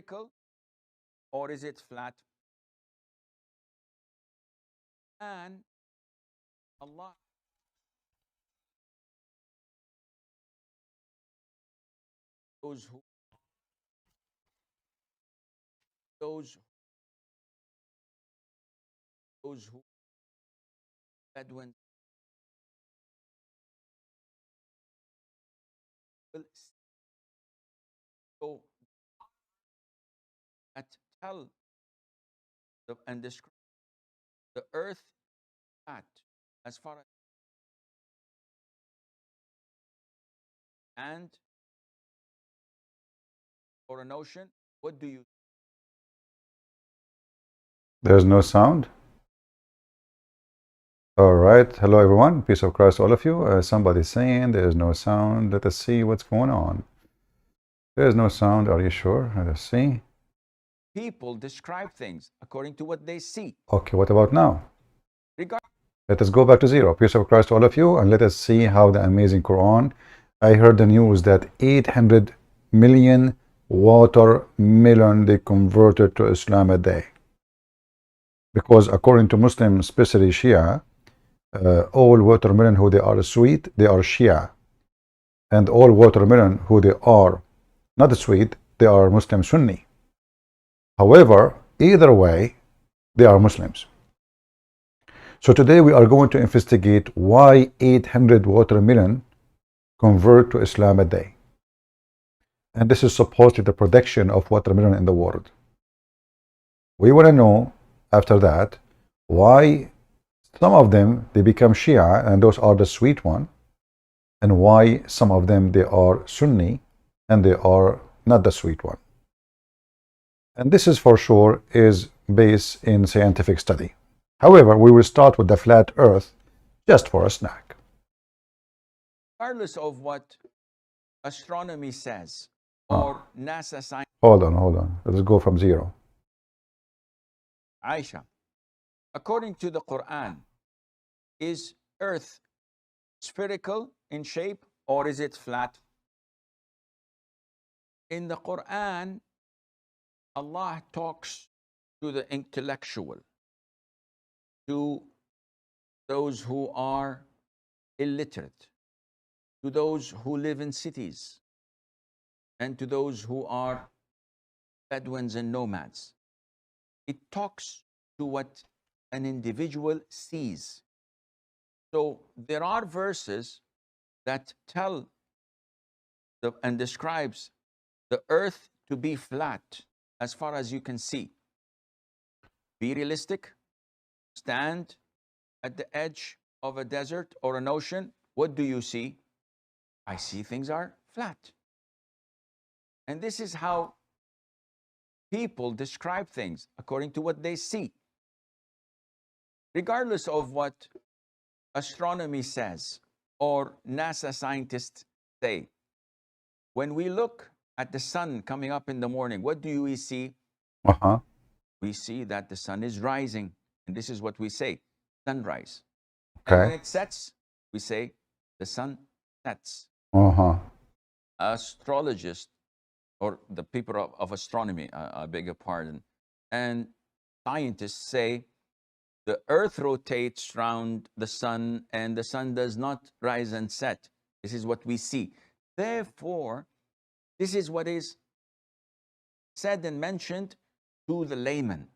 vertical or is it flat? And Allah those who those those who Bedouin will so that tell and describe the earth flat as far as and or an ocean. What do you? There's no sound. All right. Hello, everyone. Peace of Christ to all of you. Somebody's saying there's no sound. Let us see what's going on. There's no sound. Are you sure? Let us see. People describe things according to what they see. Okay, what about now? Regard Let us go back to zero. Peace of Christ to all of you, and let us see how the amazing Quran. I heard the news that 800 million watermelon they converted to Islam a day. Because according to Muslim, especially Shia, all watermelon who they are sweet, they are Shia. And all watermelon who they are not sweet, they are Muslim Sunni. However, either way, they are Muslims. So today we are going to investigate why 800 watermelon convert to Islam a day. And this is supposedly the production of watermelon in the world. We want to know after that why some of them they become Shia and those are the sweet one, and why some of them they are Sunni and they are not the sweet one. And this is for sure is based in scientific study. However, we will start with the flat earth just for a snack. regardless of what astronomy says or NASA science. Hold on. Let's go from zero. Aisha, according to the Quran, is Earth spherical in shape or is it flat? In the Quran, Allah talks to the intellectual, to those who are illiterate, to those who live in cities, and to those who are Bedouins and nomads. It talks to what an individual sees. So there are verses that tell and describes the earth to be flat as far as you can see. Be realistic. Stand at the edge of a desert or an ocean. What do you see? I see things are flat. And this is how people describe things according to what they see. Regardless of what astronomy says or NASA scientists say, when we look at the sun coming up in the morning, what do we see? We see that the sun is rising. And this is what we say, sunrise. Okay. And when it sets, we say the sun sets. Astrologists, or the people of astronomy, I beg your pardon, and scientists say the earth rotates around the sun and the sun does not rise and set. This is what we see. Therefore, this is what is said and mentioned to the layman.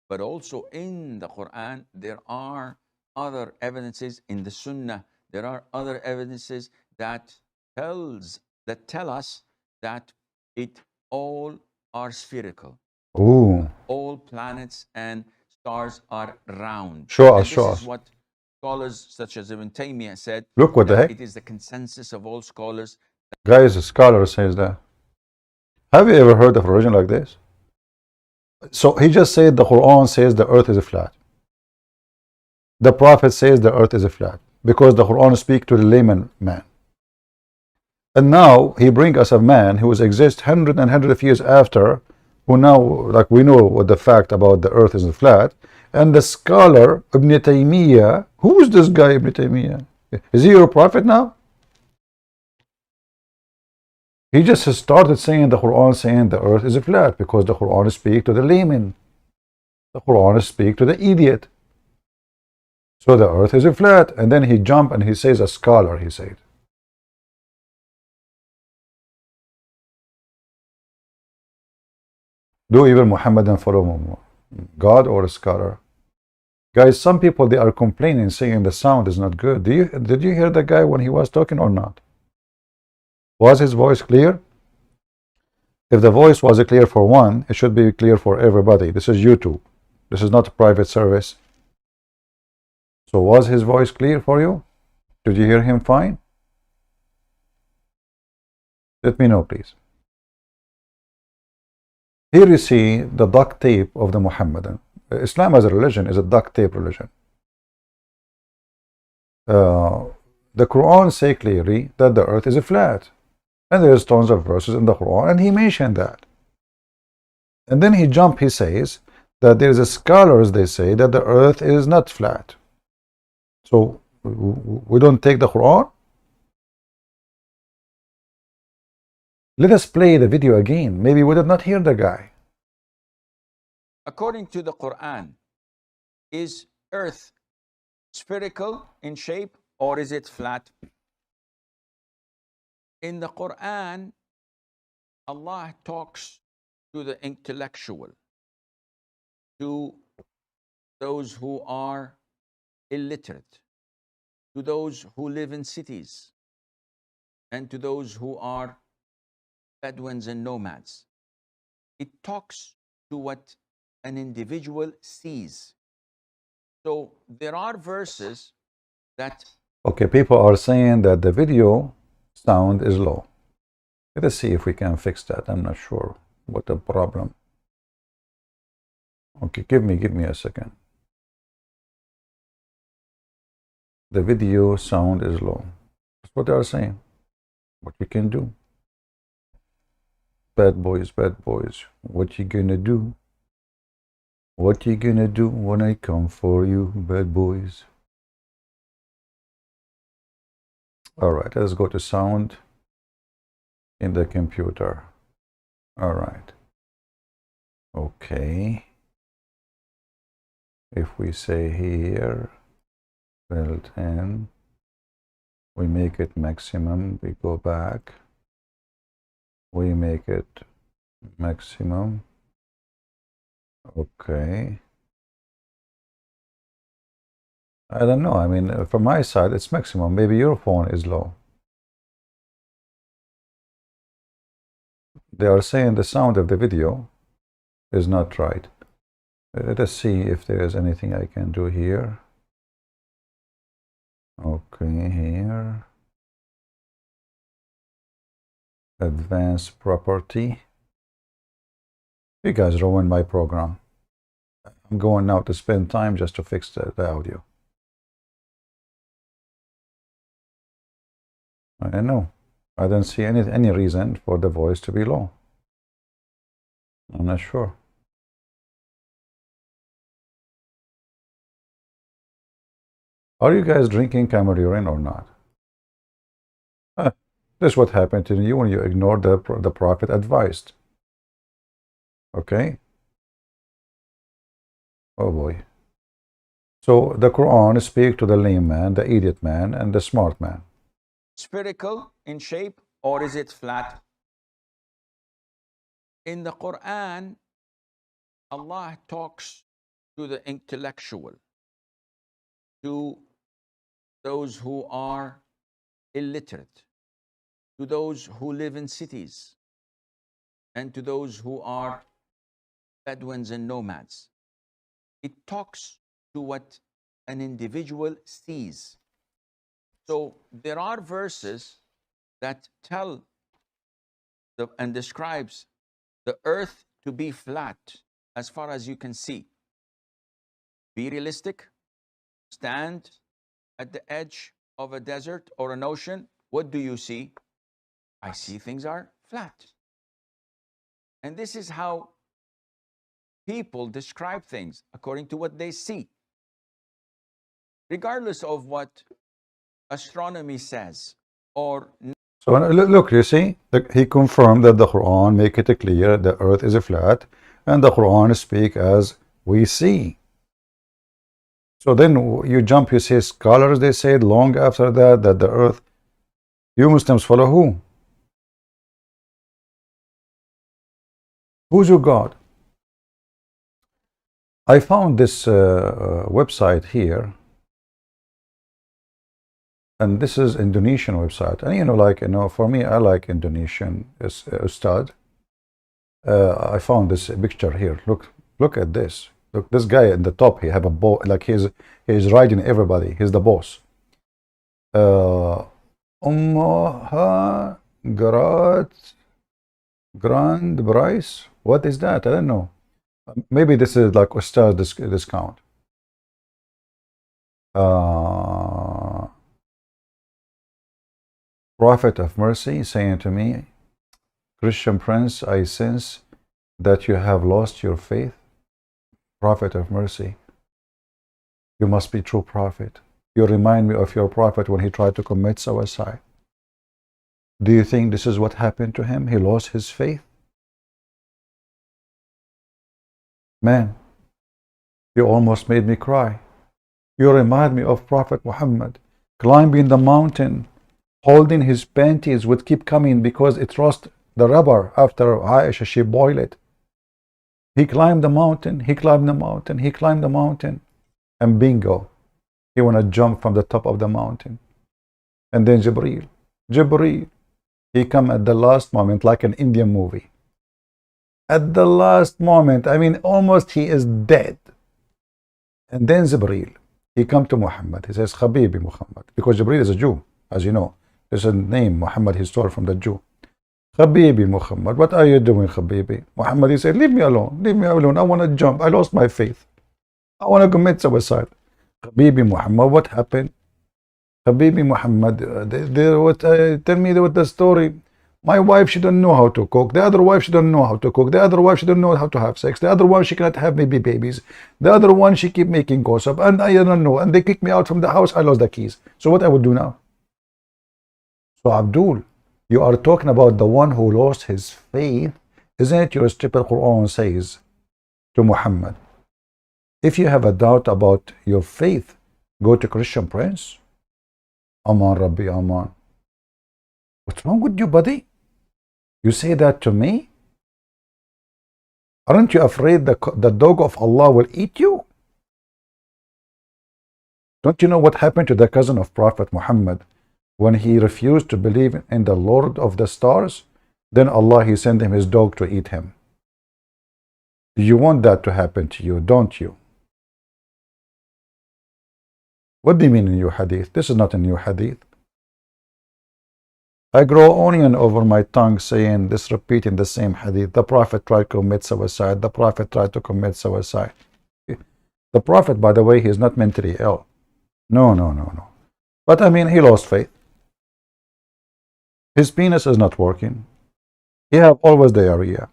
But also in the Quran, there are other evidences. In the Sunnah, there are other evidences that tell us that it all are spherical. Ooh. All planets and stars are round. Show us. This is what scholars such as Ibn Taymiyyah said. Look what the heck. It is the consensus of all scholars. Guys, a scholar says that. Have you ever heard of a religion like this? So he just said the Quran says the earth is flat. The Prophet says the earth is flat because the Quran speaks to the layman man. And now he brings us a man who exists hundred of years after, who now, like we know what the fact about the earth is flat. And the scholar Ibn Taymiyyah, who is this guy Ibn Taymiyyah? Is he your prophet now? He just started saying the Quran, saying the earth is flat, because the Quran speaks to the layman. The Quran speaks to the idiot. So the earth is flat. And then he jumped and he says, a scholar, he said. Do even Muhammadan follow God or a scholar? Guys, some people, they are complaining, saying the sound is not good. Did you hear the guy when he was talking or not? Was his voice clear? If the voice was clear for one, it should be clear for everybody. This is YouTube. This is not a private service. So was his voice clear for you? Did you hear him fine? Let me know, please. Here you see the duct tape of the Mohammedan. Islam as a religion is a duct tape religion. The Quran say clearly that the earth is flat. And there's tons of verses in the Quran, and he mentioned that. And then he jumped, he says that there's a scholars, they say that the earth is not flat. So we don't take the Quran? Let us play the video again. Maybe we did not hear the guy. According to the Quran, is earth spherical in shape or is it flat? In the Quran, Allah talks to the intellectual, to those who are illiterate, to those who live in cities, and to those who are Bedouins and nomads. It talks to what an individual sees. So there are verses that... Okay, people are saying that the video sound is low. Let us see if we can fix that. I'm not sure what the problem. Okay, give me a second. The video sound is low. That's what they are saying. What we can do? Bad boys, what you gonna do? What you gonna do when I come for you, bad boys? All right, let's go to sound in the computer. All right. Okay. If we say here, built in, we make it maximum, we go back, we make it maximum. Okay. I don't know. I mean, from my side, it's maximum. Maybe your phone is low. They are saying the sound of the video is not right. Let us see if there is anything I can do here. Okay, here. Advanced property. You guys ruined my program. I'm going now to spend time just to fix the audio. I know. I don't see any reason for the voice to be low. I'm not sure. Are you guys drinking camel urine or not? This is what happened to you when you ignored the Prophet advised. Okay? Oh boy. So the Quran speaks to the lame man, the idiot man, and the smart man. Spherical in shape or is it flat? In the Quran, Allah talks to the intellectual, to those who are illiterate, to those who live in cities, and to those who are Bedouins and nomads. It talks to what an individual sees. So there are verses that tell and describes the earth to be flat as far as you can see. Be realistic. Stand at the edge of a desert or an ocean. What do you see? I see things are flat. And this is how people describe things, according to what they see. Regardless of what astronomy says or... So look, you see, he confirmed that the Quran make it clear the earth is flat, and the Quran speak as we see. So then you jump, you say scholars, they said long after that the earth. You Muslims follow who? Who's your God? I found this website here, and this is Indonesian website. And like for me, I like Indonesian Ustad. I found this picture here. Look at this. Look, this guy in the top. He have a bow, like he's riding everybody. He's the boss. Grand Price. What is that? I don't know. Maybe this is like Ustad discount. Prophet of Mercy saying to me, Christian Prince, I sense that you have lost your faith. Prophet of Mercy, you must be true prophet. You remind me of your prophet when he tried to commit suicide. Do you think this is what happened to him? He lost his faith? Man, you almost made me cry. You remind me of Prophet Muhammad climbing the mountain, holding his panties would keep coming because it lost the rubber after Aisha, she boiled it. He climbed the mountain, he climbed the mountain, he climbed the mountain, and bingo, he want to jump from the top of the mountain. And then Jibreel, he come at the last moment like an Indian movie. At the last moment, I mean almost he is dead. And then Jibreel, he come to Muhammad, he says, Habibi Muhammad, because Jibreel is a Jew, as you know. There's a name, Muhammad, he stole from the Jew. Habibi Muhammad, what are you doing, Habibi? Muhammad, he said, leave me alone, I want to jump, I lost my faith. I want to commit suicide. Habibi Muhammad, what happened? Habibi Muhammad, tell me what the story. My wife, she don't know how to cook. The other wife, she don't know how to cook. The other wife, she don't know how to have sex. The other one, she cannot have maybe babies. The other one, she keep making gossip. And I don't know. And they kick me out from the house. I lost the keys. So what I would do now? So Abdul, you are talking about the one who lost his faith. Isn't it your stupid Quran says to Muhammad, if you have a doubt about your faith, go to Christian Prince. Aman Rabbi Aman. What's wrong with you, buddy? You say that to me? Aren't you afraid the dog of Allah will eat you? Don't you know what happened to the cousin of Prophet Muhammad when he refused to believe in the Lord of the stars? Then Allah, he sent him his dog to eat him. You want that to happen to you, don't you? What do you mean in your hadith? This is not in your hadith. I grow onion over my tongue saying this, repeating the same hadith. The Prophet tried to commit suicide. The Prophet tried to commit suicide. The Prophet, by the way, he is not mentally ill. No. But I mean, he lost faith. His penis is not working. He have always diarrhea.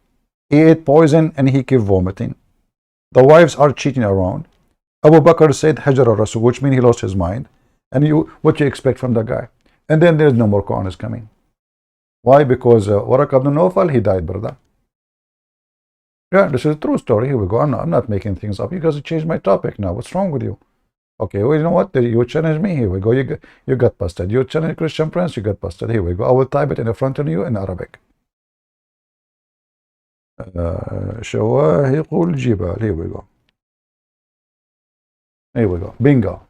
He ate poison and he keep vomiting. The wives are cheating around. Abu Bakr said Hajar al-Rasul, which means he lost his mind. And what you expect from the guy? And then there's no more Quran is coming. Why? Because Waraq ibn Nawfal, he died, brother. Yeah, this is a true story. Here we go. I'm not making things up. You guys changed my topic now. What's wrong with you? Okay, well, you know what? You challenge me. Here we go. You got busted. You challenge Christian Prince. You got busted. Here we go. I will type it in front of you in Arabic. شواهق الجبال. Here we go. Here we go. Bingo.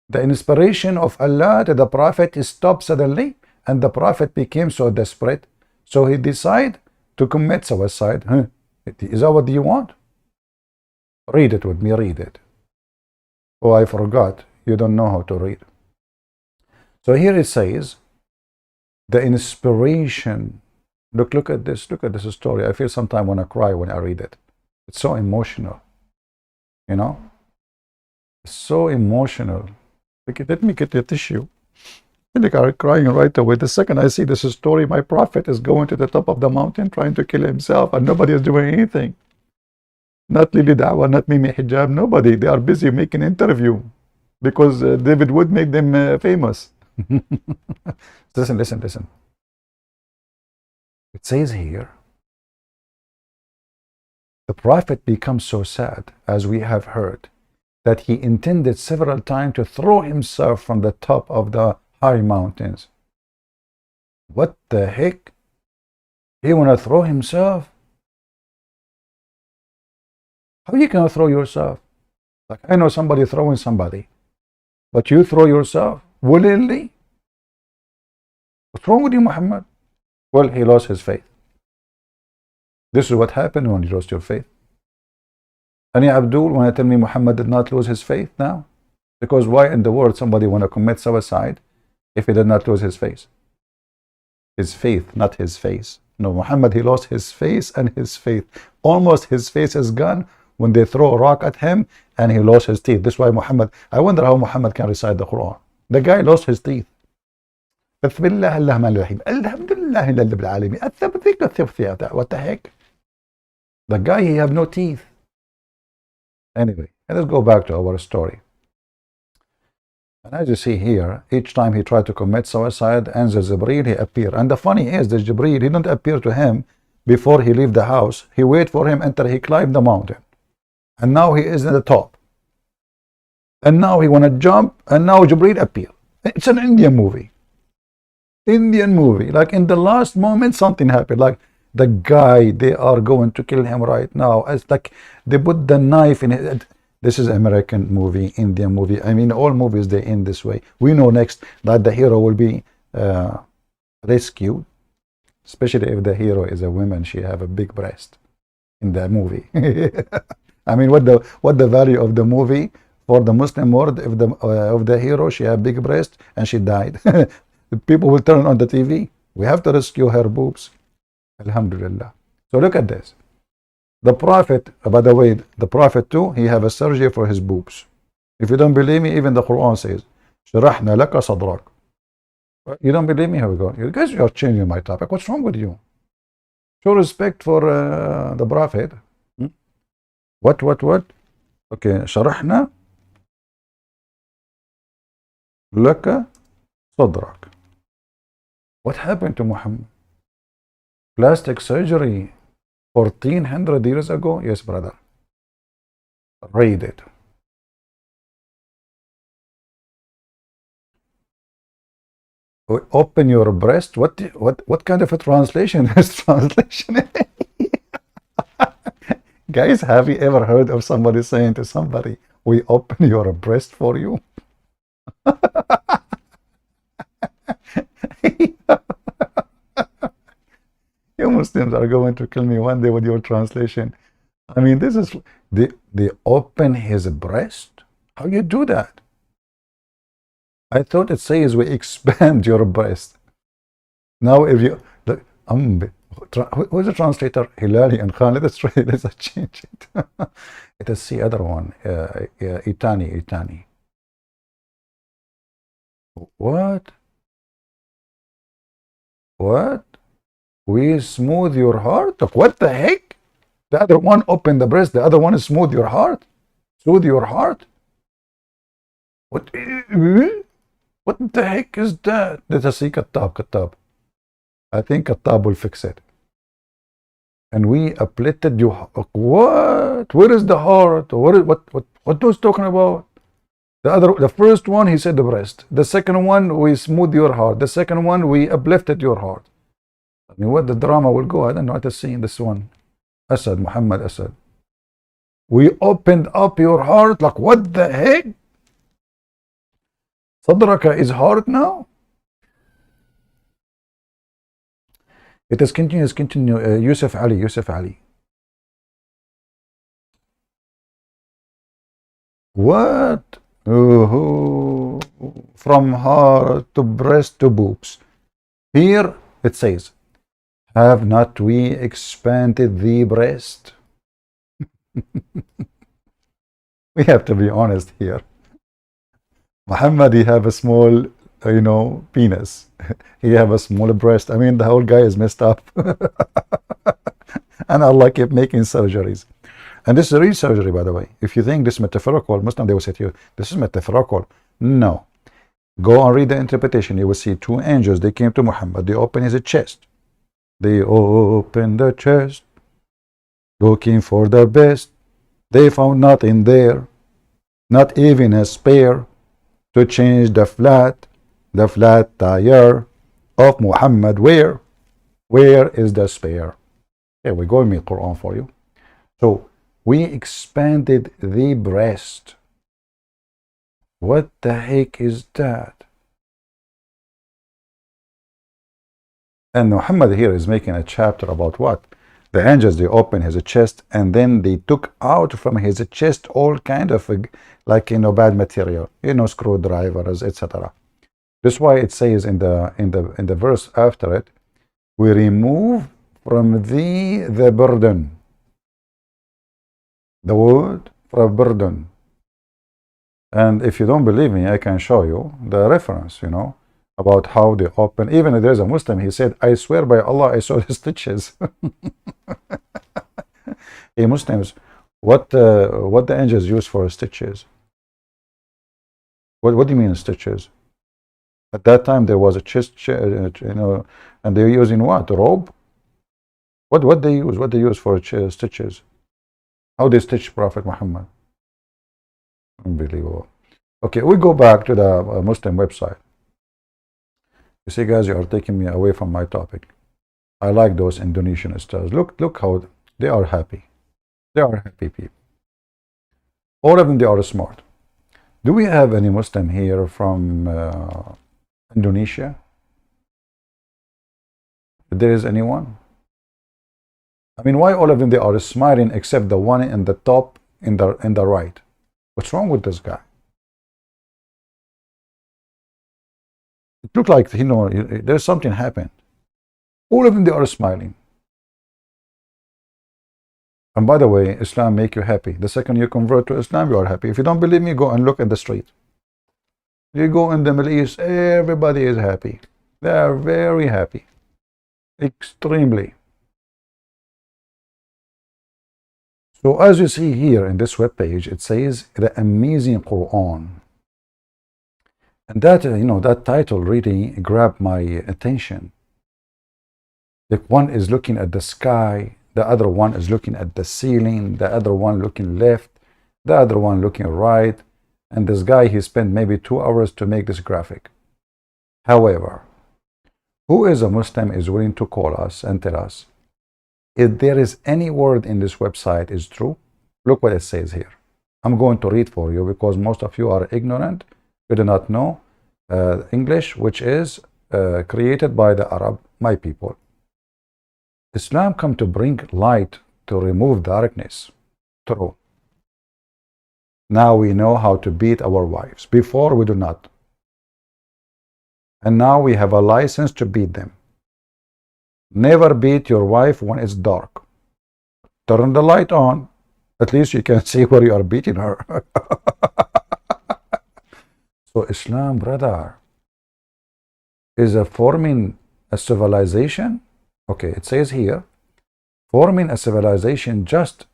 The inspiration of Allah to the Prophet stopped suddenly, and the Prophet became so desperate, so he decided to commit suicide. Is that what you want? Read it with me, read it. Oh, I forgot. You don't know how to read. So here it says, the inspiration. Look at this story. I feel sometimes when I cry when I read it. It's so emotional. You know? It's so emotional. Let me get the tissue. I think I'm crying right away. The second I see this story, my prophet is going to the top of the mountain trying to kill himself, and nobody is doing anything. Not Lily Dawah, not Mimi Hijab, nobody. They are busy making interview because David would make them famous. Listen. It says here, the Prophet becomes so sad, as we have heard, that he intended several times to throw himself from the top of the high mountains. What the heck? He want to throw himself? How are you going to throw yourself? Like, I know somebody throwing somebody, but you throw yourself willingly? What's wrong with you, Muhammad? Well, he lost his faith. This is what happened when you lost your faith. And ya Abdul, want to tell me Muhammad did not lose his faith now? Because why in the world somebody want to commit suicide if he did not lose his faith? His faith, not his face. No, Muhammad, he lost his face and his faith. Almost his face is gone when they throw a rock at him, and he lost his teeth. This is why Muhammad, I wonder how Muhammad can recite the Quran. The guy lost his teeth. What the heck? The guy, he have no teeth. Anyway, let's go back to our story. And as you see here, each time he tried to commit suicide, and the Jibreel, he appeared. And the funny is, the Jibreel, he didn't appear to him before he leave the house. He wait for him until he climbed the mountain. And now he is at the top. And now he want to jump, and now Jibreel appear. It's an Indian movie. Indian movie. Like in the last moment, something happened. Like the guy, they are going to kill him right now. It's like they put the knife in it. This is American movie, Indian movie. I mean, all movies, they end this way. We know next that the hero will be rescued. Especially if the hero is a woman, she have a big breast in the movie. I mean, what the value of the movie for the Muslim world if the hero, she have big breast and she died? People will turn on the TV. We have to rescue her boobs. Alhamdulillah. So look at this. The Prophet, by the way, the Prophet too, he have a surgery for his boobs. If you don't believe me, even the Quran says, شرحنا لك صدرك. You don't believe me? Here we go. You guys are changing my topic. What's wrong with you? Show respect for the Prophet. What? Okay, شرحنا لك صدرك. What happened to Muhammad? Plastic surgery 1400 years ago? Yes, brother. Read it. Open your breast. What kind of a translation is translation? Guys, have you ever heard of somebody saying to somebody, we open your breast for you? You Muslims are going to kill me one day with your translation. I mean, this is, they open his breast? How you do that? I thought it says we expand your breast. Now if you, look, who is the translator? Hilali and Khan. Let's try, let's change it. Let us see other one. Itani. What? We smooth your heart? What the heck? The other one open the breast, the other one is smooth your heart. Soothe your heart. What the heck is that? Let us see Kattab. I think Kattab will fix it. And we uplifted you. What? Where is the heart? What was talking about? The first one, he said the breast. The second one, we smooth your heart. The second one, we uplifted your heart. I mean, what the drama will go? I don't know what to see in this one. Muhammad Asad. We opened up your heart. Like, what the heck? Sadraka is heart now? It is continue. Yusuf Ali. What? From heart to breast to boobs. Here it says, have not we expanded the breast? We have to be honest here. Muhammad, he have a small, penis. He have a small breast. I mean, the whole guy is messed up. And Allah kept making surgeries. And this is a real surgery, by the way. If you think this is metaphorical, Muslim, they will say to you, this is metaphorical. No. Go and read the interpretation. You will see two angels. They came to Muhammad. They opened his chest. They opened the chest, looking for the best. They found nothing there, not even a spare to change the flat tire of Muhammad. Where is the spare? Here we go, me Quran for you. So we expanded the breast. What the heck is that? And Muhammad here is making a chapter about what? The angels, they opened his chest and then they took out from his chest all kind of like, you know, bad material, you know, screwdrivers, etc. That's why it says in the verse after it, we remove from thee the burden. The word for burden. And if you don't believe me, I can show you the reference, you know, about how they open. Even if there's a Muslim, he said, I swear by Allah, I saw the stitches. Hey, Muslims, what the angels use for stitches? What do you mean stitches? At that time, there was a chest, you know, and they were using what? A rope? What they use? What they use for stitches? How they stitch Prophet Muhammad? Unbelievable. Okay, we go back to the Muslim website. You see, guys, you are taking me away from my topic. I like those Indonesian stars. Look how they are happy. They are happy people. All of them, they are smart. Do we have any Muslim here from Indonesia? If there is anyone? I mean, why all of them, they are smiling except the one in the top in the right? What's wrong with this guy? It looked like, you know, there's something happened. All of them, they are smiling. And by the way, Islam make you happy. The second you convert to Islam, you are happy. If you don't believe me, go and look at the street. You go in the Middle East, everybody is happy. They are very happy. Extremely. So as you see here in this web page, it says the amazing Quran. And that, you know, that title really grabbed my attention. Like one is looking at the sky, the other one is looking at the ceiling, the other one looking left, the other one looking right. And this guy, he spent maybe 2 hours to make this graphic. However, who is a Muslim is willing to call us and tell us if there is any word in this website is true? Look what it says here. I'm going to read for you because most of you are ignorant. You do not know English, which is created by the Arab, my people. Islam come to bring light to remove darkness. True. Now we know how to beat our wives. Before we do not. And now we have a license to beat them. Never beat your wife when it's dark. Turn the light on. At least you can see where you are beating her. So Islam, brother, is forming a civilization. Okay, it says here, forming a civilization just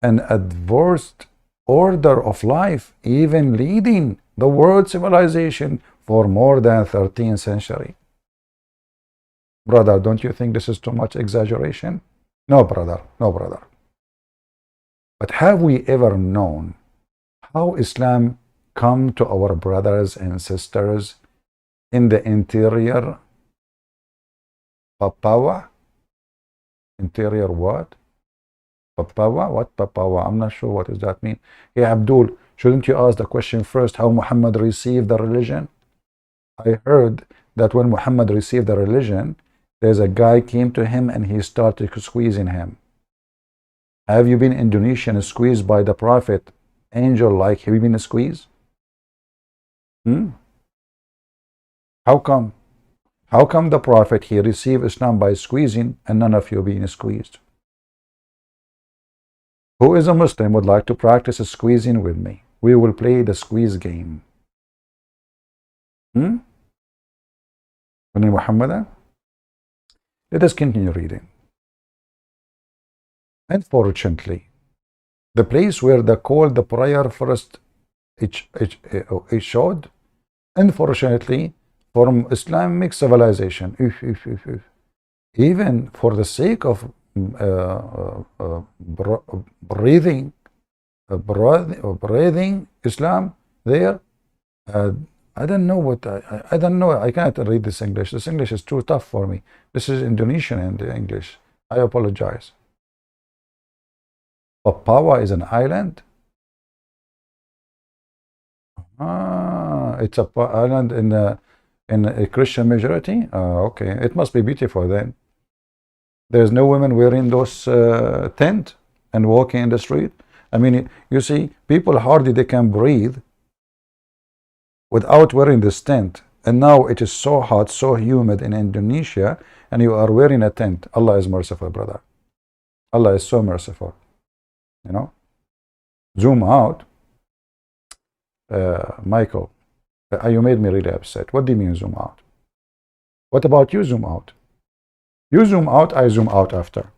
an adverse order of life, even leading the world civilization for more than 13th century. Brother, don't you think this is too much exaggeration? No, brother, no, brother. But have we ever known how Islam come to our brothers and sisters in the interior Papawa? Interior what? Papawa? What Papawa? I'm not sure what does that mean. Hey, Abdul, shouldn't you ask the question first how Muhammad received the religion? I heard that when Muhammad received the religion, there's a guy came to him and he started squeezing him. Have you been Indonesian squeezed by the Prophet? Angel like, have you been squeezed? How come? How come the Prophet, he received Islam by squeezing and none of you being squeezed? Who is a Muslim would like to practice squeezing with me? We will play the squeeze game. Muhammad? Let us continue reading. Unfortunately, the place where the call the prayer first it showed, unfortunately, from Islamic civilization, even for the sake of breathing, breathing Islam there. I don't know what I don't know. I can't read this English. This English is too tough for me. This is Indonesian and English. I apologize. Papua is an island. It's a island in a Christian majority. Okay, it must be beautiful then. There's no women wearing those tent and walking in the street. I mean, you see, people hardly they can breathe without wearing this tent. And now it is so hot, so humid in Indonesia, and you are wearing a tent. Allah is merciful, brother. Allah is so merciful. You know? Zoom out. Michael, you made me really upset. What do you mean zoom out? What about you zoom out? You zoom out, I zoom out after.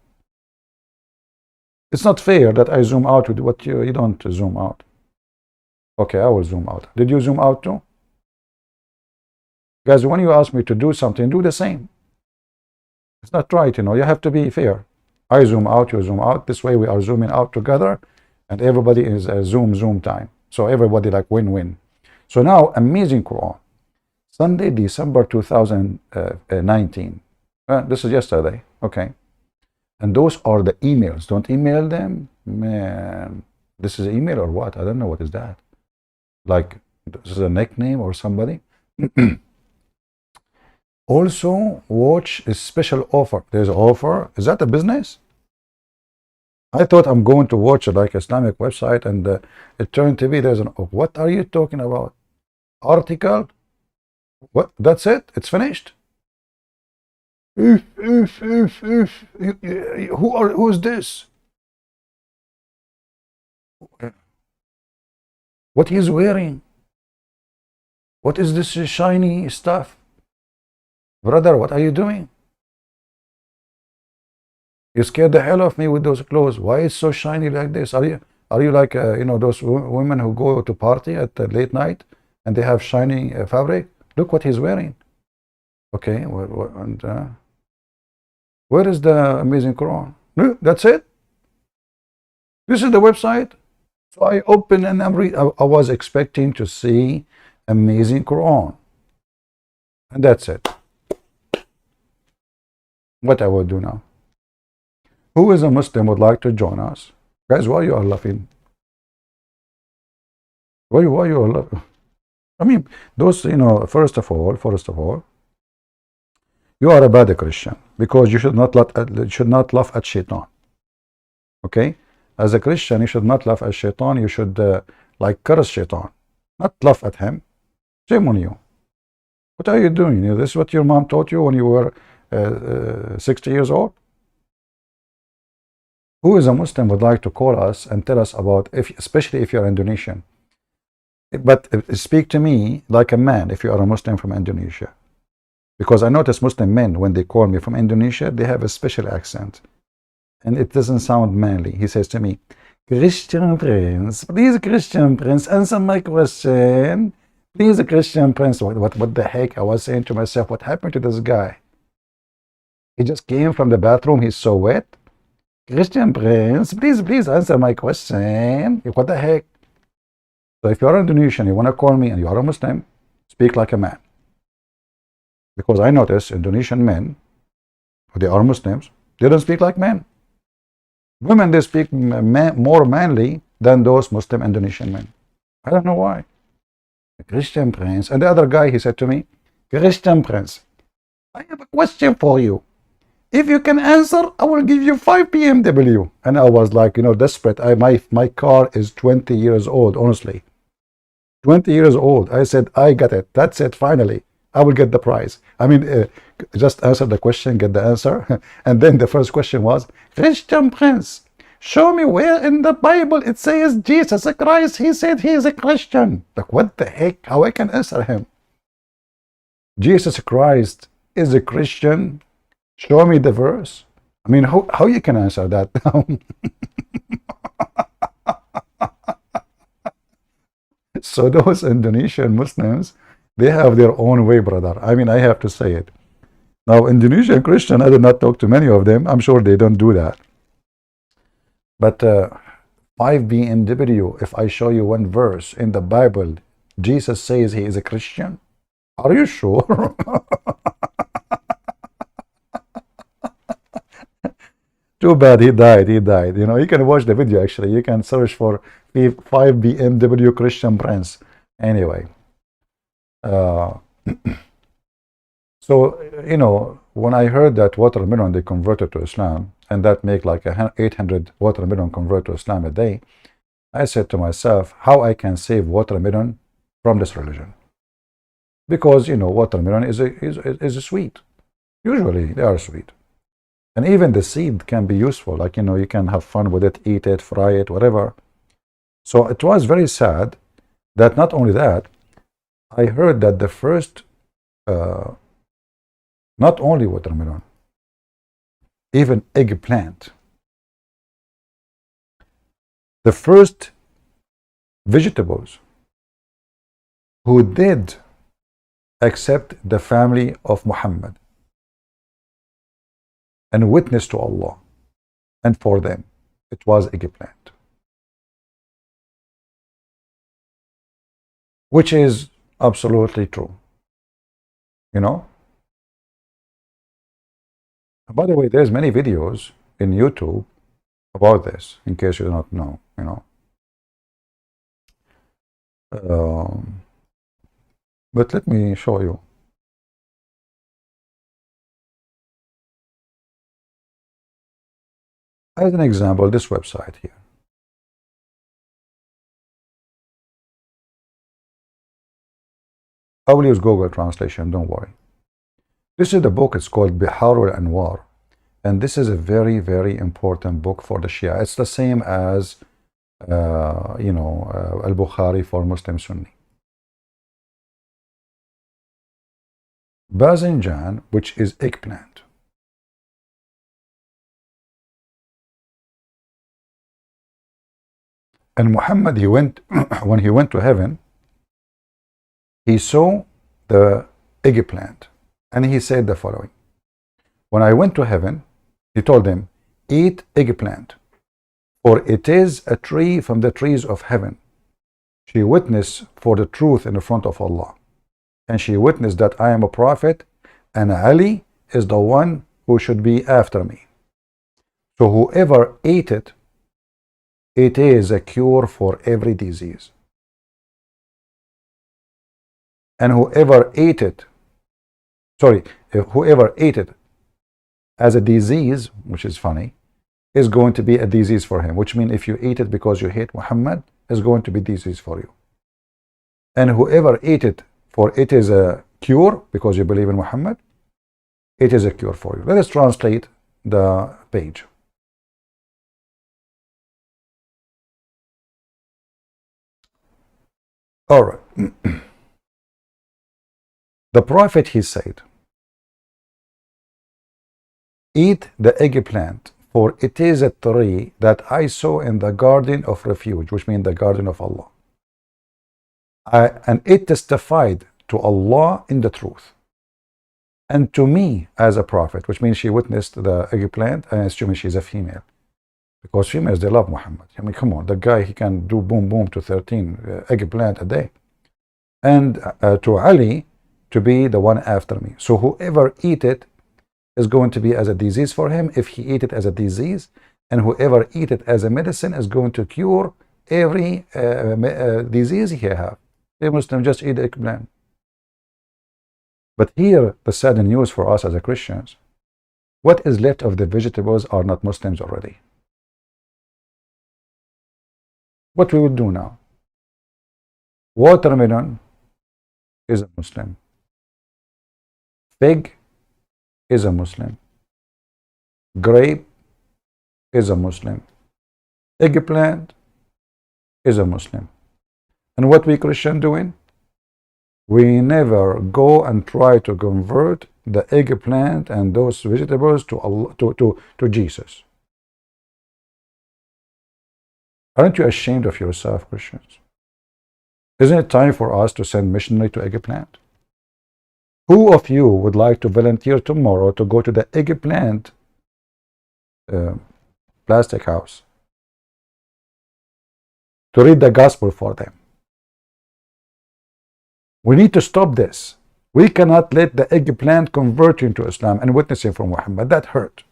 It's not fair that I zoom out with what you don't zoom out. Okay, I will zoom out. Did you zoom out too? Guys, when you ask me to do something, do the same. It's not right, you know. You have to be fair. I zoom out, you zoom out. This way we are zooming out together, and everybody is a zoom time. So everybody like win-win. So now, amazing Quran. Sunday, December 2019. This is yesterday. Okay. And those are the emails. Don't email them. Man, this is an email or what? I don't know what is that. Like, this is a nickname or somebody. Also, watch a special offer. There's an offer. Is that a business? I thought I'm going to watch like Islamic website, and it turned to be there's an. What are you talking about? Article? What? That's it? It's finished? Who's this? What he's wearing? What is this shiny stuff? Brother, what are you doing? You scared the hell of me with those clothes. Why is so shiny like this? Are you like you know, those women who go to party at late night and they have shiny fabric? Look what he's wearing. Okay, and where is the amazing Quran? No, that's it. This is the website. So I open and I'm I was expecting to see amazing Quran, and that's it. What I will do now? Who is a Muslim would like to join us? Guys, why you are laughing? Why you are laughing? I mean, those, you know, first of all, you are a bad Christian because you should not laugh at shaitan. Okay? As a Christian, you should not laugh at shaitan. You should like curse shaitan, not laugh at him. Shame on you. What are you doing? You know, this is what your mom taught you when you were 60 years old? Who is a Muslim would like to call us and tell us about, especially if you're Indonesian. But speak to me like a man if you are a Muslim from Indonesia. Because I notice Muslim men, when they call me from Indonesia, they have a special accent. And it doesn't sound manly. He says to me, Christian Prince, please Christian Prince, answer my question. Please Christian Prince. What the heck? I was saying to myself, what happened to this guy? He just came from the bathroom, he's so wet. Christian Prince, please answer my question. What the heck? So if you're Indonesian, you want to call me and you are a Muslim, speak like a man. Because I notice Indonesian men, they are Muslims, they don't speak like men. Women, they speak more manly than those Muslim Indonesian men. I don't know why. Christian Prince. And the other guy, he said to me, Christian Prince, I have a question for you. If you can answer, I will give you 5 BMW. And I was like, you know, desperate. My car is 20 years old, honestly. 20 years old. I said, I got it. That's it, finally. I will get the prize. I mean, just answer the question, get the answer. And then the first question was, Christian Prince, show me where in the Bible it says Jesus Christ, he said he is a Christian. Like, what the heck? How I can answer him? Jesus Christ is a Christian? Show me the verse. I mean, how you can answer that? So those Indonesian Muslims, they have their own way, brother. I mean, I have to say it. Now, Indonesian Christian, I did not talk to many of them. I'm sure they don't do that. But 5 BMW, if I show you one verse in the Bible, Jesus says he is a Christian. Are you sure? Too bad he died. He died. You know, you can watch the video actually. You can search for 5 BMW Christian Prince. Anyway. So, you know, when I heard that watermelon they converted to Islam, and that make like 800 watermelon convert to Islam a day, I said to myself, how I can save watermelon from this religion? Because, you know, watermelon is a sweet. Usually they are sweet. And even the seed can be useful. Like, you know, you can have fun with it, eat it, fry it, whatever. So it was very sad that not only that, I heard that the first, not only watermelon, even eggplant, the first vegetables who did accept the family of Muhammad and witness to Allah, and for them it was eggplant, which is absolutely true, you know. By the way, there's many videos in YouTube about this, in case you do not know, you know. But let me show you. As an example, this website here. I will use Google translation, don't worry. This is the book, it's called Bihar al-Anwar. And this is a very, very important book for the Shia. It's the same as, you know, Al-Bukhari for Muslim Sunni. Bazinjan, which is eggplant. And Muhammad, he went, when he went to heaven, he saw the eggplant. And he said the following: when I went to heaven, he told them, eat eggplant, for it is a tree from the trees of heaven. She witnessed for the truth in the front of Allah. And she witnessed that I am a prophet, and Ali is the one who should be after me. So whoever ate it, it is a cure for every disease. And whoever ate it, whoever ate it as a disease, which is funny, is going to be a disease for him. Which means if you eat it because you hate Muhammad, is going to be disease for you. And whoever ate it for it is a cure because you believe in Muhammad, it is a cure for you. Let us translate the page. All right. The Prophet, he said, eat the eggplant, for it is a tree that I saw in the garden of refuge, which means the garden of Allah. And it testified to Allah in the truth, and to me as a prophet, which means she witnessed the eggplant, and assuming she's a female, because females, they love Muhammad. I mean, come on, the guy, he can do boom boom to 13 eggplant a day. And to Ali, to be the one after me. So whoever eat it is going to be as a disease for him if he eat it as a disease, and whoever eat it as a medicine is going to cure every disease he have. A Muslim just eat eggplant. But here, the sad news for us as a Christians, what is left of the vegetables are not Muslims already. What we will do now? Watermelon is a Muslim. Fig is a Muslim. Grape is a Muslim. Eggplant is a Muslim. And what we Christian doing? We never go and try to convert the eggplant and those vegetables to Allah, to Jesus. Aren't you ashamed of yourself, Christians? Isn't it time for us to send missionary to eggplant? Who of you would like to volunteer tomorrow to go to the eggplant plastic house to read the gospel for them? We need to stop this. We cannot let the eggplant convert you into Islam and witnessing for Muhammad. That hurt.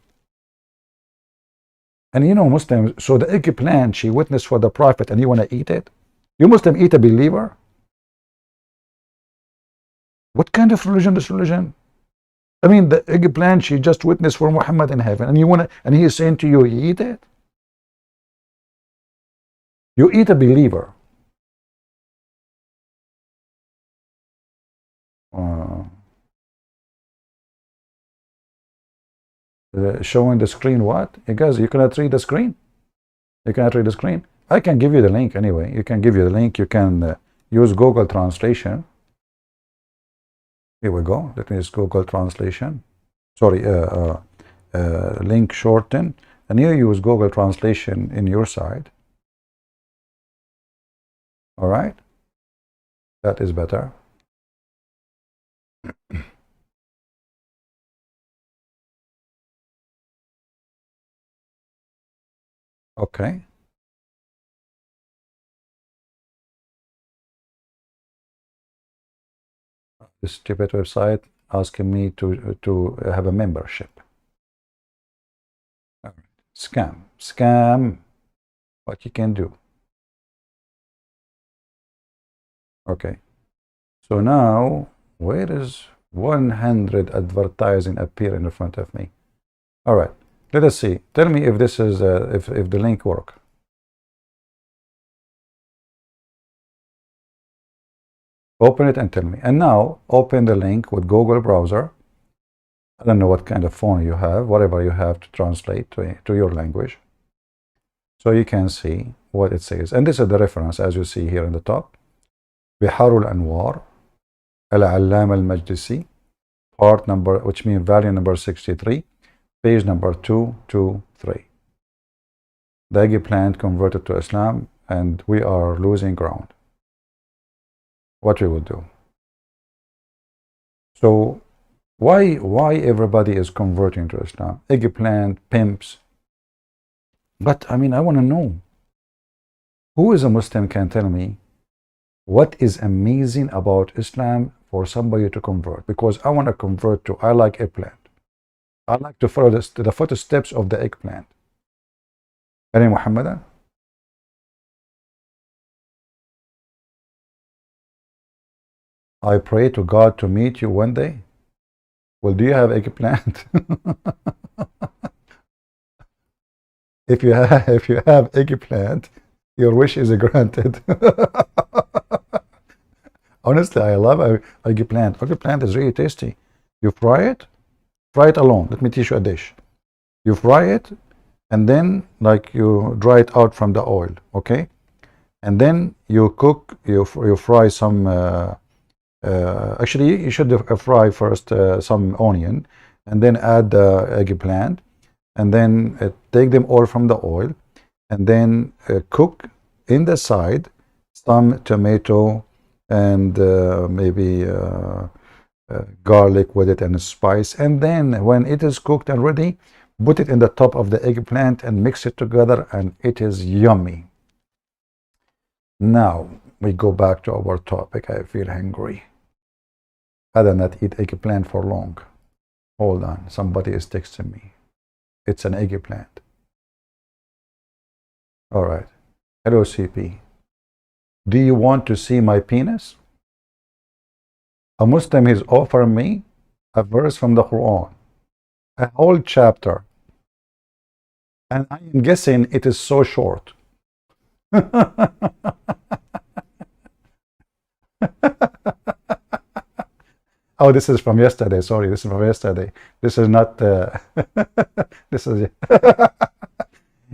And you know, Muslims, so the eggplant, she witnessed for the Prophet and you want to eat it? You Muslim eat a believer? What kind of religion is religion? I mean, the eggplant, she just witnessed for Muhammad in heaven, and you want to, and he is saying to you, eat it? You eat a believer. Showing the screen what? You guys, you cannot read the screen? You cannot read the screen? I can give you the link anyway. You can give you the link. You can use Google Translation. Here we go. Let me use Google Translation. Sorry, link shorten. And you use Google Translation in your side. All right. That is better. Okay. This stupid website asking me to have a membership. All right. Scam. What you can do. Okay. So now, where is 100 advertising appear in front of me? All right. Let us see. Tell me if this is if the link work. Open it and tell me. And now open the link with Google browser. I don't know what kind of phone you have, whatever you have to translate to your language. So you can see what it says. And this is the reference, as you see here in the top. Biharul Anwar, Al-Allam Al-Majlisi, part number, which means value number 63, page number 223. The eggplant converted to Islam, and we are losing ground. What we will do? So why everybody is converting to Islam? Eggplant, pimps. But I mean, I want to know, who is a Muslim can tell me what is amazing about Islam for somebody to convert? Because I want to convert to, I like eggplant. I like to follow the footsteps of the eggplant. Any Muhammadan? I pray to God to meet you one day. Well, do you have eggplant? If you have eggplant, your wish is granted. Honestly, I love eggplant. Eggplant is really tasty. You fry it alone. Let me teach you a dish. You fry it, and then like you dry it out from the oil, okay? And then you cook. You fry some. Actually, you should fry first some onion, and then add the eggplant, and then take them all from the oil, and then cook in the side some tomato and maybe garlic with it and spice, and then when it is cooked and ready, put it in the top of the eggplant and mix it together, and it is yummy. Now we go back to our topic. I feel hungry. I did not eat eggplant for long. Hold on, somebody is texting me. It's an eggplant. All right. Hello, CP. Do you want to see my penis? A Muslim is offering me a verse from the Quran, a whole chapter, and I am guessing it is so short. Oh, this is from yesterday. Sorry, this is from yesterday. This is not. This is.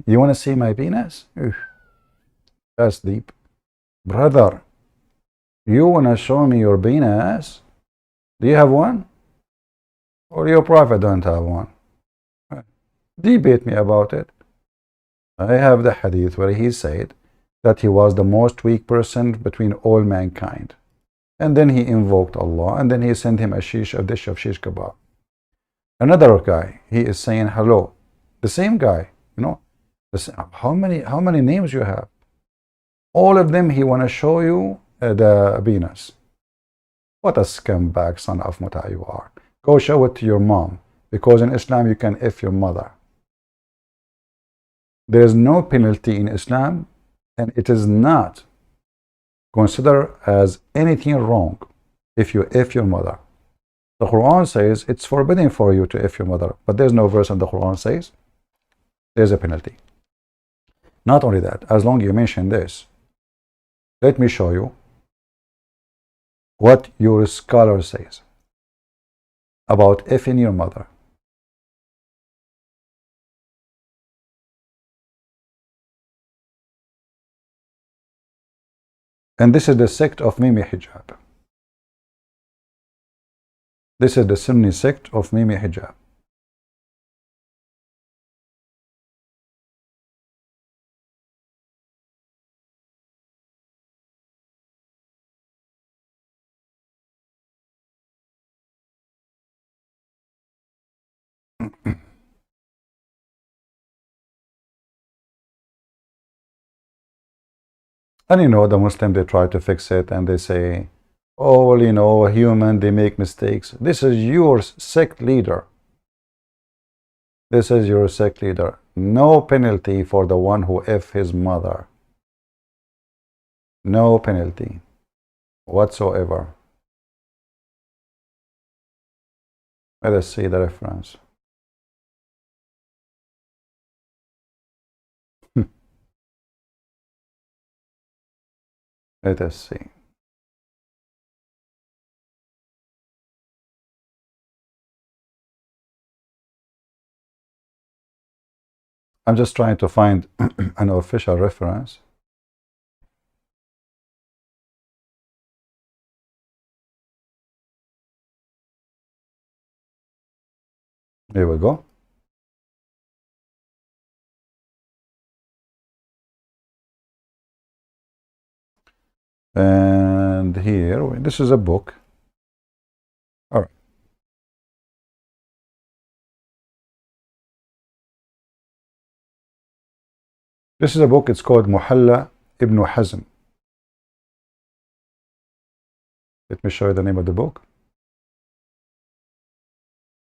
You want to see my penis? Oof. That's deep, brother. You want to show me your penis? Do you have one? Or your prophet don't have one? Debate me about it. I have the hadith where he said that he was the most weak person between all mankind. And then he invoked Allah, and then he sent him a dish of shish kebab. Another guy, he is saying hello. The same guy, you know. How many names you have? All of them, he want to show you the penis. What a scumbag son of Muta you are. Go show it to your mom, because in Islam you can F your mother. There is no penalty in Islam, and it is not considered as anything wrong if you F your mother. The Quran says it's forbidden for you to F your mother, but there's no verse in the Quran says there's a penalty. Not only that, as long as you mention this, let me show you what your scholar says about effing your mother. And this is the sect of Mimi Hijab. This is the Sunni sect of Mimi Hijab. And you know, the Muslims, they try to fix it and they say, oh, well, you know, human, they make mistakes. This is your sect leader. This is your sect leader. No penalty for the one who F his mother. No penalty whatsoever. Let us see the reference. Let us see. I'm just trying to find an official reference. Here we go. And here, this is a book. All right. This is a book, it's called Muhalla Ibn Hazm. Let me show you the name of the book.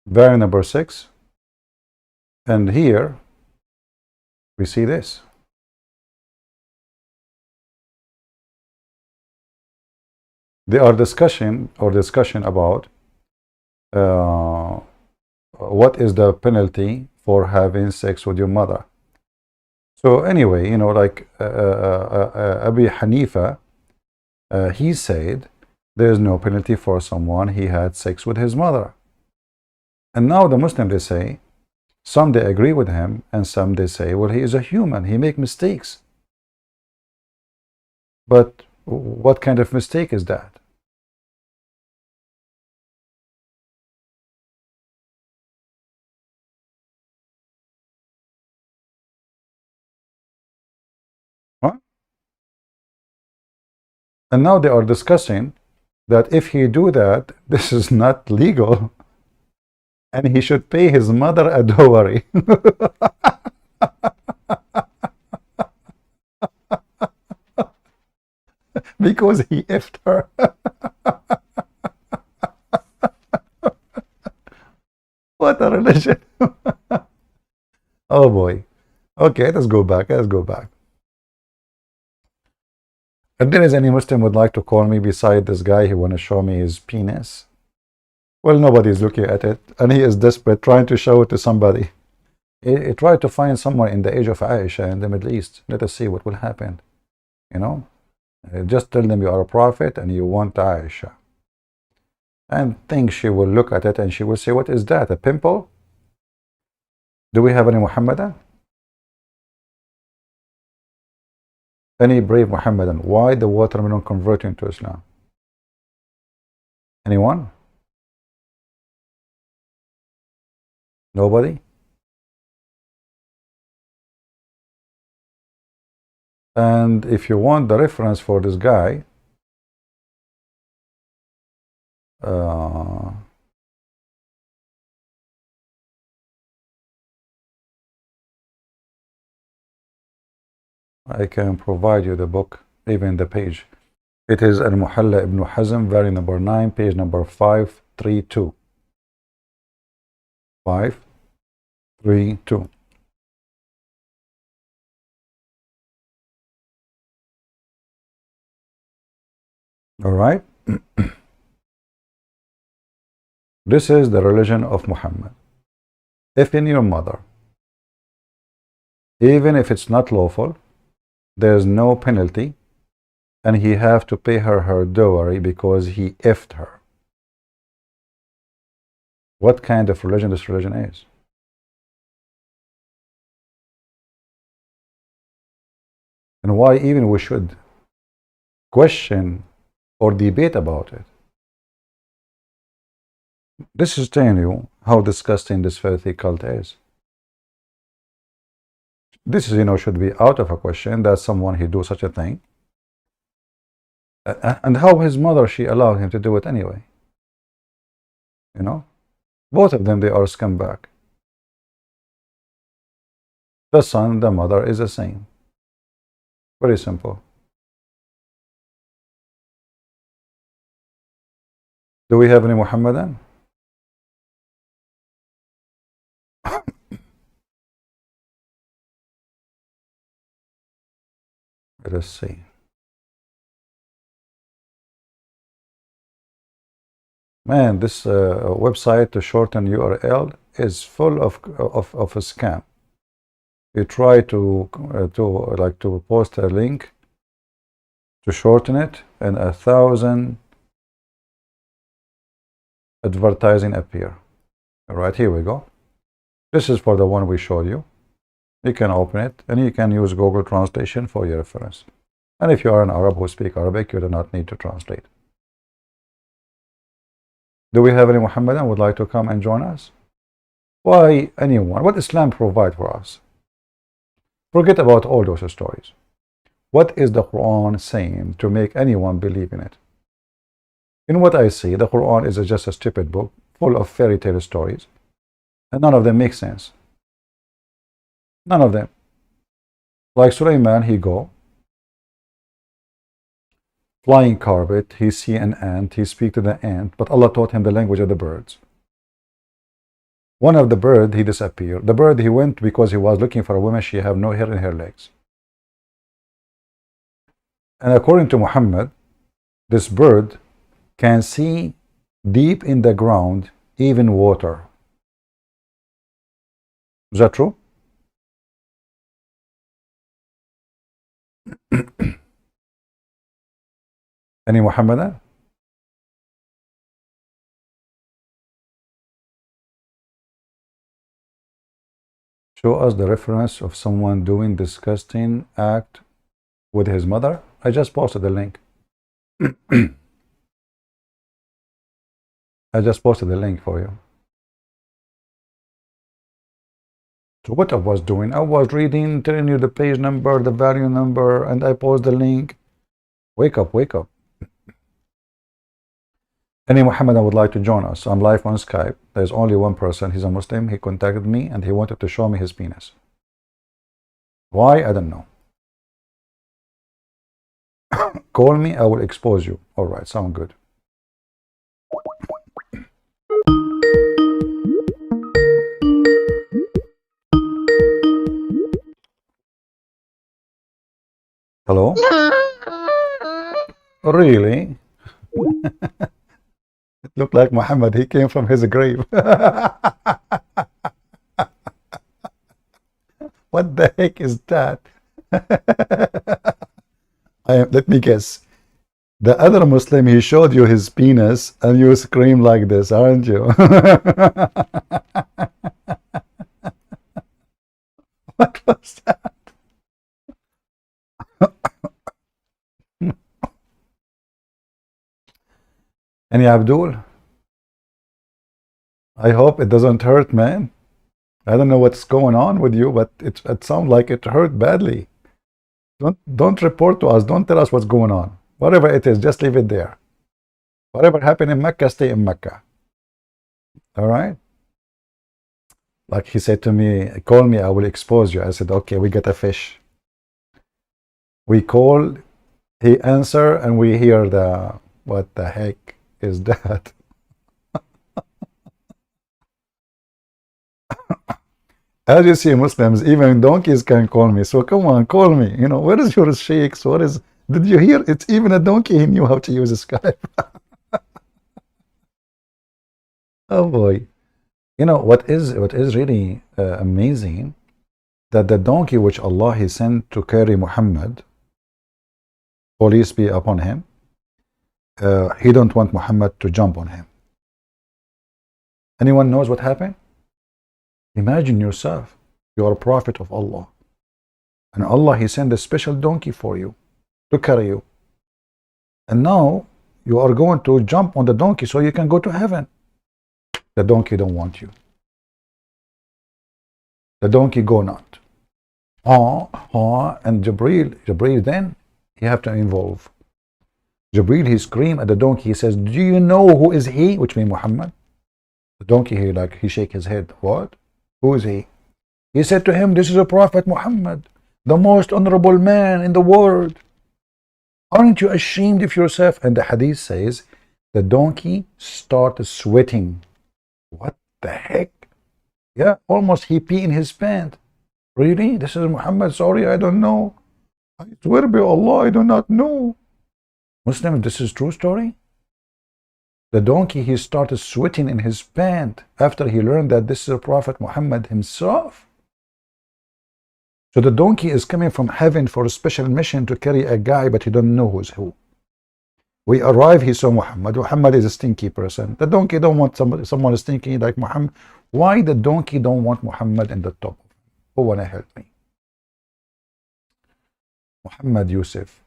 Variant number 6. And here, we see this. They are discussion about what is the penalty for having sex with your mother. So anyway, you know, like Abi Hanifa, he said there is no penalty for someone he had sex with his mother. And now the Muslims, they say, some they agree with him, and some they say, well, he is a human, he makes mistakes. But what kind of mistake is that? Huh? And now they are discussing that if he do that, this is not legal, and he should pay his mother a dowry. Because he effed her. What a religion. Oh boy. Okay, let's go back. Let's go back. If there is any Muslim would like to call me beside this guy who want to show me his penis, well, nobody is looking at it, and he is desperate, trying to show it to somebody. He tried to find someone in the age of Aisha in the Middle East. Let us see what will happen. You know, just tell them you are a prophet and you want Aisha, and think she will look at it and she will say, what is that, a pimple? Do we have any Muhammadan? Any brave Muhammadan? Why the watermelon converting to Islam? Anyone? Nobody? And if you want the reference for this guy, uh, I can provide you the book, even the page. It is Al-Muhalla Ibn Hazm, volume number 9, page number 532. 532. All right. This is the religion of Muhammad. If in your mother, even if it's not lawful, there's no penalty, and he have to pay her dowry because he effed her. What kind of religion this religion is? And why even we should question or debate about it? This is telling you how disgusting this filthy cult is. This is, should be out of a question that someone he do such a thing. And how his mother, she allowed him to do it anyway. Both of them, they are scumbag. The son, the mother is the same. Very simple. Do we have any Muhammadan? Let us see. Man, this website to shorten URL is full of a scam. You try to post a link to shorten it, and 1,000 advertising appear. All right, here we go. This is for the one we showed you. You can open it, and you can use Google Translation for your reference. And if you are an Arab who speak Arabic, you do not need to translate. Do we have any Muhammadan who would like to come and join us? Why anyone? What Islam provide for us? Forget about all those stories. What is the Quran saying to make anyone believe in it? In what I see, the Quran is just a stupid book full of fairy tale stories, and none of them make sense. None of them. Like Sulaiman, he go flying carpet, he see an ant, he speak to the ant, but Allah taught him the language of the birds. One of the bird, he disappeared. The bird, he went because he was looking for a woman, she have no hair in her legs. And according to Muhammad, this bird can see deep in the ground, even water. Is that true? Any Muhammadan? Show us the reference of someone doing disgusting act with his mother. I just posted the link. I just posted the link for you. So what I was doing, I was reading, telling you the page number, the value number, and I post the link. Wake up, wake up. Any Muhammadan would like to join us? I'm live on Skype. There's only one person. He's a Muslim. He contacted me and he wanted to show me his penis. Why? I don't know. Call me. I will expose you. All right. Sound good. Hello? Really? It looked like Muhammad. He came from his grave. What the heck is that? Let me guess. The other Muslim, he showed you his penis and you scream like this, aren't you? What was that? Any Abdul? I hope it doesn't hurt, man. I don't know what's going on with you, but it sounds like it hurt badly. Don't report to us. Don't tell us what's going on. Whatever it is, just leave it there. Whatever happened in Mecca, stay in Mecca. All right? Like he said to me, call me, I will expose you. I said, okay, we get a fish. We call, he answer, and we hear the, what the heck is that? As you see, Muslims, even donkeys can call me. So come on, call me. You know, where is your sheikhs? What is, did you hear? It's even a donkey, he knew how to use Skype. Oh boy. You know, what is really amazing, that the donkey which Allah He sent to carry Muhammad, police be upon him, he don't want Muhammad to jump on him. Anyone knows what happened? Imagine yourself, you are a prophet of Allah, and Allah He sent a special donkey for you to carry you, and now you are going to jump on the donkey so you can go to heaven. The donkey don't want you. The donkey go not. And Jibreel then, you have to involve. Jibreel, he scream at the donkey, he says, do you know who is he? Which means Muhammad. The donkey, he shake his head. What? Who is he? He said to him, this is a prophet Muhammad, the most honorable man in the world. Aren't you ashamed of yourself? And the hadith says, the donkey started sweating. What the heck? Yeah, almost he pee in his pant. Really? This is Muhammad? Sorry, I don't know. I swear by Allah, I do not know. Muslim, this is true story. The donkey, he started sweating in his pant after he learned that this is a Prophet Muhammad himself. So the donkey is coming from heaven for a special mission to carry a guy, but he don't know who's who. We arrive, he saw Muhammad. Muhammad is a stinky person. The donkey don't want someone stinky like Muhammad. Why the donkey don't want Muhammad in the top? Who wanna help me? Muhammad Yusuf,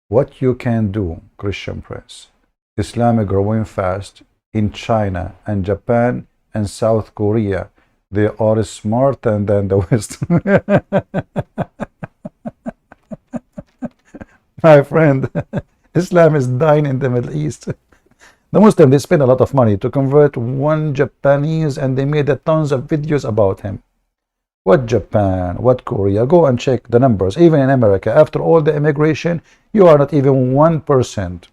what you can do, Christian prince, Islam is growing fast in China and Japan and South Korea. They are smarter than the West. My friend, Islam is dying in the Middle East. The Muslims, they spend a lot of money to convert one Japanese, and they made tons of videos about him. What Japan, what Korea? Go and check the numbers. Even in America, after all the immigration, you are not even 1%.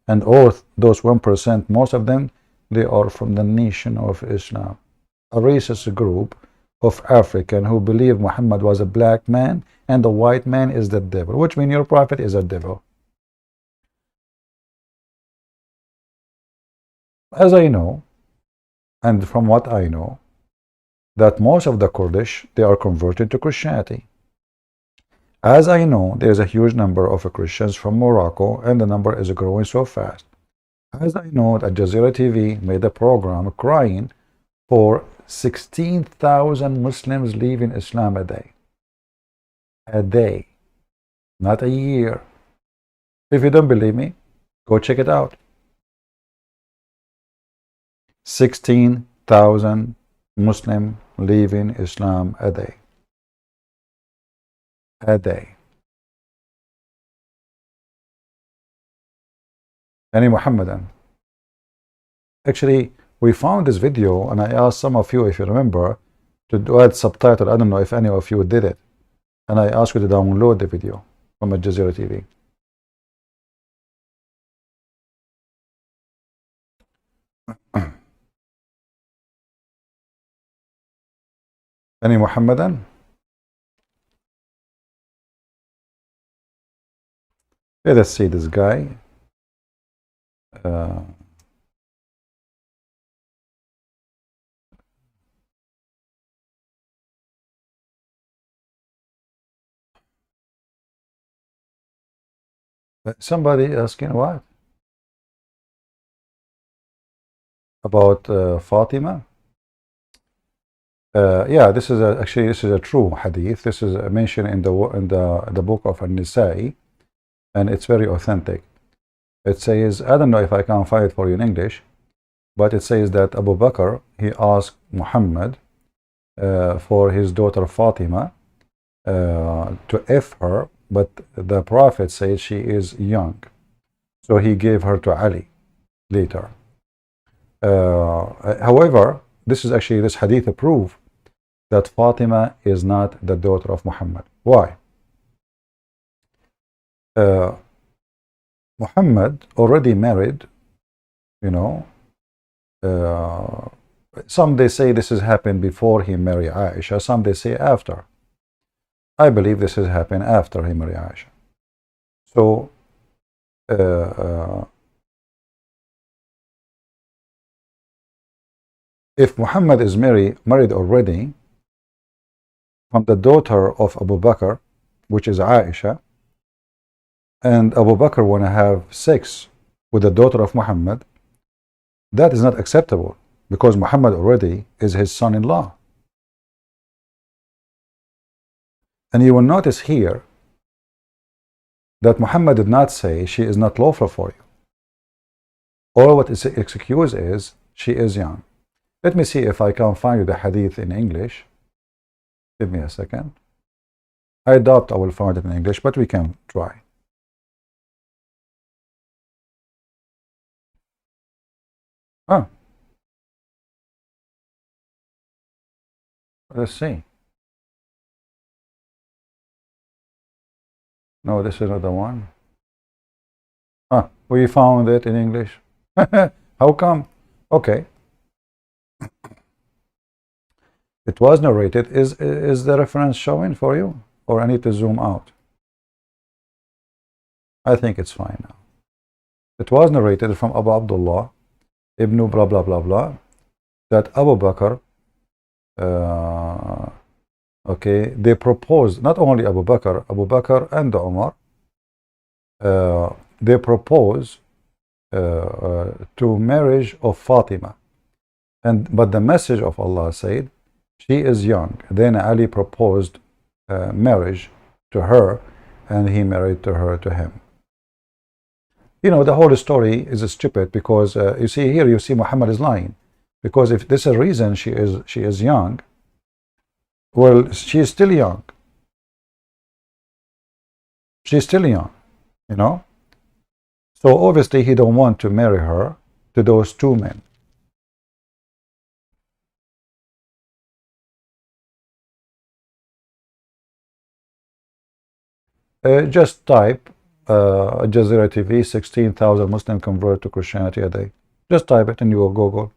And all those 1%, most of them, they are from the nation of Islam. A racist group of African who believe Muhammad was a black man and the white man is the devil, which means your prophet is a devil. As I know, and from what I know, that most of the Kurdish, they are converted to Christianity. As I know, there is a huge number of Christians from Morocco, and the number is growing so fast. As I know, that Jazeera TV made a program crying for 16,000 Muslims leaving Islam a day. A day, not a year. If you don't believe me, go check it out. 16,000 Muslim leaving Islam a day. A day. Any Muhammadan. Actually, we found this video, and I asked some of you, if you remember, to add subtitle. I don't know if any of you did it. And I asked you to download the video from Al Jazeera TV. Any Muhammadan? Let us see this guy. Somebody asking what? About Fatima? Yeah, this is actually this is a true hadith. This is mentioned in the book of An-Nisa'i, and it's very authentic. It says, I don't know if I can find it for you in English, but it says that Abu Bakr, he asked Muhammad for his daughter Fatima to F her, but the Prophet said she is young, so he gave her to Ali. later. However, this hadith proof that Fatima is not the daughter of Muhammad. Why? Muhammad already married, you know. Some they say this has happened before he married Aisha, some they say after. I believe this has happened after he married Aisha. So if Muhammad is married already from the daughter of Abu Bakr, which is Aisha, and Abu Bakr want to have sex with the daughter of Muhammad, that is not acceptable, because Muhammad already is his son-in-law. And you will notice here that Muhammad did not say she is not lawful for you. All what is excuse is she is young. Let me see if I can find you the hadith in English. Give me a second. I doubt I will find it in English, but we can try. Let's see. No, this is not the one. We found it in English. How come? Okay. It was narrated. Is the reference showing for you? Or I need to zoom out? I think it's fine now. It was narrated from Abu Abdullah, Ibn blah blah blah blah, that Abu Bakr, okay, they proposed, not only Abu Bakr and Umar, they proposed to marriage of Fatima, but the message of Allah said she is young. Then Ali proposed marriage to her, and he married to him. You know, the whole story is stupid, because you see here, you see Muhammad is lying, because if this is a reason she is young, well, she is still young. She's still young, you know. So obviously he don't want to marry her to those two men. Just type Jazeera TV, 16,000 Muslims convert to Christianity a day. Just type it and you will Google.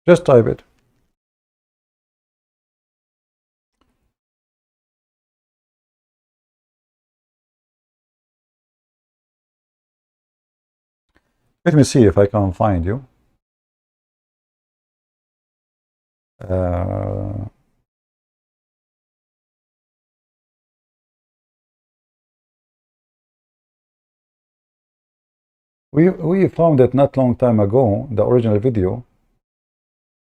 Just type it. Let me see if I can find you. We found it not long time ago, the original video,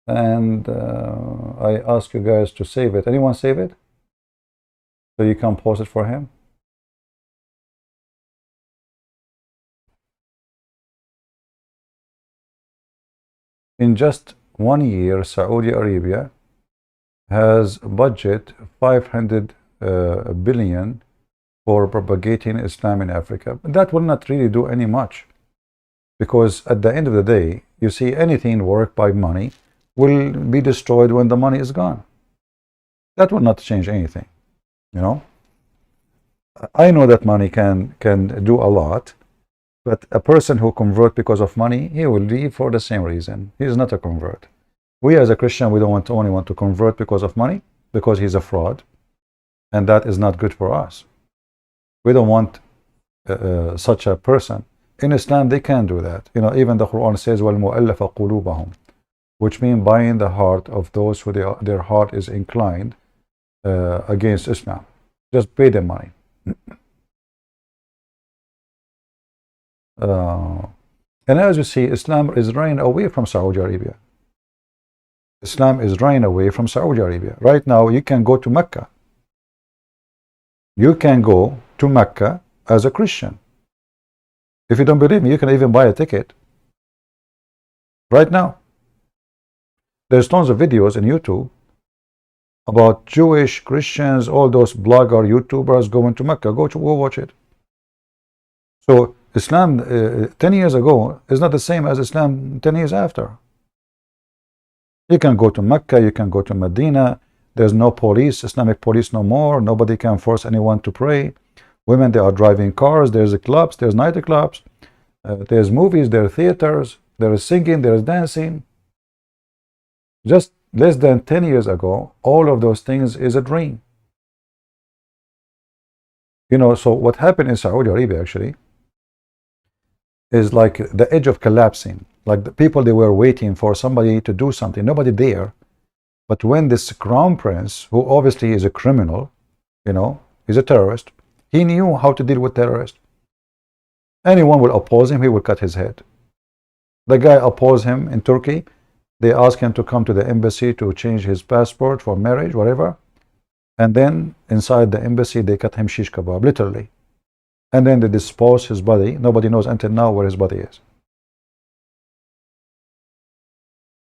and I asked you guys to save it. Anyone save it? So you can post it for him. In just 1 year, Saudi Arabia has budget 500 billion for propagating Islam in Africa. But that will not really do any much, because at the end of the day, you see, anything worked by money will be destroyed when the money is gone. That will not change anything, you know. I know that money can do a lot, but a person who convert because of money, he will leave for the same reason. He is not a convert. We as a Christian, we don't only want to convert because of money, because he's a fraud, and that is not good for us. We don't want such a person. In Islam, they can do that. You know, even the Quran says, وَالْمُؤَلَّفَ قُلُوبَهُم, which means buying the heart of those who their heart is inclined against Islam. Just pay them money. And as you see, Islam is running away from Saudi Arabia. Islam is running away from Saudi Arabia. Right now, you can go to Mecca. You can go to Mecca as a Christian. If you don't believe me, you can even buy a ticket. Right now. There's tons of videos on YouTube about Jewish, Christians, all those blogger, YouTubers going to Mecca. Go watch it. So Islam 10 years ago is not the same as Islam 10 years after. You can go to Mecca, you can go to Medina. There's no police, Islamic police no more. Nobody can force anyone to pray. Women, they are driving cars. There's clubs, there's nightclubs, there's movies, there are theaters, there is singing, there is dancing. Just less than 10 years ago, all of those things is a dream. You know, so what happened in Saudi Arabia actually is like the edge of collapsing. Like the people, they were waiting for somebody to do something, nobody there. But when this crown prince, who obviously is a criminal, you know, he's a terrorist, he knew how to deal with terrorists. Anyone will oppose him, he will cut his head. The guy opposed him in Turkey. They asked him to come to the embassy to change his passport for marriage, whatever. And then inside the embassy, they cut him shish kebab, literally. And then they dispose his body. Nobody knows until now where his body is.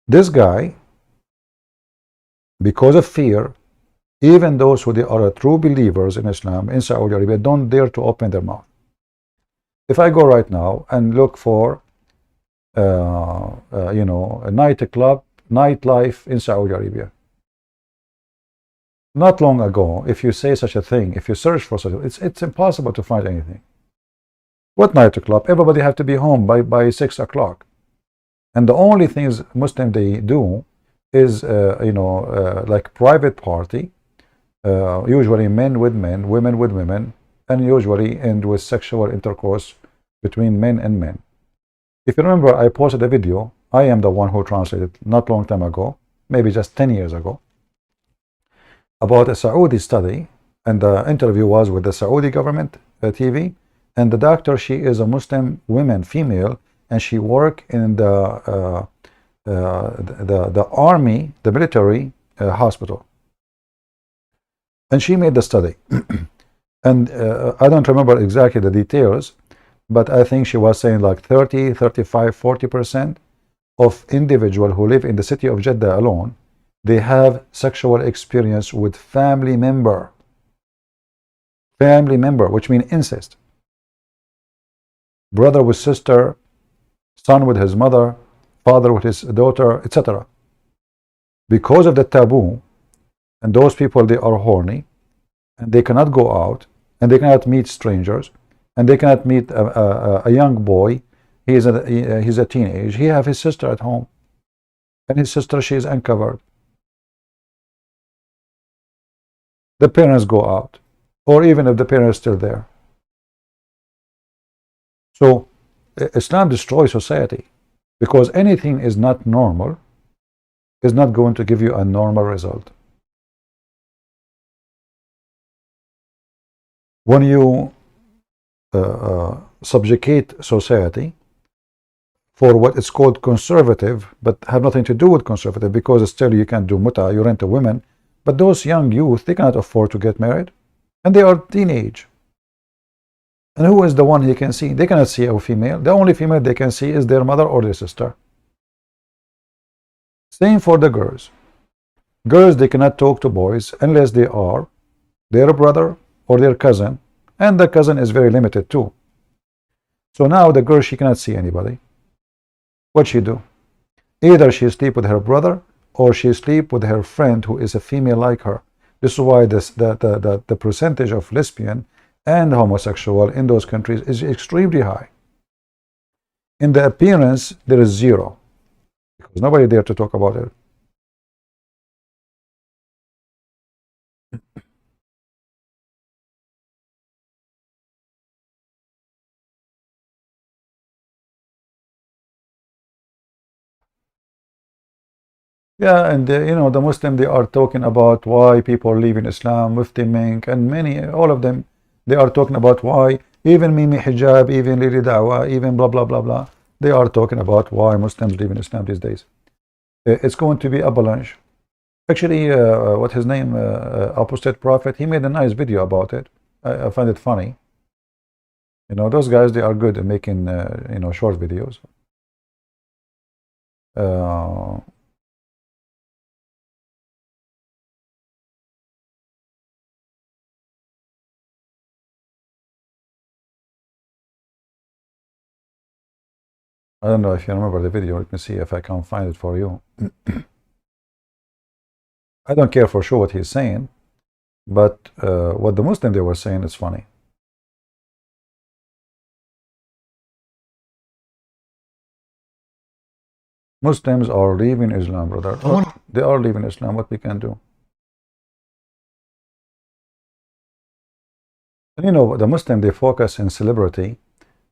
This guy, because of fear, even those who are true believers in Islam in Saudi Arabia don't dare to open their mouth. If I go right now and look for you know, a nightclub, nightlife in Saudi Arabia, not long ago, if you say such a thing, if you search for such a, it's impossible to find anything. What nightclub? Everybody have to be home by 6 o'clock. And the only things Muslim they do is you know, like private party, usually men with men, women with women, and usually end with sexual intercourse between men and men. If you remember, I posted a video. I am the one who translated not long time ago, maybe just 10 years ago, about a Saudi study, and the interview was with the Saudi government TV, and the doctor, she is a Muslim woman, female, and she worked in the army, the military hospital, and she made the study. And I don't remember exactly the details, but I think she was saying like 30, 35, 40% of individuals who live in the city of Jeddah alone, they have sexual experience with family member, which means incest. Brother with sister, son with his mother, father with his daughter, etc. Because of the taboo, and those people, they are horny, and they cannot go out, and they cannot meet strangers, and they cannot meet a young boy. He's a teenage. He have his sister at home, and his sister, she is uncovered. The parents go out, or even if the parents still there. So Islam destroys society, because anything is not normal is not going to give you a normal result. When you subjugate society for what is called conservative, but have nothing to do with conservative, because still you can do muta, you rent a woman, but those young youth, they cannot afford to get married, and they are teenage. And who is the one he can see? They cannot see a female. The only female they can see is their mother or their sister. Same for the girls. Girls, they cannot talk to boys unless they are their brother or their cousin, and the cousin is very limited too. So now the girl, she cannot see anybody. What she do? Either she sleep with her brother, or she sleep with her friend who is a female like her. This is why the percentage of lesbian and homosexual in those countries is extremely high. In the appearance, there is zero, because nobody there to talk about it. Yeah, and you know, the Muslim, they are talking about why people leave in Islam, Mufti Menk, and many, all of them, they are talking about why, even Mimi Hijab, even Lili Dawah, even blah, blah, blah, blah. They are talking about why Muslims leave in Islam these days. It's going to be avalanche. Actually, what his name, Apostate Prophet, he made a nice video about it. I find it funny. You know, those guys, they are good at making, you know, short videos. I don't know if you remember the video. Let me see if I can find it for you. I don't care for sure what he's saying, but what the Muslim they were saying is funny. Muslims are leaving Islam, brother. They are leaving Islam. What we can do? And you know, the Muslim, they focus in celebrity,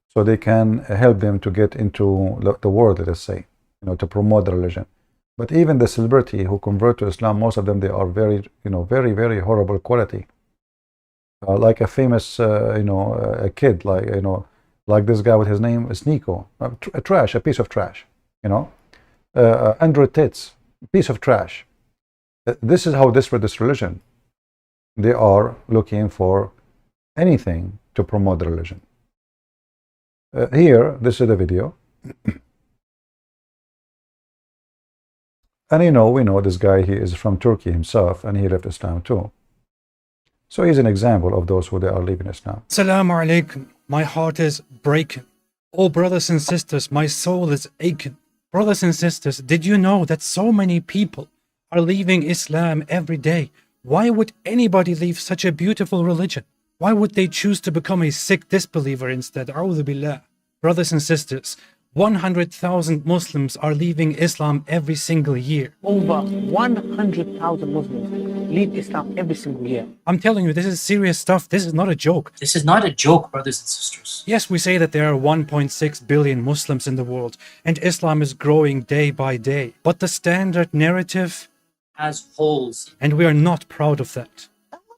so they can help them to get into the world, let us say, you know, to promote the religion. But even the celebrity who convert to Islam, most of them, they are very, you know, very, very horrible quality. Like a famous, you know, a kid, like, you know, like this guy with his name is Nico, a trash, a piece of trash, you know. Andrew Tate's piece of trash. This is how desperate this religion. They are looking for anything to promote the religion. Here, this is the video. And you know, we know this guy, he is from Turkey himself, and he left Islam too. So he's an example of those who they are leaving Islam. Assalamu alaikum. My heart is breaking. Oh, brothers and sisters, my soul is aching. Brothers and sisters, did you know that so many people are leaving Islam every day? Why would anybody leave such a beautiful religion? Why would they choose to become a sick disbeliever instead? A'udhu billah. Brothers and sisters, 100,000 Muslims are leaving Islam every single year. Over 100,000 Muslims leave Islam every single year. I'm telling you, this is serious stuff. This is not a joke. This is not a joke, brothers and sisters. Yes, we say that there are 1.6 billion Muslims in the world, and Islam is growing day by day. But the standard narrative Has holes. and we are not proud of that.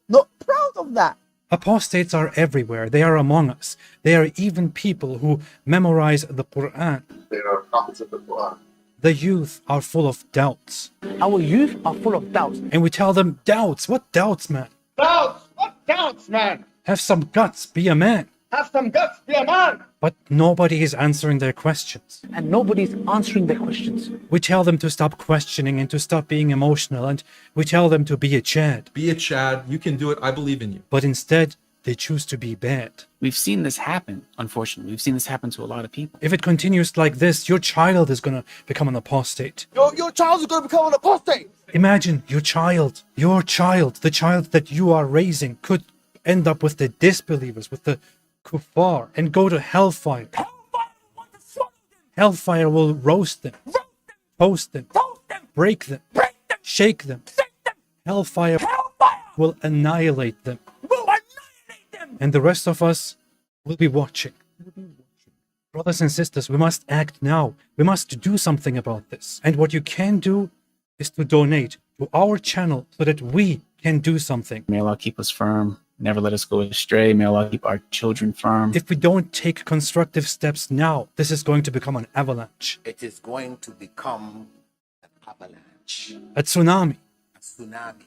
Not proud of that. Apostates are everywhere. They are among us. There are even people who memorize the Quran. They are copies of the Quran. The youth are full of doubts. Our youth are full of doubts. And we tell them, doubts? What doubts, man? Doubts! What doubts, man? Have some guts, be a man. Have some guts, be a man! But nobody is answering their questions. And nobody's answering their questions. We tell them to stop questioning and to stop being emotional, and we tell them to be a Chad. Be a Chad. You can do it. I believe in you. But instead, they choose to be bad. We've seen this happen, unfortunately. We've seen this happen to a lot of people. If it continues like this, your child is going to become an apostate. Your child is going to become an apostate! Imagine your child, the child that you are raising could end up with the disbelievers, with the kuffar, and go to hellfire. Hellfire will roast them, toast them, break them, shake them. Hellfire will annihilate them. And the rest of us will be watching. Brothers and sisters, we must act now. We must do something about this. And what you can do is to donate to our channel so that we can do something. May Allah keep us firm. Never let us go astray. May Allah keep our children firm. If we don't take constructive steps now, this is going to become an avalanche. It is going to become an avalanche, A tsunami. a tsunami.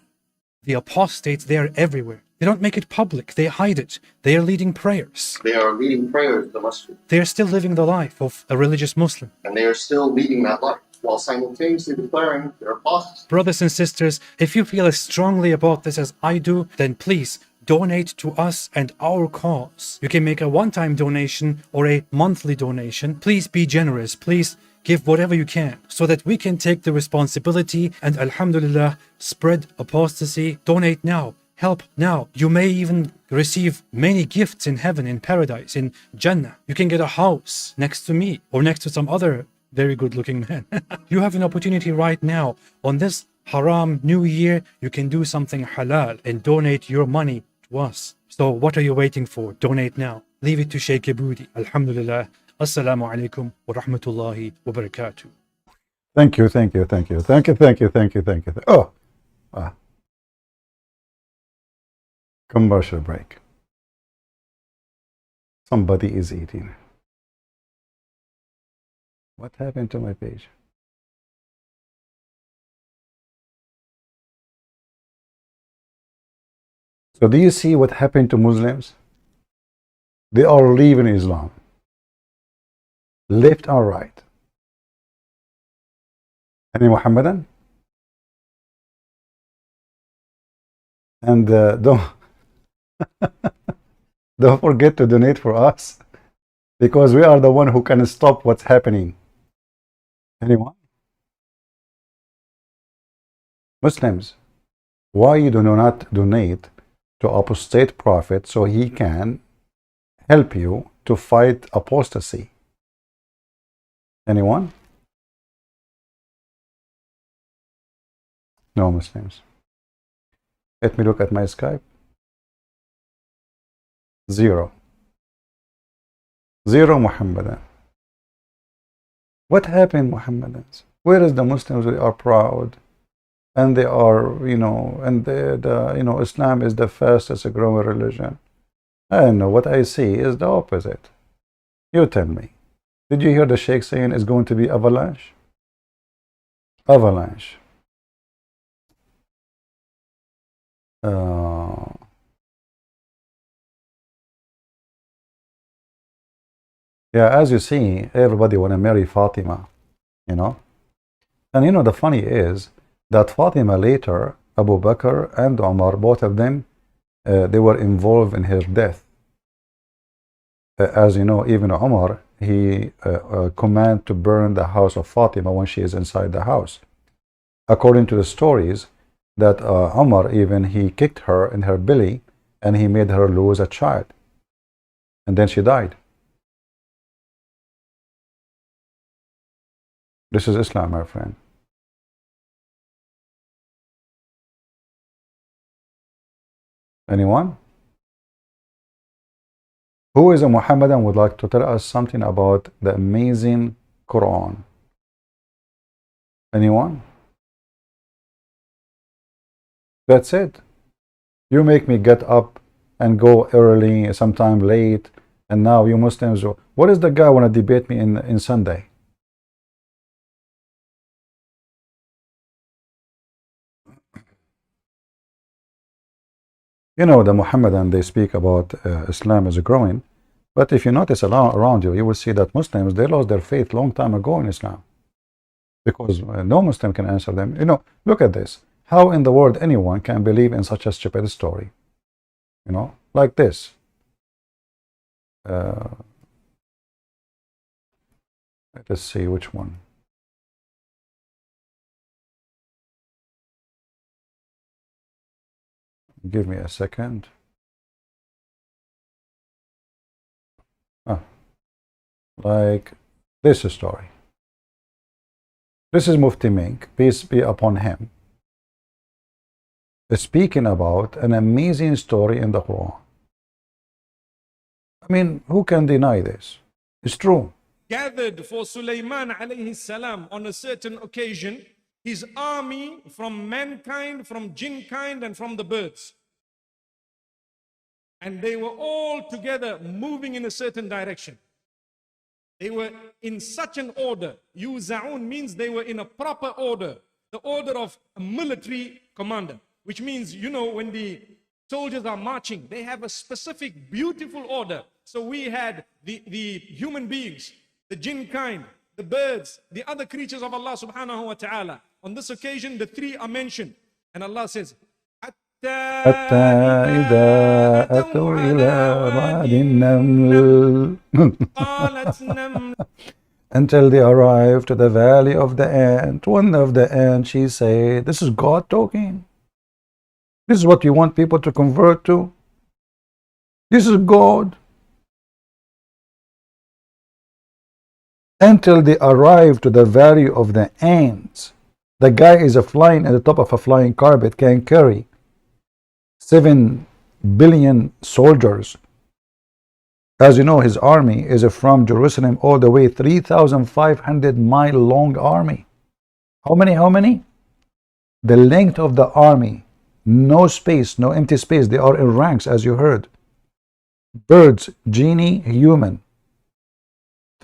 The apostates, they are everywhere. They don't make it public. They hide it. They are leading prayers. They are leading prayers to the masjid, They are still living the life of a religious Muslim. and they are still leading that life while simultaneously declaring their apostasy. Brothers and sisters, if you feel as strongly about this as I do, then please donate to us and our cause. You can make a one-time donation or a monthly donation. Please be generous. Please give whatever you can so that we can take the responsibility and, alhamdulillah, spread apostasy. Donate now. Help now. You may even receive many gifts in heaven, in paradise, in Jannah. You can get a house next to me or next to some other very good looking man. You have an opportunity right now. On this haram new year, you can do something halal and donate your money to us. So what are you waiting for? Donate now. Leave it to Sheikh Aboudi. Alhamdulillah. Assalamu alaikum wa rahmatullahi wa barakatuh. Thank you, thank you, thank you, thank you, thank you, thank you, thank you. Oh, commercial break. Somebody is eating. What happened to my page? So do you see what happened to Muslims? They are leaving Islam, left or right. Any Mohammedan? And don't don't forget to donate for us. Because we are the one who can stop what's happening. Anyone? Muslims, why you do not donate to apostate prophet so he can help you to fight apostasy? Anyone? No Muslims. Let me look at my Skype. Zero. Zero Muhammadan. What happened, Muhammadans? Where is the Muslims? They are proud, and they are, and Islam is the fastest growing religion. I don't know. What I see is the opposite. You tell me. Did you hear the Sheikh saying it's going to be avalanche? Avalanche. Yeah, as you see, everybody want to marry Fatima, And the funny is that Fatima later, Abu Bakr and Umar, both of them, they were involved in her death. As you know, even Umar, he commanded to burn the house of Fatima when she is inside the house. According to the stories, that Umar even, he kicked her in her belly and he made her lose a child. And then she died. This is Islam, my friend. Anyone? Who is a Muhammadan would like to tell us something about the amazing Quran? Anyone? That's it. You make me get up and go early, sometime late, and now you Muslims, what is the guy want to debate me in Sunday? The Muhammadan, they speak about Islam is growing, but if you notice around you, you will see that Muslims, they lost their faith long time ago in Islam, because no Muslim can answer them. Look at this. How in the world anyone can believe in such a stupid story? Like this. Let's see which one. Give me a second. Like this story. This is Mufti Menk, peace be upon him, speaking about an amazing story in the Quran. I mean, who can deny this? It's true. Gathered for Sulaiman alayhi salam on a certain occasion, his army from mankind, from jinn kind, and from the birds. And they were all together moving in a certain direction. They were in such an order. Yuza'un means they were in a proper order. The order of a military commander. Which means, when the soldiers are marching, they have a specific, beautiful order. So we had the human beings, the jinn kind, the birds, the other creatures of Allah subhanahu wa ta'ala. On this occasion, the three are mentioned. And Allah says, حتى إذا أتوا إلى واد النمل until they arrived to the valley of the ant. One of the ants, she said, this is God talking. This is what you want people to convert to? This is God. Until they arrive to the valley of the ants. The guy is flying at the top of a flying carpet, can carry 7 billion soldiers. As you know, his army is from Jerusalem all the way 3,500-mile long army. How many? The length of the army. No space, no empty space. They are in ranks, as you heard. Birds, genie, human.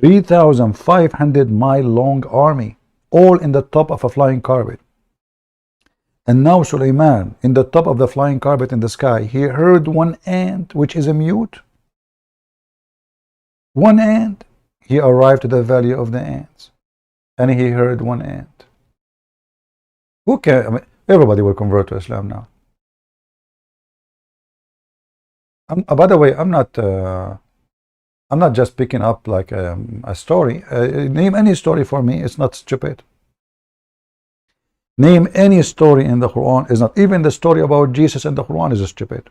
3,500-mile long army, all in the top of a flying carpet. And now Sulaiman, in the top of the flying carpet in the sky, he heard one ant, which is a mute. One ant. He arrived to the valley of the ants, and he heard one ant. Who can? Everybody will convert to Islam now. By the way, I'm not I'm not just picking up like a story. Name any story for me. It's not stupid. Name any story in the Quran. Is not even the story about Jesus in the Quran is stupid.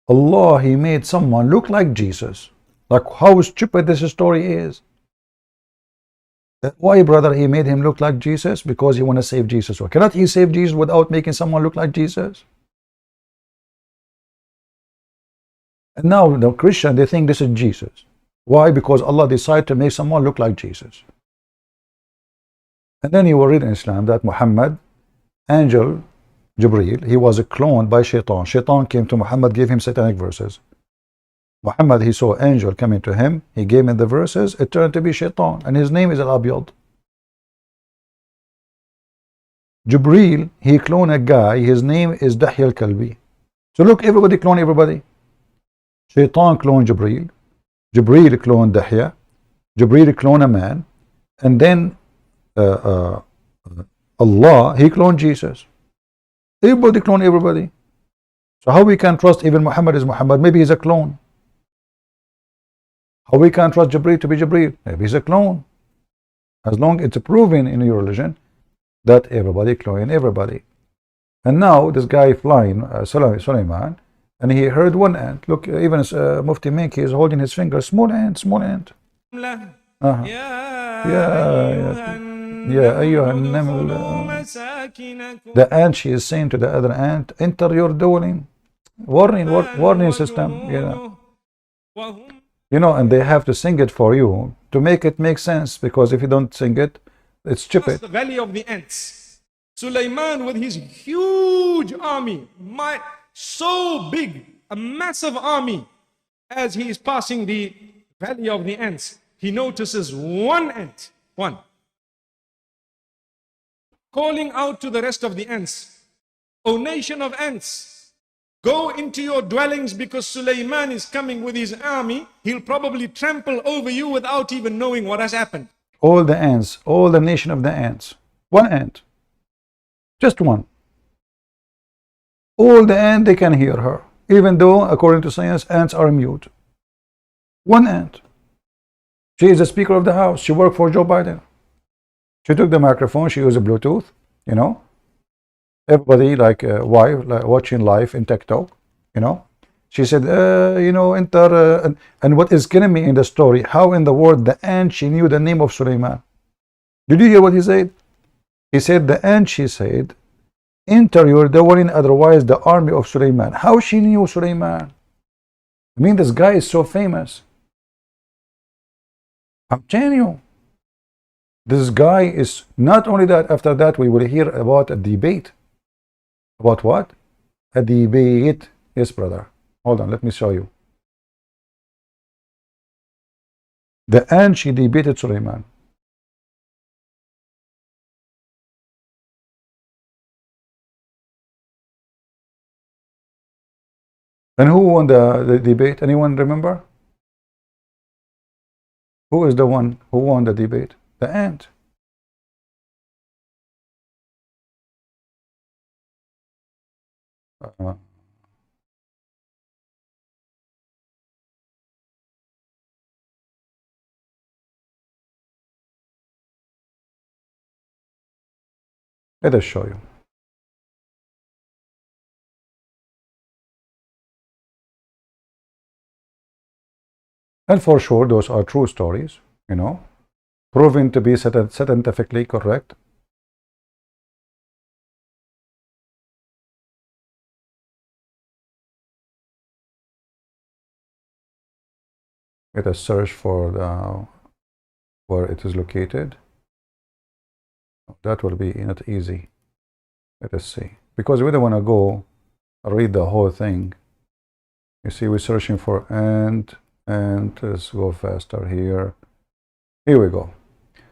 Allah, He made someone look like Jesus. Like how stupid this story is. Why, brother, He made him look like Jesus? Because He want to save Jesus. Or cannot He save Jesus without making someone look like Jesus? And now the Christian, they think this is Jesus. Why? Because Allah decided to make someone look like Jesus. And then you will read in Islam that Muhammad, angel Jibreel, he was cloned by Shaitan. Shaitan came to Muhammad, gave him satanic verses. Muhammad, he saw angel coming to him, he gave him the verses, it turned to be Shaitan, and his name is Al-Abyad. Jibreel, he cloned a guy, his name is Dahya al-Kalbi. So look, everybody clone everybody. Shaitan cloned Jibreel, Jibreel cloned Dahya, Jibreel cloned a man, and then Allah, he cloned Jesus. Everybody clone everybody. So how we can trust even Muhammad is Muhammad? Maybe he's a clone. How we can trust Jibreel to be Jibreel? Maybe he's a clone. As long as it's proven in your religion that everybody clone everybody. And now this guy flying, Sulaiman, and he heard one ant. Look, even Mufti Menk is holding his finger. Small ant, small ant. The ant, she is saying to the other ant, enter your dwelling. Warning system. You know, and they have to sing it for you to make it make sense, because if you don't sing it, it's stupid. The valley of the ants. Sulaiman with his huge army, so big, a massive army, as he is passing the valley of the ants, he notices one ant, one, calling out to the rest of the ants, O nation of ants, go into your dwellings, because Sulaiman is coming with his army. He'll probably trample over you without even knowing what has happened. All the ants, all the nation of the ants, one ant, just one. All the ants, they can hear her, even though according to science ants are mute. One ant. She is the Speaker of the House. She worked for Joe Biden. She took the microphone. She used a Bluetooth. You know, everybody like watching live in TikTok. You know, she said, you know, enter. And what is killing me in the story? How in the world the ant, she knew the name of Sulaiman? Did you hear what he said? He said the ant, she said, enter your dwelling, otherwise the army of Sulaiman. How she knew Sulaiman? I mean, this guy is so famous. I'm telling you, this guy is not only that. After that, we will hear about a debate. About what? A debate. Yes, brother. Hold on, let me show you. The ant, she debated Sulaiman. And who won the debate? Anyone remember? Who is the one who won the debate? The ant. Let us show you. And for sure, those are true stories, you know, proven to be scientifically correct. Let us search for where it is located. That will be not easy. Let us see, because we don't want to go read the whole thing. You see, we're searching for ant. And let's go faster here. Here we go.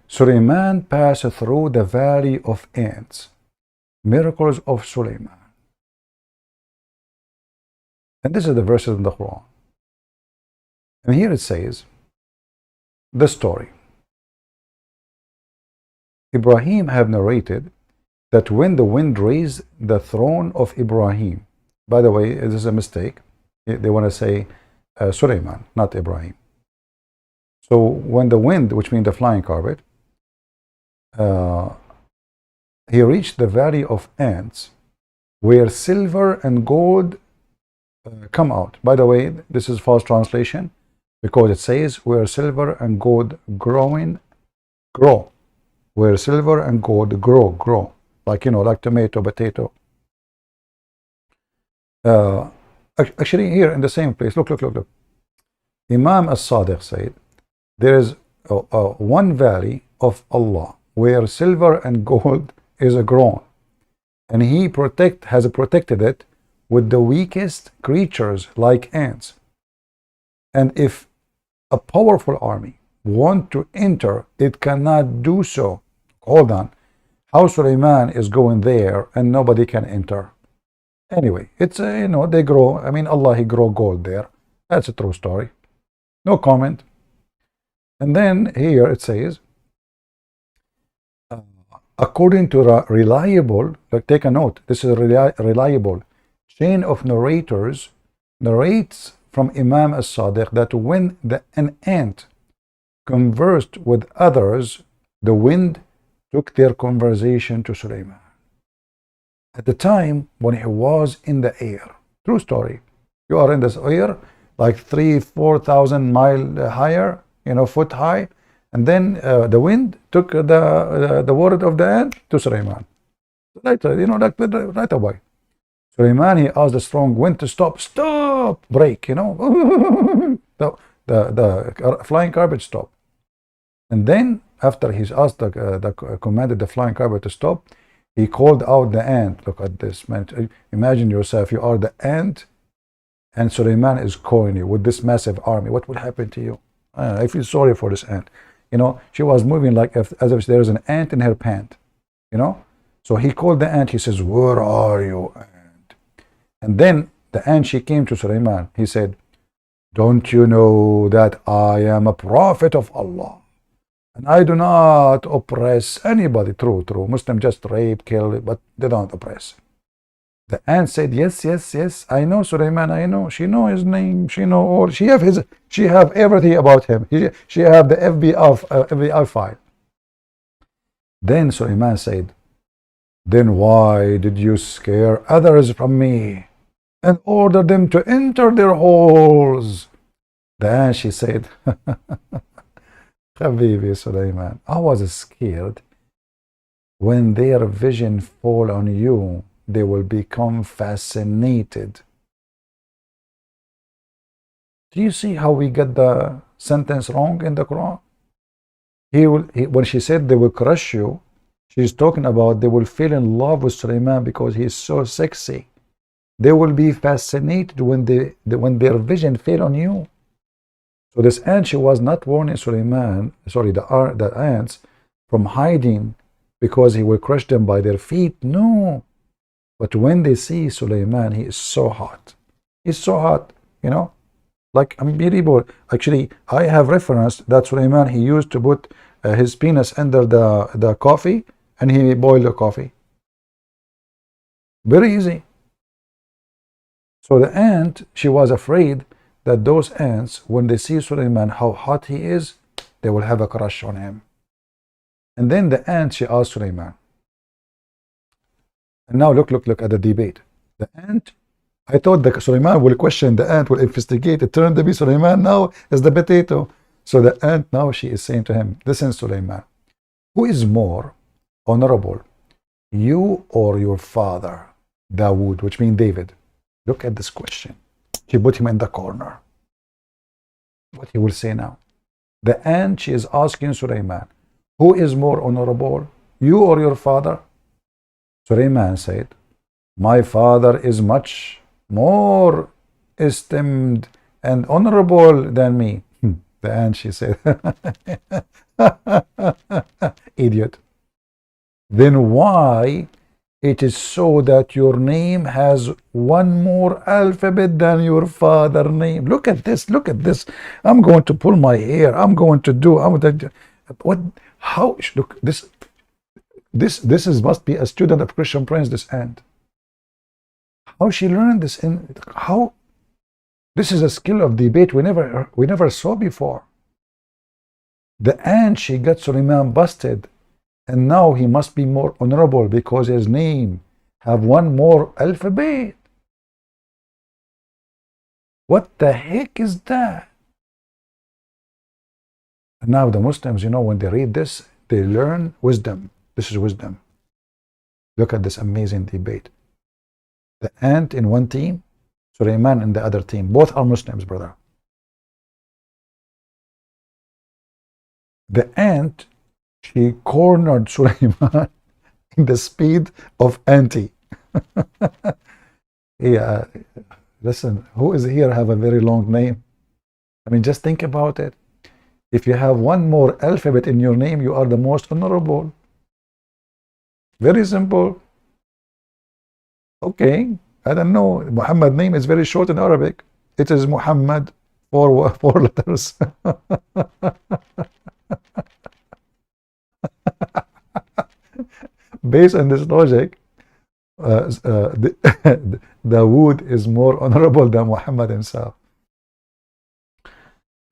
Sulaiman passed through the valley of ants. Miracles of Sulaiman. And this is the verses in the Quran. And here it says, the story. Ibrahim have narrated that when the wind raised the throne of Ibrahim, by the way, this is a mistake. They want to say Sulaiman, not Ibrahim. So when the wind, which means the flying carpet, he reached the valley of ants, where silver and gold come out. By the way, this is false translation, because it says where silver and gold grow. Where silver and gold grow. Like, you know, like tomato, potato. Actually, here in the same place, look. Imam as-Sadiq said, there is one valley of Allah where silver and gold is grown, and He has protected it with the weakest creatures like ants. And if a powerful army want to enter, it cannot do so. Hold on. How Sulaiman is going there and nobody can enter? Anyway, it's, you know, they grow. I mean, Allah, He grow gold there. That's a true story. No comment. And then here it says, according to a reliable, like, take a note, this is a reliable chain of narrators, narrates from Imam as-Sadiq that when an ant conversed with others, the wind took their conversation to Sulaiman. At the time when he was in the air. True story. You are in this air, like 3,000-4,000 miles higher, you know, foot high, and then the wind took the word of the ant to Sulaiman. Later, you know, right away. Sulaiman, he asked the strong wind to stop, break, you know. the flying carpet stopped. And then, after he's asked commanded the flying carpet to stop, he called out the ant. Look at this, man. Imagine yourself, you are the ant, and Sulaiman is calling you with this massive army. What would happen to you? I feel sorry for this ant. You know, she was moving like as if there is an ant in her pant. You know? So he called the ant. He says, where are you, ant? And then the ant, she came to Sulaiman. He said, don't you know that I am a prophet of Allah? And I do not oppress anybody. True. Muslims just rape, kill, but they don't oppress. The ant said, yes, I know Sulaiman, I know. She know his name, she know all. She have everything about him. She have the FBI file. Then Sulaiman said, then why did you scare others from me and order them to enter their holes? The ant, she said, Habibi Sulaiman, I was scared. When their vision fall on you, they will become fascinated. Do you see how we get the sentence wrong in the Quran? When she said they will crush you, she's talking about they will fall in love with Sulaiman because he is so sexy. They will be fascinated when their vision fell on you. So this ant, she was not warning Sulaiman, sorry, the ants, from hiding because he will crush them by their feet. No. But when they see Sulaiman, he is so hot. He's so hot, you know, like unbelievable. Actually, I have referenced that Sulaiman, he used to put his penis under the coffee and he boiled the coffee. Very easy. So the ant, she was afraid that those ants, when they see Sulaiman, how hot he is, they will have a crush on him. And then the ant, she asked Sulaiman. And now look at the debate. The ant, I thought that Sulaiman will question, the ant will investigate. It turned to be Sulaiman now is the potato. So the ant now, she is saying to him, listen, Sulaiman, who is more honorable, you or your father, Dawood, which means David? Look at this question. She put him in the corner. What he will say now? The ant, she is asking Sulaiman, who is more honorable, you or your father? Sulaiman said, my father is much more esteemed and honorable than me. The ant, she said, idiot. Then why it is so that your name has one more alphabet than your father's name? Look at this. I'm going to pull my hair. I'm going to do, what, how, look, this, this is must be a student of Christian Prince, this ant. How she learned this, and how this is a skill of debate we never saw before. The ant, she got Suleiman busted, and now he must be more honorable because his name have one more alphabet. What the heck is that? And now the Muslims, you know, when they read this, they learn wisdom. This is wisdom. Look at this amazing debate. The ant in one team, Suleiman in the other team. Both are Muslims, brother. The ant, she cornered Suleiman in the speed of anti. Yeah, listen, who is here have a very long name? I mean, just think about it. If you have one more alphabet in your name, you are the most honorable. Very simple. Okay, I don't know. Muhammad name is very short in Arabic. It is Muhammad, four letters. Based on this logic, Dawood is more honorable than Muhammad himself.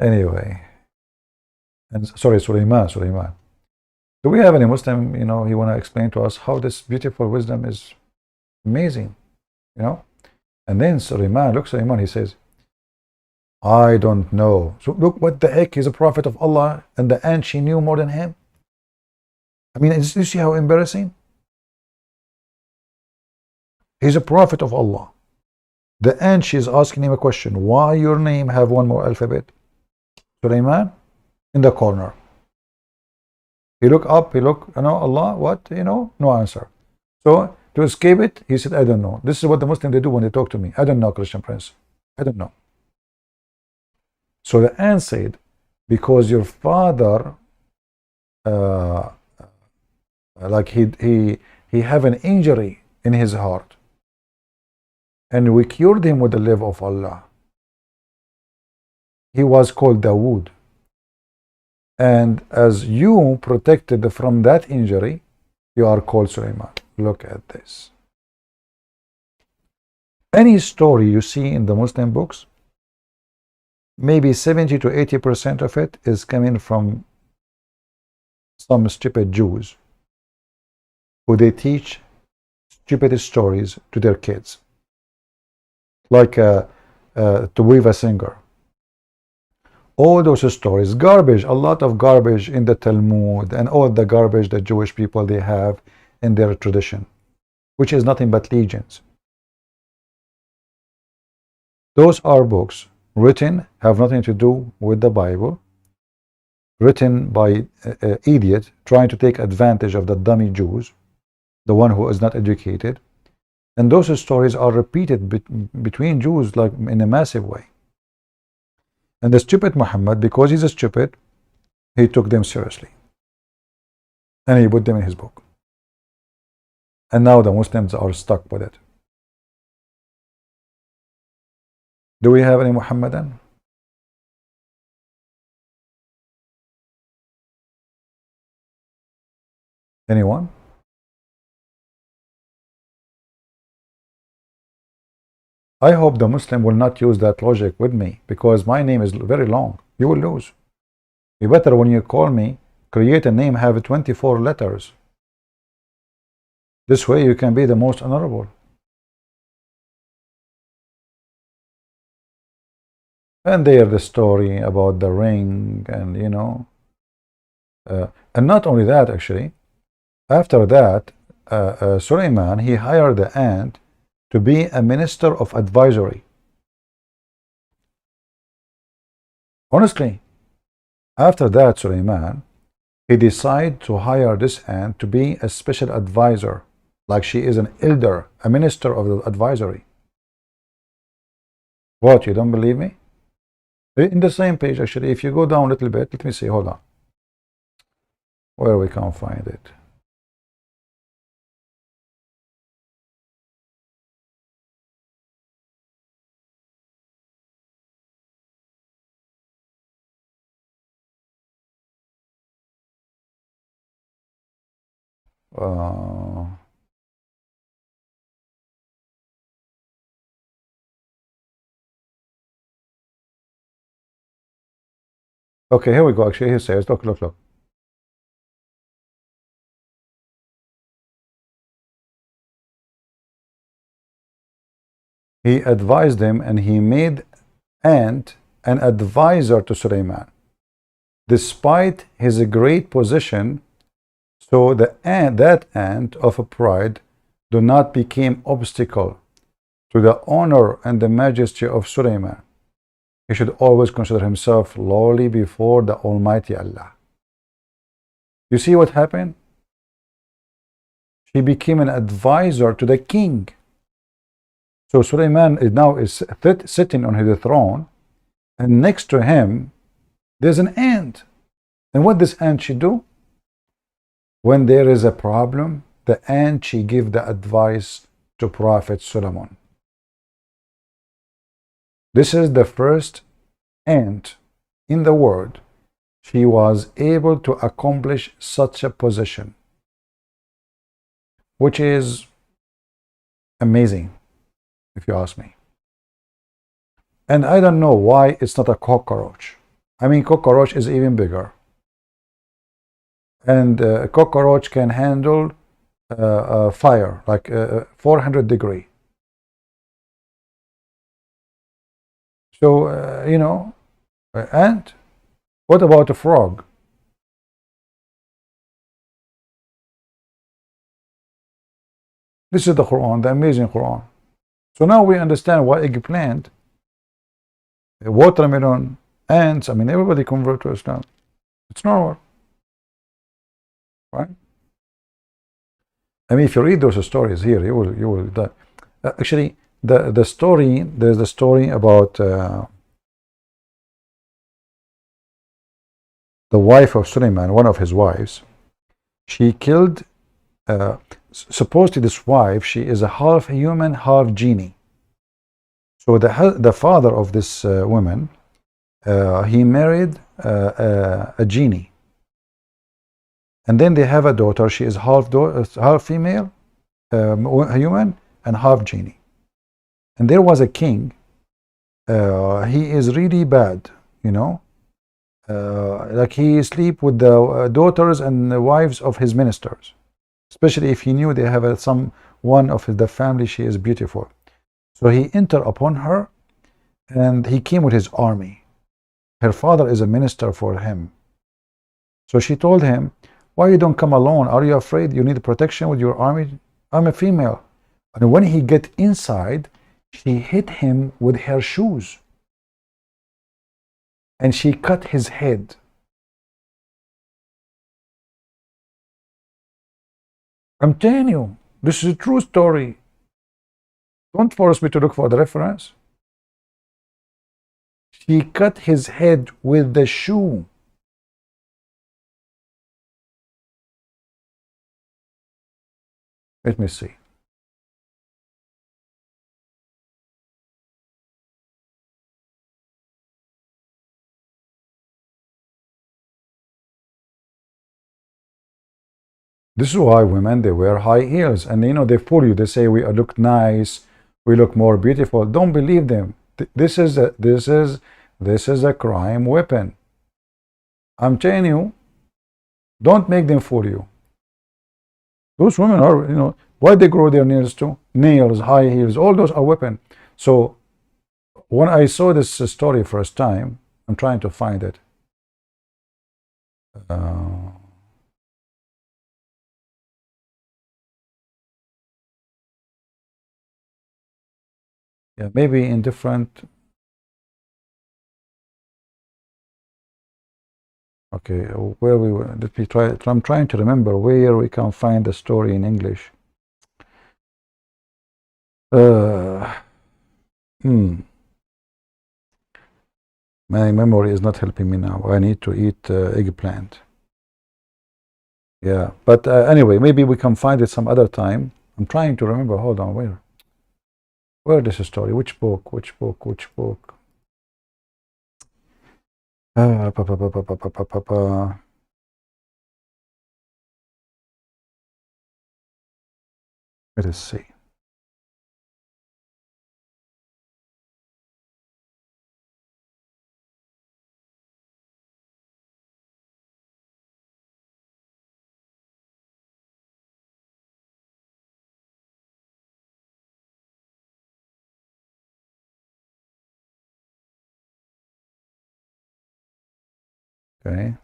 Anyway, and sorry, Suleiman. Do we have any Muslim, you know, he want to explain to us how this beautiful wisdom is amazing, you know? And then Suleiman, look, Suleiman, he says, I don't know. So look, what the heck, he's a prophet of Allah, and the ant, she knew more than him. I mean, you see how embarrassing? He's a prophet of Allah. The ant, she's asking him a question. Why your name have one more alphabet? Suleiman, in the corner. He look up, he look, you know, Allah, what, you know, no answer. So to escape it, he said, I don't know. This is what the Muslims, they do when they talk to me. I don't know, Christian Prince. I don't know. So the ant said, because your father, like he have an injury in his heart, and we cured him with the love of Allah. He was called Dawood. And as you protected from that injury, you are called Suleiman. Look at this. Any story you see in the Muslim books, maybe 70 to 80% of it is coming from some stupid Jews who they teach stupid stories to their kids. Like to weave a singer. All those stories, garbage, a lot of garbage in the Talmud, and all the garbage that Jewish people they have in their tradition, which is nothing but legends. Those are books written, have nothing to do with the Bible, written by idiot trying to take advantage of the dummy Jews, the one who is not educated. And those stories are repeated between Jews like in a massive way. And the stupid Muhammad, because he's a stupid, he took them seriously. And he put them in his book. And now the Muslims are stuck with it. Do we have any Muhammadan? Anyone? I hope the Muslim will not use that logic with me, because my name is very long. You will lose. You better, when you call me, create a name, have 24 letters. This way you can be the most honorable. And there the story about the ring, and you know, and not only that, actually, after that, Suleiman, he hired the ant to be a minister of advisory. Honestly, after that, Suleiman, he decided to hire this ant to be a special advisor, like she is an elder, a minister of the advisory. What, you don't believe me? In the same page, actually, if you go down a little bit, let me see, hold on, where we can find it. Okay, here we go. Actually, he says, look. He advised him, and he made Ant an advisor to Sulaiman, despite his great position, so that ant of pride do not become obstacle to the honor and the majesty of Sulaiman. He should always consider himself lowly before the Almighty Allah. You see what happened? He became an advisor to the king. So Sulaiman now is sitting on his throne, and next to him there's an ant. And what does ant she do? When there is a problem, the ant she give the advice to Prophet Solomon. This is the first ant in the world. She was able to accomplish such a position, which is amazing, if you ask me. And I don't know why it's not a cockroach. I mean, cockroach is even bigger. And a cockroach can handle fire, like 400 degree. So, you know, and what about a frog? This is the Quran, the amazing Quran. So now we understand why eggplant, watermelon, ants, I mean, everybody convert to Islam. It's normal. Right? I mean, if you read those stories here, you will actually, the story, there's the story about the wife of Sulaiman, one of his wives. She killed, supposedly this wife, she is a half human, half genie. So the father of this woman, he married a genie. And then they have a daughter. She is half female, human, and half genie. And there was a king. He is really bad, you know. Like he sleep with the daughters and the wives of his ministers, especially if he knew they have one of the family. She is beautiful, so he entered upon her, and he came with his army. Her father is a minister for him, so she told him, "Why you don't come alone? Are you afraid you need protection with your army? I'm a female." And when he get inside, she hit him with her shoes, and she cut his head. I'm telling you, this is a true story. Don't force me to look for the reference. She cut his head with the shoe. Let me see. This is why women, they wear high heels, and you know, they fool you. They say we look nice, we look more beautiful. Don't believe them. This is a crime weapon. I'm telling you, don't make them fool you. Those women are, you know, why they grow their nails too? Nails, high heels, all those are weapon. So when I saw this story first time, I'm trying to find it. Yeah, maybe in different. Okay, where we were. Let me try. I'm trying to remember where we can find the story in English. My memory is not helping me now. I need to eat eggplant. Yeah, but anyway, maybe we can find it some other time. I'm trying to remember. Hold on, where is this story? Which book? Which book? Which book? Let us see. Okay.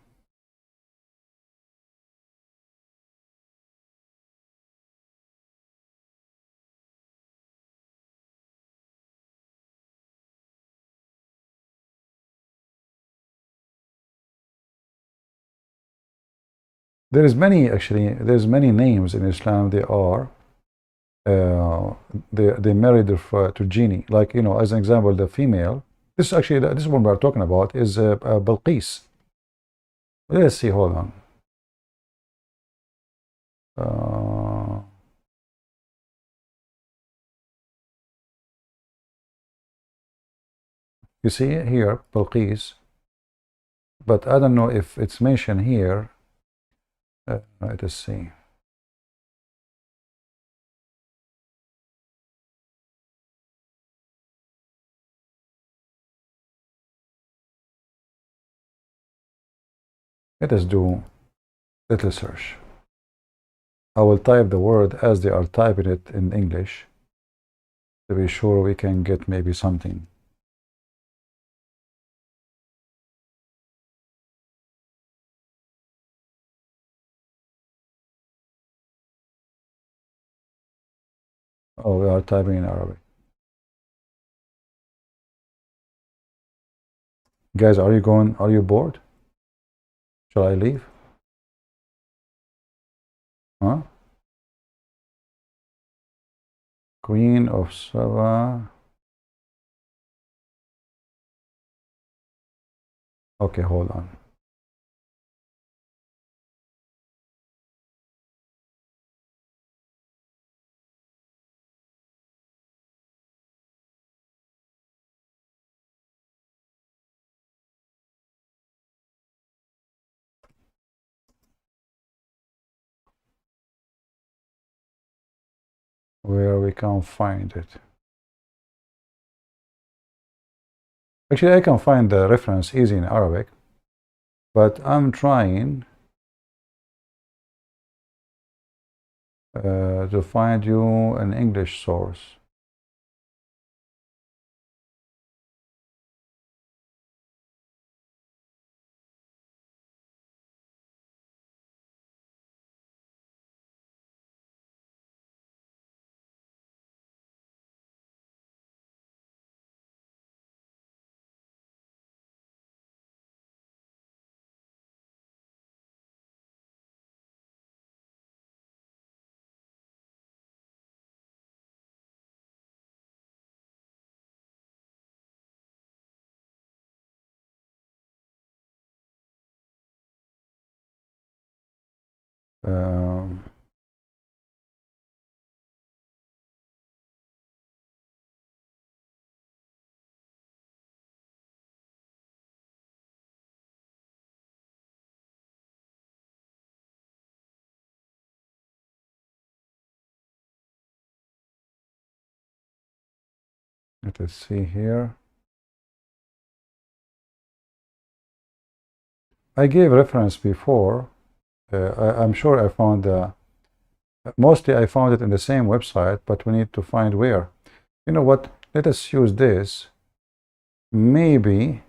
There is many, actually, there's many names in Islam. They are they married to genie. Like, you know, as an example, the female. This is actually, this is what we're talking about, is Balqis. Let's see, hold on. You see here, Balqis, but I don't know if it's mentioned here. Let us see. Let us do little search. I will type the word as they are typing it in English to be sure we can get maybe something. Oh, we are typing in Arabic. Guys, are you going? Are you bored? Shall I leave? Huh? Queen of Saba. Okay, hold on. Where we can find it. Actually, I can find the reference easy in Arabic, but I'm trying to find you an English source. Um, Let us see here. I gave reference before. I'm sure I found mostly I found it in the same website, but we need to find where. You know what? Let us use this. Maybe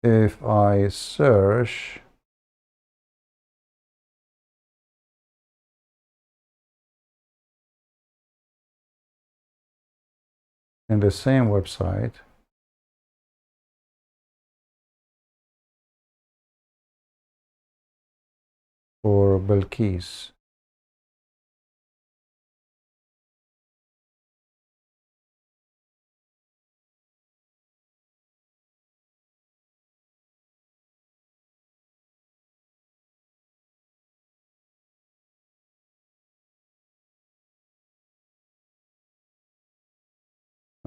if I search in the same website, for Balqis.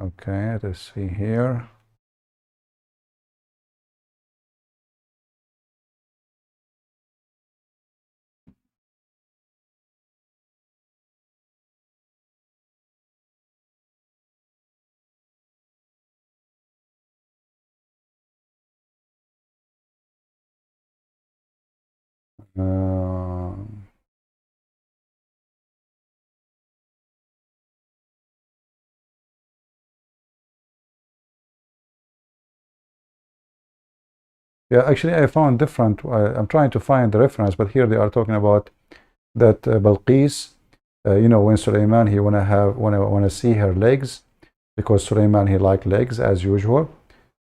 Okay, let's see here. Uh, yeah, actually, I found different. I'm trying to find the reference, but here they are talking about that Balqis. You know, when Sulaiman he wanna see her legs, because Sulaiman he liked legs as usual.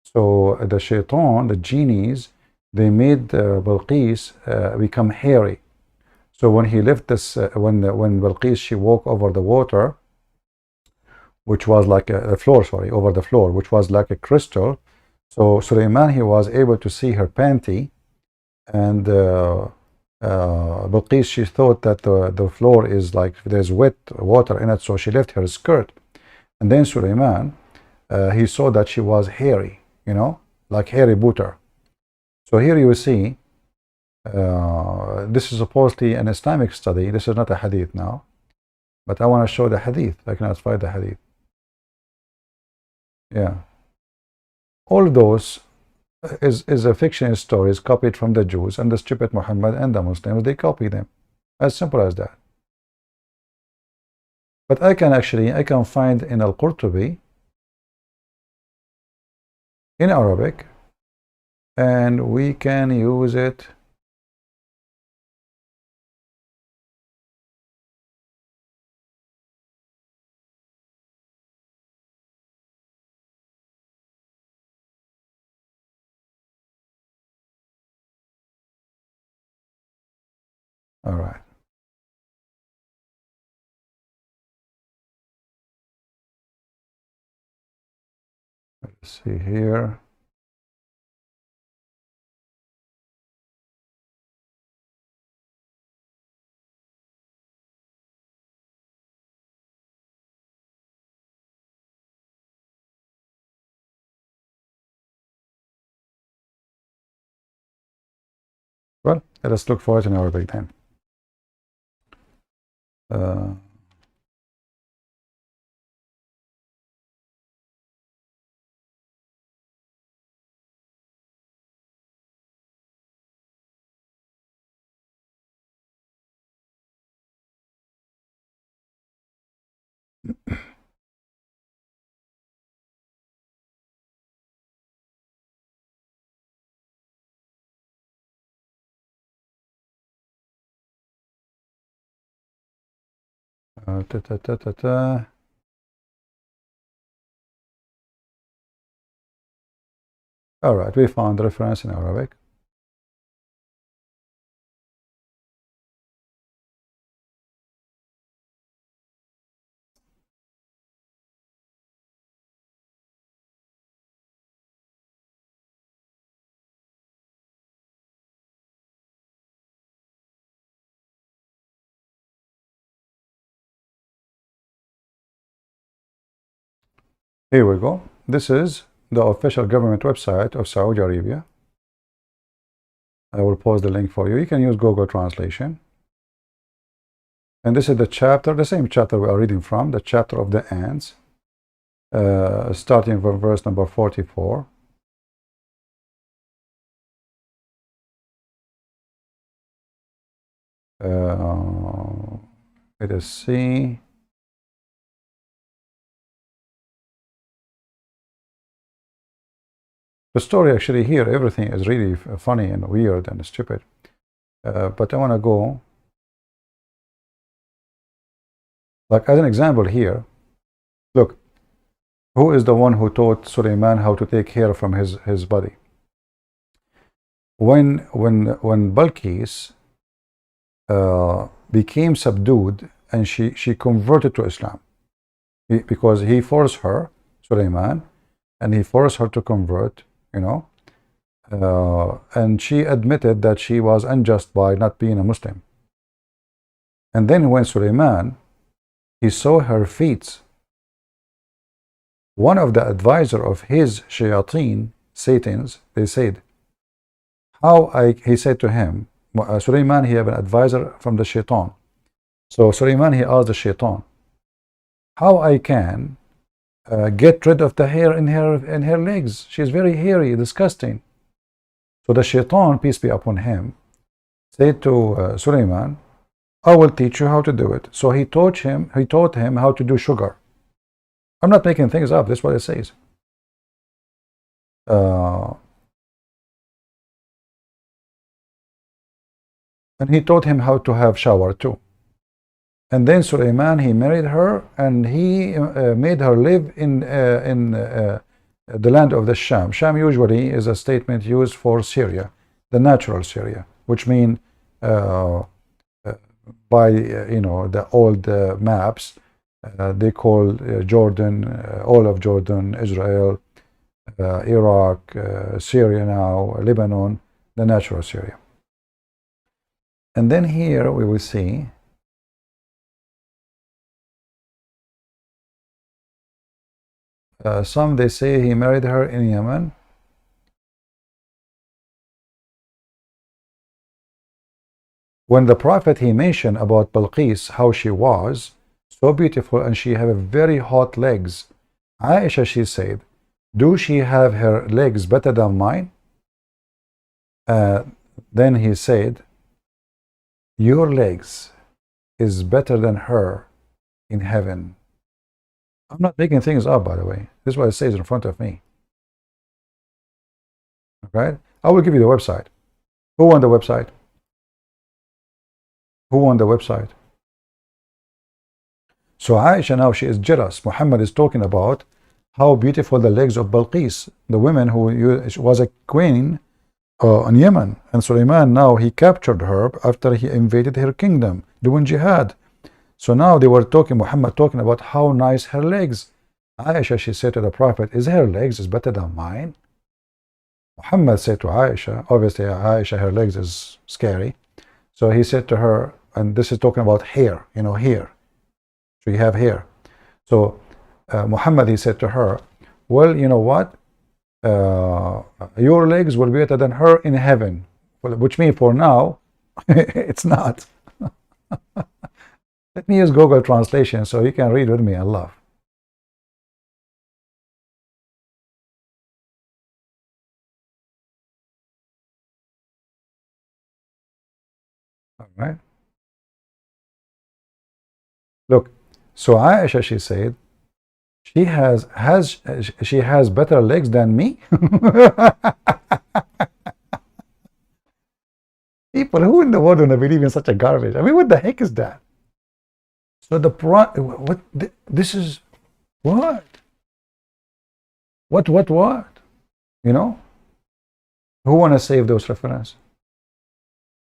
So the shaitan, the genies, they made Balqis become hairy. So when he left this, when Balqis she walked over the water, which was like a floor, sorry, over the floor, which was like a crystal. So Sulaiman he was able to see her panty, and Balqis she thought that the floor is like there's wet water in it, so she left her skirt, and then Sulaiman he saw that she was hairy, you know, like hairy booter. So here you see, this is supposedly an Islamic study. This is not a hadith now, but I want to show the hadith. I cannot find the hadith. Yeah, all those is a fictional stories copied from the Jews, and the stupid Muhammad and the Muslims, they copy them. As simple as that. But I can find in Al-Qurtubi in Arabic, and we can use it. All right. Let's see here. Well, let us look for it in Arabic then. All right, we found the reference in Arabic. Here we go. This is the official government website of Saudi Arabia. I will post the link for you. You can use Google Translation. And this is the chapter, the same chapter we are reading from, the chapter of the ants, starting from verse number 44. Let us see. The story actually here, everything is really funny and weird and stupid. But I want to go, like as an example here, look, who is the one who taught Sulaiman how to take hair from his body? When Balqis became subdued and she converted to Islam, because he forced her, Sulaiman, and he forced her to convert, you know, and she admitted that she was unjust by not being a Muslim. And then when Sulaiman, he saw her feet, one of the advisor of his shayateen, Satans, they said, he said to him, Sulaiman, he have an advisor from the shaitan. So Sulaiman, he asked the shaitan, how I can get rid of the hair in her legs? She's very hairy, disgusting. So the shaitan, peace be upon him, said to Sulaiman, I will teach you how to do it. So he taught him how to do sugar. I'm not making things up. That's what it says. And he taught him how to have shower too. And then Sulaiman, he married her, and he made her live in the land of the Sham. Sham usually is a statement used for Syria, the natural Syria, which means by the old maps, they call Jordan, all of Jordan, Israel, Iraq, Syria now, Lebanon, the natural Syria. And then here we will see some, they say he married her in Yemen. When the Prophet, he mentioned about Balqis, how she was so beautiful and she have very hot legs. Aisha, she said, do she have her legs better than mine? Then he said, your legs is better than her in heaven. I'm not making things up, by the way. This is what it says in front of me. Okay? I will give you the website. Who won the website? Who won the website? So Aisha now, she is jealous. Muhammad is talking about how beautiful the legs of Balqis, the woman who was a queen in Yemen. And Sulaiman now, he captured her after he invaded her kingdom, doing jihad. So now they were talking, Muhammad talking about how nice her legs. Aisha, she said to the Prophet, is her legs is better than mine? Muhammad said to Aisha, obviously Aisha, her legs is scary. So he said to her, and this is talking about hair, hair. So you have hair. So Muhammad, he said to her, well, you know what? Your legs will be better than her in heaven. Which means for now, it's not. Let me use Google translation so you can read with me and laugh. All right. Look, so Aisha, she said, she has better legs than me. People, who in the world would believe in such a garbage? I mean, what the heck is that? So this is what? What? Who want to save those references?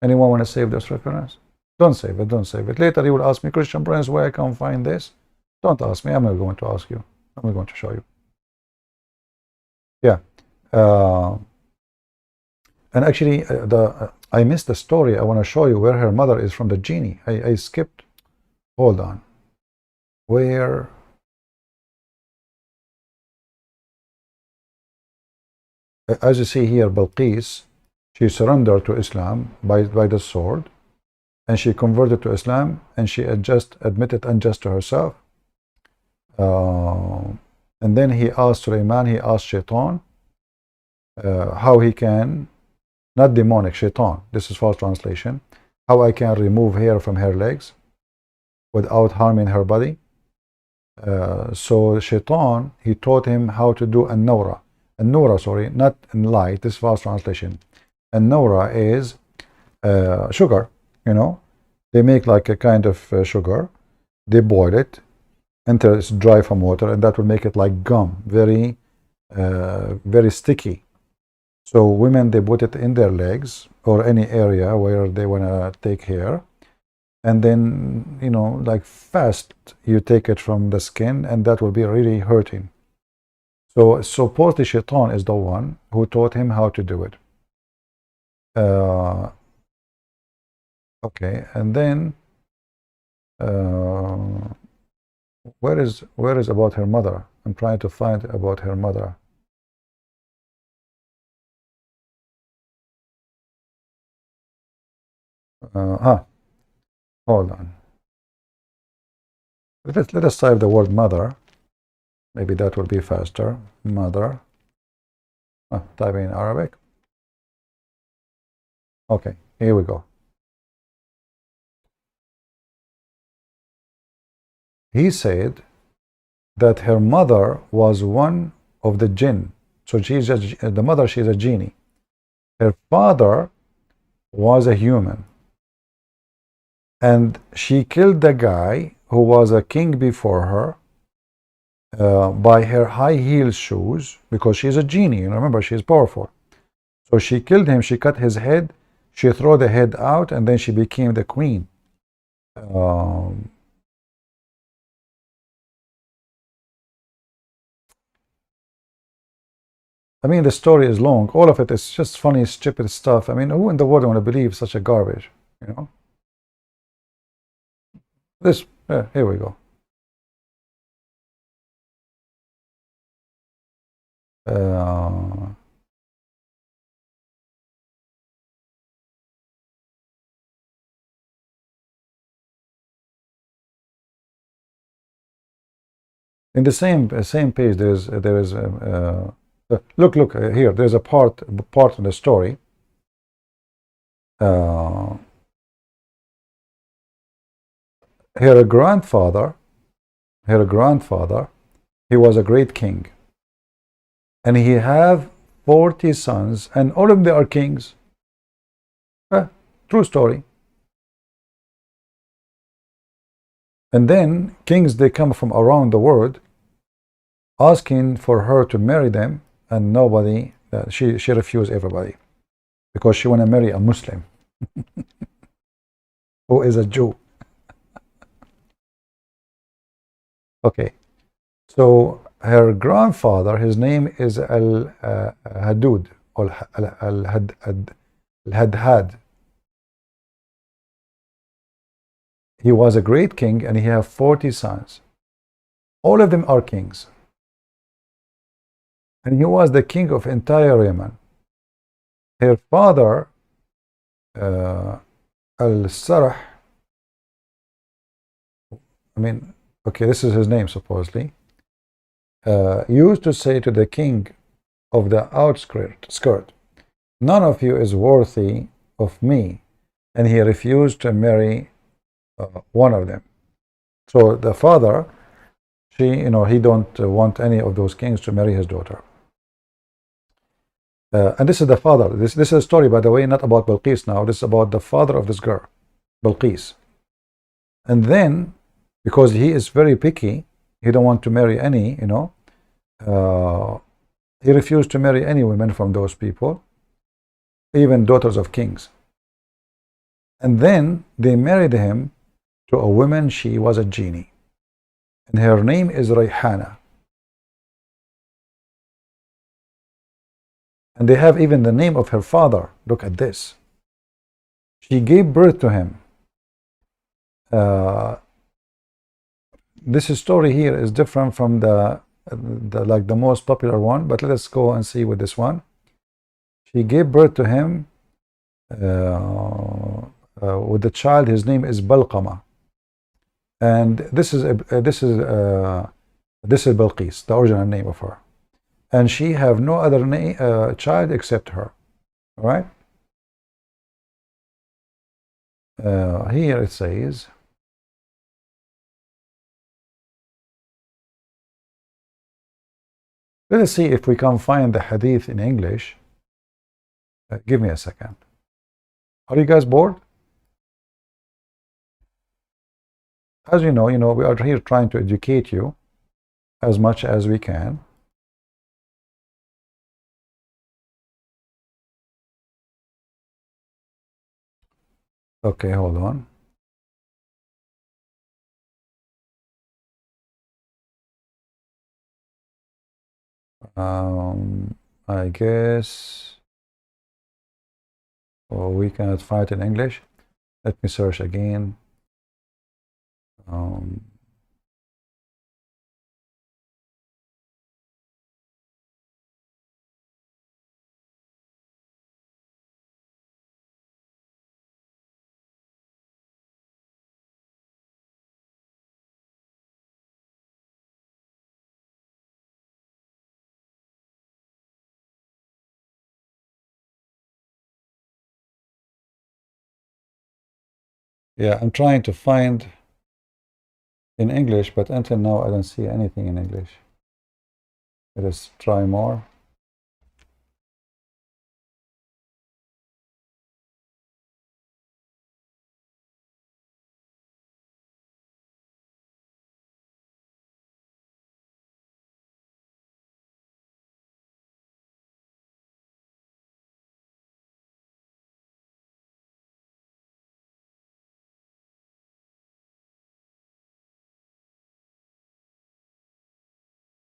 Anyone want to save those references? Don't save it, don't save it. Later you will ask me, Christian Prince, where I can find this? Don't ask me, I'm not going to ask you. I'm not going to show you. Yeah. And actually, I missed the story. I want to show you where her mother is from the genie. I skipped. Hold on. Where? As you see here, Balqis, she surrendered to Islam by the sword, and she converted to Islam, and she just admitted unjust to herself. And then he asked Sulaiman, he asked Shaitan, how he can, not demonic, Shaitan, this is false translation, how I can remove hair from her legs without harming her body. So Shaitan, he taught him how to do an-nawra. An-nawra, sorry, not in light, this is false translation. An-nawra is sugar, They make like a kind of sugar. They boil it until it's dry from water, and that will make it like gum, very, very sticky. So women, they put it in their legs or any area where they want to take hair. And then, like fast, you take it from the skin, and that will be really hurting. So supposedly Shaitan is the one who taught him how to do it. Okay, and then where is about her mother? I'm trying to find about her mother. Hold on. Let us type the word mother. Maybe that will be faster. Mother. Type in Arabic. Okay, here we go. He said that her mother was one of the jinn. So the mother, she's a genie. Her father was a human. And she killed the guy who was a king before her by her high heel shoes, because she's a genie. Remember, she's powerful. So she killed him. She cut his head. She threw the head out, and then she became the queen. I mean, the story is long. All of it is just funny, stupid stuff. I mean, who in the world want to believe such a garbage? You know. This. Here we go. In the same page, there is look here. There's a part in the story. Her grandfather, he was a great king, and he have 40 sons, and all of them are kings. True story. And then kings, they come from around the world asking for her to marry them, and nobody, she refused everybody, because she want to marry a Muslim who is a Jew. Okay, so her grandfather, his name is Al-Hadud, or Al-Hadhad. He was a great king, and he had 40 sons. All of them are kings. And he was the king of entire Yemen. Her father, Al-Sarah, I mean, okay, this is his name supposedly, used to say to the king of the outskirt, none of you is worthy of me, and he refused to marry one of them. So the father, he don't want any of those kings to marry his daughter. And this is the father. This is a story, by the way, not about Balqis now. This is about the father of this girl, Balqis. And then, because he is very picky, he don't want to marry any, he refused to marry any women from those people, even daughters of kings. And then they married him to a woman. She was a genie, and her name is Rayhana. And they have even the name of her father. Look at this. She gave birth to him. This story here is different from the most popular one, but let us go and see with this one. She gave birth to him with the child. His name is Balqama, and this is Balqis, the original name of her, and she have no other child except her. All right. Here it says, let us see if we can find the hadith in English. Give me a second. Are you guys bored? As you know, we are here trying to educate you as much as we can. Okay, hold on. I guess we cannot find it in English. Let me search again. Yeah, I'm trying to find in English, but until now I don't see anything in English. Let us try more.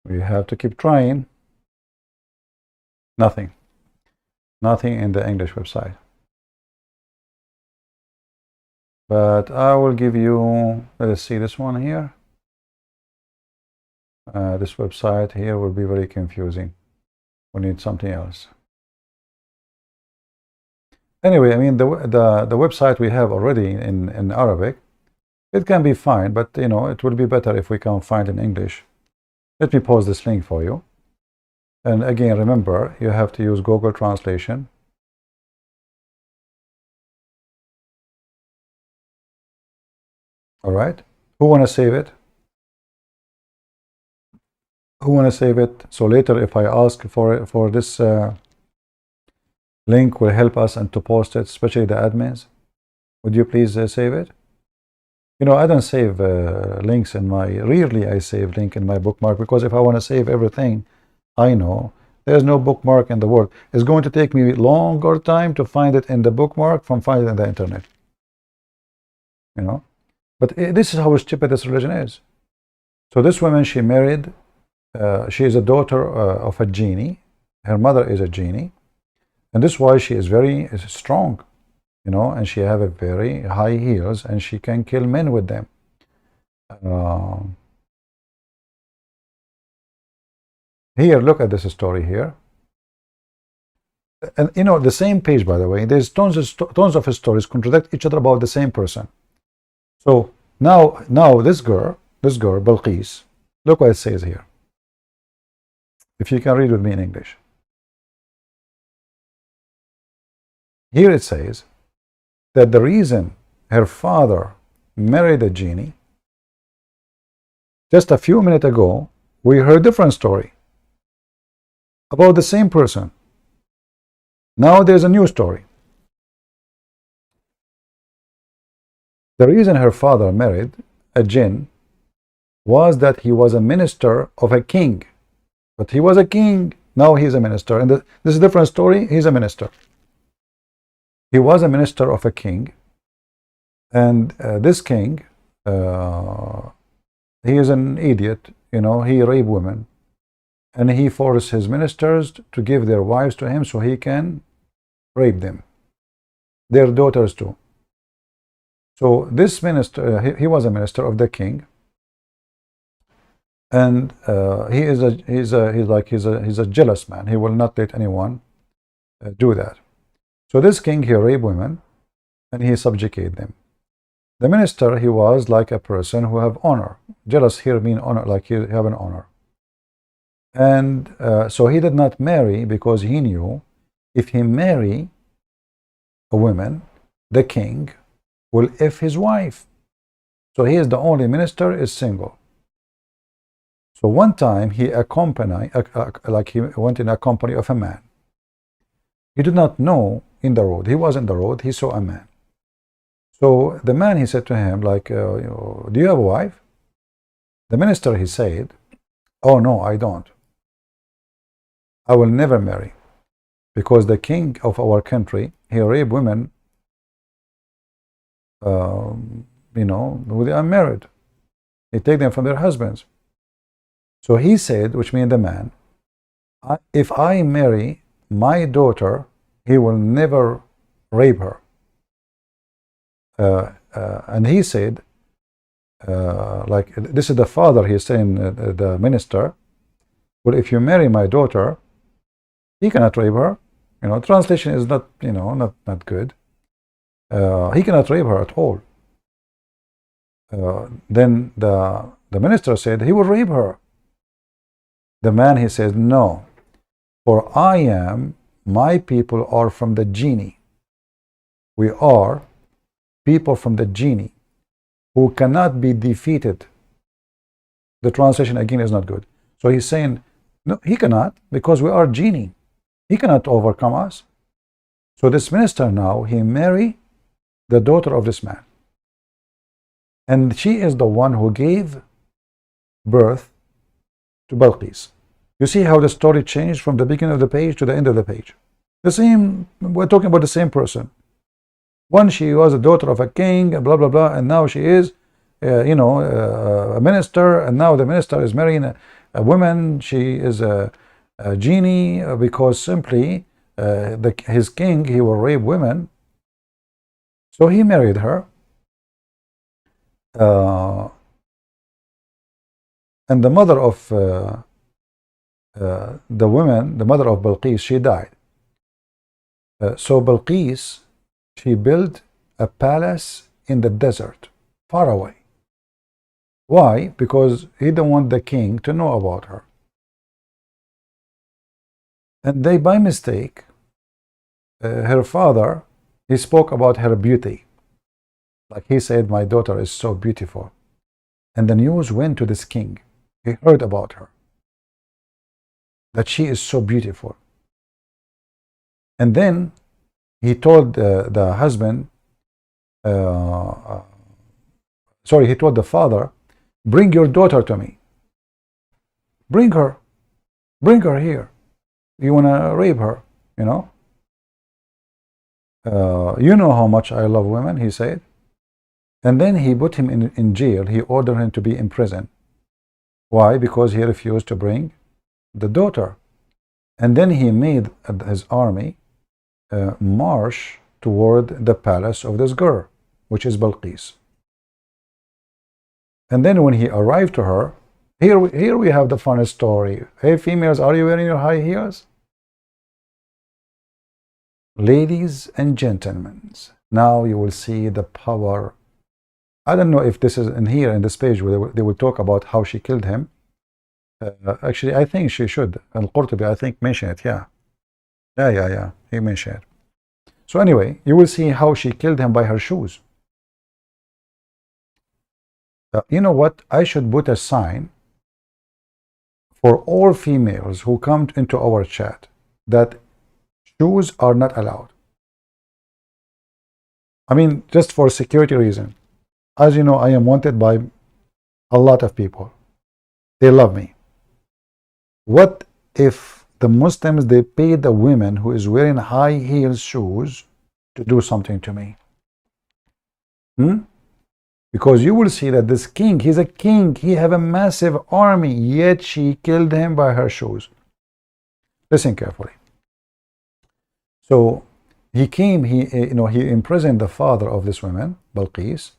We have to keep trying. Nothing. Nothing in the English website. But I will give you, let us see this one here. This website here will be very confusing. We need something else. Anyway, I mean, the website we have already in Arabic, it can be fine, but you know, it will be better if we can find in English. Let me post this link for you. And again, remember, you have to use Google Translation. All right. Who want to save it? Who want to save it? So later, if I ask for this link, will help us and to post it, especially the admins. Would you please save it? You know, I don't save links in my, rarely I save link in my bookmark, because if I want to save everything, I know there's no bookmark in the world. It's going to take me longer time to find it in the bookmark from finding it in the internet. You know, but this is how stupid this religion is. So this woman, she married, she is a daughter of a genie. Her mother is a genie, and this is why she is very strong. You know, and she have a very high heels, and she can kill men with them. Here, look at this story here. And you know, the same page, by the way, there's tons of stories contradict each other about the same person. So now this girl, Balqis, look what it says here. If you can read with me in English. Here it says that the reason her father married a genie, just a few minutes ago, we heard a different story about the same person. Now there's a new story. The reason her father married a jinn was that he was a minister of a king. But he was a king, now he's a minister. And this is a different story, he's a minister. He was a minister of a king, and this king, he is an idiot, you know, he raped women, and he forced his ministers to give their wives to him so he can rape them, their daughters too. So this minister, he was a minister of the king, and he's a jealous man. He will not let anyone do that. So this king, he raped women, and he subjugated them. The minister, he was like a person who have honor. Jealous here mean honor, like he have an honor. And so he did not marry, because he knew if he marry a woman, the king will F his wife. So he is the only minister is single. So one time he accompanied, like he went in a company of a man. He did not know in the road. He was in the road. He saw a man. So the man, he said to him, like, do you have a wife? The minister, he said, oh no, I don't. I will never marry, because the king of our country, he raped women, you know, who they are married. He take them from their husbands. So he said, which means the man, if I marry my daughter, he will never rape her. And he said, like, this is the father, he's saying, the minister, well, if you marry my daughter, he cannot rape her. You know, translation is not, you know, not good. He cannot rape her at all. Then the minister said he will rape her. The man, he said, no, for my people are from the genie. We are people from the genie who cannot be defeated The translation again is not good. So he's saying, no, he cannot, because we are genie. He cannot overcome us. So this minister now, he marry the daughter of this man. And she is the one who gave birth to Balqis. You see how the story changed from the beginning of the page to the end of the page. The same, we're talking about the same person. One, she was a daughter of a king, blah, blah, blah, and now she is, a minister, and now the minister is marrying a woman. She is a genie because simply his king, he will rape women. So he married her. And the mother of the woman, the mother of Balqis, she died. So Balqis, she built a palace in the desert, far away. Why? Because he didn't want the king to know about her. And they, by mistake, her father, he spoke about her beauty. Like he said, my daughter is so beautiful. And the news went to this king. He heard about her, that she is so beautiful. And then he told the husband, he told the father, bring your daughter to me. Bring her here. You want to rape her, you know? You know how much I love women, he said. And then he put him in jail. He ordered him to be in prison. Why? Because he refused to bring the daughter. And then he made his army march toward the palace of this girl, which is Balqis. And then when he arrived to her, here we have the funniest story. Hey females, are you wearing your high heels? Ladies and gentlemen, now you will see the power. I don't know if this is in here in this page where they will talk about how she killed him. Actually, I think she should. Al-Qurtubi, I think, mentioned it. Yeah. He mentioned it. So anyway, you will see how she killed him by her shoes. You know what? I should put a sign for all females who come into our chat that shoes are not allowed. I mean, just for security reason. As you know, I am wanted by a lot of people. They love me. What if the Muslims, they pay the women who is wearing high heel shoes to do something to me? Because you will see that this king, he's a king, he have a massive army, yet she killed him by her shoes. Listen carefully. So he came, he imprisoned the father of this woman, Balqis,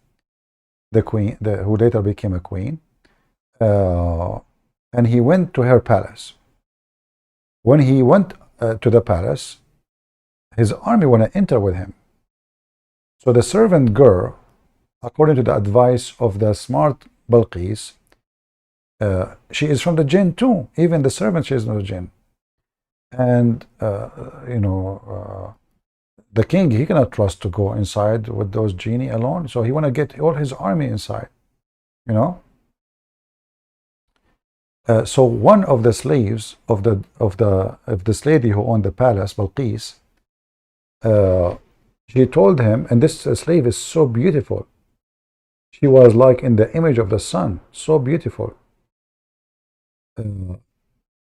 the queen, who later became a queen, and he went to her palace. When he went to the palace, his army want to enter with him. So the servant girl, according to the advice of the smart Balqis, she is from the jinn too. Even the servant, she is not a jinn. And the king, he cannot trust to go inside with those genie alone, so he want to get all his army inside, so one of the slaves of this lady who owned the palace, Balqis, she told him, and this slave is so beautiful. She was like in the image of the sun, so beautiful.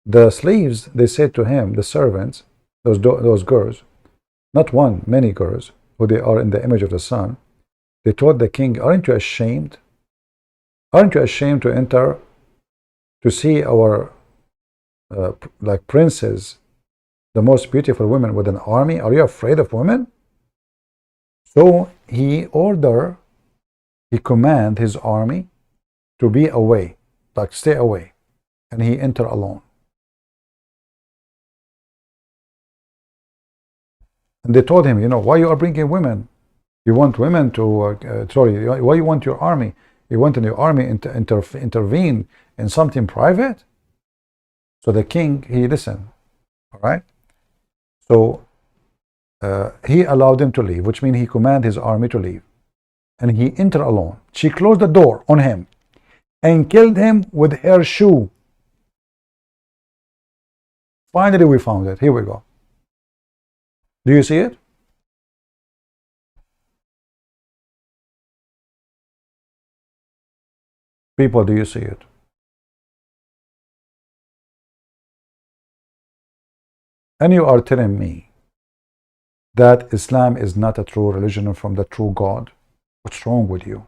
The slaves, they said to him, the servants, those girls, not one, many girls, who they are in the image of the sun, they told the king, aren't you ashamed? Aren't you ashamed to enter, to see our like princes, the most beautiful women with an army? Are you afraid of women? So he command his army to be away, like stay away, and he enter alone. And they told him, why you are bringing women? You want women to, why you want your army? You want your army to intervene in something private? So the king, he listened, all right? So he allowed them to leave, which means he commanded his army to leave. And he entered alone. She closed the door on him. and killed him with her shoe. Finally, we found it. Here we go. Do you see it? People, do you see it? And you are telling me that Islam is not a true religion from the true God? What's wrong with you?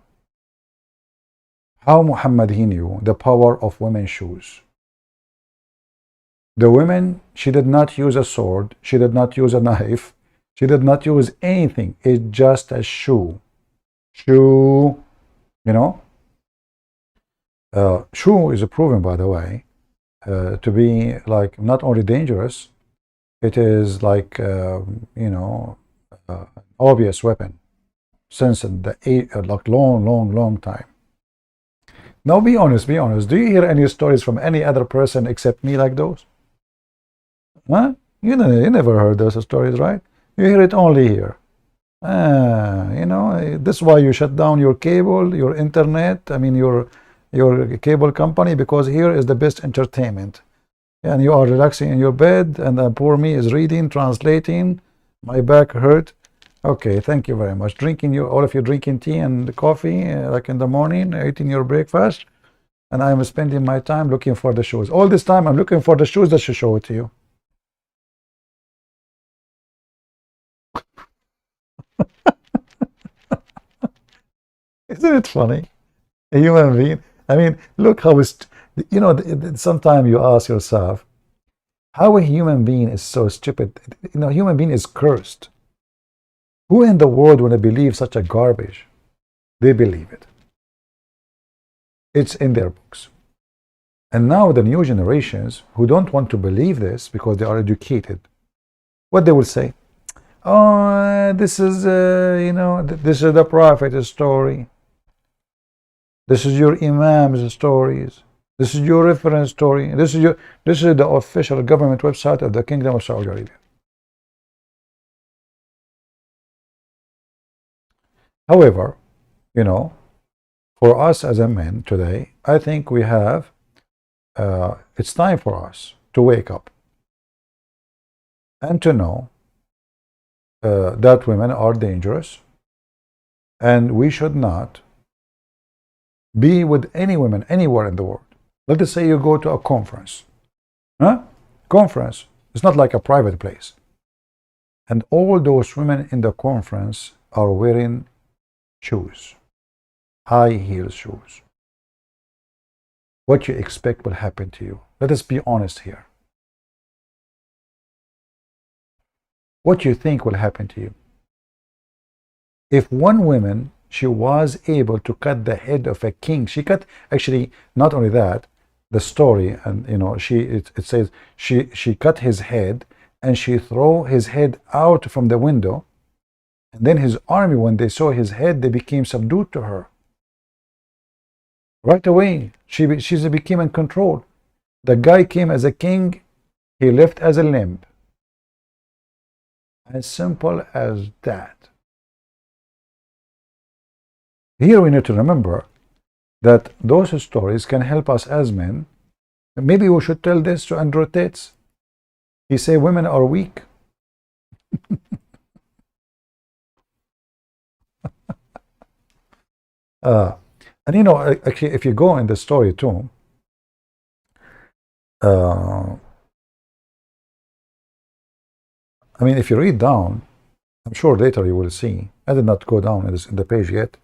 How Muhammad he knew the power of women's shoes. The women, she did not use a sword, she did not use a knife, she did not use anything. It's just a shoe. Shoe, you know? Shoe is proven, by the way, to be like not only dangerous, it is like, you know, obvious weapon since the like long time. Now be honest, be honest. Do you hear any stories from any other person except me like those? Huh? You never heard those stories, right? You hear it only here. You know, this is why you shut down your cable, your internet, I mean your cable company, because here is the best entertainment. And you are relaxing in your bed, and poor me is reading, translating, my back hurt. Okay, thank you very much. All of you drinking tea and coffee, like in the morning, eating your breakfast, and I'm spending my time looking for the shoes. All this time I'm looking for the shoes that should show it to you. Isn't it funny? A human being. I mean, look how it's, you know, sometimes you ask yourself, how a human being is so stupid. You know, a human being is cursed. Who in the world would believe such a garbage? They believe it. It's in their books. And now the new generations who don't want to believe this because they are educated, what they will say? Oh, this is, you know, this is the prophet's story. This is your imam's stories. This is your reference story. This is the official government website of the Kingdom of Saudi Arabia. However, you know, for us as a men today, I think we have, it's time for us to wake up and to know that women are dangerous, and we should not be with any women anywhere in the world. Let us say you go to a conference. Conference. It's not like a private place. And all those women in the conference are wearing shoes. High heel shoes. What you expect will happen to you? Let us be honest here. What you think will happen to you? If one woman, she was able to cut the head of a king. She cut, actually, not only that, the story, and you know, it says she cut his head and she threw his head out from the window, and then his army, when they saw his head, they became subdued to her. Right away, she became in control. The guy came as a king, he left as a limb. As simple as that. Here we need to remember that those stories can help us as men. Maybe we should tell this to Andrew Tate. He say women are weak. And you know, actually, if you go in the story too, I mean, if you read down, I'm sure later you will see. I did not go down in the page yet.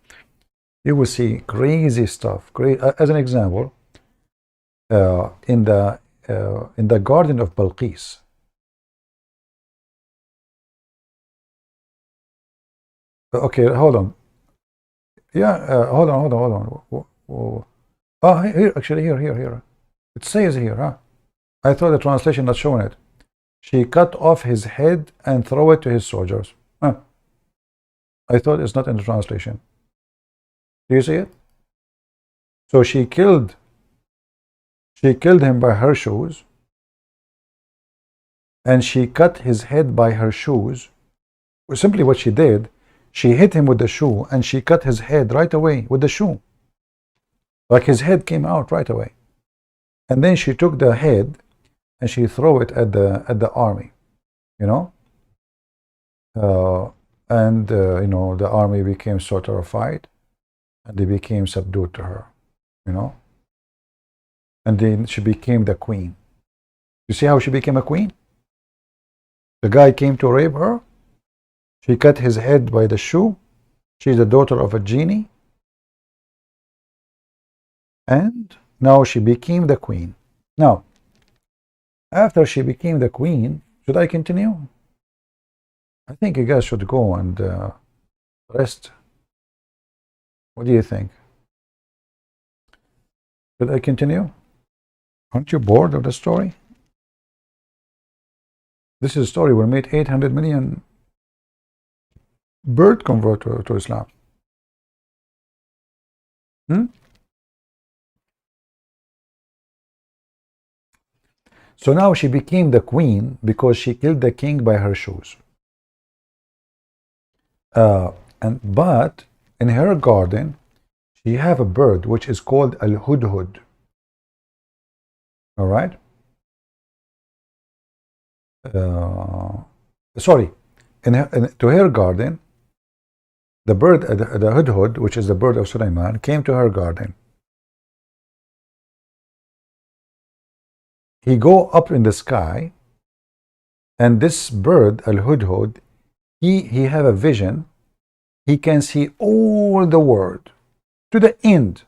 You will see crazy stuff. As an example, in the garden of Balqis. Okay, hold on. Yeah, hold on. Oh, here, actually, here. It says here, huh? I thought the translation not showing it. She cut off his head and throw it to his soldiers. Huh. I thought it's not in the translation. Do you see it? So she killed him by her shoes, and she cut his head by her shoes. Simply what she did, she hit him with the shoe and she cut his head right away with the shoe. Like his head came out right away. And then she took the head and she threw it at the army, you know. You know, the army became so terrified, and they became subdued to her, you know. And then she became the queen. You see how she became a queen? The guy came to rape her. She cut his head by the shoe. She's the daughter of a genie. And now she became the queen. Now, after she became the queen, should I continue? I think you guys should go and rest. What do you think? Should I continue? Aren't you bored of the story? This is a story where made 800 million bird convert to Islam. So now she became the queen because she killed the king by her shoes. But in her garden, she have a bird which is called al-hudhud. All right. Sorry, to her garden, the bird, the hudhud, which is the bird of Sulaiman, came to her garden. He go up in the sky, and this bird, al-hudhud, he have a vision. He can see all the world to the end.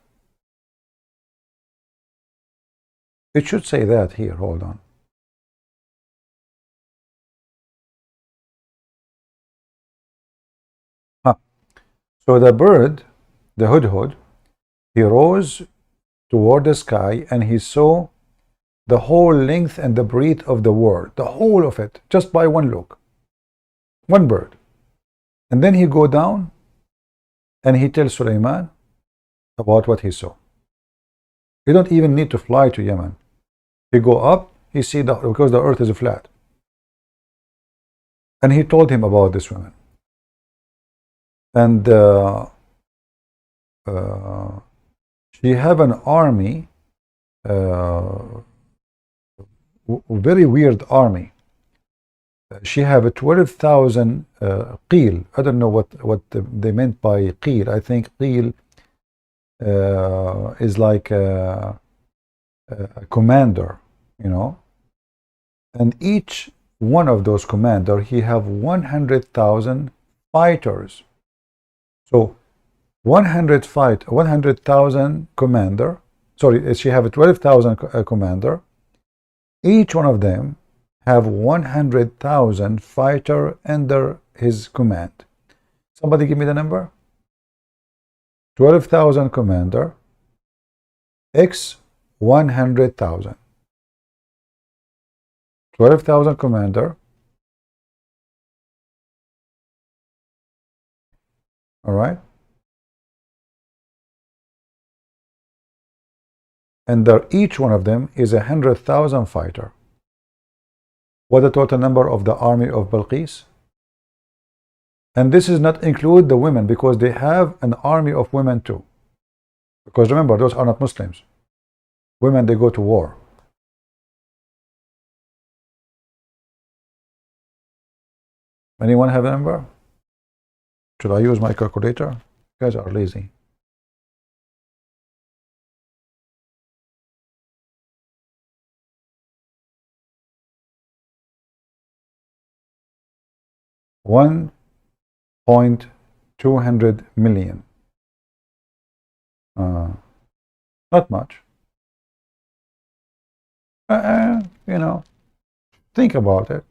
It should say that here. Hold on. So the bird, the hudhud, he rose toward the sky and he saw the whole length and the breadth of the world, the whole of it, just by one look. One bird. And then he go down and he tells Sulaiman about what he saw. You don't even need to fly to Yemen. He go up, he see because the earth is flat. And he told him about this woman. And she have an army, very weird army. She have a 12,000 qeel. I don't know what they meant by qeel. I think qeel is like a commander, you know. And each one of those commander, he have 100,000 fighters. So 100,000 commander. Sorry, she have a 12,000 commander. Each one of them have 100,000 fighter under his command. Somebody give me the number. 12,000 commander x 100,000. 12,000 commander. All right. And each one of them is 100,000 fighter. What the total number of the army of Balqis? And this is not include the women, because they have an army of women too. Because remember, those are not Muslims. Women, they go to war. Anyone have a number? Should I use my calculator? You guys are lazy. $1.2 million. Not much. You know, think about it.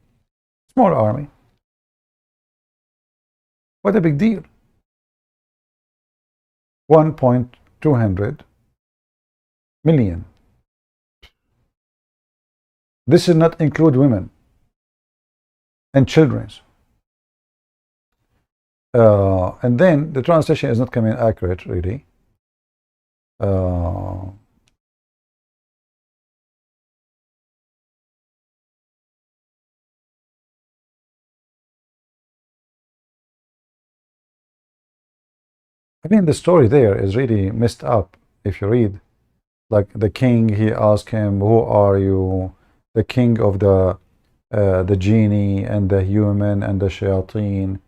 Small army. What a big deal. 1.2 million. This does not include women and children. And then the translation is not coming accurate, really. I mean, the story there is really messed up. if you read, like the king, he asked him, who are you? The king of the genie and the human and the shayateen,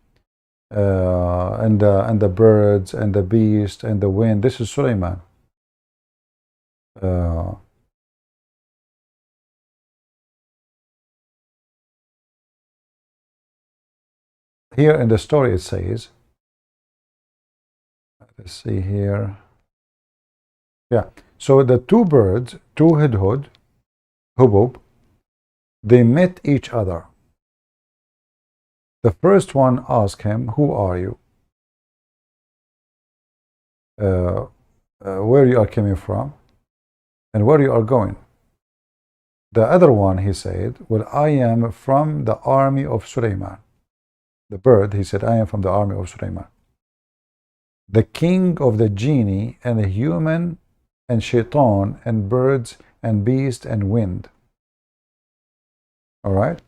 and the birds and the beast and the wind. This is Sulaiman. Here in the story it says, let's see here. Yeah, so the two birds, two hubub, they met each other. The first one asked him, who are you? Where you are coming from and where you are going. The other one, he said, well, I am from the army of Sulaiman. The bird, he said, I am from the army of Sulaiman, the king of the genie and the human and shaitan and birds and beast and wind. All right.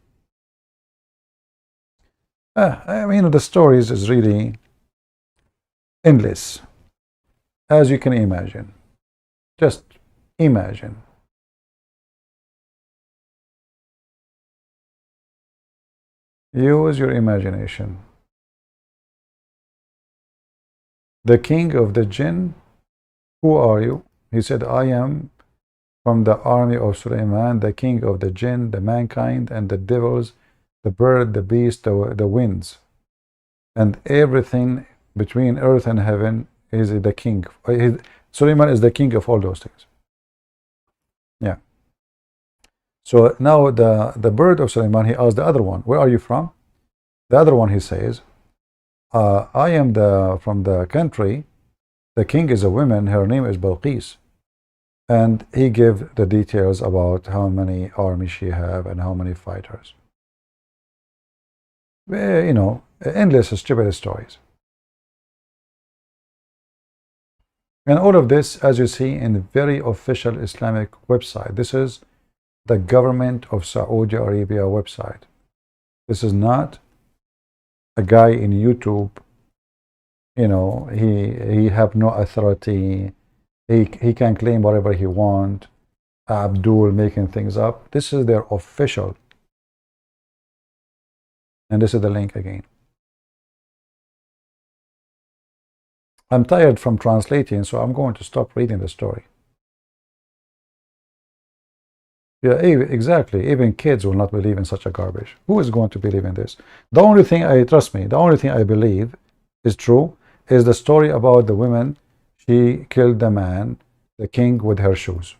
I mean, the stories is really endless, as you can imagine. Just imagine. Use your imagination. The king of the jinn, who are you? He said, I am from the army of Sulaiman, the king of the jinn, the mankind, and the devils, the bird, the beast, the winds, and everything between earth and heaven is the king. Sulaiman is the king of all those things. Yeah. So now the bird of Sulaiman, he asked the other one, where are you from? The other one, he says, I am from the country. The king is a woman. Her name is Balqis. And he gave the details about how many armies she have and how many fighters. You know, endless stupid stories. And all of this, as you see, in a very official Islamic website. This is the government of Saudi Arabia website. This is not a guy in YouTube. You know, he have no authority. He can claim whatever he want. Abdul making things up. This is their official. And this is the link again. I'm tired from translating, so I'm going to stop reading the story. Yeah, exactly. Even kids will not believe in such a garbage. Who is going to believe in this? The only thing trust me, the only thing I believe is true is the story about the woman. She killed the man, the king, with her shoes.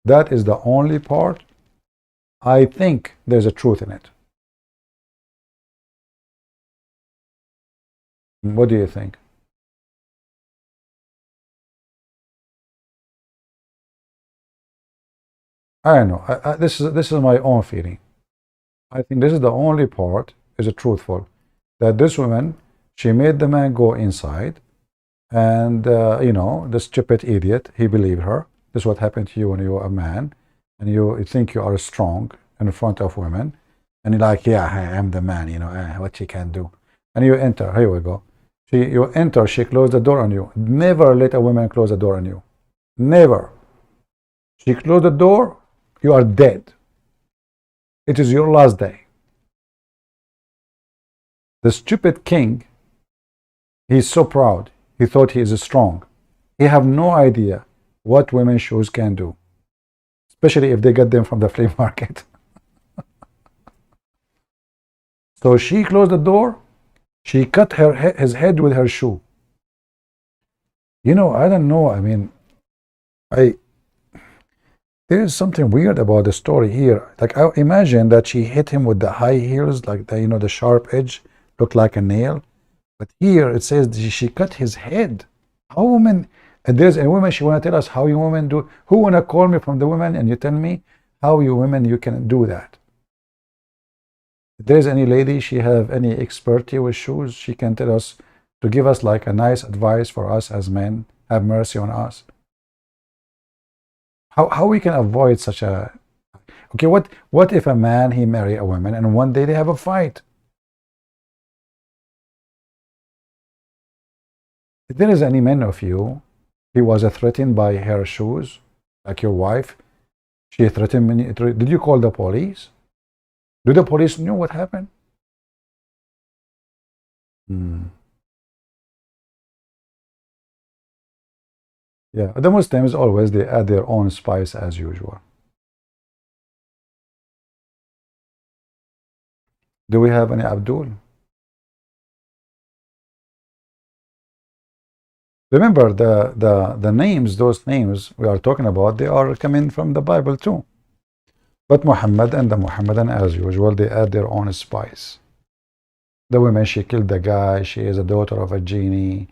That is the only part I think there's a truth in it. What do you think? I don't know. This is my own feeling. I think this is the only part is truthful. That this woman, she made the man go inside, and you know, the stupid idiot, he believed her. This is what happened to you when you're a man, and you think you are strong in front of women, and you're like, yeah, I am the man. You know, what she can do. And you enter. Here we go. You enter. She closed the door on you. Never let a woman close the door on you. Never. She closed the door. You are dead. It is your last day. The stupid king, he's so proud. He thought he is strong. He have no idea what women's shoes can do, especially if they get them from the flea market. So she closed the door. She cut his head with her shoe. You know, I don't know. I mean, there is something weird about the story here. Like, I imagine that she hit him with the high heels, like the, you know, the sharp edge looked like a nail. But here it says she cut his head. How women? And there's a woman. She wanna tell us how you women do. Who wanna call me from the women and you tell me how you women you can do that? If there's any lady, she have any expertise with shoes, she can tell us to give us like a nice advice for us as men. Have mercy on us. How we can avoid such a... Okay, what if a man, he marry a woman and one day they have a fight? If there is any men of you He was threatened by her shoes, like your wife. She threatened me. Did you call the police? Do the police know what happened? Yeah, the Muslims always they add their own spice as usual. Do we have any Abdul? Remember the names, those names we are talking about, they are coming from the Bible too. But Muhammad and the Muhammadan, as usual, they add their own spice. The woman, she killed the guy, she is a daughter of a genie,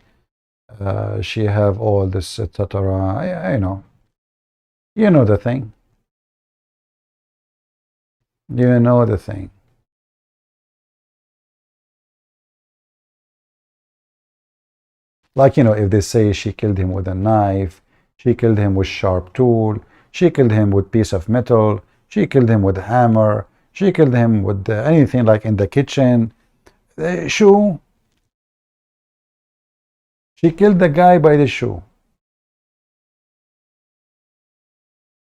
she have all this, etc. I know. You know the thing. You know the thing. Like, you know, if they say she killed him with a knife, she killed him with sharp tool, she killed him with piece of metal, she killed him with a hammer, she killed him with anything like in the kitchen. Shoe. She killed the guy by the shoe.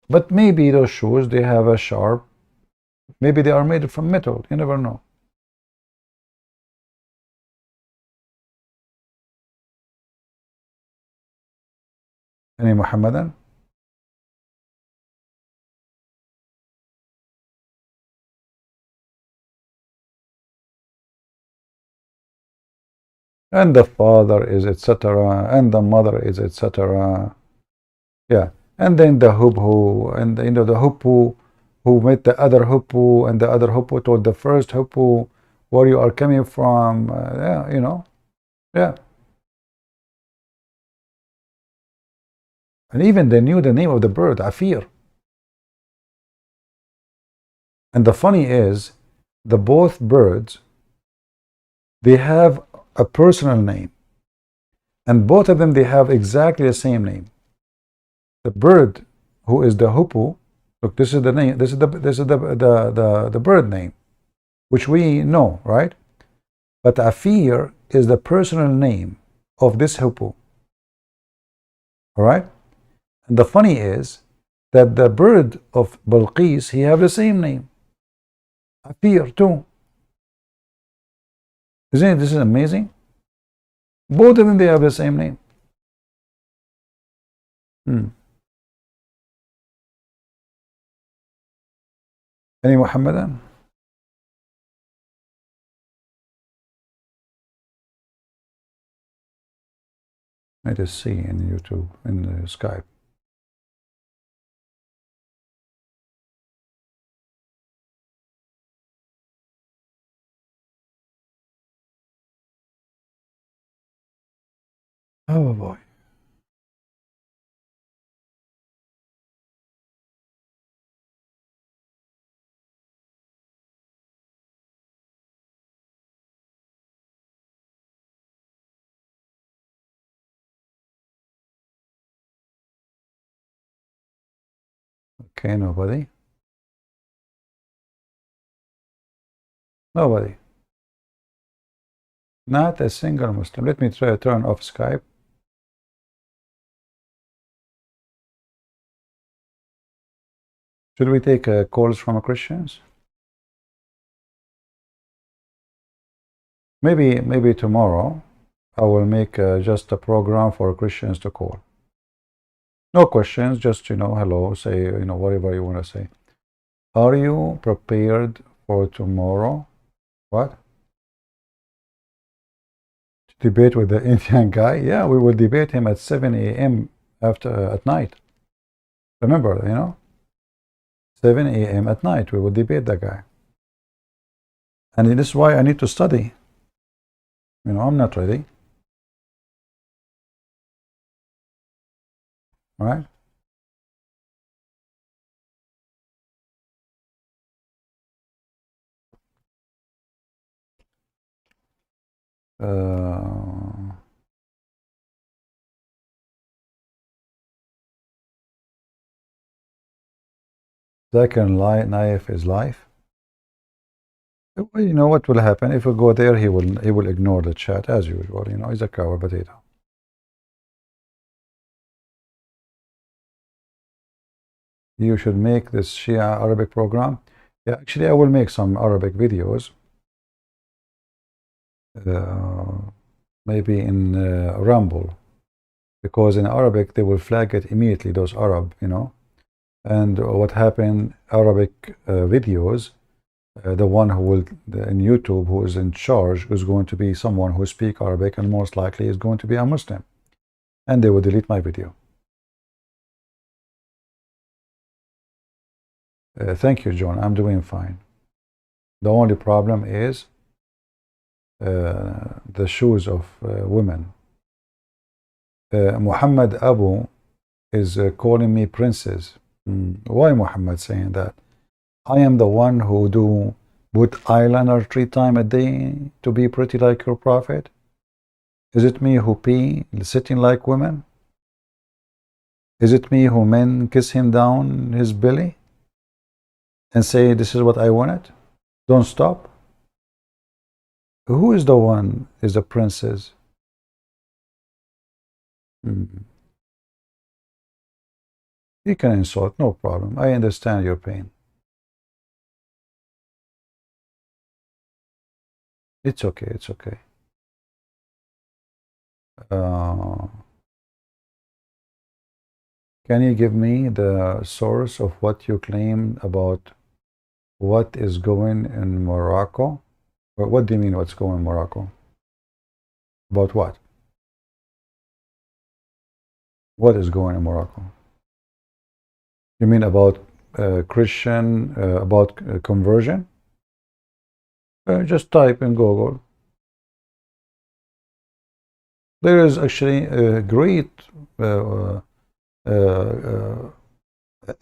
But maybe those shoes, they have a sharp, maybe they are made from metal, you never know. Any Muhammadan? And the father is etc. and the mother is etc. Yeah, and then the hubbu, and you know the hubbu who met the other hubbu, and the other hubbu told the first hubbu where you are coming from. Yeah, you know, yeah. And even they knew the name of the bird, Afir. And the funny is, the both birds, they have a personal name, and both of them they have exactly the same name. The bird who is the hubbu, look, this is the name, this is the bird name, which we know, right? But Afir is the personal name of this hubbu. All right? And the funny is that the bird of Balqis, he have the same name, Afir too. Isn't it? This is amazing. Both of them, they have the same name. Any Muhammadan? Let us see in YouTube, in Skype. Oh boy. Okay, nobody. Nobody. Not a single Muslim. Let me try to turn off Skype. Should we take calls from Christians? Maybe tomorrow I will make just a program for Christians to call. No questions, just, you know, hello, say, you know, whatever you want to say. Are you prepared for tomorrow? What? To debate with the Indian guy? Yeah, we will debate him at 7 a.m. at night. Remember, you know? 7 a.m. at night, we will debate that guy. And this is why I need to study. You know, I'm not ready. All right? Zakir Naik is live. You know what will happen if we go there? He will ignore the chat as usual. You know, he's a cow potato. You should make this Shia Arabic program. Yeah, actually, I will make some Arabic videos. Maybe in Rumble, because in Arabic they will flag it immediately, those Arab, you know. And what happened, Arabic videos, the one who will, in YouTube, who is in charge, is going to be someone who speaks Arabic, and most likely is going to be a Muslim. And they will delete my video. Thank you, John. I'm doing fine. The only problem is the shoes of women. Muhammad Abu is calling me princess. Why Muhammad saying that? I am the one who do put eyeliner 3 times a day to be pretty like your prophet? Is it me who pee sitting like women? Is it me who men kiss him down his belly and say this is what I wanted? Don't stop. Who is the one is the princess? You can insult, no problem. I understand your pain. It's okay, it's okay. Can you give me the source of what you claim about what is going in Morocco? What do you mean what's going in Morocco? About what? What is going in Morocco? You mean about Christian, about conversion? Just type in Google. There is actually a great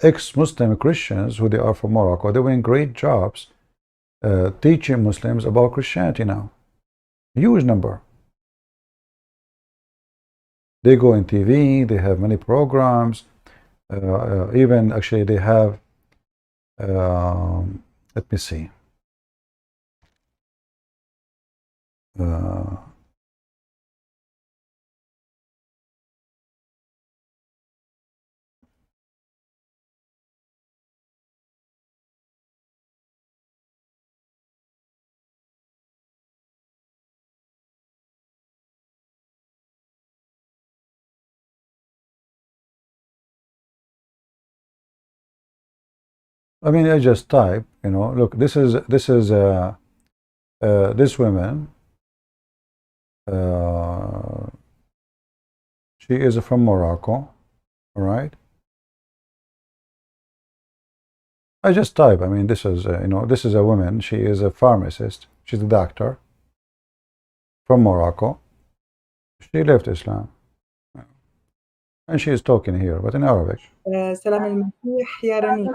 ex-Muslim Christians who they are from Morocco. They're doing great jobs teaching Muslims about Christianity now. Huge number. They go in TV, they have many programs, even actually they have, let me see. I mean, I just type, you know, look, this is this woman, she is from Morocco, all right? I just type, I mean, this is, you know, this is a woman, she is a pharmacist, she's a doctor from Morocco. She left Islam. And she is talking here, but in Arabic. سلام المسيح يا رنين.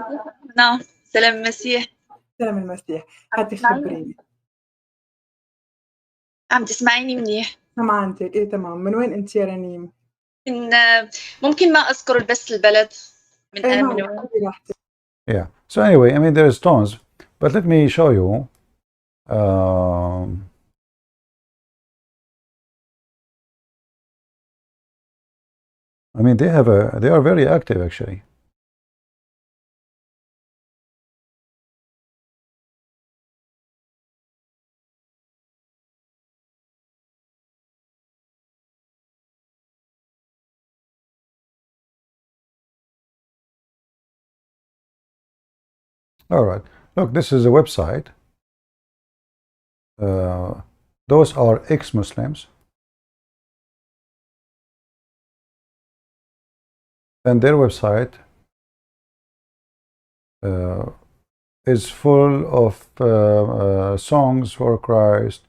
نعم سلام المسيح. سلام المسيح. حتى خبريني. عم تسمعيني منيح؟ سمعانتك إيه تمام. من وين أنت يا رنيم؟ من ممكن ما أذكر بس البلد من وين. Yeah. So anyway, I mean there is tons, but let me show you. I mean, they are very active actually. All right, look, this is a website. Those are ex-Muslims. And their website is full of songs for Christ.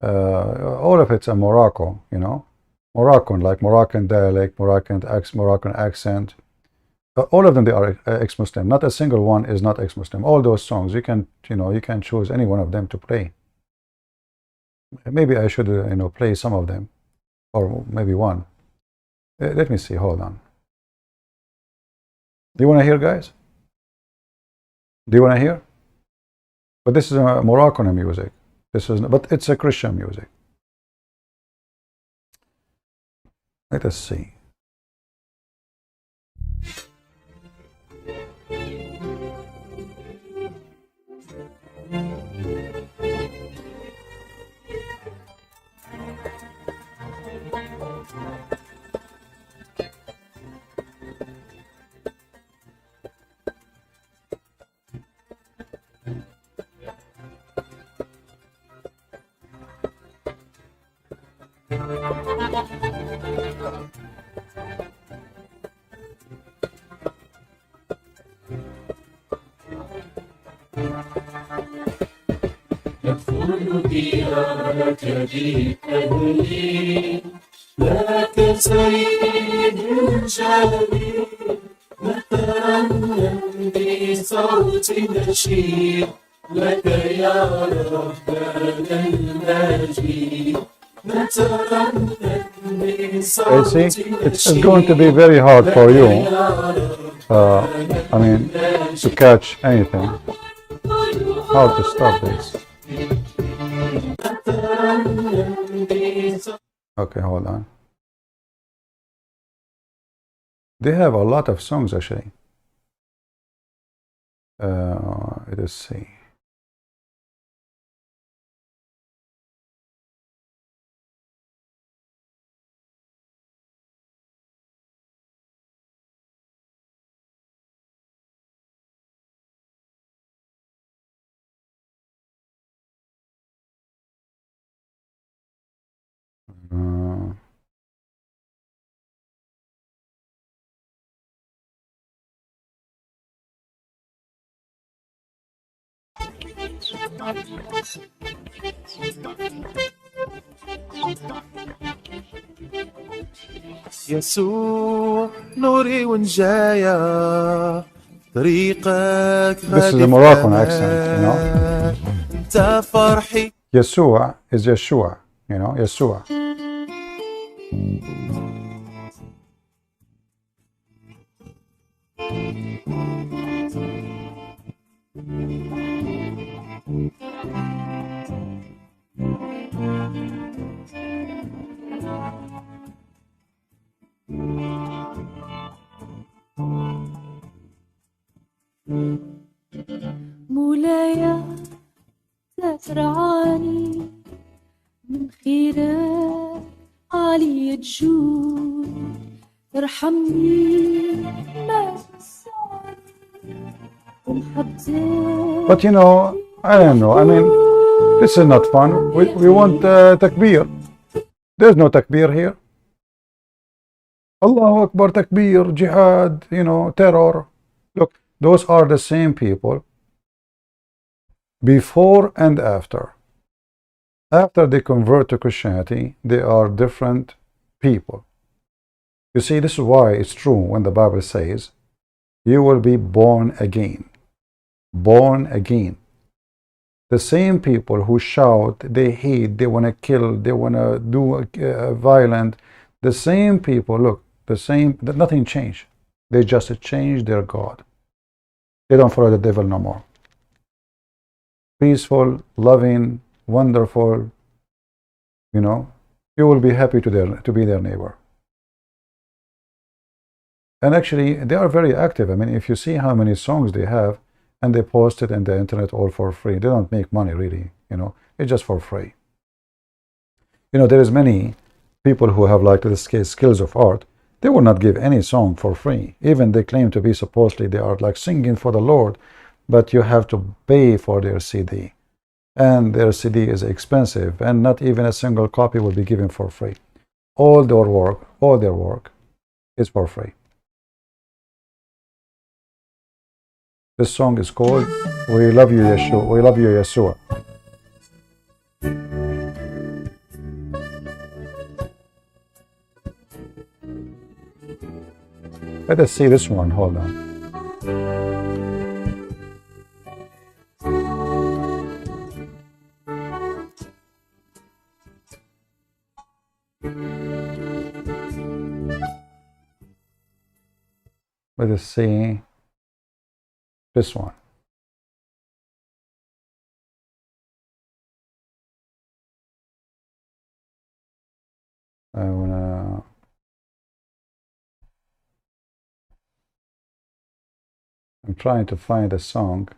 All of it's in Morocco, you know, Moroccan, like Moroccan dialect, Moroccan accent. All of them, they are ex-Muslim. Not a single one is not ex-Muslim. All those songs, you can, you know, you can choose any one of them to play. Maybe I should, you know, play some of them, or maybe one. Let me see. Hold on. Do you want to hear, guys? Do you want to hear? But this is a Moroccan music. This is, but it's a Christian music. Let us see. يدخل ديارك بأهلي لك سيد الجليل نترنم بصوت نشيد لك يا ربنا المجيد نترنم بصوت see, it's going to be very hard for you, I mean, to catch anything. How to stop this? Okay, hold on. They have a lot of songs actually. Let's see. يسوع نوري ونجايا طريقك This is a Moroccan accent, you know. انت فرحي Yeshua is Yeshua, you know, Yeshua. مولاي ترعاني من خيرك عالي الجود ارحمني ما But you know, I don't know, I mean, this is not fun. We want takbir. There's no takbir here. Allahu Akbar, takbir, jihad, you know, terror. Look, those are the same people before and after. After they convert to Christianity, they are different people. You see, this is why it's true when the Bible says, you will be born again. Born again. The same people who shout, they hate, they want to kill, they want to do violent, the same people, look, the same, nothing changed. They just changed their God. They don't follow the devil no more. Peaceful, loving, wonderful, you know, you will be happy to be their neighbor. And actually, they are very active. I mean, if you see how many songs they have, and they post it on the internet all for free. They don't make money really, you know, it's just for free. You know, there is many people who have like the skills of art. They will not give any song for free. Even they claim to be supposedly they are like singing for the Lord, but you have to pay for their CD. And their CD is expensive, and not even a single copy will be given for free. All their work is for free. This song is called We Love You, Yeshua. We Love You, Yeshua. Let us see this one. Hold on. Let us see this one. I'm trying to find a song.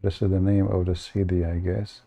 This is the name of the CD, I guess.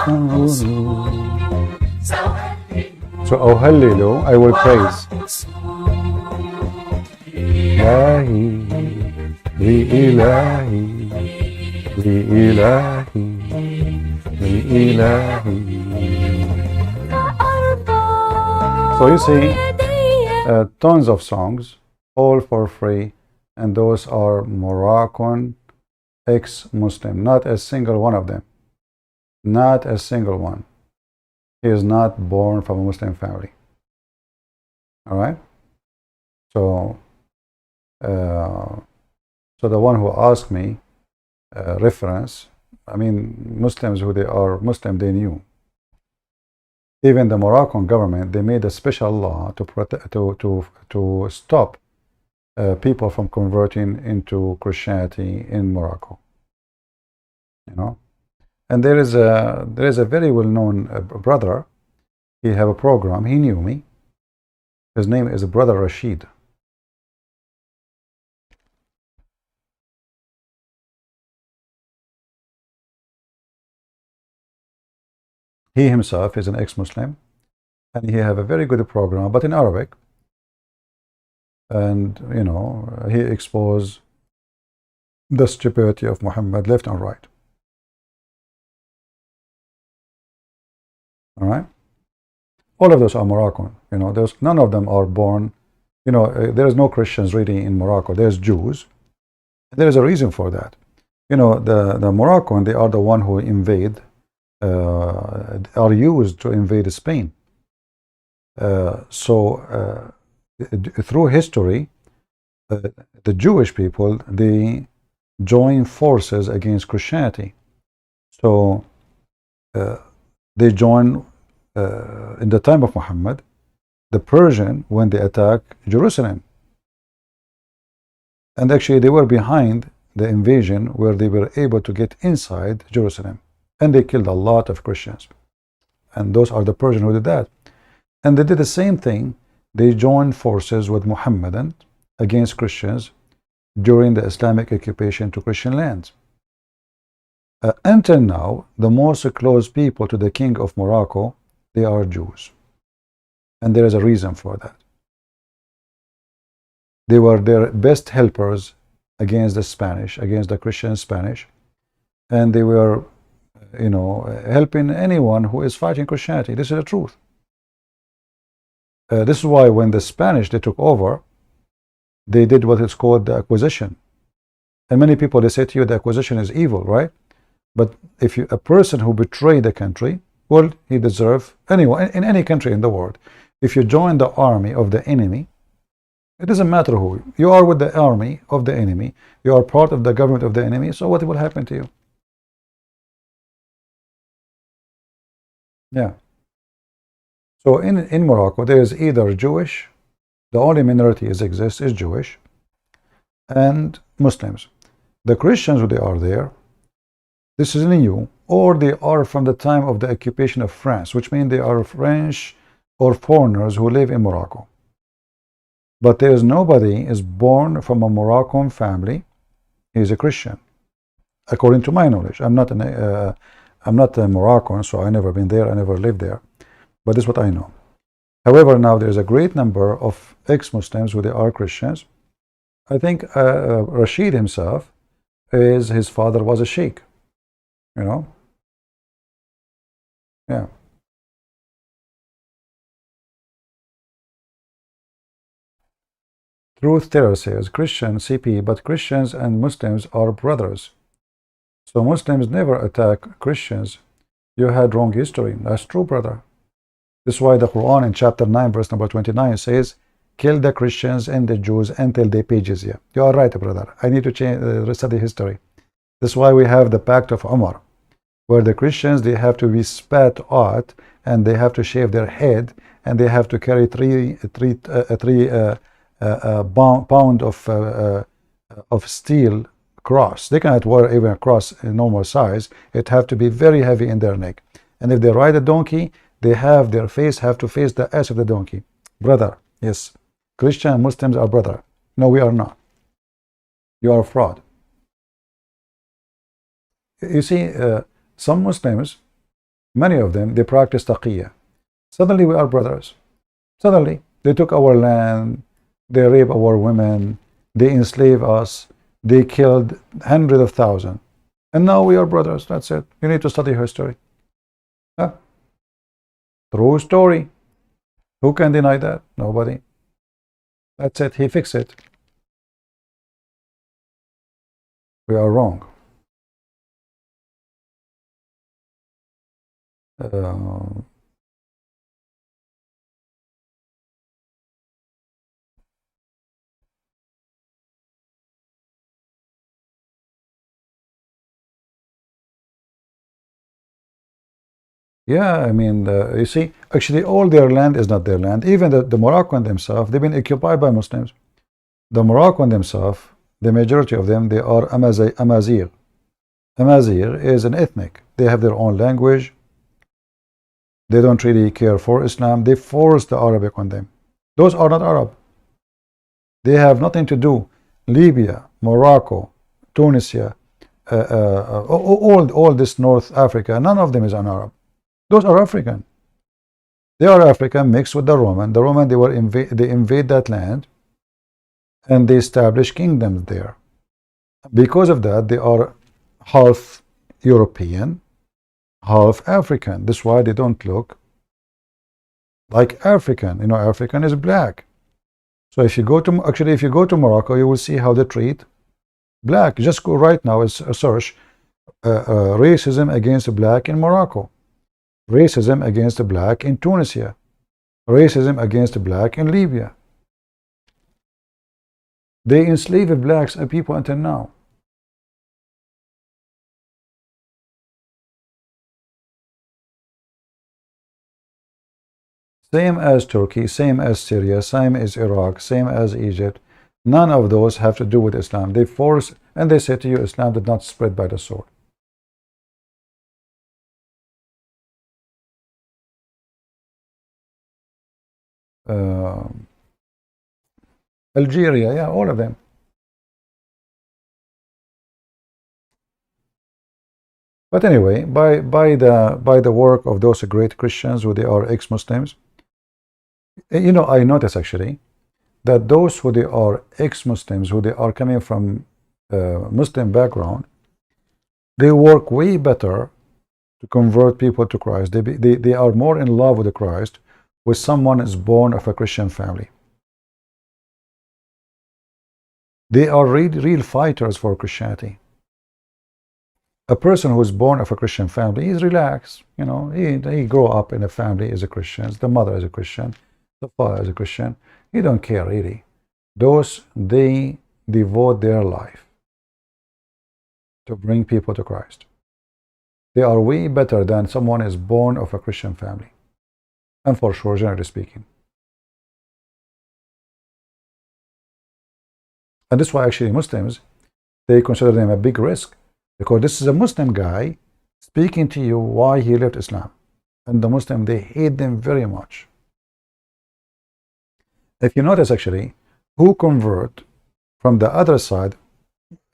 So أهلل, I will praise. إلهي لإلهي لإلهي لإلهي. So you see, tons of songs, all for free, and those are Moroccan ex-Muslim. Not a single one of them. Not a single one. He is not born from a Muslim family. All right. So, so the one who asked me reference, I mean, Muslims who they are Muslim, they knew. Even the Moroccan government, they made a special law to protect, to stop people from converting into Christianity in Morocco. You know, and there is a very well-known brother. He have a program. He knew me. His name is Brother Rashid. He himself is an ex-Muslim, and he have a very good program, but in Arabic. And you know, he exposed the stupidity of Muhammad left and right. All right, all of those are Moroccan. You know, there's none of them are born. You know, there is no Christians really in Morocco. There's Jews. There is a reason for that. You know, the Moroccan, they are the one who invade. Are used to invade Spain. Through history, the Jewish people, they join forces against Christianity. So they join in the time of Muhammad, the Persian, when they attack Jerusalem. And actually they were behind the invasion where they were able to get inside Jerusalem. And they killed a lot of Christians. And those are the Persians who did that. And they did the same thing. They joined forces with Muhammadan against Christians during the Islamic occupation to Christian lands. Until now, the most close people to the king of Morocco, they are Jews. And there is a reason for that. They were their best helpers against the Spanish, against the Christian Spanish. And they were, you know, helping anyone who is fighting Christianity. This is the truth. This is why when the Spanish, they took over, they did what is called the acquisition. And many people, they say to you, the acquisition is evil, right? But if you, a person who betrayed the country, well, he deserves, anyone, in any country in the world, if you join the army of the enemy, it doesn't matter who, you are with the army of the enemy, you are part of the government of the enemy, so what will happen to you? Yeah. So in Morocco, there is either Jewish, the only minority that exists is Jewish, and Muslims. The Christians who they are there, this is new, or they are from the time of the occupation of France, which means they are French or foreigners who live in Morocco. But there is nobody is born from a Moroccan family. He is a Christian, according to my knowledge. I'm not a Moroccan, so I never been there. I never lived there. But this is what I know. However, now there is a great number of ex-Muslims who they are Christians. I think Rashid himself, his father was a sheikh. You know? Yeah. Truth Teller says, Christian CP, but Christians and Muslims are brothers. So Muslims never attack Christians. You had wrong history. That's true, brother. This is why the Quran in chapter 9, verse number 29 says, kill the Christians and the Jews until they pay jizya. You are right, brother. I need to change, study history. This is why we have the Pact of Umar, where the Christians, they have to be spat out, and they have to shave their head, and they have to carry three pound of steel cross. They cannot wear even a cross in normal size. It have to be very heavy in their neck. And if they ride a donkey, they have their face have to face the ass of the donkey. Brother, yes, Christian and Muslims are brother. No, we are not. You are a fraud. You see, some Muslims, Many of them, they practice taqiyya. Suddenly we are brothers. Suddenly they took our land, they rape our women, they enslave us, they killed hundreds of thousands. And now we are brothers. That's it. You need to study history. Huh? True story. Who can deny that? Nobody. That's it. He fixed it. We are wrong. Yeah, I mean, you see, actually all their land is not their land. Even the Moroccan themselves, they've been occupied by Muslims. The Moroccan themselves, the majority of them, they are Amazigh. Amazigh is an ethnic. They have their own language. They don't really care for Islam. They force the Arabic on them. Those are not Arab. They have nothing to do. Libya, Morocco, Tunisia, all this North Africa, none of them is an Arab. Those are African. They are African mixed with the Roman. The Roman, they invade that land and they establish kingdoms there. Because of that, they are half European, half African. That's why they don't look like African. You know, African is black. So if you go to, actually, if you go to Morocco, you will see how they treat black. Just go right now and search racism against black in Morocco, racism against the black in Tunisia, racism against the black in Libya. They enslave blacks and people until now. Same as Turkey, same as Syria, same as Iraq, same as Egypt. None of those have to do with Islam. They force, and they say to you, Islam did not spread by the sword. Algeria, yeah, all of them. But anyway, by the work of those great Christians who they are ex-Muslims, you know, I notice actually that those who they are ex-Muslims, who they are coming from Muslim background, they work way better to convert people to Christ. They are more in love with the Christ with someone is born of a Christian family. They are real fighters for Christianity. A person who is born of a Christian family is relaxed. You know, he grew up in a family as a Christian. The mother is a Christian. The father is a Christian. He don't care really. Those, they devote their life to bring people to Christ. They are way better than someone is born of a Christian family. And for sure, generally speaking. And that's why actually Muslims, they consider them a big risk, because this is a Muslim guy speaking to you why he left Islam. And the Muslim, they hate them very much. If you notice actually, who convert from the other side,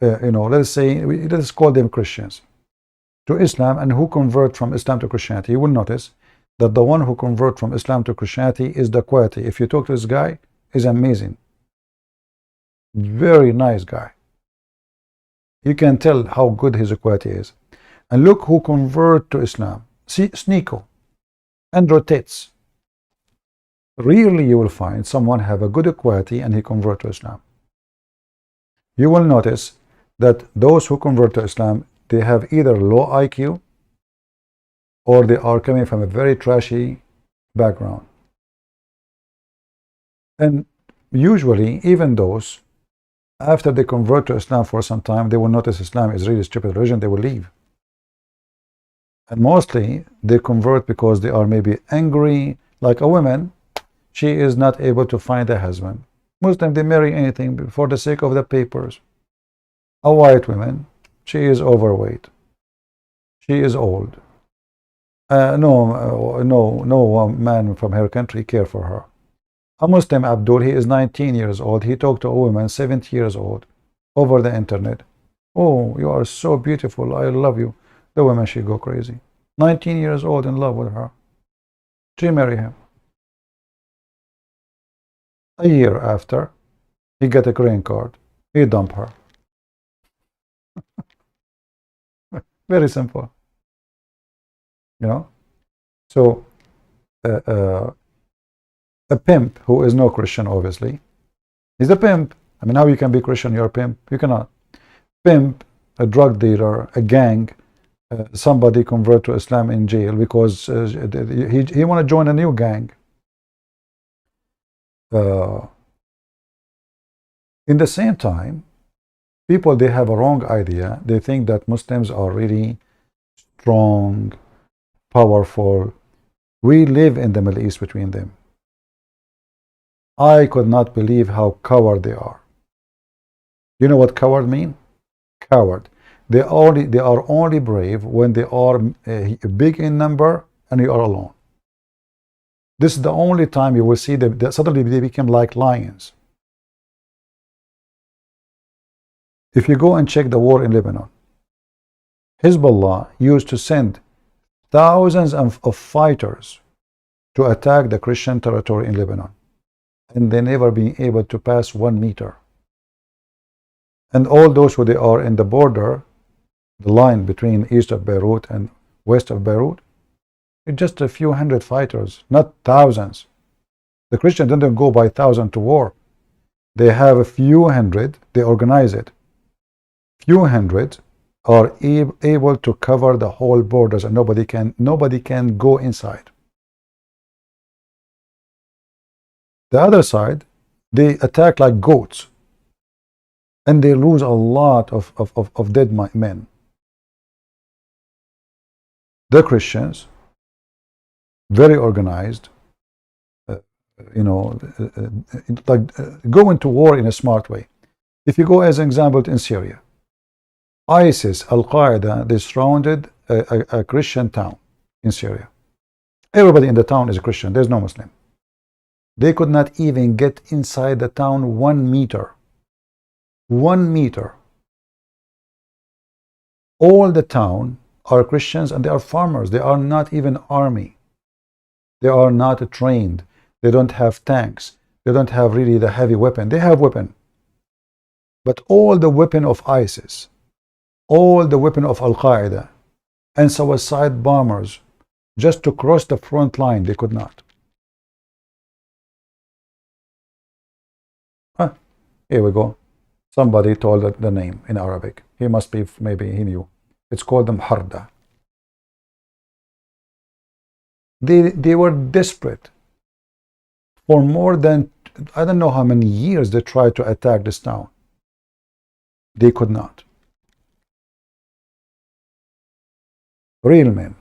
you know, let's call them Christians, to Islam, and who convert from Islam to Christianity, you will notice that the one who convert from Islam to Christianity is the quality. If you talk to this guy, is amazing. Very nice guy. You can tell how good his equality is. And look who convert to Islam. See, Sneeko and rotates. Rarely you will find someone have a good equality and he convert to Islam. You will notice that those who convert to Islam, they have either low IQ or they are coming from a very trashy background. And usually, even those, after they convert to Islam for some time, they will notice Islam is really a stupid religion, they will leave. And mostly, they convert because they are maybe angry, like a woman, she is not able to find a husband. Muslim, they marry anything for the sake of the papers. A white woman, she is overweight. She is old. No man from her country care for her. A Muslim, Abdul, he is 19 years old. He talked to a woman 70 years old over the internet. Oh, you are so beautiful. I love you. The woman, she go crazy. 19 years old, in love with her. She married him. A year after, he got a green card. He dumped her. Very simple. You know? So, a pimp who is no Christian, obviously, he's a pimp. I mean, how you can be Christian, you're a pimp? You cannot. Pimp, a drug dealer, a gang, somebody convert to Islam in jail because he want to join a new gang. In the same time, people, they have a wrong idea. They think that Muslims are really strong, powerful. We live in the Middle East between them. I could not believe how coward they are. You know what coward mean? Coward. They are only brave when they are big in number and you are alone. This is the only time you will see them. Suddenly they become like lions. If you go and check the war in Lebanon, Hezbollah used to send thousands of fighters to attack the Christian territory in Lebanon, and they never been able to pass 1 meter. And all those who they are in the border, the line between east of Beirut and west of Beirut, it's just a few hundred fighters, not thousands. The Christians didn't go by thousand to war. They have a few hundred, they organize it. Few hundred are able to cover the whole borders, and nobody can go inside. The other side, they attack like goats, and they lose a lot of dead men. The Christians, very organized, go into war in a smart way. If you go as an example in Syria, ISIS, Al-Qaeda, they surrounded a Christian town in Syria. Everybody in the town is a Christian. There's no Muslim. They could not even get inside the town 1 meter. 1 meter. All the town are Christians, and they are farmers. They are not even army. They are not trained. They don't have tanks. They don't have really the heavy weapon. They have weapon. But all the weapon of ISIS, all the weapon of Al-Qaeda, and suicide bombers, just to cross the front line, they could not. Here we go. Somebody told the name in Arabic. He must be, maybe he knew. It's called the Mharda. They were desperate. For more than, I don't know how many years, they tried to attack this town. They could not. Real men.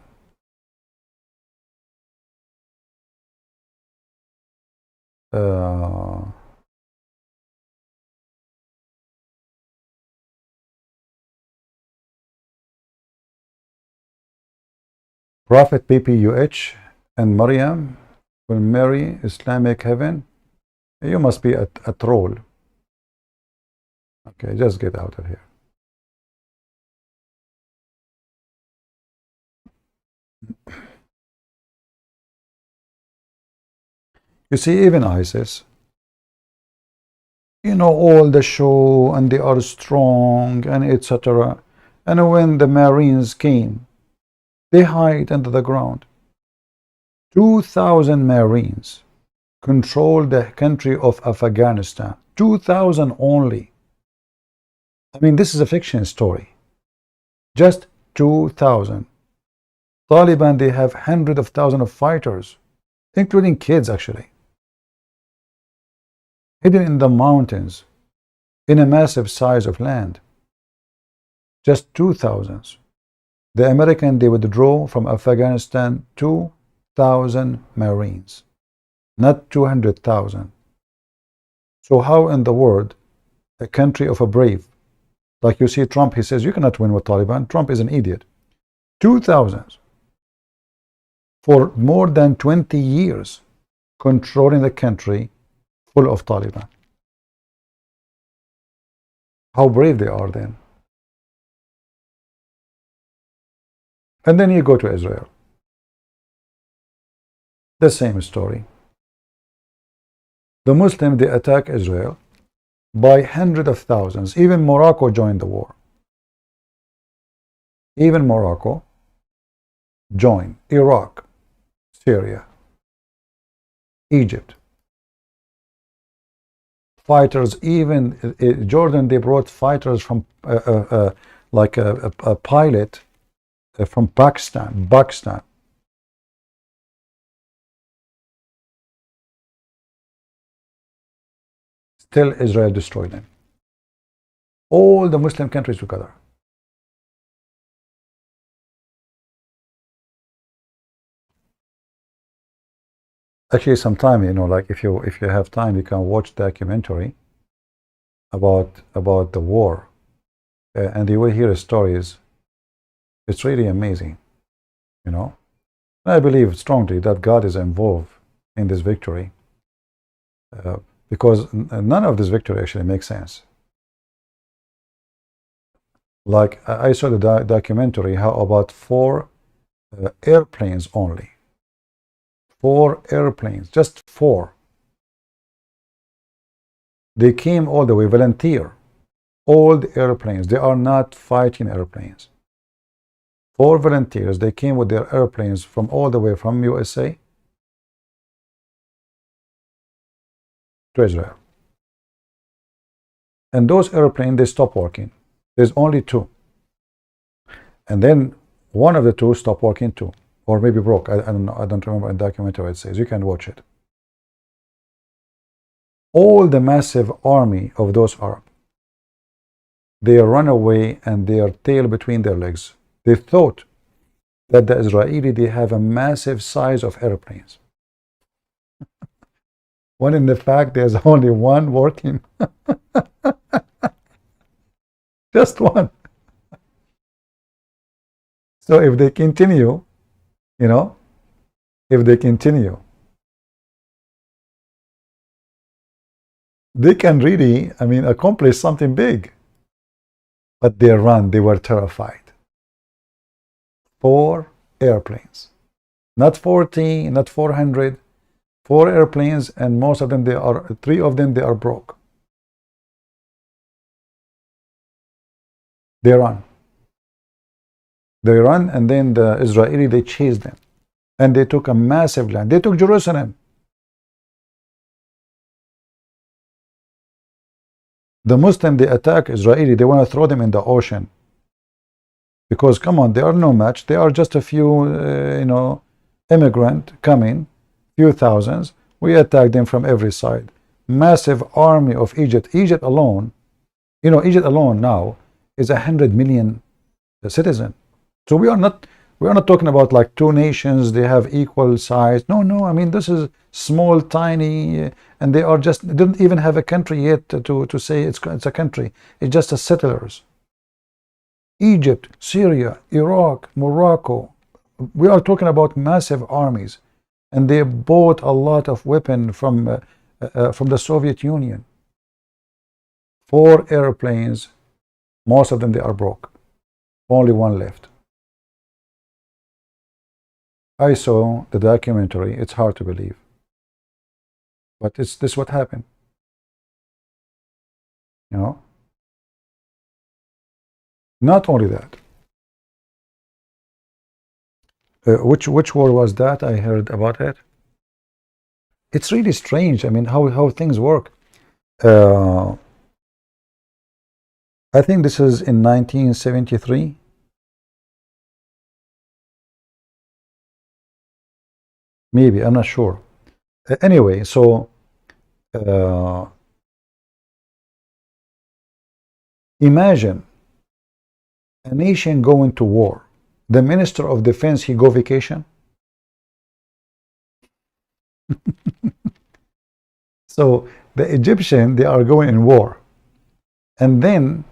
Prophet PPUH and Maryam will marry Islamic heaven. You must be a troll. Okay, just get out of here. You see, even ISIS, all the show, and they are strong, and etc. And when the Marines came, they hide under the ground. 2,000 Marines control the country of Afghanistan. 2,000 only. I mean, this is a fiction story. Just 2,000. Taliban, they have hundreds of thousands of fighters, including kids actually, hidden in the mountains, in a massive size of land. Just 2,000. The American, they withdraw from Afghanistan 2,000 Marines, not 200,000. So how in the world a country of a brave, like you see Trump, he says you cannot win with Taliban. Trump is an idiot. 2,000 for more than 20 years controlling the country full of Taliban. How brave they are then. And then you go to Israel. The same story. The Muslims, they attack Israel by hundreds of thousands. Even Morocco joined the war. Even Morocco joined. Iraq, Syria, Egypt. Fighters, even Jordan, they brought fighters from like a pilot from Pakistan. Still Israel destroyed them. All the Muslim countries together. Actually, sometime, you know, like if you have time, you can watch documentary about the war, and you will hear stories. It's really amazing, you know. I believe strongly that God is involved in this victory, because none of this victory actually makes sense. Like I saw the documentary, how about 4 airplanes only. 4 airplanes, just 4. They came all the way, volunteer. All the airplanes, they are not fighting airplanes. 4 volunteers, they came with their airplanes from all the way from USA to Israel. And those airplanes, they stopped working. There's only 2. And then one of the 2 stopped working too. Or maybe broke. I don't know. I don't remember in the documentary it says. You can watch it. All the massive army of those Arabs, they run away and they are tail between their legs. They thought that the Israeli, they have a massive size of airplanes. When in the fact there's only 1 working. Just 1. So if they continue, you know, if they continue, they can really, I mean, accomplish something big. But they run, they were terrified. 4 airplanes. Not 40, not 400. 4 airplanes, and most of them, 3 of them, they are broke. They run. They run, and then the Israeli, they chased them. And they took a massive land. They took Jerusalem. The Muslim, they attack Israeli. They want to throw them in the ocean. Because, come on, they are no match. They are just a few, you know, immigrant coming, few thousands. We attack them from every side. Massive army of Egypt. Egypt alone, you know, Egypt alone now is 100 million citizens. So we are not talking about like 2 nations, they have equal size. No, I mean, this is small, tiny, and they don't even have a country yet to say it's a country. It's just a settlers. Egypt, Syria, Iraq, Morocco. We are talking about massive armies, and they bought a lot of weapons from the Soviet Union. 4 airplanes, most of them they are broke. Only 1 left. I saw the documentary. It's hard to believe, but this what happened, you know. Not only that, which war was that? I heard about it. It's really strange. I mean, how things work. I think this is in 1973. Maybe, I'm not sure. Anyway, so imagine a nation going to war. The Minister of Defense, he go vacation. So the Egyptian, they are going in war, and then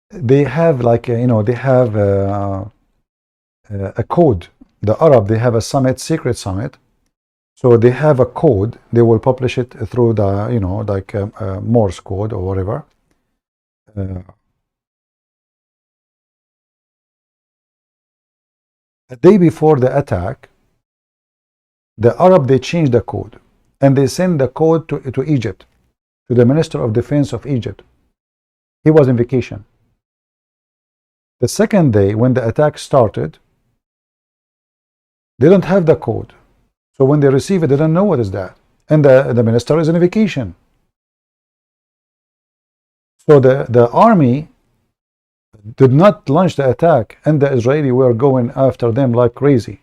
they have like you know, they have a code. The Arab, they have a summit, secret summit. So they have a code. They will publish it through the, you know, like Morse code or whatever. A day before the attack, the Arab, they changed the code, and they sent the code to Egypt, to the Minister of Defense of Egypt. He was on vacation. The second day, when the attack started, they don't have the code. So when they receive it, they don't know what is that. And the minister is on vacation. So the army did not launch the attack, and the Israeli were going after them like crazy.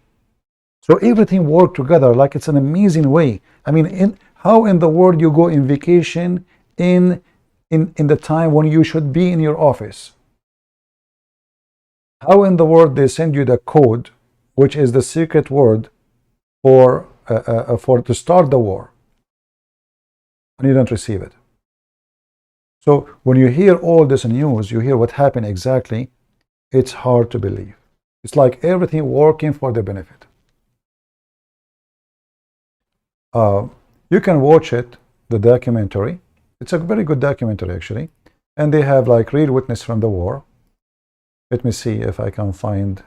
So everything worked together like it's an amazing way. I mean, how in the world you go in vacation in the time when you should be in your office? How in the world they send you the code, which is the secret word for to start the war, and you don't receive it? So when you hear all this news, you hear what happened exactly, it's hard to believe. It's like everything working for the benefit. You can watch it, the documentary. It's a very good documentary, actually. And they have like real witness from the war. Let me see if I can find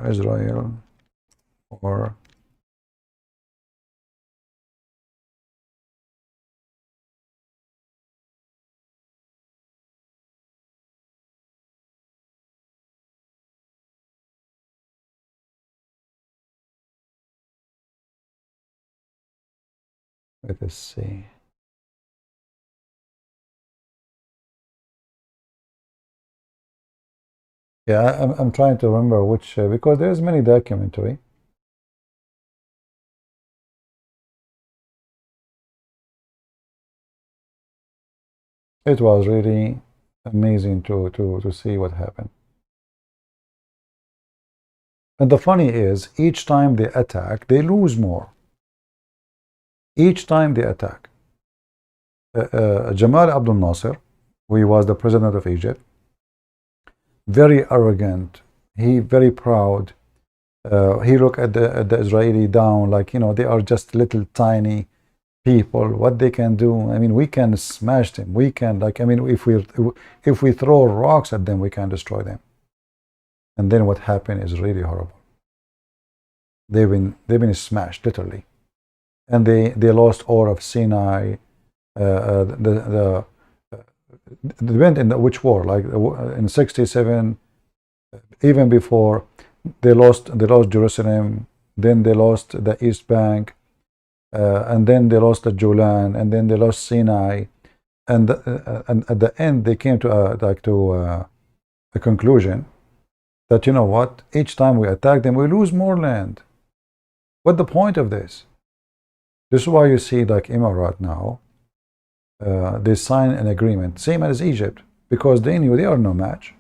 Israel or let us see. Yeah, I'm trying to remember which, because there's many documentary. It was really amazing to see what happened. And the funny is, each time they attack, they lose more. Each time they attack. Jamal Abdul Nasser, who was the president of Egypt, very arrogant, he very proud. He looked at the Israeli down like, you know, they are just little tiny people. What they can do? I mean, we can smash them. We can, like, I mean, if we throw rocks at them, we can destroy them. And then what happened is really horrible. They've been smashed literally, and they lost all of Sinai. They went in which war? Like in '67, even before, they lost Jerusalem. Then they lost the East Bank, and then they lost the Golan, and then they lost Sinai, and at the end they came to a conclusion that, you know what? Each time we attack them, we lose more land. What's the point of this? This is why you see like Emirates now. They sign an agreement, same as Egypt, because they knew they are no match.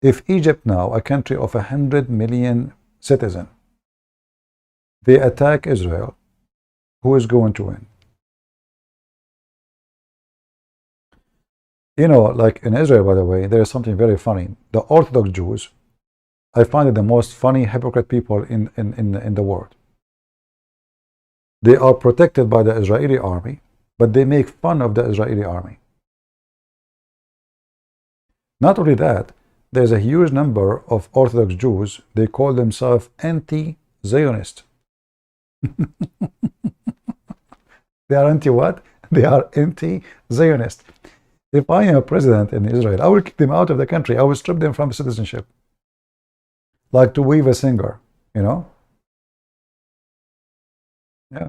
If Egypt now, a country of 100 million citizens, they attack Israel, who is going to win? You know, like in Israel, by the way, there is something very funny. The Orthodox Jews, I find it the most funny hypocrite people in the world. They are protected by the Israeli army, but they make fun of the Israeli army. Not only that, there's a huge number of Orthodox Jews, they call themselves anti-Zionist. They are anti what? They are anti-Zionist. If I am a president in Israel, I will kick them out of the country. I will strip them from citizenship. Like to wave a singer, you know? Yeah.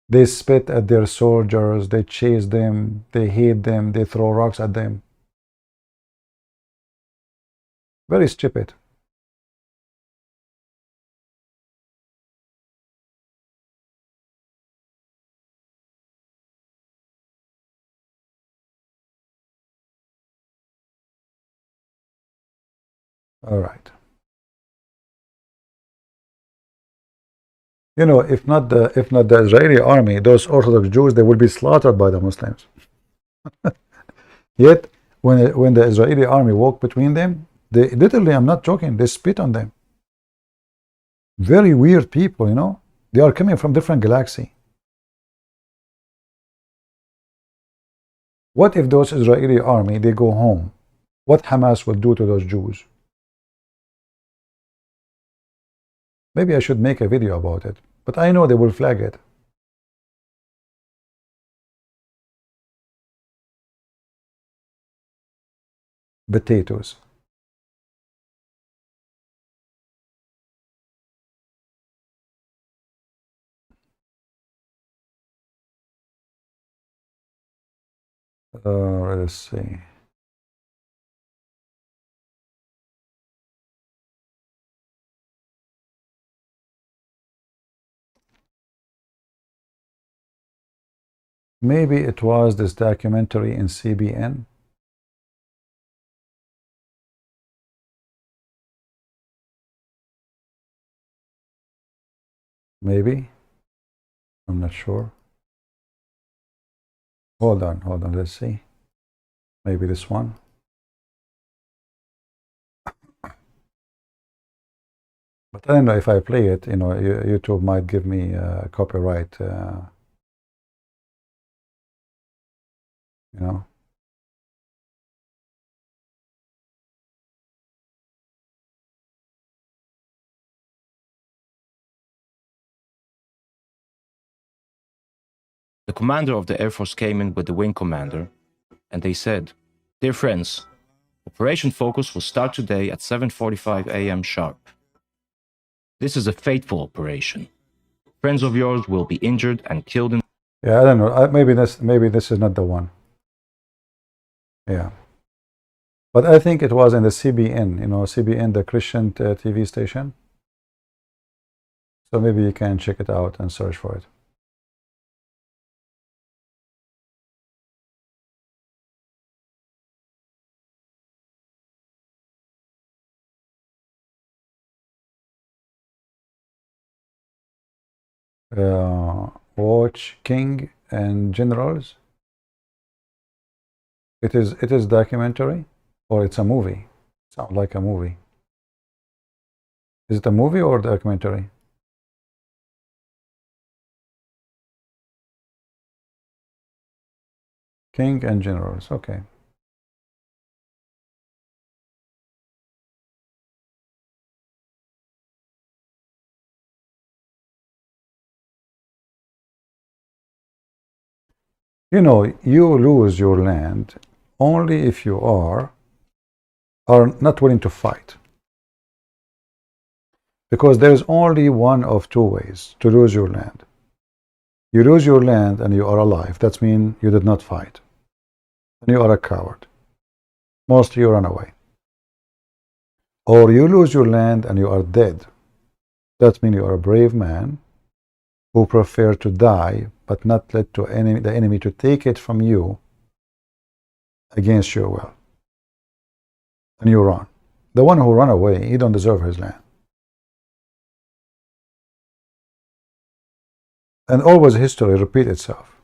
They spit at their soldiers, they chase them, they hate them, they throw rocks at them. Very stupid. All right. You know, if not the Israeli army, those Orthodox Jews, they will be slaughtered by the Muslims. Yet, when the Israeli army walk between them, they literally, I'm not joking, they spit on them. Very weird people, you know. They are coming from different galaxy. What if those Israeli army, they go home? What Hamas will do to those Jews? Maybe I should make a video about it, but I know they will flag it. Potatoes. Let's see. Maybe it was this documentary in CBN. Maybe. I'm not sure. Hold on, let's see. Maybe this one. But I don't know if I play it, you know, YouTube might give me copyright, you know. The commander of the Air Force came in with the wing commander, and they said, "Dear friends, Operation Focus will start today at 7:45 a.m. sharp. This is a fateful operation. Friends of yours will be injured and killed in..." Yeah, I don't know. Maybe this is not the one. Yeah. But I think it was in the CBN, you know, CBN, the Christian TV station. So maybe you can check it out and search for it. Watch King and Generals. It is documentary, or it's a movie? Sounds like a movie. Is it a movie or documentary? King and Generals. Okay. You know, you lose your land only if you are not willing to fight. Because there is only one of two ways to lose your land. You lose your land and you are alive. That means you did not fight. And you are a coward. Mostly you run away. Or you lose your land and you are dead. That means you are a brave man who prefer to die but not let the enemy to take it from you against your will. And you run. The one who run away, he don't deserve his land. And always history repeat itself.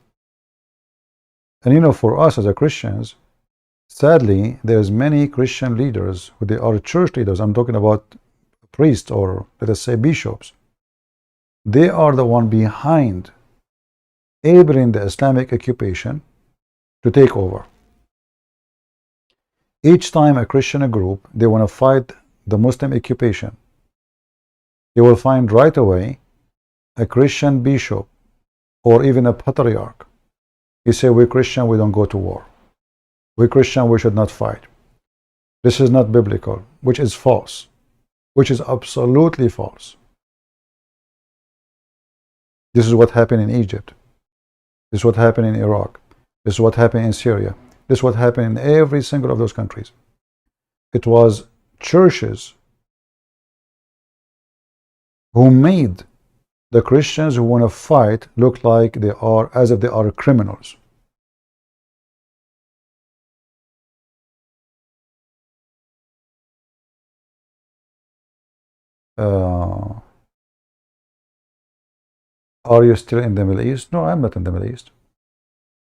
And you know, for us as a Christians, sadly, there's many Christian leaders who they are church leaders. I'm talking about priests, or let us say bishops. They are the one behind enabling the Islamic occupation to take over. Each time a Christian group, they want to fight the Muslim occupation, you will find right away a Christian bishop or even a patriarch. You say, we're Christian, we don't go to war. We're Christian, we should not fight. This is not biblical, which is false, which is absolutely false. This is what happened in Egypt. This is what happened in Iraq. This is what happened in Syria. This is what happened in every single of those countries. It was churches who made the Christians who want to fight look like they are, as if they are criminals. Are you still in the Middle East? No, I'm not in the Middle East.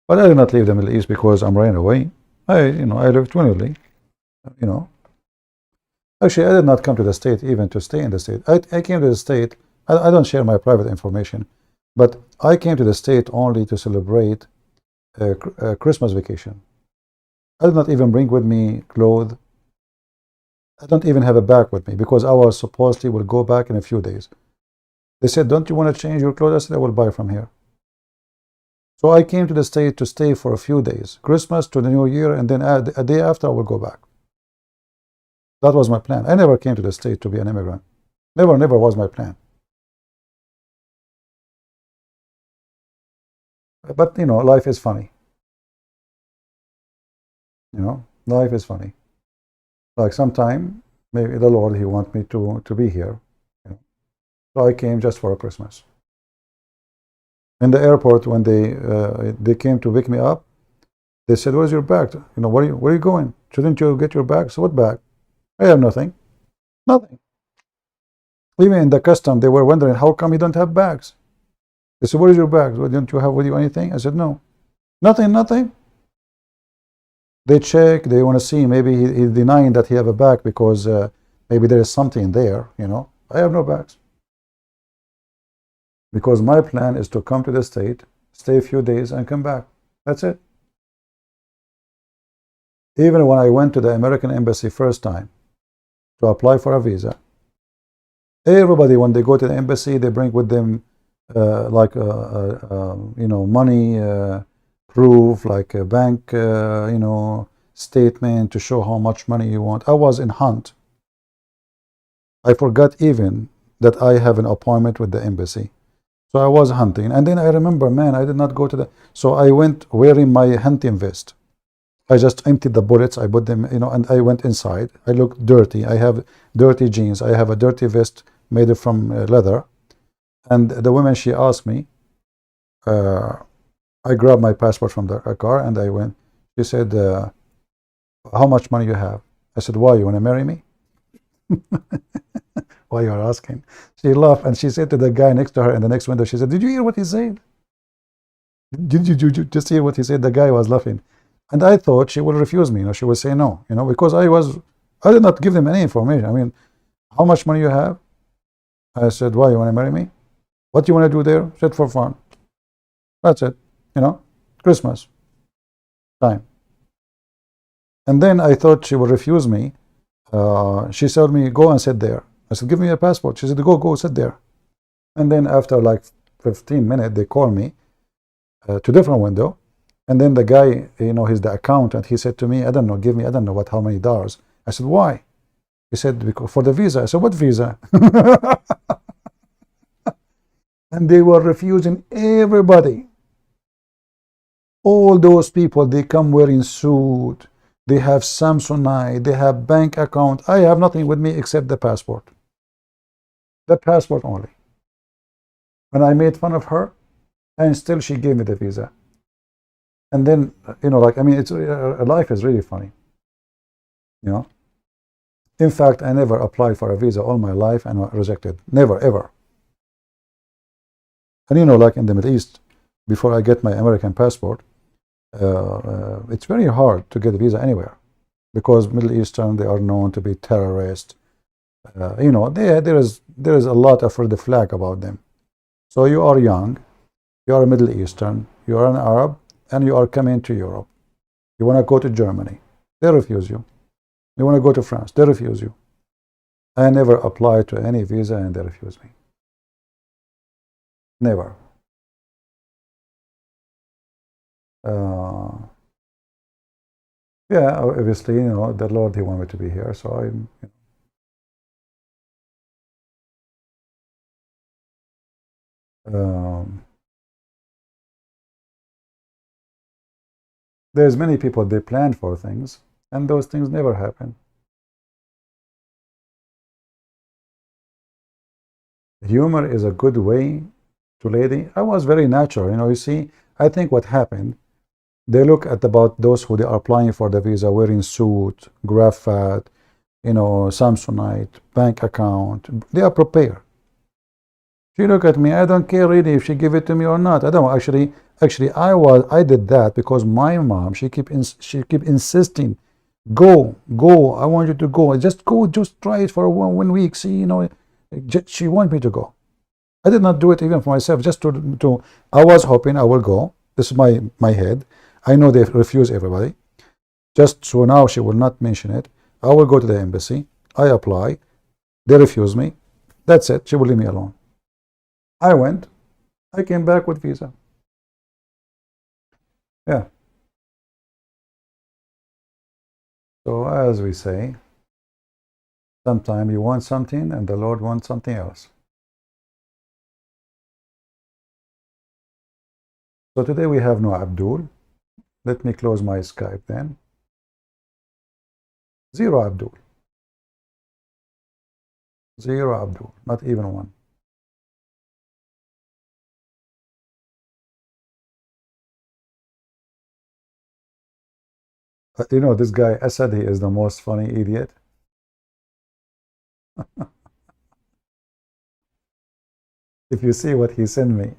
But I did not leave the Middle East because I'm running away. I lived willingly. Actually, I did not come to the state even to stay in the state. I came to the state. I don't share my private information, but I came to the state only to celebrate Christmas vacation. I did not even bring with me clothes. I don't even have a bag with me because I was supposedly will go back in a few days. They said, don't you want to change your clothes? I said, I will buy from here. So I came to the state to stay for a few days, Christmas to the New Year, and then a day after I will go back. That was my plan. I never came to the state to be an immigrant. Never was my plan. But, you know, life is funny. You know, life is funny. Like sometime, maybe the Lord, He wants me to be here. You know. So I came just for Christmas. In the airport, when they came to pick me up, they said, "Where's your bag? You know, where are you going? Shouldn't you get your bag?" So what bag? I have nothing. Nothing. Even in the custom, they were wondering, how come you don't have bags? They said, "What is your bag? Don't you have with you anything?" I said, "No, nothing." They check. They want to see. Maybe he's denying that he have a bag because maybe there is something there. You know, I have no bags. Because my plan is to come to the state, stay a few days, and come back. That's it. Even when I went to the American embassy first time to apply for a visa, everybody, when they go to the embassy, they bring with them you know, money proof, like a bank you know, statement to show how much money you want. I was in hunt. I forgot even that I have an appointment with the embassy. So I was hunting, and then I remember, man, I did not go to the. So I went wearing my hunting vest. I just emptied the bullets. I put them, you know, and I went inside. I looked dirty. I have dirty jeans. I have a dirty vest made from leather. And the woman, she asked me. I grabbed my passport from the car, and I went. She said, "How much money you have?" I said, "Why? You want to marry me?" Why you are asking? She laughed and she said to the guy next to her in the next window, she said, "Did you hear what he said? Did you just hear what he said?" The guy was laughing. And I thought she will refuse me, you know, she will say no, you know, because I did not give them any information. I mean, how much money you have? I said, "Why, you want to marry me?" "What do you want to do there?" She said, "For fun." That's it, you know, Christmas time. And then I thought she would refuse me. She told me, "Go and sit there." I said, "Give me a passport." She said, Go sit there." And then after like 15 minutes, they called me to different window. And then the guy, you know, he's the accountant. He said to me, I don't know how many dollars. I said, "Why?" He said, "Because for the visa." I said, "What visa?" And they were refusing everybody. All those people, they come wearing suit. They have Samsonite. They have bank account. I have nothing with me except the passport. The passport only. And I made fun of her, and still she gave me the visa. And then, you know, like, I mean, it's life is really funny. You know. In fact, I never applied for a visa all my life and rejected. Never, ever. And you know, like in the Middle East, before I get my American passport, it's very hard to get a visa anywhere, because Middle Eastern, they are known to be terrorists. You know, there is a lot of red flag about them. So you are young, you are Middle Eastern, you are an Arab, and you are coming to Europe. You want to go to Germany, they refuse you. You want to go to France, they refuse you. I never applied to any visa and they refuse me. Never. Yeah, obviously, you know, the Lord, He wanted me to be here, so I'm. There's many people, they plan for things, and those things never happen. Humor is a good way to lady. I was very natural, you know. You see, I think what happened, they look at about those who they are applying for the visa wearing suit, graphite, you know, Samsonite, bank account. They are prepared. She look at me. I don't care really if she give it to me or not. I don't actually. I did that because my mom. She keep insisting, go. I want you to go. Just go. Just try it for one week. See, you know, she want me to go. I did not do it even for myself. Just to. I was hoping I will go. This is my head. I know they refuse everybody. Just so now she will not mention it. I will go to the embassy. I apply. They refuse me. That's it. She will leave me alone. I went. I came back with visa. Yeah. So as we say, sometimes you want something and the Lord wants something else. So today we have no Abdul. Let me close my Skype then. Zero Abdul. Zero Abdul. Not even one. You know, this guy Asad, he is the most funny idiot. If you see what he sent me.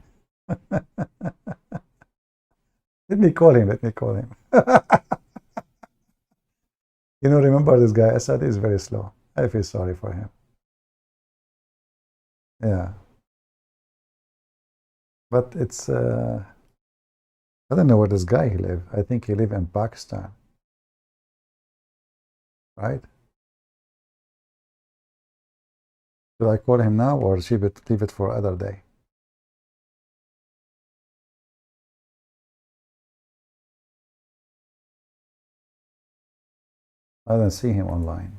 Let me call him. Let me call him. You know, remember this guy Asad is very slow. I feel sorry for him. Yeah. But it's, I don't know where this guy he live. I think he live in Pakistan. Right? Should I call him now or leave it for other day? I don't see him online.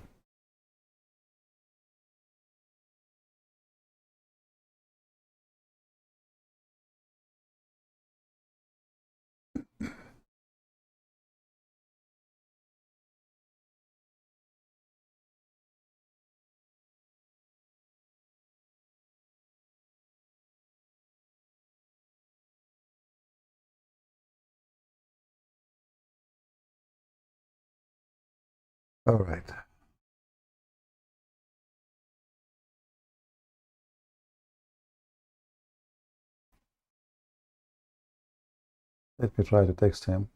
All right. Let me try to text him.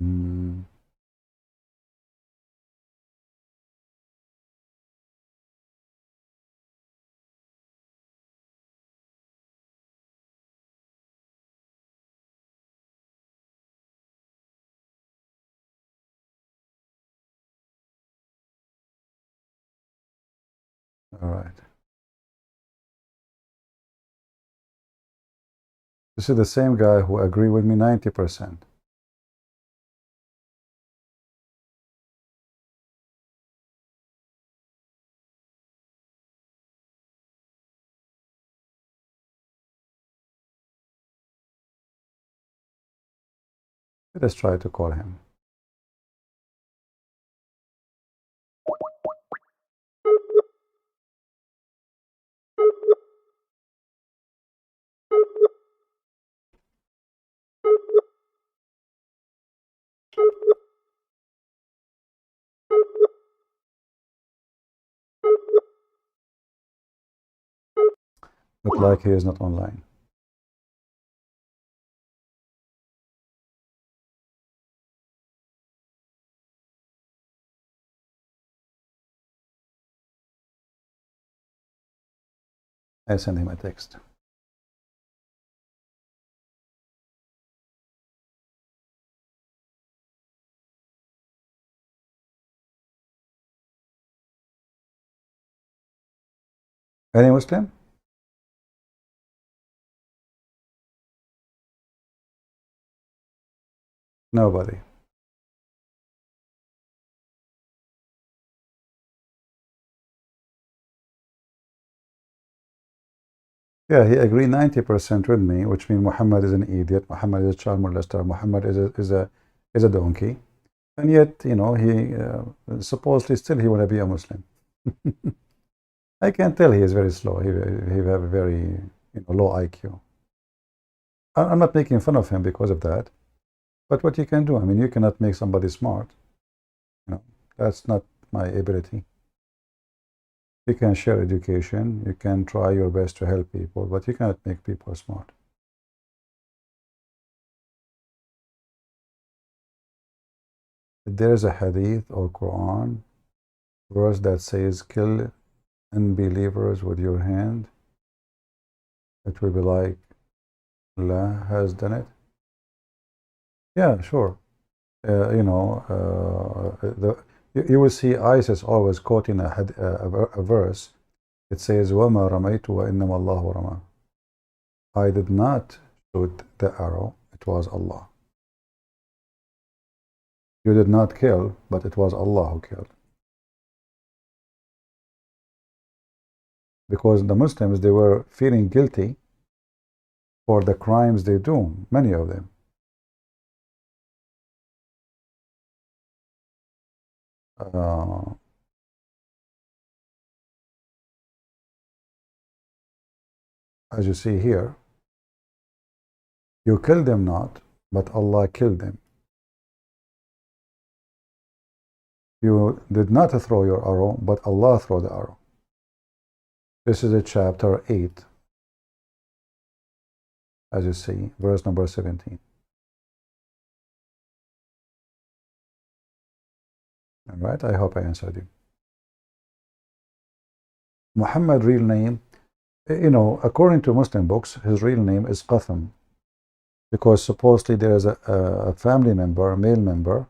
Mm. All right. This is the same guy who agreed with me 90%. Let's try to call him. Look like he is not online. I send him a text. Any Muslim? Nobody. Yeah, he agreed 90% with me, which means Muhammad is an idiot. Muhammad is a child molester. Muhammad is a donkey. And yet, you know, he supposedly still he want to be a Muslim. I can tell he is very slow. He have a very low IQ. I'm not making fun of him because of that. But what you can do, I mean, you cannot make somebody smart. You know, that's not my ability. You can share education. You can try your best to help people, but you cannot make people smart. There is a hadith or Quran verse that says, kill unbelievers with your hand. It will be like Allah has done it. Yeah, sure. You will see ISIS always quoting a verse. It says, وَمَا رَمَيْتُ وَإِنَّمَا اللَّهُ رَمَى. I did not shoot the arrow, it was Allah. You did not kill, but it was Allah who killed. Because the Muslims, they were feeling guilty for the crimes they do, many of them. As you see here, you killed them not, but Allah killed them. You did not throw your arrow, but Allah threw the arrow. This is a chapter 8, as you see, verse number 17. All right, I hope I answered you. Muhammad real name, according to Muslim books, his real name is Qatham, because supposedly there is a family member, a male member,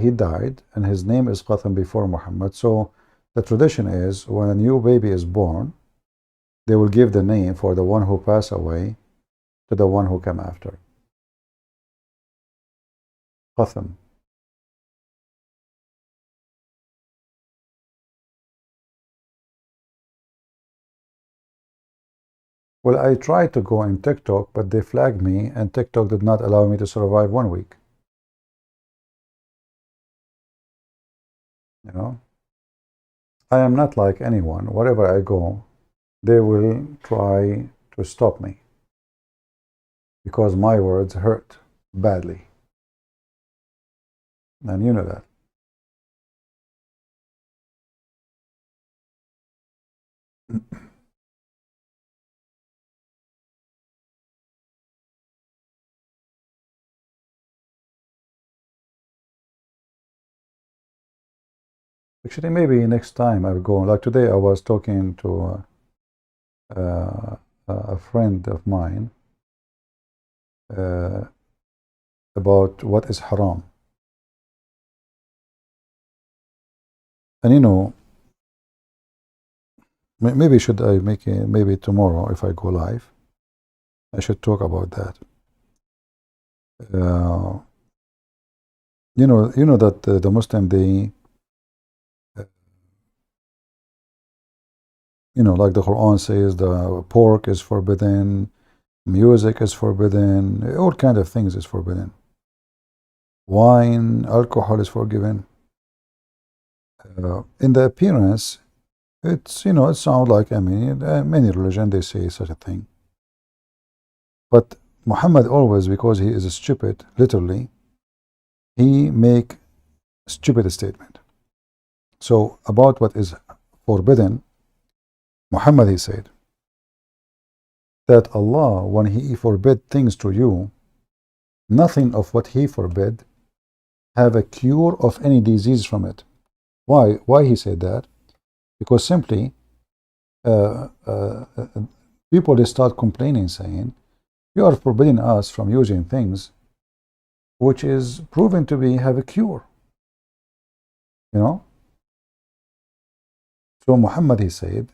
he died, and his name is Qatham before Muhammad. So the tradition is when a new baby is born, they will give the name for the one who passed away to the one who came after. Qatham. Well, I tried to go in TikTok, but they flagged me, and TikTok did not allow me to survive 1 week. You know, I am not like anyone. Wherever I go, they will try to stop me because my words hurt badly. And you know that. Actually, maybe next time I will go. Like today, I was talking to a friend of mine about what is haram. And maybe should I make it, maybe tomorrow if I go live, I should talk about that. You know that the Muslim, they like the Quran says, the pork is forbidden, music is forbidden, all kind of things is forbidden. Wine, alcohol is forgiven. In the appearance, it sounds like, many religion, they say such a thing. But Muhammad always, because he is stupid, literally, he make stupid statement. So about what is forbidden, Muhammad, he said that Allah, when he forbid things to you, nothing of what he forbid have a cure of any disease from it. Why he said that? Because simply people, they start complaining, saying, you are forbidding us from using things which is proven to have a cure. So Muhammad, he said,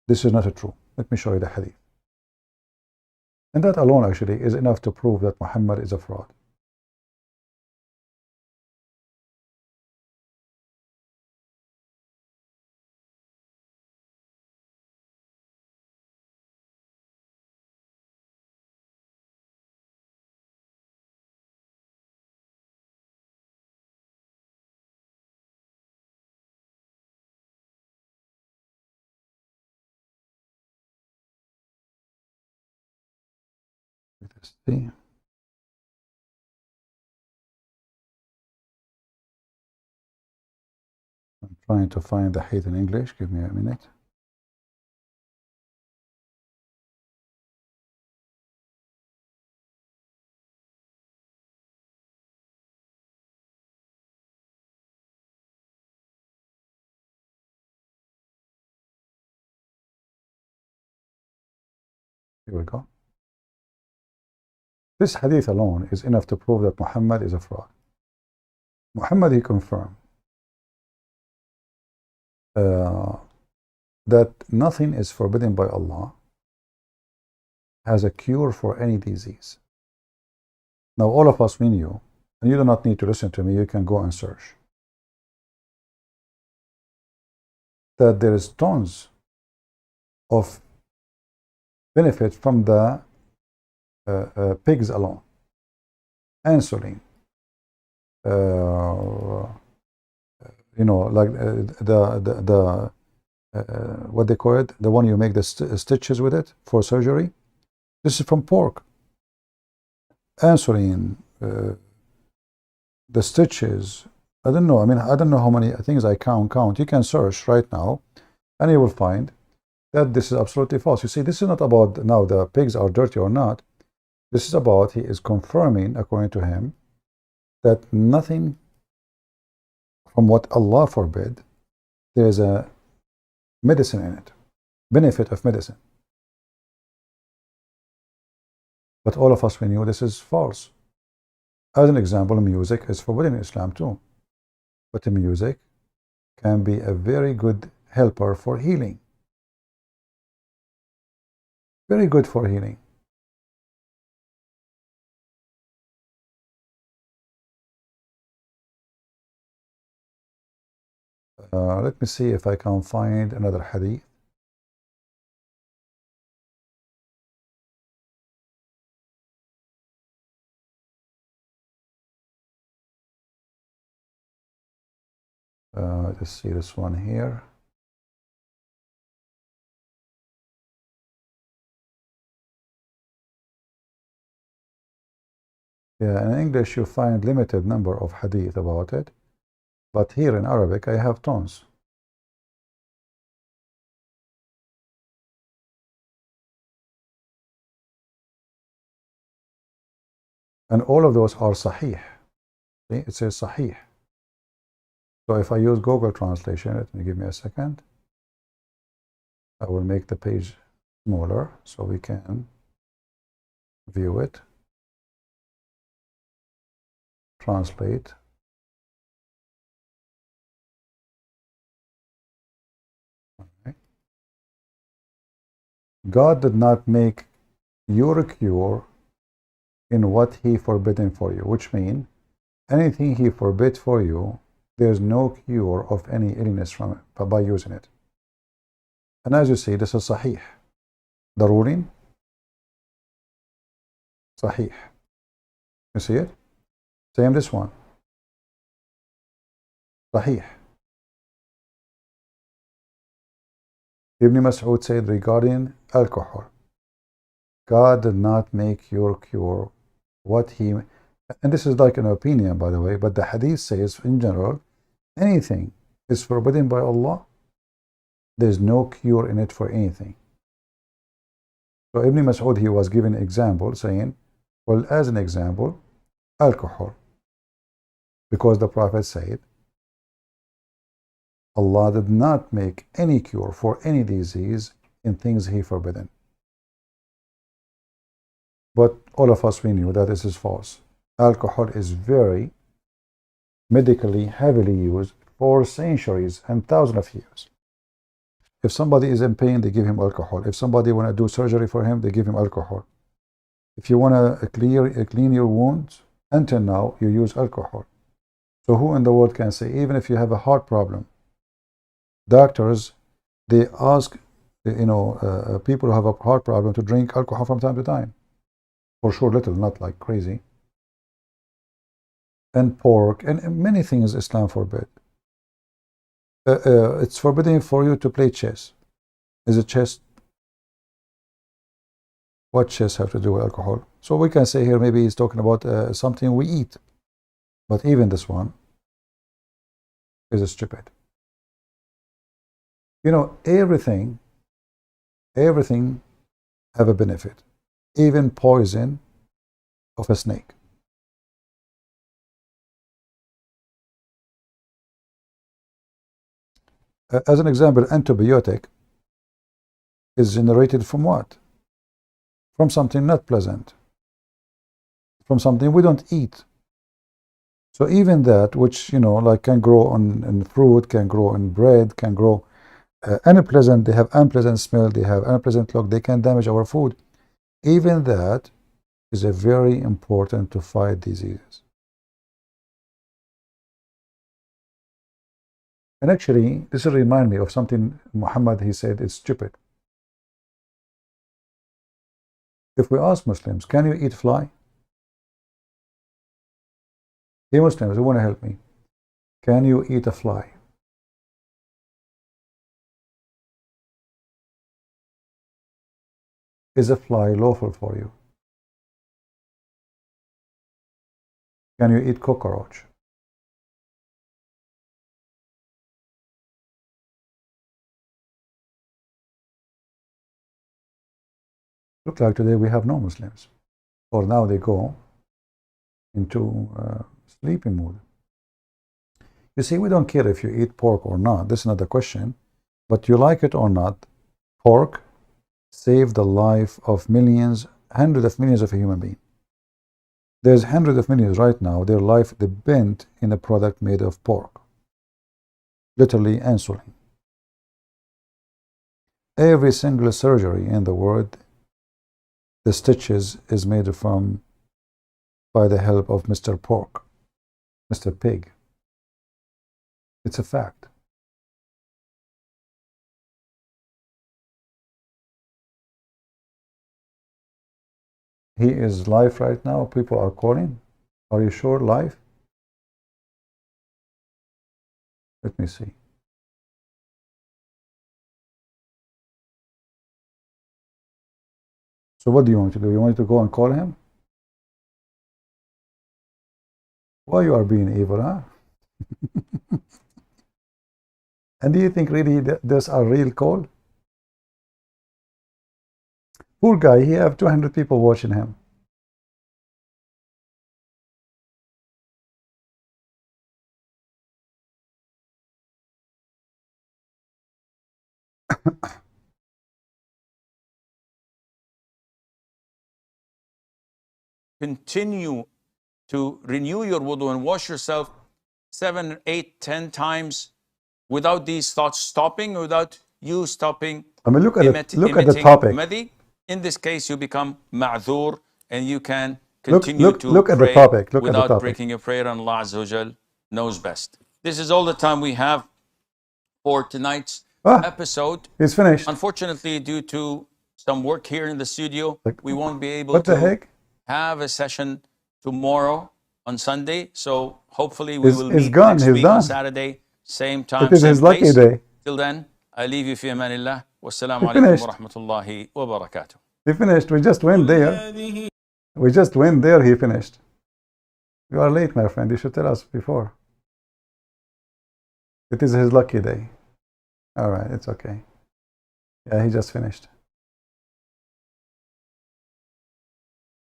this is not true. Let me show you the hadith. And that alone actually is enough to prove that Muhammad is a fraud. Let's see. I'm trying to find the hate in English. Give me a minute. Here we go. This hadith alone is enough to prove that Muhammad is a fraud. Muhammad, he confirmed that nothing is forbidden by Allah has a cure for any disease. Now, all of us, we knew, and you do not need to listen to me, you can go and search, that there is tons of benefit from the pigs alone. Insulin, like what they call it, the one you make the stitches with it for surgery. This is from pork. Insulin, the stitches. I don't know. I mean, I don't know how many things I count. You can search right now, and you will find that this is absolutely false. You see, this is not about now the pigs are dirty or not. This is about, he is confirming, according to him, that nothing from what Allah forbid, there is a medicine in it, benefit of medicine. But all of us, we knew this is false. As an example, music is forbidden in Islam too. But the music can be a very good helper for healing. Very good for healing. Let me see if I can find another hadith. Let's see this one here. Yeah, in English you find limited number of hadith about it, but here in Arabic I have tons. And all of those are sahih. See, it says sahih. So if I use Google translation, let me give me a second. I will make the page smaller so we can view it. Translate. Okay. God did not make your cure in what he forbidden for you, which means anything he forbid for you, there's no cure of any illness from it by using it. And as you see, this is sahih. The ruling, sahih. You see it? Same this one. Sahih. Ibn Masood said regarding alcohol, God did not make your cure what he, and this is like an opinion, by the way, but the hadith says in general, anything is forbidden by Allah, there's no cure in it for anything. So Ibn Masood, he was giving an example saying, well, as an example, alcohol. Because the Prophet said, Allah did not make any cure for any disease in things he forbidden. But all of us, we knew that this is false. Alcohol is very medically heavily used for centuries and thousands of years. If somebody is in pain, they give him alcohol. If somebody want to do surgery for him, they give him alcohol. If you want to clean your wounds, until now, you use alcohol. So who in the world can say, even if you have a heart problem, doctors, they ask, people who have a heart problem to drink alcohol from time to time. For sure, little, not like crazy. And pork, and many things Islam forbid. It's forbidden for you to play chess. Is it chess? What chess have to do with alcohol? So we can say here maybe he's talking about something we eat. But even this one is stupid. You know, everything have a benefit. Even poison of a snake. As an example, antibiotic is generated from what? From something not pleasant. From something we don't eat. So even that, which, you know, like can grow on fruit, can grow in bread, can grow unpleasant, they have unpleasant smell, they have unpleasant look, they can damage our food. Even that is a very important to fight diseases. And actually, this will remind me of something Muhammad, he said, it's stupid. If we ask Muslims, can you eat fly? Hey Muslims, you want to help me? Can you eat a fly? Is a fly lawful for you? Can you eat cockroach? Look like today we have no Muslims. Or now they go into sleeping mood. You see, we don't care if you eat pork or not. This is not the question. But you like it or not, pork saved the life of millions, hundreds of millions of human beings. There's hundreds of millions right now, their life depends in a product made of pork. Literally insulin. Every single surgery in the world, the stitches is made from by the help of Mr. Pork, Mr. Pig. It's a fact. He is live right now. People are calling. Are you sure live? Let me see. So what do you want to do? You want to go and call him? Why you are being evil, huh? And do you think really there's a real call? Poor guy, he have 200 people watching him. Continue to renew your wudu and wash yourself 7, 8, 10 times without these thoughts stopping, without you stopping. I mean, look at the topic. Madi. In this case, you become ma'dhur and you can continue to look at pray the topic. Look without at the topic. breaking your prayer, and Allah Azza wa Jal knows best. This is all the time we have for tonight's episode. He's finished. Unfortunately, due to some work here in the studio, we won't be able What the to heck? have a session tomorrow on Sunday. So hopefully we will He's meet gone. next He's week done. on Saturday, same time, It is same his lucky place. day. Till then, I leave you fi amanillah. Wassalamu He alaikum finished. wa rahmatullahi wa barakatuh. He finished. We just went there. We just went there. He finished. You are late, my friend. You should tell us before. It is his lucky day. All right, it's okay. Yeah, he just finished.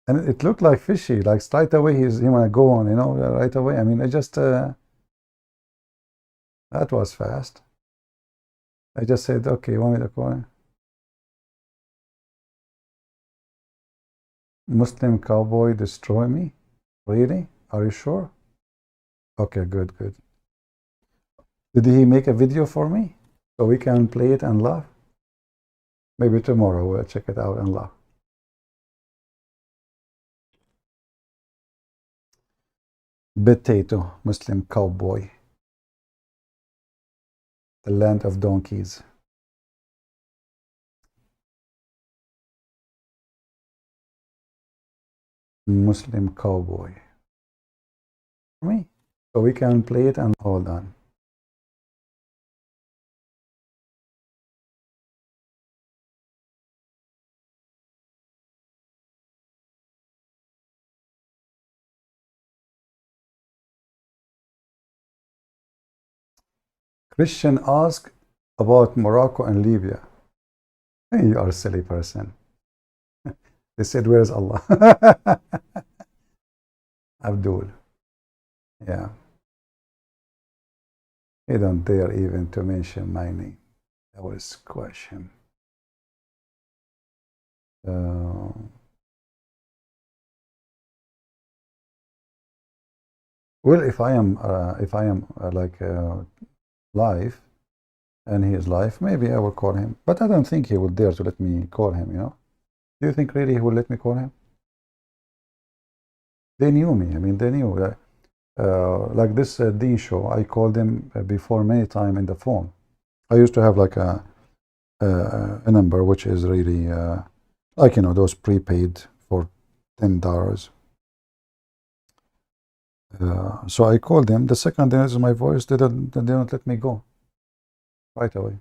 And it looked like fishy, like straight away he want to go on, you know, right away. I mean, I just, that was fast. I just said, okay, you want me to call him? Muslim cowboy destroy me? Really? Are you sure? Okay, good, good. Did he make a video for me? So we can play it and laugh? Maybe tomorrow we'll check it out and laugh. Potato, Muslim cowboy. The land of donkeys. Muslim cowboy. Me? So we can play it and hold on. Christian asked about Morocco and Libya. Hey, you are a silly person. They said, where is Allah? Abdul. Yeah. He don't dare even to mention my name. I will squash him. Well, if I am like live, and he is live, maybe I will call him. But I don't think he will dare to let me call him. You know? Do you think really he will let me call him? They knew me. I mean, they knew that. Like this Dean show, I called him before many times in the phone. I used to have like a number which is really like, you know, those prepaid for $10. So I called them. The second they heard my voice, they don't let me go right away.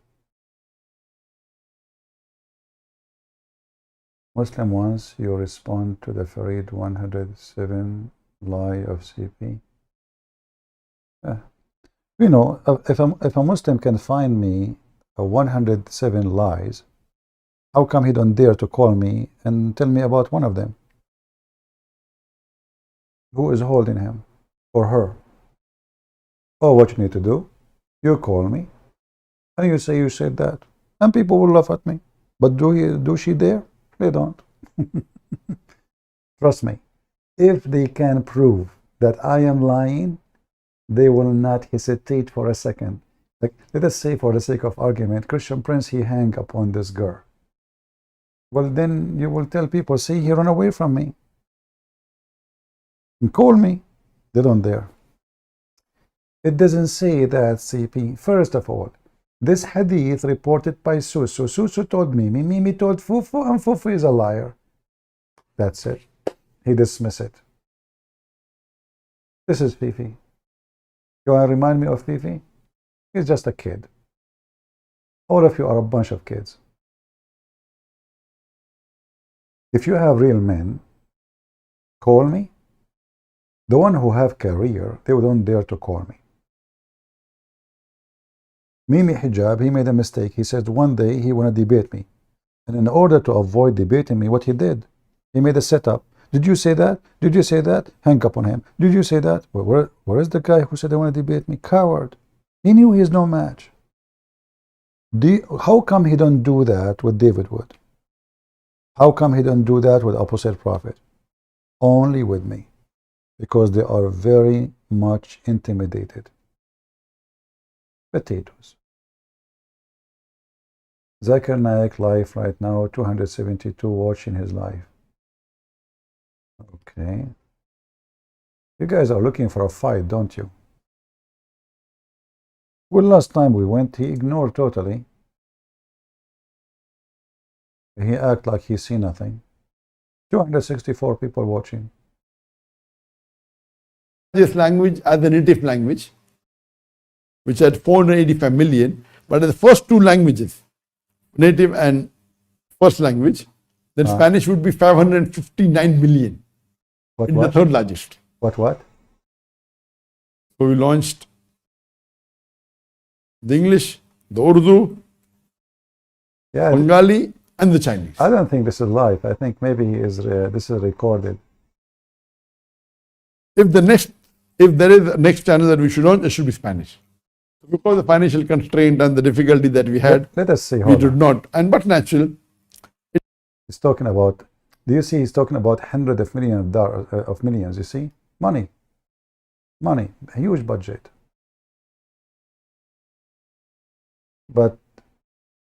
Muslim ones, you respond to the Farid 107 lie of CP. You know, if a Muslim can find me 107 lies, how come he don't dare to call me and tell me about one of them? Who is holding him or her? Oh, what you need to do? You call me and you say you said that, and people will laugh at me. But do she dare? They don't. Trust me. If they can prove that I am lying, they will not hesitate for a second. Like, let us say, for the sake of argument, Christian Prince, he hung upon this girl. Well, then you will tell people, see, he ran away from me. And call me. They don't dare. It doesn't say that, CP. First of all, this hadith reported by Susu. Susu told Mimi. Mimi told Fufu, and Fufu is a liar. That's it. He dismissed it. This is Fifi. You want to remind me of Fifi? He's just a kid. All of you are a bunch of kids. If you have real men, call me. The one who have career, they don't dare to call me. Mimi Hijab, he made a mistake. He said one day he want to debate me. And in order to avoid debating me, what he did, he made a setup. Did you say that? Did you say that? Hang up on him. Did you say that? Well, where is the guy who said they want to debate me? Coward. He knew he is no match. How come he don't do that with David Wood? How come he don't do that with Apostle Prophet? Only with me. Because they are very much intimidated. Potatoes. Zakir Naik live right now, 272 watching his live. Okay. You guys are looking for a fight, don't you? Well, last time we went, he ignored totally. He acted like he see nothing. 264 people watching. This language as a native language, which had 485 million, but the first two languages, native and first language, then Spanish would be 559 million. The third largest. What? So we launched the English, the Urdu, Bengali, and the Chinese. I don't think this is live. I think maybe this is recorded. If there is a next channel that we should launch, it should be Spanish. Because the financial constraint and the difficulty that we had, let us see. We did not. But natural. He's talking about. Do you see? He's talking about hundreds of millions. You see, money, a huge budget. But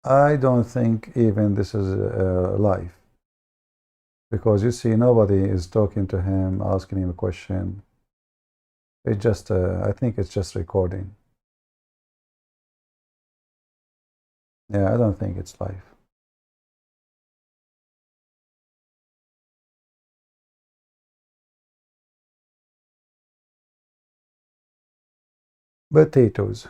I don't think even this is live, because you see, nobody is talking to him, asking him a question. It's just, I think it's just recording. Yeah, I don't think it's live. Potatoes.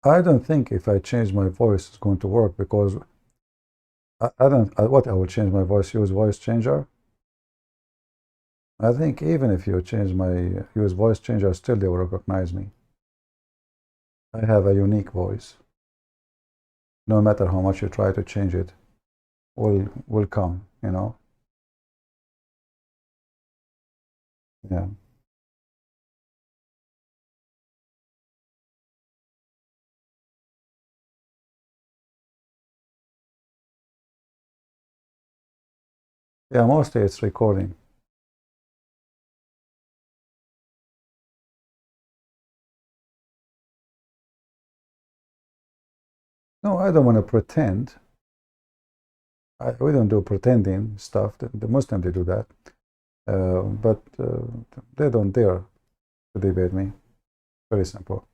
I don't think if I change my voice it's going to work, because I will change my voice, use voice changer. I think even if you change use voice changer, still they will recognize me. I have a unique voice. No matter how much you try to change it, will come, you know. Yeah. Yeah, mostly it's recording. No, I don't want to pretend. We don't do pretending stuff. The Muslims, they do that. But they don't dare to debate me. Very simple.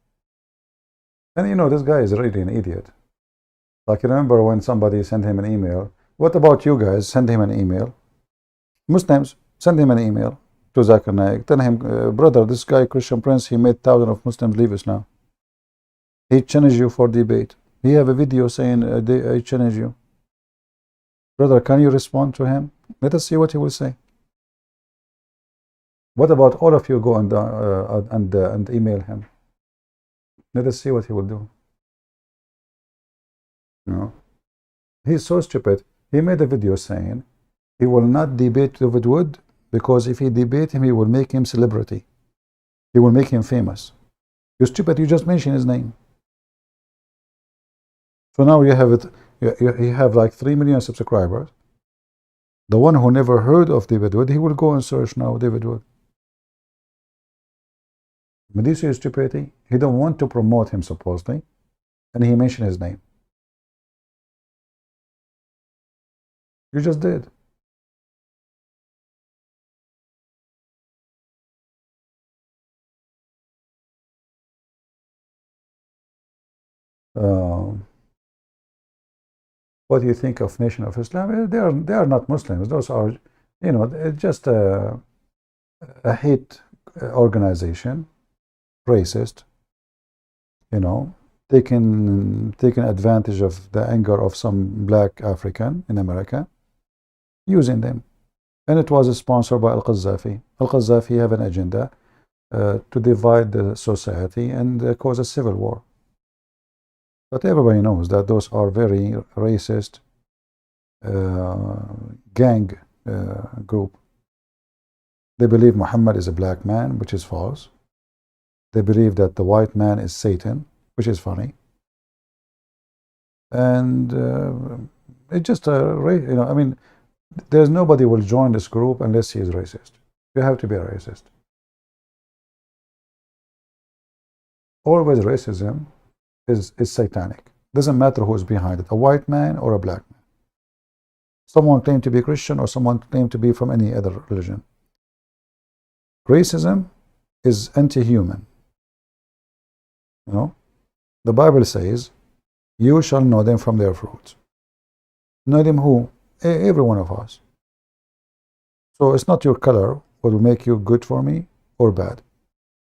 And you know, this guy is really an idiot. Like, you remember when somebody sent him an email? What about you guys? Send him an email. Muslims, send him an email to Zakir Naik. Tell him, brother, this guy, Christian Prince, he made thousands of Muslims leave Islam. He challenged you for debate. He have a video saying, I challenge you. Brother, can you respond to him? Let us see what he will say. What about all of you go and email him? Let us see what he will do. You know, he's so stupid. He made a video saying he will not debate David Wood because if he debate him, he will make him celebrity. He will make him famous. You're stupid. You just mentioned his name. So now you have it. You have like 3 million subscribers. The one who never heard of David Wood, he will go and search now David Wood. But this is stupidity. He don't want to promote him supposedly, and he mentioned his name. You just did. What do you think of Nation of Islam? They are not Muslims. Those are, you know, just a hate organization, racist. You know, taking advantage of the anger of some black African in America, using them. And it was sponsored by Al-Qaddafi. Al-Qaddafi have an agenda to divide the society and cause a civil war. But everybody knows that those are very racist gang group. They believe Muhammad is a black man, which is false. They believe that the white man is Satan, which is funny. And it's just you know, I mean, there's nobody will join this group unless he is racist. You have to be a racist. Always racism is satanic. Doesn't matter who's behind it, a white man or a black man. Someone claimed to be Christian or someone claimed to be from any other religion. Racism is anti-human. You know, the Bible says, you shall know them from their fruits. Know them who? Every one of us. So it's not your color what will make you good for me or bad.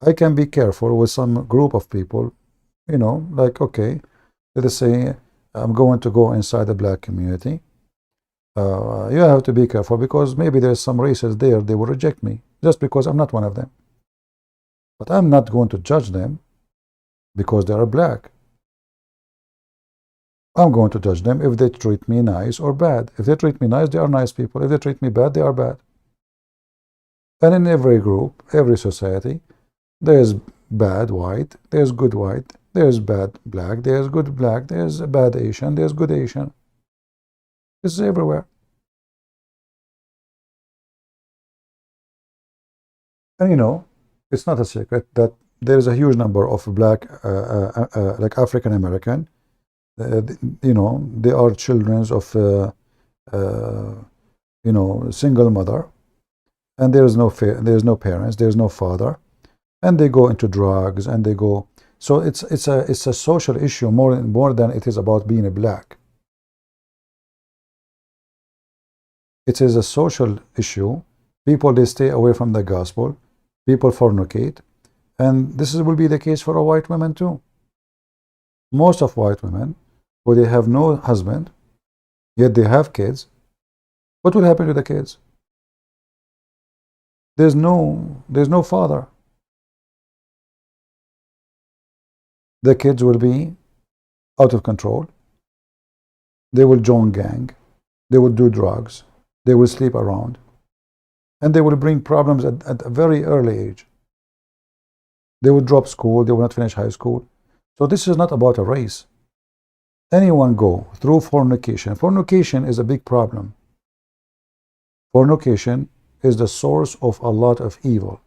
I can be careful with some group of people, you know, like, okay, let us say I'm going to go inside the black community. You have to be careful because maybe there's some races there, they will reject me just because I'm not one of them. But I'm not going to judge them because they are black. I'm going to judge them if they treat me nice or bad. If they treat me nice, they are nice people. If they treat me bad, they are bad. And in every group, every society, there's bad white, there's good white, there's bad black, there's good black, there's bad Asian, there's good Asian. This is everywhere. And you know, it's not a secret that there is a huge number of black, like African American, you know, they are children of, you know, single mother, and there is no parents, there is no father, and they go into drugs, and they go. So it's a social issue more than it is about being a black. It is a social issue. People, they stay away from the gospel. People fornicate, and this will be the case for a white woman too. Most of white women, who they have no husband, yet they have kids. What will happen to the kids? There's no father. The kids will be out of control. They will join gang. They will do drugs. They will sleep around. And they will bring problems at a very early age. They will drop school. They will not finish high school. So this is not about a race. Anyone go through fornication. Fornication is a big problem. Fornication is the source of a lot of evil.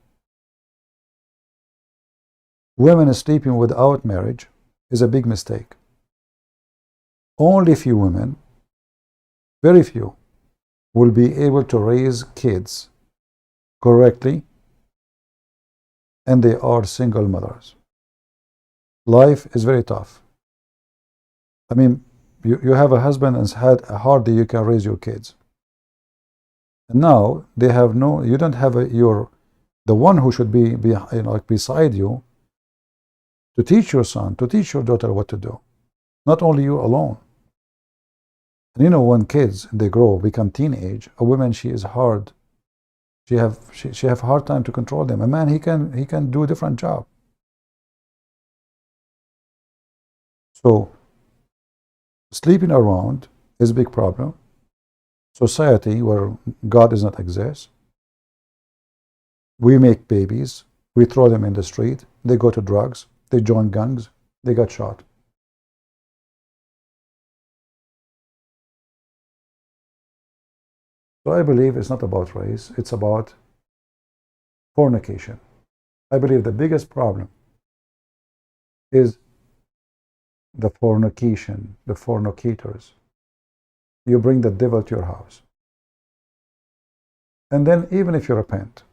Women sleeping without marriage is a big mistake. Only few women, very few, will be able to raise kids correctly, and they are single mothers. Life is very tough. I mean, you have a husband and hardly you can raise your kids. And now they have no, you don't have the one who should be beside you to teach your son, to teach your daughter what to do. Not only you alone. And you know, when kids, they grow, become teenage, a woman, she is hard. She have a hard time to control them. A man, he can do a different job. So sleeping around is a big problem. Society where God does not exist. We make babies, we throw them in the street, they go to drugs, they join gangs, they got shot. So I believe it's not about race, it's about fornication. I believe the biggest problem is the fornication, the fornicators. You bring the devil to your house. And then even if you repent,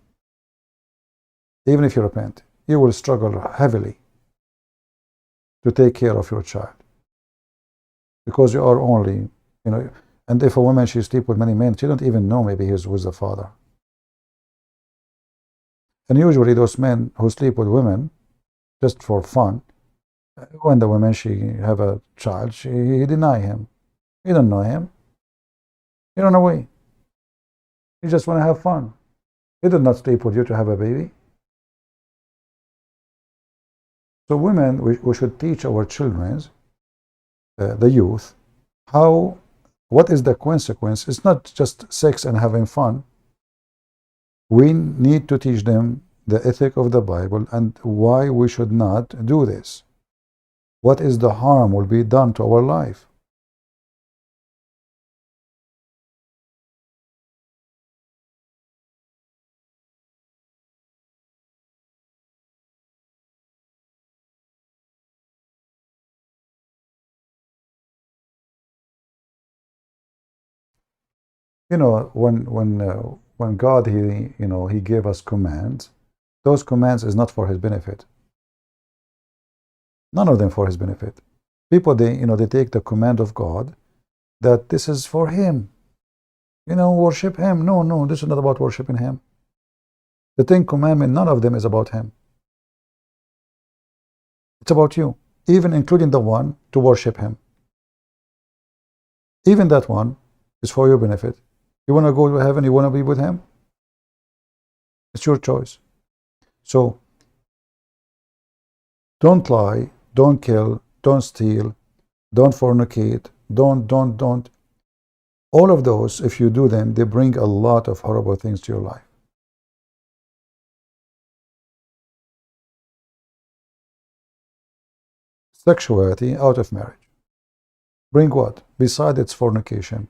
you will struggle heavily to take care of your child. Because you are only, and if a woman, she sleeps with many men, she don't even know maybe he's with the father. And usually those men who sleep with women just for fun, when the woman, she have a child, he deny him. You don't know him. You run away. You just want to have fun. He did not sleep with you to have a baby. So women, we should teach our children, the youth, what is the consequence. It's not just sex and having fun. We need to teach them the ethic of the Bible and why we should not do this. What is the harm will be done to our life. When God, he gave us commands, those commands is not for his benefit. None of them for his benefit. People, they take the command of God that this is for him. Worship him. No, this is not about worshiping him. The 10 Commandments, none of them is about him. It's about you, even including the one to worship him. Even that one is for your benefit. You want to go to heaven, you want to be with him? It's your choice. So, don't lie, don't kill, don't steal, don't fornicate, don't. All of those, if you do them, they bring a lot of horrible things to your life. Sexuality out of marriage. Bring what? Besides its fornication.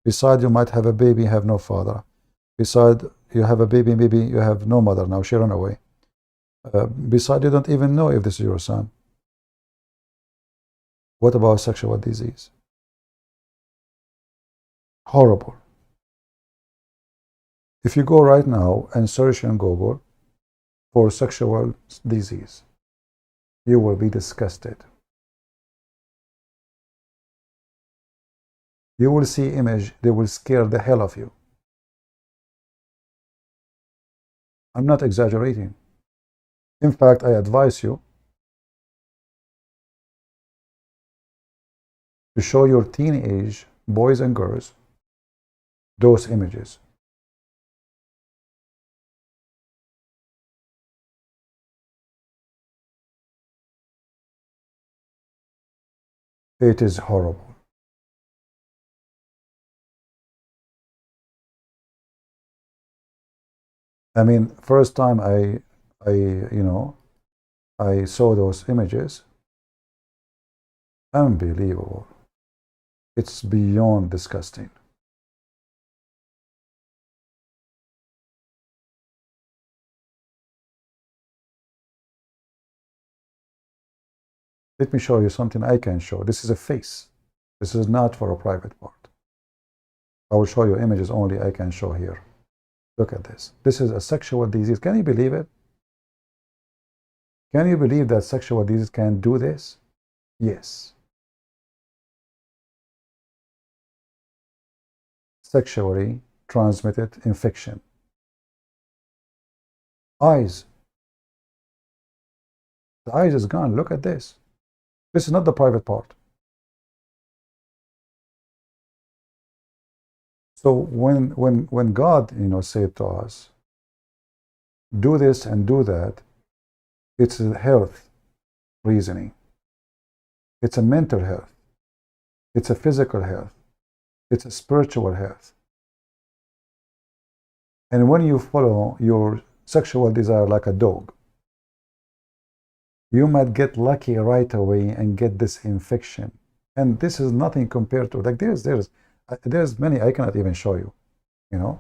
Beside you might have a baby, have no father. Beside you have a baby, maybe you have no mother now, she ran away. Beside you don't even know if this is your son. What about sexual disease? Horrible. If you go right now and search on Google for sexual disease, you will be disgusted. You will see image, they will scare the hell of you. I'm not exaggerating. In fact, I advise you to show your teenage boys and girls those images. It is horrible. I mean, first time I saw those images, unbelievable. It's beyond disgusting. Let me show you something I can show. This is a face. This is not for a private part. I will show you images only I can show here. Look at this. This is a sexual disease. Can you believe it? Can you believe that sexual disease can do this? Yes. Sexually transmitted infection. Eyes. The eyes is gone. Look at this. This is not the private part. So when God, said to us, do this and do that, it's a health reasoning. It's a mental health. It's a physical health. It's a spiritual health. And when you follow your sexual desire like a dog, you might get lucky right away and get this infection. And this is nothing compared to, like there's many I cannot even show you, Then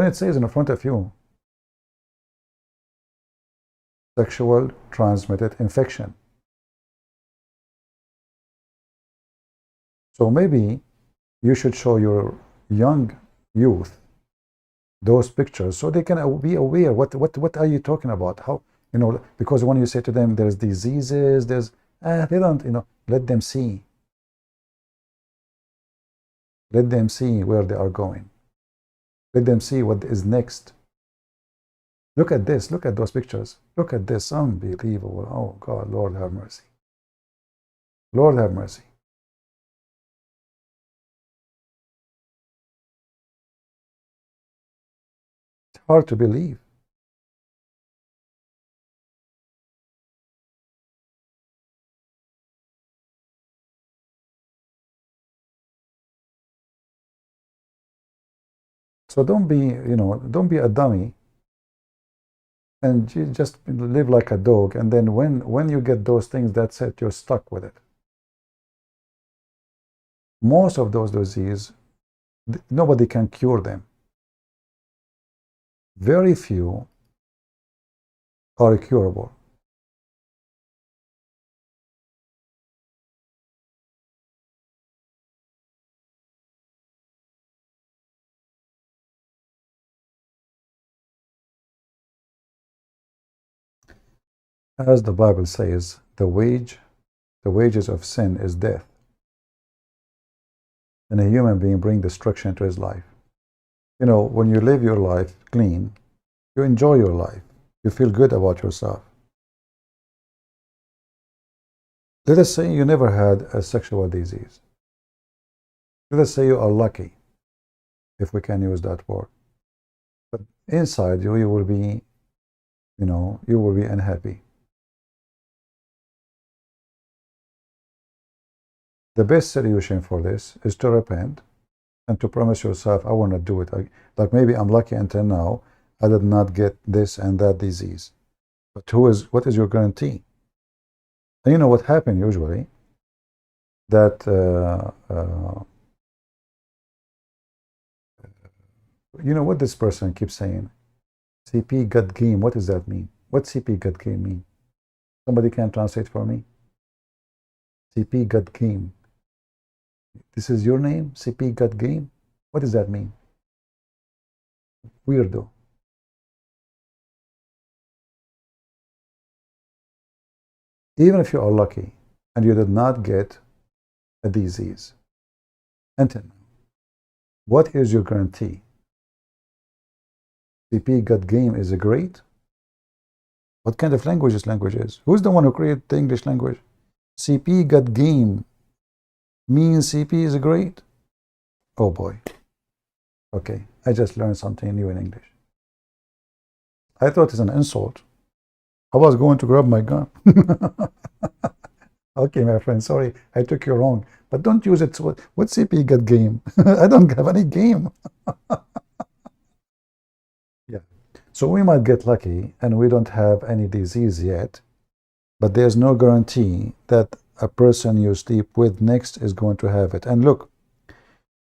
it says in front of you, sexual transmitted infection. So maybe you should show your young youth those pictures so they can be aware. What are you talking about? How, because when you say to them there's diseases, they don't, let them see. Let them see where they are going. Let them see what is next. Look at this. Look at those pictures. Look at this. Unbelievable. Oh God, Lord have mercy. Lord have mercy. It's hard to believe. So don't be a dummy and you just live like a dog, and then when you get those things, that's it, you're stuck with it. Most of those diseases, nobody can cure them. Very few are curable. As the Bible says, the wages of sin is death. And a human being brings destruction into his life. When you live your life clean, you enjoy your life. You feel good about yourself. Let us say you never had a sexual disease. Let us say you are lucky, if we can use that word. But inside you will be, you will be unhappy. The best solution for this is to repent and to promise yourself, I will not do it. Like maybe I'm lucky until now, I did not get this and that disease. But what is your guarantee? And you know what happened usually? That, what this person keeps saying? CP gut game, what does that mean? What CP gut game mean? Somebody can translate for me? CP gut game. This is your name? CP gut game? What does that mean? Weirdo. Even if you are lucky and you did not get a disease, until now, what is your guarantee? CP gut game is great? What kind of language this language is? Who's the one who created the English language? CP gut game means CP is great? Oh boy. Okay, I just learned something new in English. I thought it's an insult. I was going to grab my gun. Okay, my friend, sorry, I took you wrong. But don't use it. What CP got game? I don't have any game. Yeah. So we might get lucky and we don't have any disease yet, but there's no guarantee that a person you sleep with next is going to have it. And look,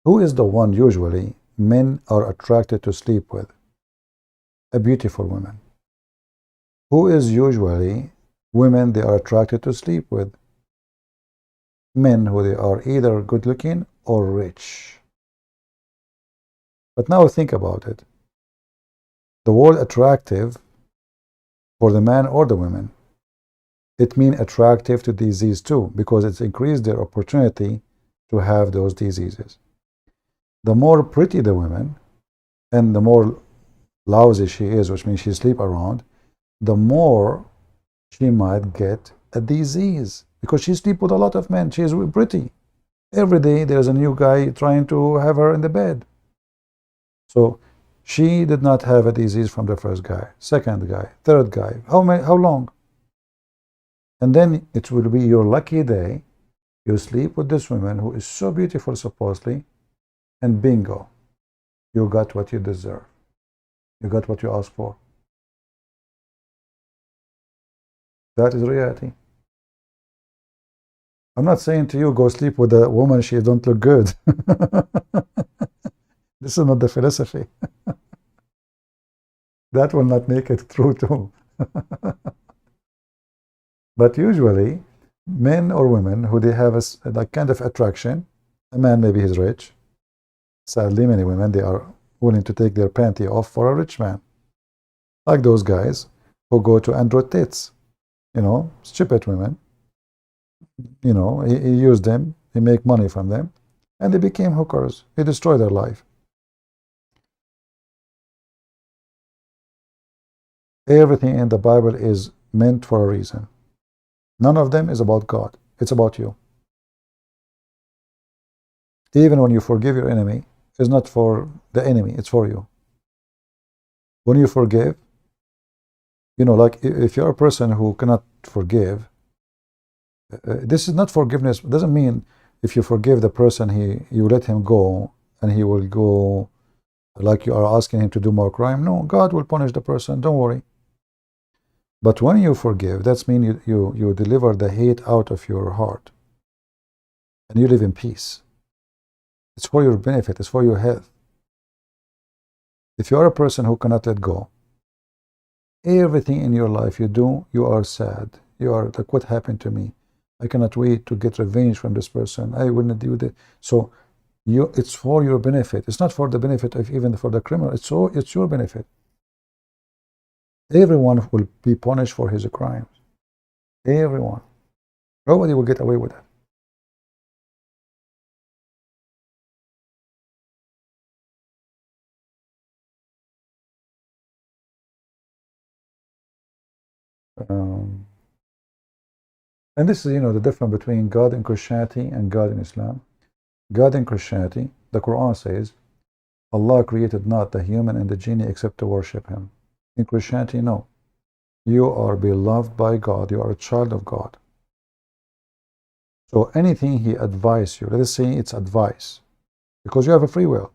who is the one usually men are attracted to sleep with? A beautiful woman. Who is usually women they are attracted to sleep with? Men who they are either good looking or rich. But now think about it. The word attractive for the man or the women, it means attractive to disease too, because it's increased their opportunity to have those diseases. The more pretty the woman and the more lousy she is, which means she sleep around, the more she might get a disease because she sleep with a lot of men. She is pretty. Every day there's a new guy trying to have her in the bed. So she did not have a disease from the first guy, second guy, third guy. How long? And then it will be your lucky day. You sleep with this woman who is so beautiful supposedly, and bingo, you got what you deserve. You got what you asked for. That is reality. I'm not saying to you go sleep with a woman she don't look good. This is not the philosophy. That will not make it true too. But usually, men or women who they have a kind of attraction, a man maybe he's rich. Sadly, many women, they are willing to take their panty off for a rich man. Like those guys who go to Android tits. You know, stupid women. You know, he used them, he make money from them, and they became hookers. He destroyed their life. Everything in the Bible is meant for a reason. None of them is about God. It's about you. Even when you forgive your enemy, it's not for the enemy, it's for you. When you forgive, you know, like if you're a person who cannot forgive, this is not forgiveness. It doesn't mean if you forgive the person, you let him go and he will go like you are asking him to do more crime. No, God will punish the person, don't worry. But when you forgive, that's mean you deliver the hate out of your heart and you live in peace. It's for your benefit, it's for your health. If you are a person who cannot let go, everything in your life you do, you are sad. You are like, what happened to me? I cannot wait to get revenge from this person. I will not do that. So it's for your benefit. It's not for the benefit of even for the criminal. It's your benefit. Everyone will be punished for his crimes. Everyone. Nobody will get away with that. And this is, you know, the difference between God in Christianity and God in Islam. God in Christianity, the Quran says, Allah created not the human and the genie except to worship him. In Christianity, no. You are beloved by God. You are a child of God. So anything he advises you, let us say it's advice, because you have a free will.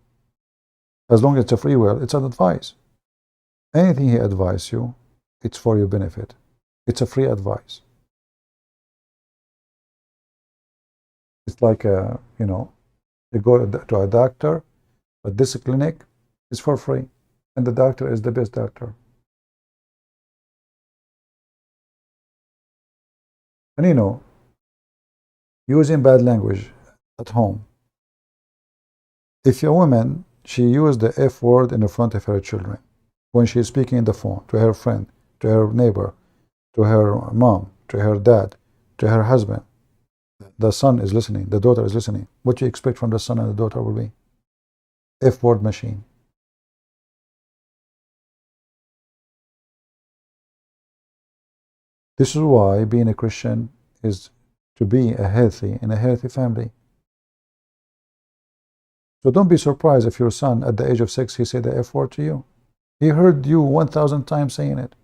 As long as it's a free will, it's an advice. Anything he advises you, it's for your benefit. It's a free advice. It's like, you know, you go to a doctor, but this clinic is for free, and the doctor is the best doctor. And you know, using bad language at home. If a woman, she used the F word in the front of her children, when she's speaking on the phone, to her friend, to her neighbor, to her mom, to her dad, to her husband, the son is listening, the daughter is listening. What do you expect from the son and the daughter will be? F word machine. This is why being a Christian is to be in a healthy family. So don't be surprised if your son at the age of 6, he said the F word to you. He heard you 1,000 times saying it.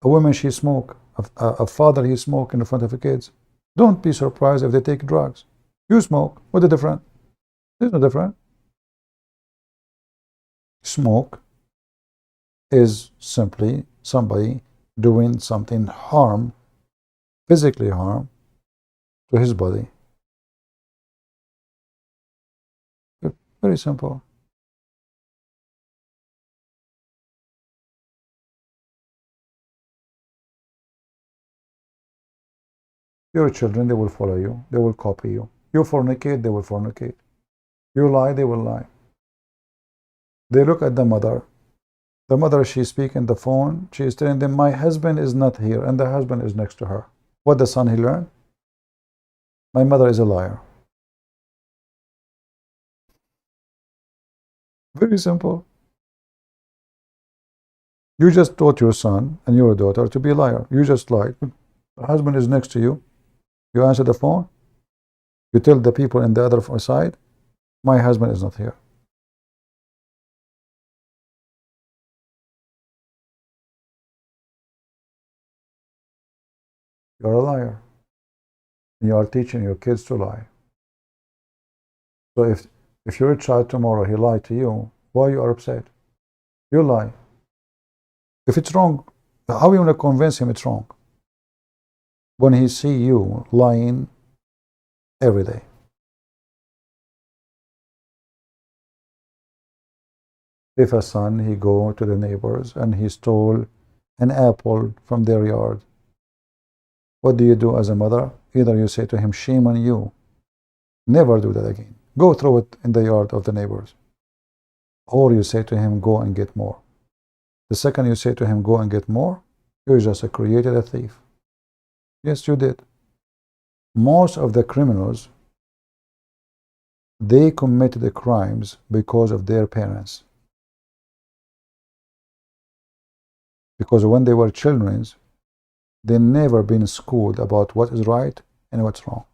A woman, she smoke. A father, he smoke in front of the kids. Don't be surprised if they take drugs. You smoke. What's the difference? There's no difference. Smoke is simply somebody doing something harm, physically harm, to his body. Very simple. Your children, they will follow you. They will copy you. You fornicate, they will fornicate. You lie, they will lie. They look at the mother. The mother, she's speaking the phone. She is telling them, my husband is not here, and the husband is next to her. What the son he learned? My mother is a liar. Very simple. You just taught your son and your daughter to be a liar. You just lied. The husband is next to you. You answer the phone. You tell the people in the other side, my husband is not here. You're a liar. You are teaching your kids to lie. So if your child tomorrow, he lied to you, why you are upset? You lie. If it's wrong, how are you going to convince him it's wrong? When he see you lying every day. If a son, he go to the neighbors and he stole an apple from their yard, what do you do as a mother? Either you say to him, shame on you, never do that again. Go throw it in the yard of the neighbors. Or you say to him, go and get more. The second you say to him, go and get more, you just created a thief. Yes, you did. Most of the criminals, they committed the crimes because of their parents. Because when they were children, they never been schooled about what is right and what's wrong.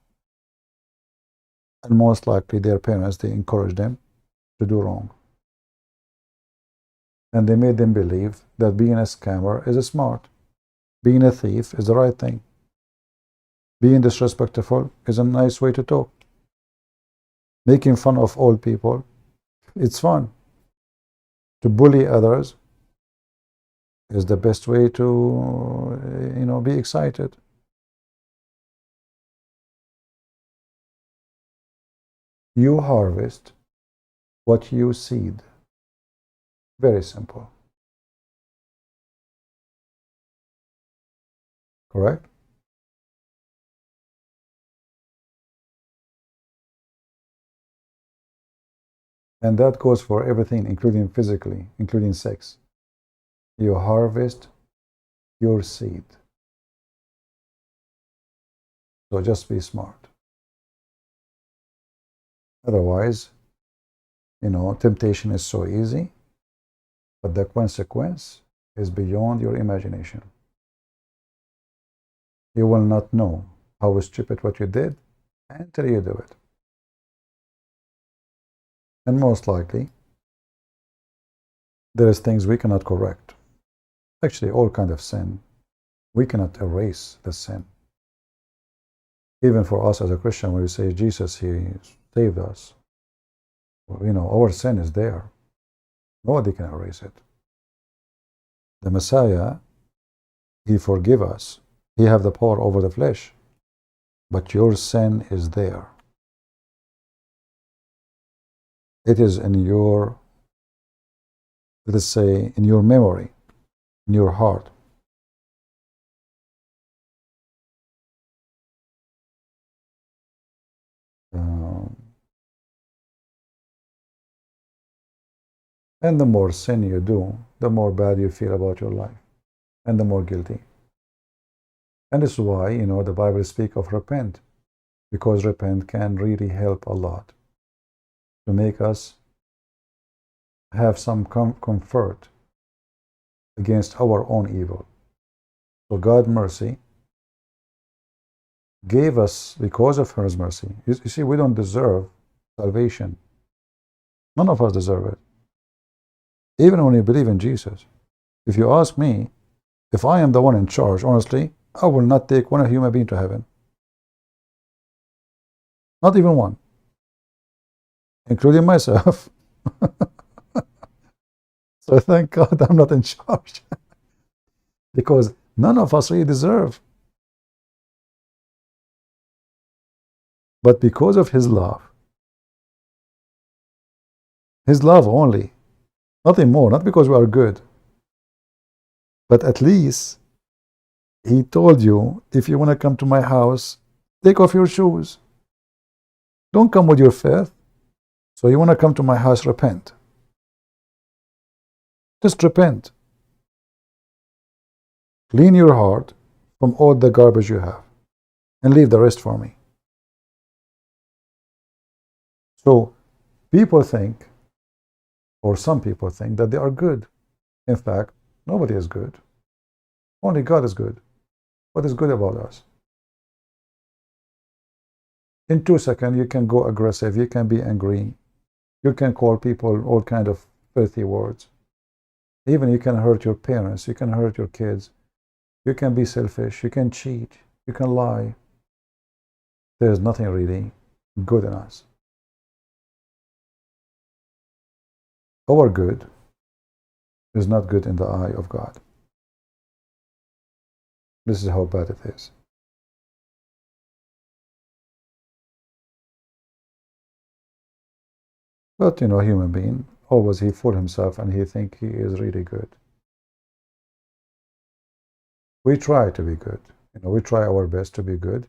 And most likely their parents, they encouraged them to do wrong. And they made them believe that being a scammer is smart. Being a thief is the right thing. Being disrespectful is a nice way to talk. Making fun of old people, it's fun. To bully others is the best way to, be excited. You harvest what you seed. Very simple. Correct? And that goes for everything, including physically, including sex. You harvest your seed. So just be smart. Otherwise, temptation is so easy, but the consequence is beyond your imagination. You will not know how stupid what you did until you do it. And most likely, there is things we cannot correct. Actually, all kind of sin, we cannot erase the sin. Even for us as a Christian, when we say Jesus, he saved us, our sin is there. Nobody can erase it. The Messiah, he forgive us. He have the power over the flesh. But your sin is there. It is in your, let's say, in your memory, in your heart. And the more sin you do, the more bad you feel about your life, and the more guilty. And this is why, the Bible speaks of repent, because repent can really help a lot to make us have some comfort against our own evil. So God's mercy gave us, because of His mercy. You see, we don't deserve salvation. None of us deserve it. Even when you believe in Jesus. If you ask me, If I am the one in charge, honestly, I will not take one human being to heaven. Not even one. Including myself. So thank God I'm not in charge. Because none of us really deserve. But because of His love only, nothing more, not because we are good, but at least He told you, if you want to come to my house, take off your shoes. Don't come with your filth. So you want to come to my house, repent. Just repent. Clean your heart from all the garbage you have and leave the rest for me. So people think, or some people think, that they are good. In fact, nobody is good. Only God is good. What is good about us? In 2 seconds, you can go aggressive, you can be angry, you can call people all kind of filthy words. Even you can hurt your parents, you can hurt your kids, you can be selfish, you can cheat, you can lie. There is nothing really good in us. Our good is not good in the eye of God. This is how bad it is. But human being, always he fool himself and he think he is really good. We try to be good. We try our best to be good.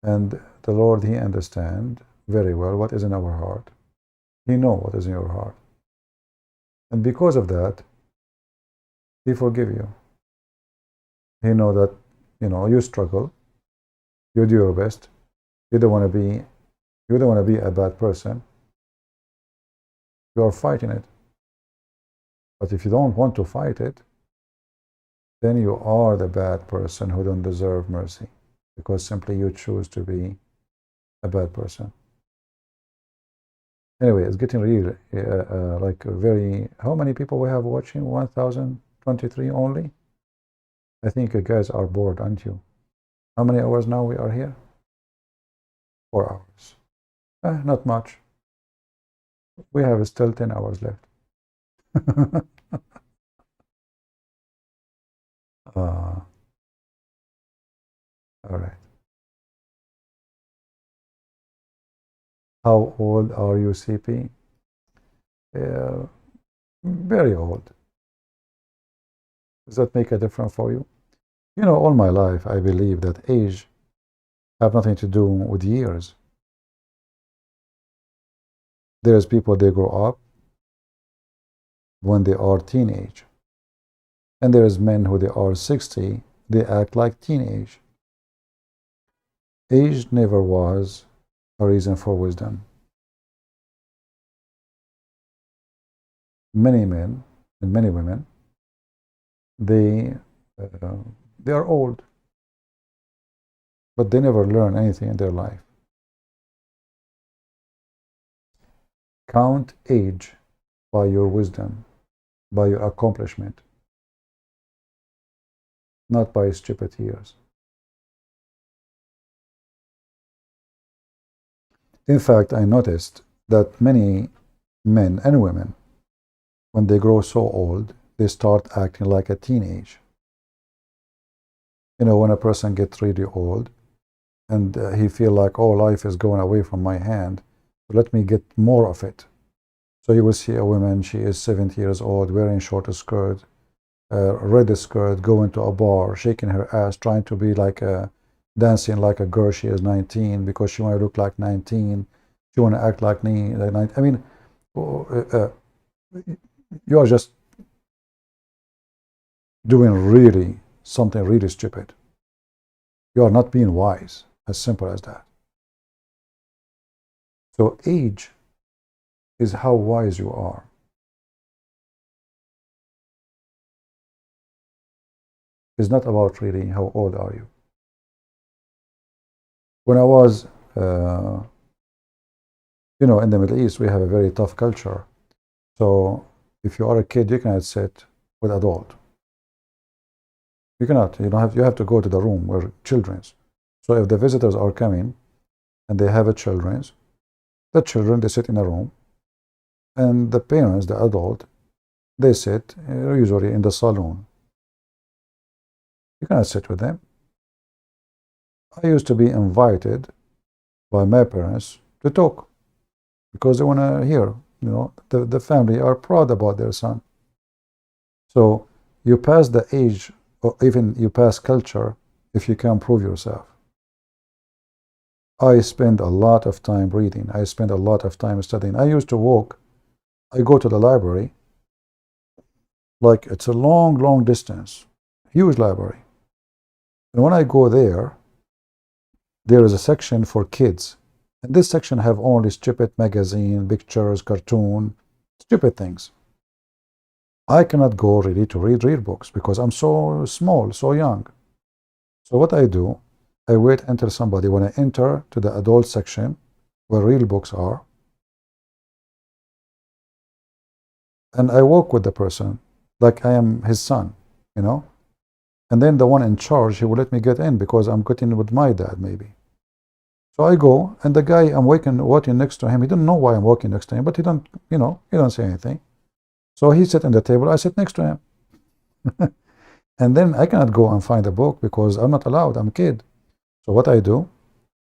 And the Lord, He understands very well what is in our heart. He knows what is in your heart. And because of that, He forgive you. He knows that, you struggle. You do your best. You don't want to be a bad person. You are fighting it. But if you don't want to fight it, then you are the bad person who don't deserve mercy, because simply you choose to be a bad person. Anyway, it's getting really like very. How many people we have watching? 1,023 only. I think you guys are bored, aren't you? How many hours now we are here? 4 hours. Not much. We have still 10 hours left. All right. How old are you, CP? Very old. Does that make a difference for you? All my life I believe that age have nothing to do with years. There's people, they grow up when they are teenage. And there's men who they are 60, they act like teenage. Age never was a reason for wisdom. Many men and many women, they are old, but they never learn anything in their life. Count age by your wisdom, by your accomplishment, not by stupid years. In fact, I noticed that many men and women, when they grow so old, they start acting like a teenage. When a person gets really old and he feel like, oh, life is going away from my hand, let me get more of it. So you will see a woman, she is 70 years old, wearing short skirt, red skirt, going to a bar, shaking her ass, trying to be like dancing like a girl. She is 19 because she want to look like 19. She want to act like 19. I mean, you are just doing really something really stupid. You are not being wise. As simple as that. So age is how wise you are. It's not about really how old are you. When I was, in the Middle East, we have a very tough culture. So if you are a kid, you cannot sit with adult. You cannot. You don't have. You have to go to the room where children's. So if the visitors are coming, and they have a children's, the children they sit in a room, and the parents, the adult, they sit usually in the saloon. You cannot sit with them. I used to be invited by my parents to talk because they want to hear. You know, the family are proud about their son. So you pass the age, or even you pass culture, if you can prove yourself. I spend a lot of time reading. I spend a lot of time studying. I used to walk. I go to the library. Like it's a long, long distance. Huge library. And when I go there, there is a section for kids. And this section have only stupid magazine, pictures, cartoon, stupid things. I cannot go really to read real books because I'm so small, so young. So what I do, I wait until somebody, when I enter to the adult section where real books are, and I walk with the person like I am his son, you know. And then the one in charge, he will let me get in because I'm getting with my dad maybe. So I go, and the guy I'm walking next to him, he doesn't know why I'm walking next to him, but he don't, you know, he don't say anything. So he sit at the table, I sit next to him. And then I cannot go and find a book because I'm not allowed, I'm a kid. So what I do,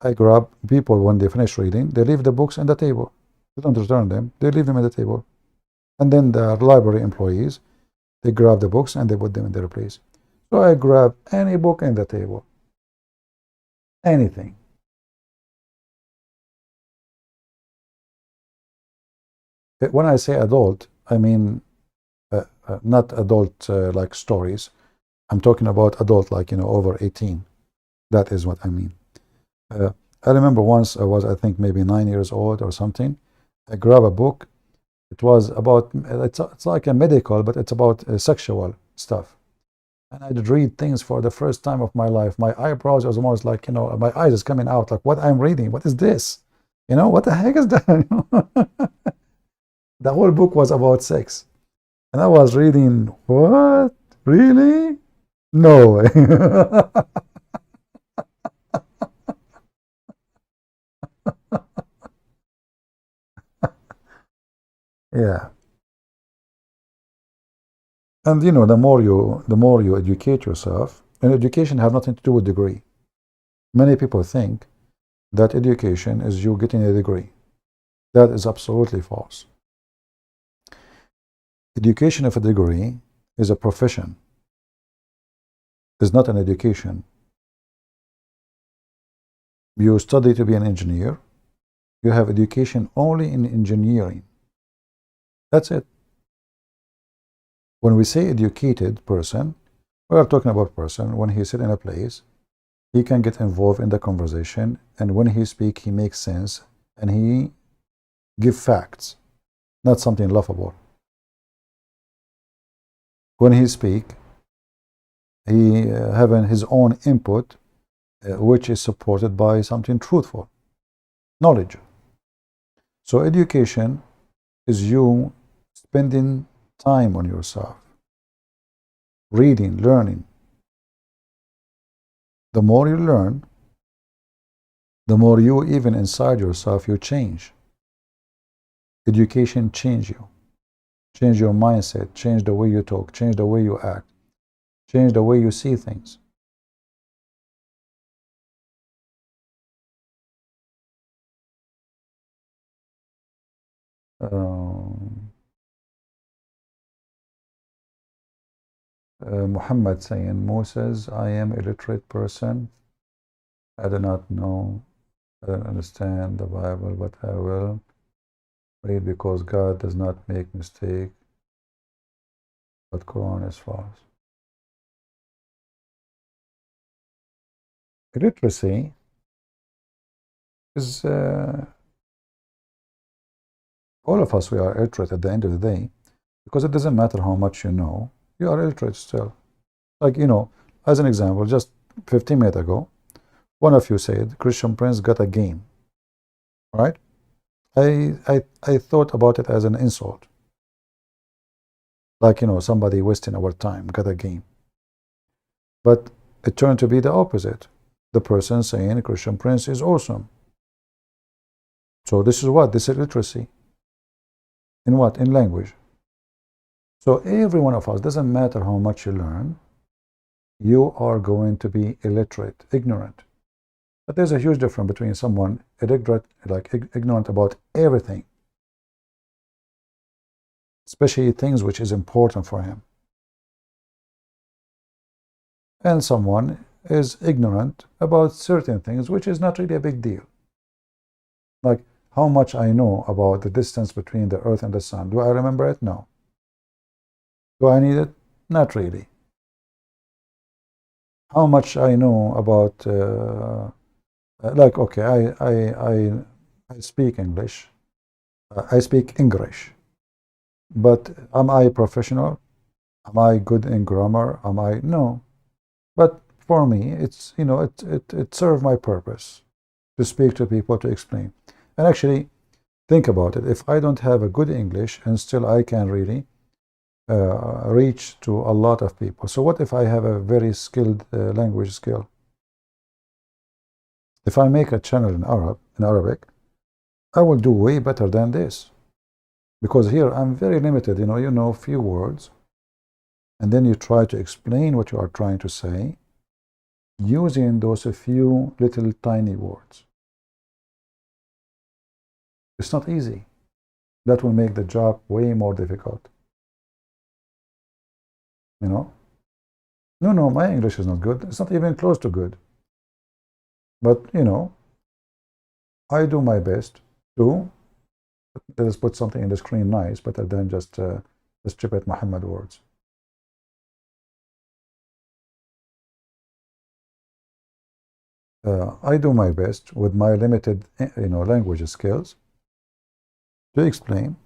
I grab people when they finish reading, they leave the books on the table. They don't return them, they leave them at the table. And then the library employees, they grab the books and they put them in their place. So I grab any book in the table. Anything. When I say adult, I mean not adult like stories. I'm talking about adult like, you know, over 18. That is what I mean. I remember once I was, I think, maybe 9 years old or something. I grabbed a book. It was about, it's like a medical, but it's about sexual stuff. And I did read things for the first time of my life. My eyebrows was almost like, you know, my eyes is coming out, like what I'm reading. What is this? You know, what the heck is that? The whole book was about sex. And I was reading, what? Really? No way. Yeah. And you know, the more you educate yourself, and education has nothing to do with degree. Many people think that education is you getting a degree. That is absolutely false. Education of a degree is a profession. It's not an education. You study to be an engineer. You have education only in engineering. That's it. When we say educated person, we are talking about person when he sits in a place, he can get involved in the conversation, and when he speaks, he makes sense, and he gives facts, not something laughable. When he speaks, he having his own input, which is supported by something truthful, knowledge. So education is you spending time on yourself, reading, learning. The more you learn, the more you, even inside yourself, you change. Education change you. Change your mindset, change the way you talk, change the way you act, change the way you see things. Muhammad saying, Moses, I am a illiterate person. I do not know, I don't understand the Bible, but I will read because God does not make mistake, but Quran is false. Illiteracy is, all of us, we are illiterate at the end of the day, because it doesn't matter how much you know, you are illiterate still. Like, you know, as an example, just 15 minutes ago, one of you said, Christian Prince got a game, right? I thought about it as an insult. Like, you know, somebody wasting our time, got a game. But it turned to be the opposite. The person saying Christian Prince is awesome. So this is what? This is literacy. In what? In language. So every one of us, doesn't matter how much you learn, you are going to be illiterate, ignorant. But there's a huge difference between someone ignorant about everything, especially things which is important for him, and someone is ignorant about certain things which is not really a big deal. Like how much I know about the distance between the earth and the sun. Do I remember it? No. Do I need it? Not really. How much I know about okay, I speak English, I speak English, but am I professional? Am I good in grammar? Am I? No. But for me, it's, you know, it served my purpose to speak to people, to explain. And actually, think about it. If I don't have a good English and still I can really reach to a lot of people. So what if I have a very skilled language skill? If I make a channel in Arabic, I will do way better than this. Because here I'm very limited, you know, few words. And then you try to explain what you are trying to say using those few little tiny words. It's not easy. That will make the job way more difficult. You know? No, my English is not good. It's not even close to good. But, you know, I do my best to, let's put something in the screen nice, better than just the stupid Mohammed words. I do my best with my limited, language skills to explain.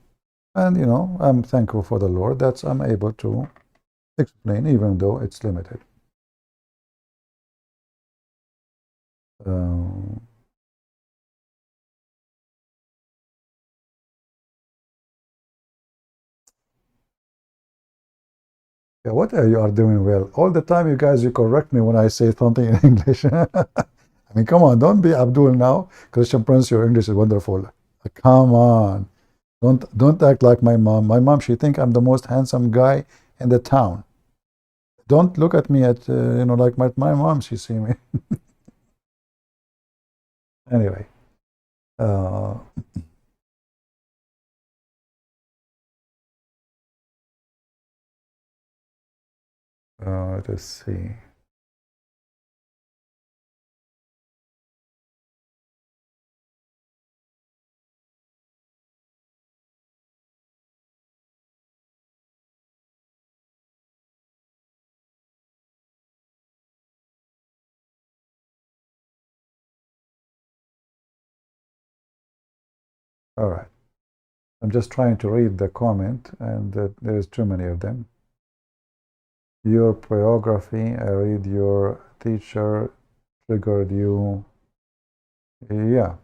And, you know, I'm thankful for the Lord that I'm able to explain, even though it's limited. Yeah, what are you doing well? All the time, you guys, you correct me when I say something in English. I mean, come on, don't be Abdul now. Christian Prince, your English is wonderful. Come on. Don't act like my mom. My mom, she think I'm the most handsome guy in the town. Don't look at me at, like my mom, she see me. Anyway. Let's see. All right. I'm just trying to read the comment, and there's too many of them. Your biography, I read your teacher triggered you. Yeah.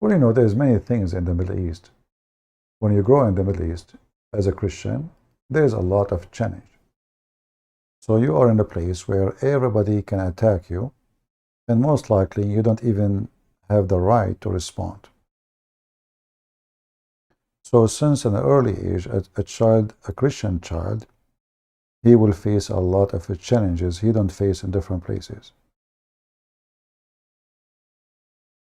Well, you know, there's many things in the Middle East. When you grow in the Middle East as a Christian, there's a lot of challenge. So you are in a place where everybody can attack you, and most likely you don't even have the right to respond. So since an early age, a Christian child, he will face a lot of challenges he don't face in different places.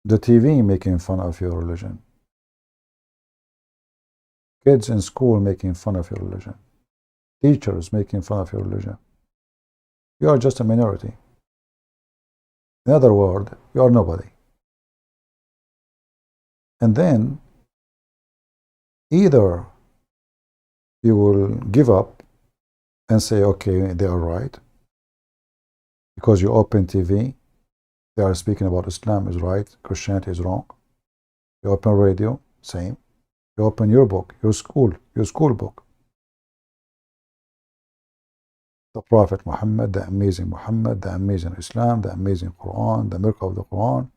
The TV making fun of your religion. Kids in school making fun of your religion. Teachers making fun of your religion. You are just a minority. In other words, you are nobody. And then, either you will give up and say, okay, they are right, because you open TV, they are speaking about Islam is right, Christianity is wrong. You open radio, same. You open your book, your school book. The Prophet Muhammad, the amazing Islam, the amazing Quran, the miracle of the Quran.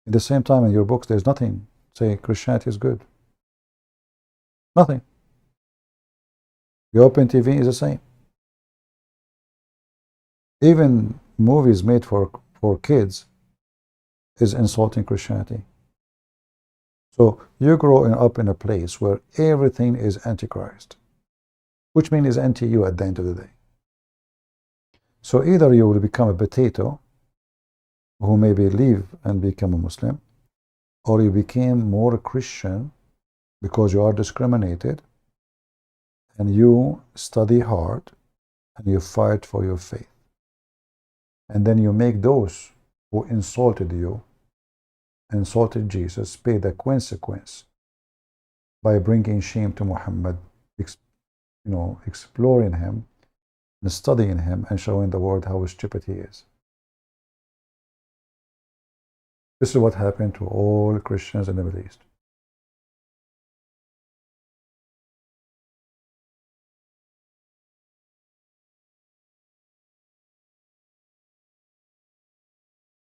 At the same time, in your books, there's nothing say Christianity is good? Nothing. You open TV, is the same. Even movies made for kids is insulting Christianity. So you're growing up in a place where everything is antichrist, which means is anti-you at the end of the day. So either you will become a potato who maybe leave and become a Muslim, or you became more Christian because you are discriminated and you study hard and you fight for your faith. And then you make those who insulted you, insulted Jesus, pay the consequence by bringing shame to Muhammad, exploring him and studying him and showing the world how stupid he is. This is what happened to all Christians in the Middle East.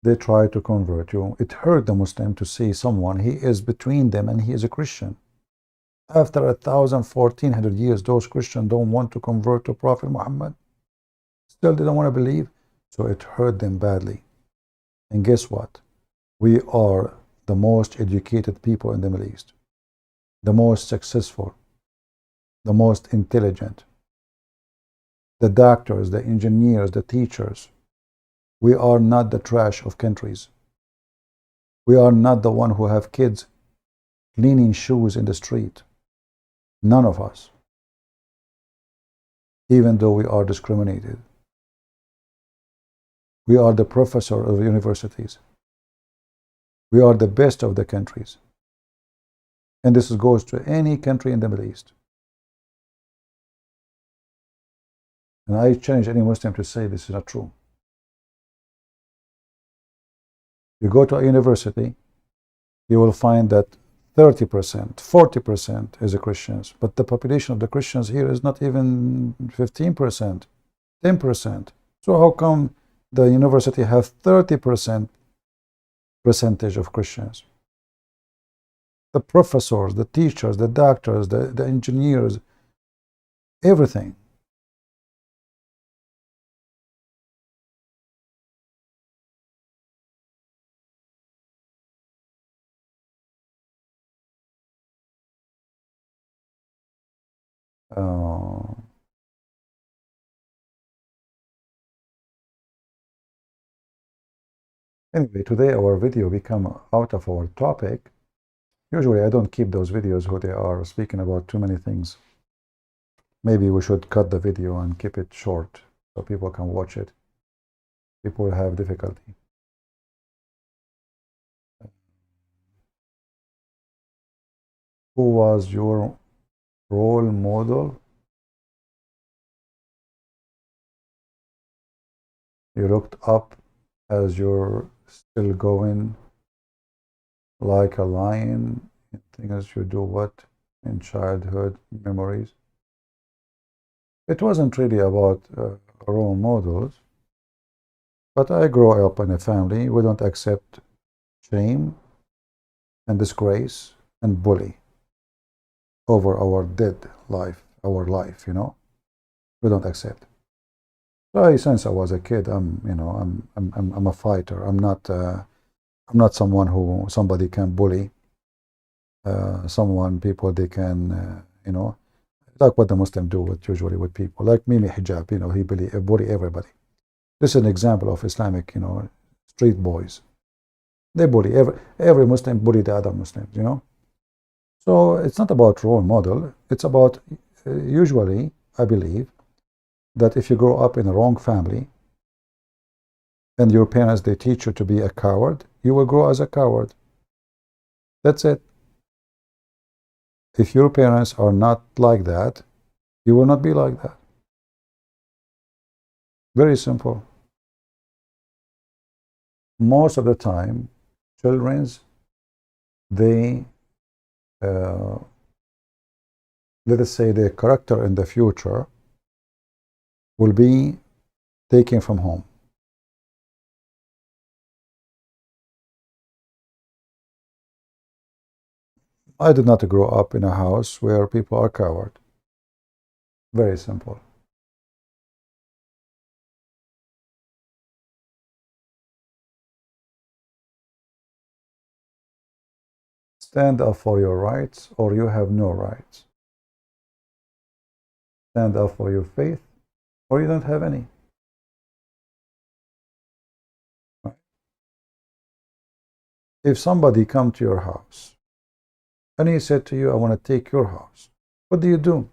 They try to convert you. It hurt the Muslim to see someone, he is between them and he is a Christian. After 1,400 years, those Christians don't want to convert to Prophet Muhammad. Still, they don't want to believe. So it hurt them badly. And guess what? We are the most educated people in the Middle East, the most successful, the most intelligent, the doctors, the engineers, the teachers. We are not the trash of countries. We are not the one who have kids cleaning shoes in the street. None of us. Even though we are discriminated. We are the professor of universities. We are the best of the countries. And this goes to any country in the Middle East. And I challenge any Muslim to say this is not true. You go to a university, you will find that 30%, 40% is the Christians, but the population of the Christians here is not even 15%, 10%. So how come the university have 30% percentage of Christians? The professors, the teachers, the doctors, the engineers, everything. Anyway, today our video become out of our topic. Usually I don't keep those videos who they are speaking about too many things. Maybe we should cut the video and keep it short so people can watch it. People have difficulty. Who was your role model? You looked up as you're still going like a lion in things you do what in childhood memories. It wasn't really about role models, but I grew up in a family. We don't accept shame and disgrace and bully over our dead life, our life, you know. We don't accept. So since I was a kid, I'm a fighter. I'm not someone who somebody can bully. People they can, like what the Muslims do usually with people. Like Mimi Hijab, he bully everybody. This is an example of Islamic, street boys. They bully every Muslim bully the other Muslims, So it's not about role model. It's about usually, I believe, that if you grow up in a wrong family and your parents, they teach you to be a coward, you will grow as a coward. That's it. If your parents are not like that, you will not be like that. Very simple. Most of the time, children's, they, let us say their character in the future will be taken from home. I did not grow up in a house where people are coward. Very simple. Stand up for your rights, or you have no rights. Stand up for your faith, or you don't have any. Right? If somebody come to your house and he said to you, I want to take your house, what do? You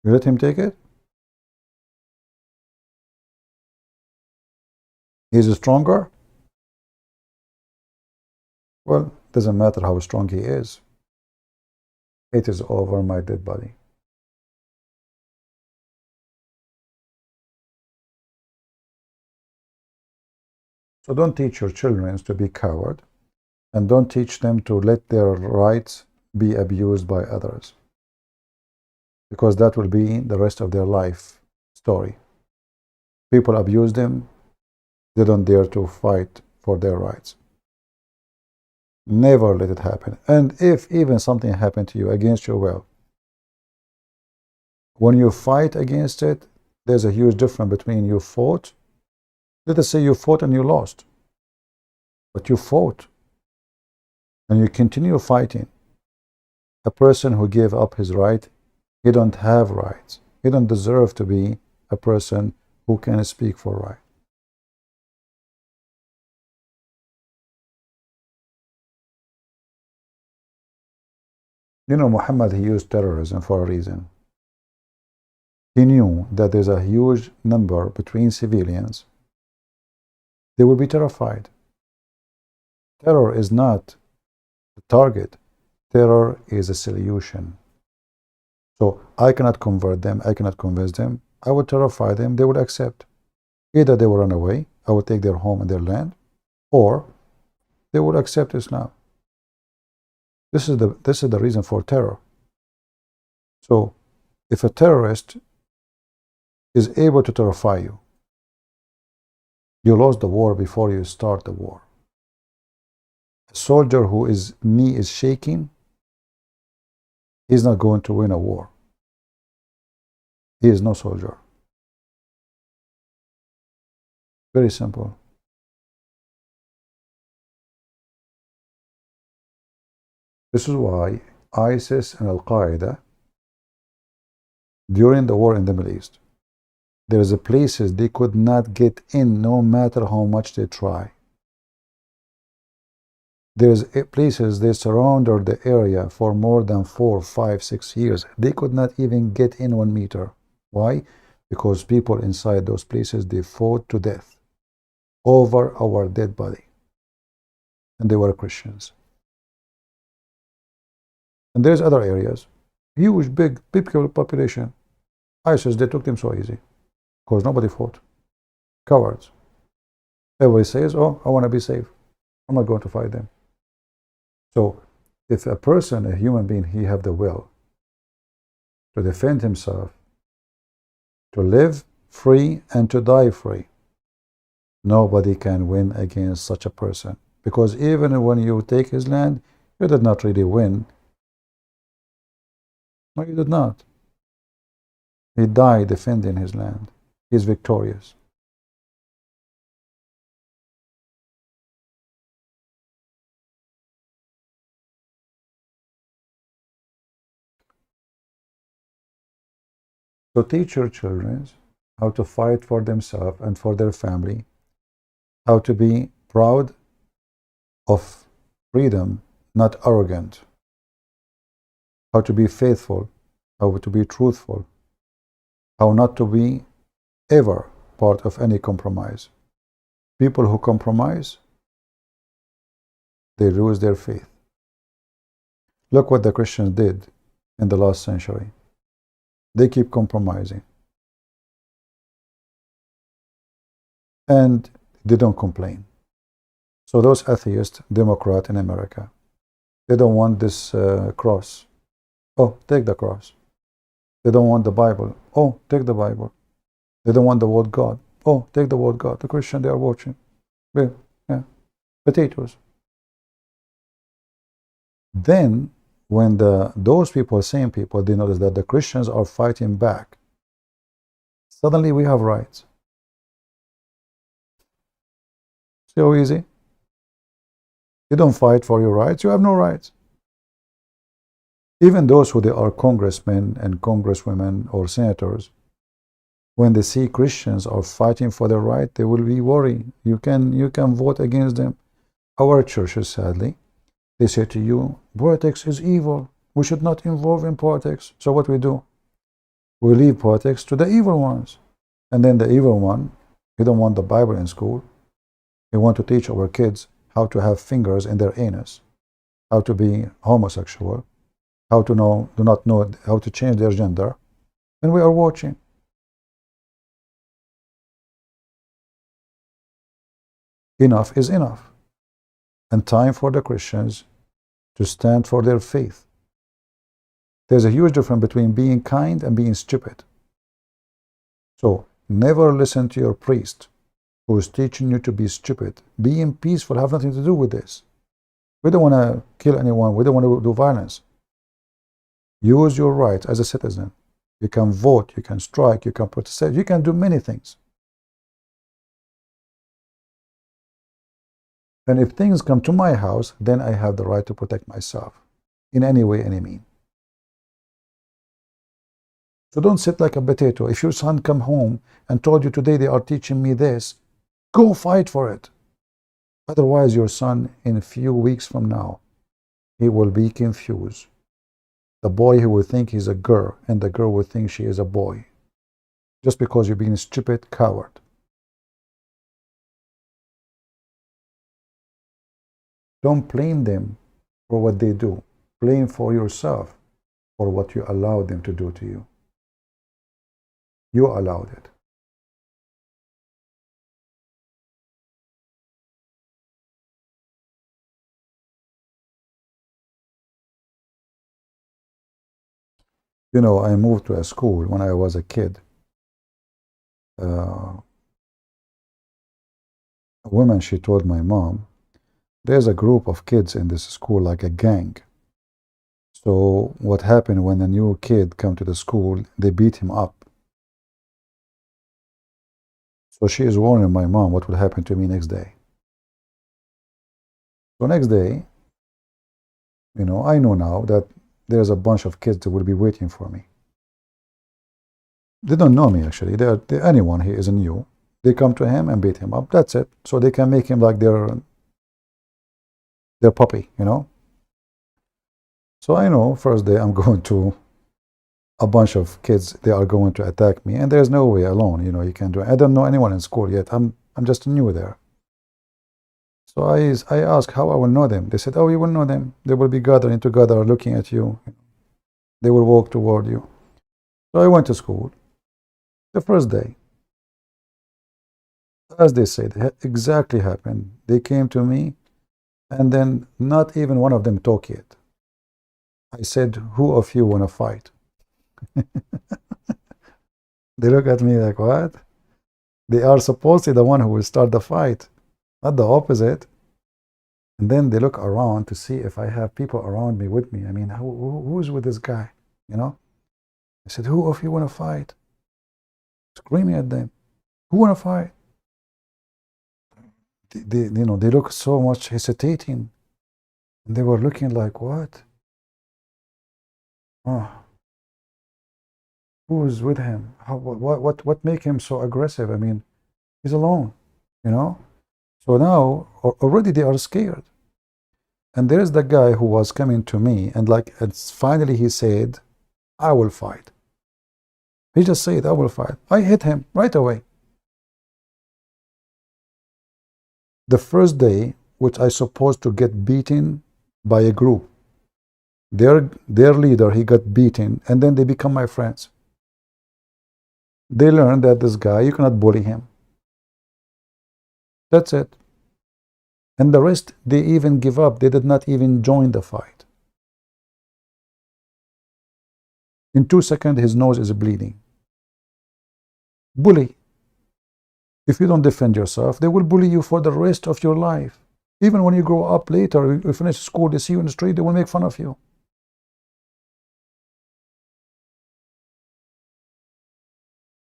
let him take it? He's stronger? Well, doesn't matter how strong he is. It is over my dead body. So don't teach your children to be coward, and don't teach them to let their rights be abused by others, because that will be the rest of their life story. People abuse them, they don't dare to fight for their rights. Never let it happen. And if even something happened to you against your will, when you fight against it, there's a huge difference between you fought. Let us say you fought and you lost, but you fought and you continue fighting. A person who gave up his right, he don't have rights. He don't deserve to be a person who can speak for right. You know, Muhammad, he used terrorism for a reason. He knew that there's a huge number between civilians. They will be terrified. Terror is not the target. Terror is a solution. So I cannot convert them. I cannot convince them. I would terrify them. They would accept. Either they will run away, I will take their home and their land, or they would accept Islam. This is the reason for terror. So if a terrorist is able to terrify you, you lost the war before you start the war. A soldier whose knee is shaking, he's not going to win a war. He is no soldier. Very simple. This is why ISIS and Al-Qaeda, during the war in the Middle East, there is places they could not get in no matter how much they try. There's places they surrounded the area for more than 4, 5, 6 years. They could not even get in 1 meter. Why? Because people inside those places, they fought to death over our dead body. And they were Christians. And there's other areas, huge, big population. ISIS, they took them so easy because nobody fought. Cowards. Everybody says, oh, I want to be safe. I'm not going to fight them. So if a person, a human being, he have the will to defend himself, to live free and to die free, nobody can win against such a person. Because even when you take his land, you did not really win. No, he did not. He died defending his land. He is victorious. So teach your children how to fight for themselves and for their family, how to be proud of freedom, not arrogant, how to be faithful, how to be truthful, how not to be ever part of any compromise. People who compromise, they lose their faith. Look what the Christians did in the last century. They keep compromising. And they don't complain. So those atheists, Democrats in America, they don't want this cross. Oh, take the cross. They don't want the Bible. Oh, take the Bible. They don't want the word God. Oh, take the word God. The Christian, they are watching. Yeah. Potatoes. Then, when those people, same people, they notice that the Christians are fighting back, suddenly we have rights. See how easy? You don't fight for your rights, you have no rights. Even those who they are congressmen and congresswomen or senators, when they see Christians are fighting for their right, they will be worried. You can vote against them. Our churches, sadly, they say to you, politics is evil. We should not involve in politics. So what we do? We leave politics to the evil ones. And then the evil one, he don't want the Bible in school. He want to teach our kids how to have fingers in their anus, how to be homosexual, how to do not know how to change their gender. And we are watching. Enough is enough. And time for the Christians to stand for their faith. There's a huge difference between being kind and being stupid. So never listen to your priest who is teaching you to be stupid. Being peaceful have nothing to do with this. We don't want to kill anyone. We don't want to do violence. Use your rights as a citizen. You can vote, you can strike, you can protest, you can do many things. And if things come to my house, then I have the right to protect myself in any way, any mean. So don't sit like a potato. If your son come home and told you today they are teaching me this, go fight for it. Otherwise, your son in a few weeks from now, he will be confused. The boy, he will think he's a girl, and the girl will think she is a boy. Just because you're being a stupid coward. Don't blame them for what they do. Blame for yourself for what you allowed them to do to you. You allowed it. You know, I moved to a school when I was a kid. A woman, she told my mom, there's a group of kids in this school, like a gang. So what happened when a new kid come to the school, they beat him up. So she is warning my mom what will happen to me next day. So next day, you know, I know now that there's a bunch of kids that will be waiting for me. They don't know me, actually. They're anyone he is new. They come to him and beat him up. That's it. So they can make him like their puppy, you know. So I know first day I'm going to a bunch of kids, they are going to attack me, and there's no way alone, you know, you can do it. I don't know anyone in school yet. I'm just new there. So I asked how I will know them. They said, oh, you will know them. They will be gathering together, looking at you. They will walk toward you. So I went to school. The first day, as they said, it exactly happened. They came to me, and then not even one of them talked yet. I said, who of you want to fight? They look at me like, what? They are supposed to be the one who will start the fight, not the opposite. And then they look around to see if I have people around me with me. I mean, who's with this guy? You know? I said, who of you want to fight? Screaming at them. Who want to fight? They look so much hesitating. And they were looking like, what? Oh. Who's with him? What make him so aggressive? I mean, he's alone, you know? So now, already they are scared. And there's the guy who was coming to me, and finally he said, I will fight. He just said, I will fight. I hit him right away. The first day, which I supposed to get beaten by a group, their leader, he got beaten, and then they become my friends. They learned that this guy, you cannot bully him. That's it. And the rest, they even give up. They did not even join the fight. In 2 seconds, his nose is bleeding. Bully. If you don't defend yourself, they will bully you for the rest of your life. Even when you grow up later, you finish school, they see you in the street, they will make fun of you.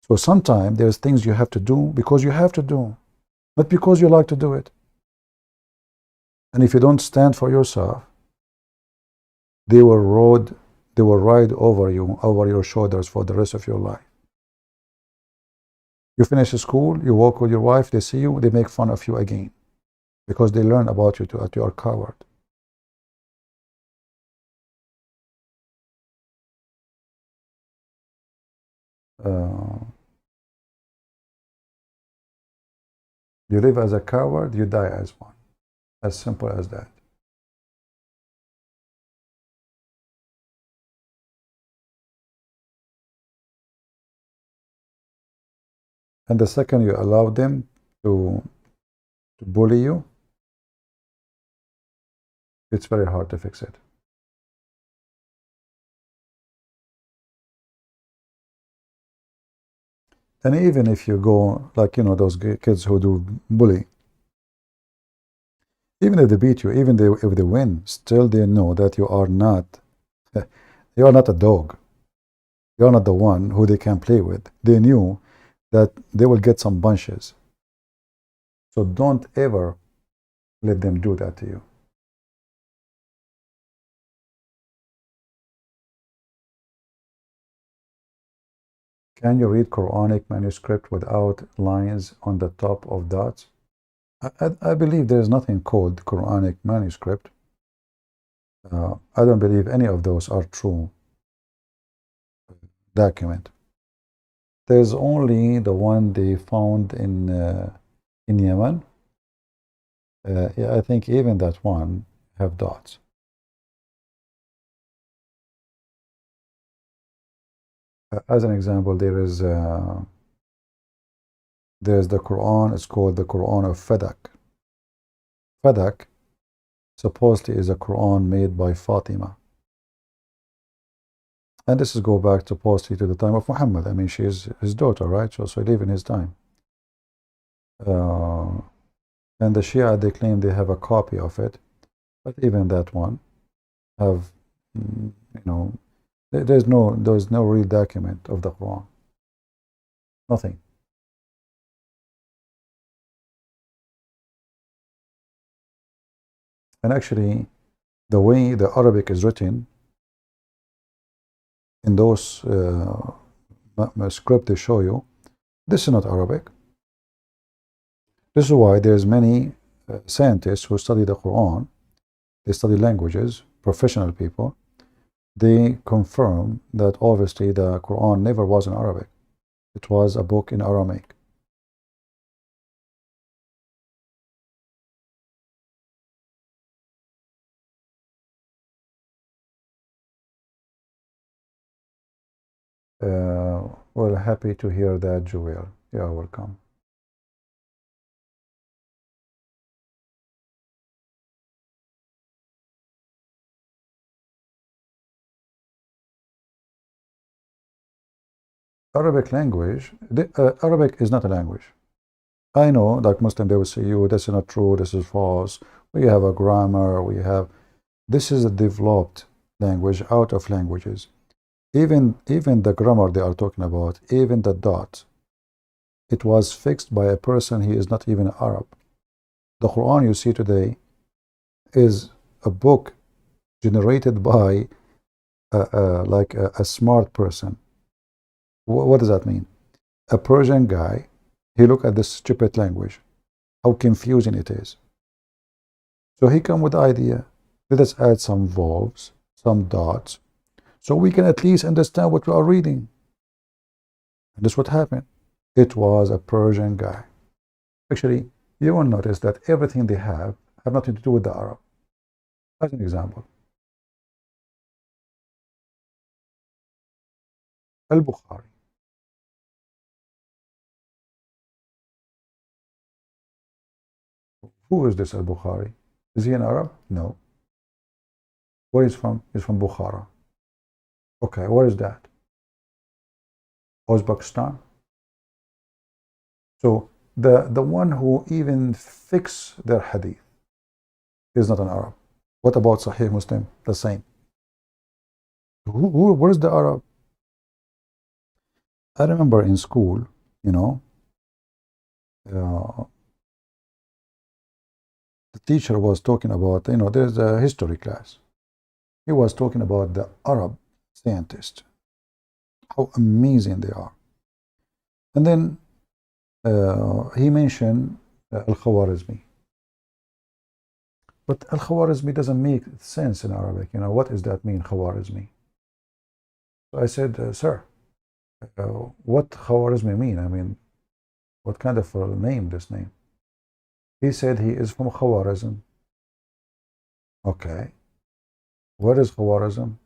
So sometimes there's things you have to do because you have to do, not because you like to do it. And if you don't stand for yourself, they will ride over you, over your shoulders for the rest of your life. You finish school, you walk with your wife, they see you, they make fun of you again because they learn about you that you are a coward. You live as a coward, you die as one. As simple as that. And the second you allow them to bully you, it's very hard to fix it. And even if you go, like, you know, those kids who do bully, even if they beat you, even if they win, still they know that you are not a dog. You are not the one who they can play with. They knew that they will get some bunches. So don't ever let them do that to you. Can you read Quranic manuscript without lines on the top of dots? I believe there is nothing called Quranic manuscript. I don't believe any of those are true document. There's only the one they found in Yemen. Yeah, I think even that one have dots. As an example, there's the Quran. It's called the Quran of Fadak. Fadak supposedly is a Quran made by Fatima. And this is go back supposedly to the time of Muhammad. I mean, she is his daughter, right? So he lived in his time. And the Shia, they claim they have a copy of it, but even that one have, you know, there's no real document of the Quran. Nothing. And actually, the way the Arabic is written in those script they show you, this is not Arabic. This is why there's many scientists who study the Quran. They study languages, professional people. They confirm that obviously the Quran never was in Arabic. It was a book in Aramaic. Well, happy to hear that, Joel. Yeah, welcome. Arabic language, Arabic is not a language. I know, like Muslim, they will say, you, this is not true, this is false. We have a grammar, this is a developed language out of languages. Even the grammar they are talking about, even the dot, it was fixed by a person he is not even Arab. The Quran you see today is a book generated by like a smart person. What does that mean? A Persian guy, he looked at this stupid language, how confusing it is. So he come with the idea, let us add some vowels, some dots, so we can at least understand what we are reading. And this is what happened. It was a Persian guy. Actually, you will notice that everything they have nothing to do with the Arab. As an example, Al-Bukhari. Who is this Al-Bukhari? Is he an Arab? No. Where is he from? He's from Bukhara. Okay, where is that? Uzbekistan. So the one who even fix their hadith, He's not an Arab. What about Sahih Muslim? The same. Where's the Arab? I remember in school, you know, the teacher was talking about, you know, there's a history class. He was talking about the Arab scientists, how amazing they are. And then he mentioned Al-Khwarizmi. But Al-Khwarizmi doesn't make sense in Arabic. You know, what does that mean, Khwarizmi? So I said, sir, what Khwarizmi mean? I mean, what kind of a name, this name? He said he is from Khwarizm. Okay. Where is Khwarizm?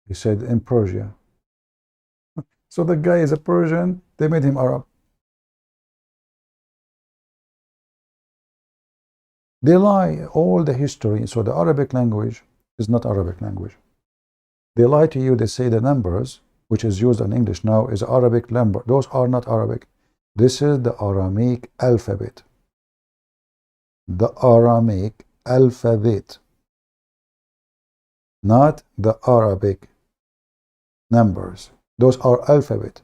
He said in Persia. So the guy is a Persian, they made him Arab. They lie all the history. So the Arabic language is not Arabic language. They lie to you, they say the numbers, which is used in English now, is Arabic number. Those are not Arabic. This is the Aramaic alphabet. The Aramaic alphabet. Not the Arabic numbers. Those are alphabet.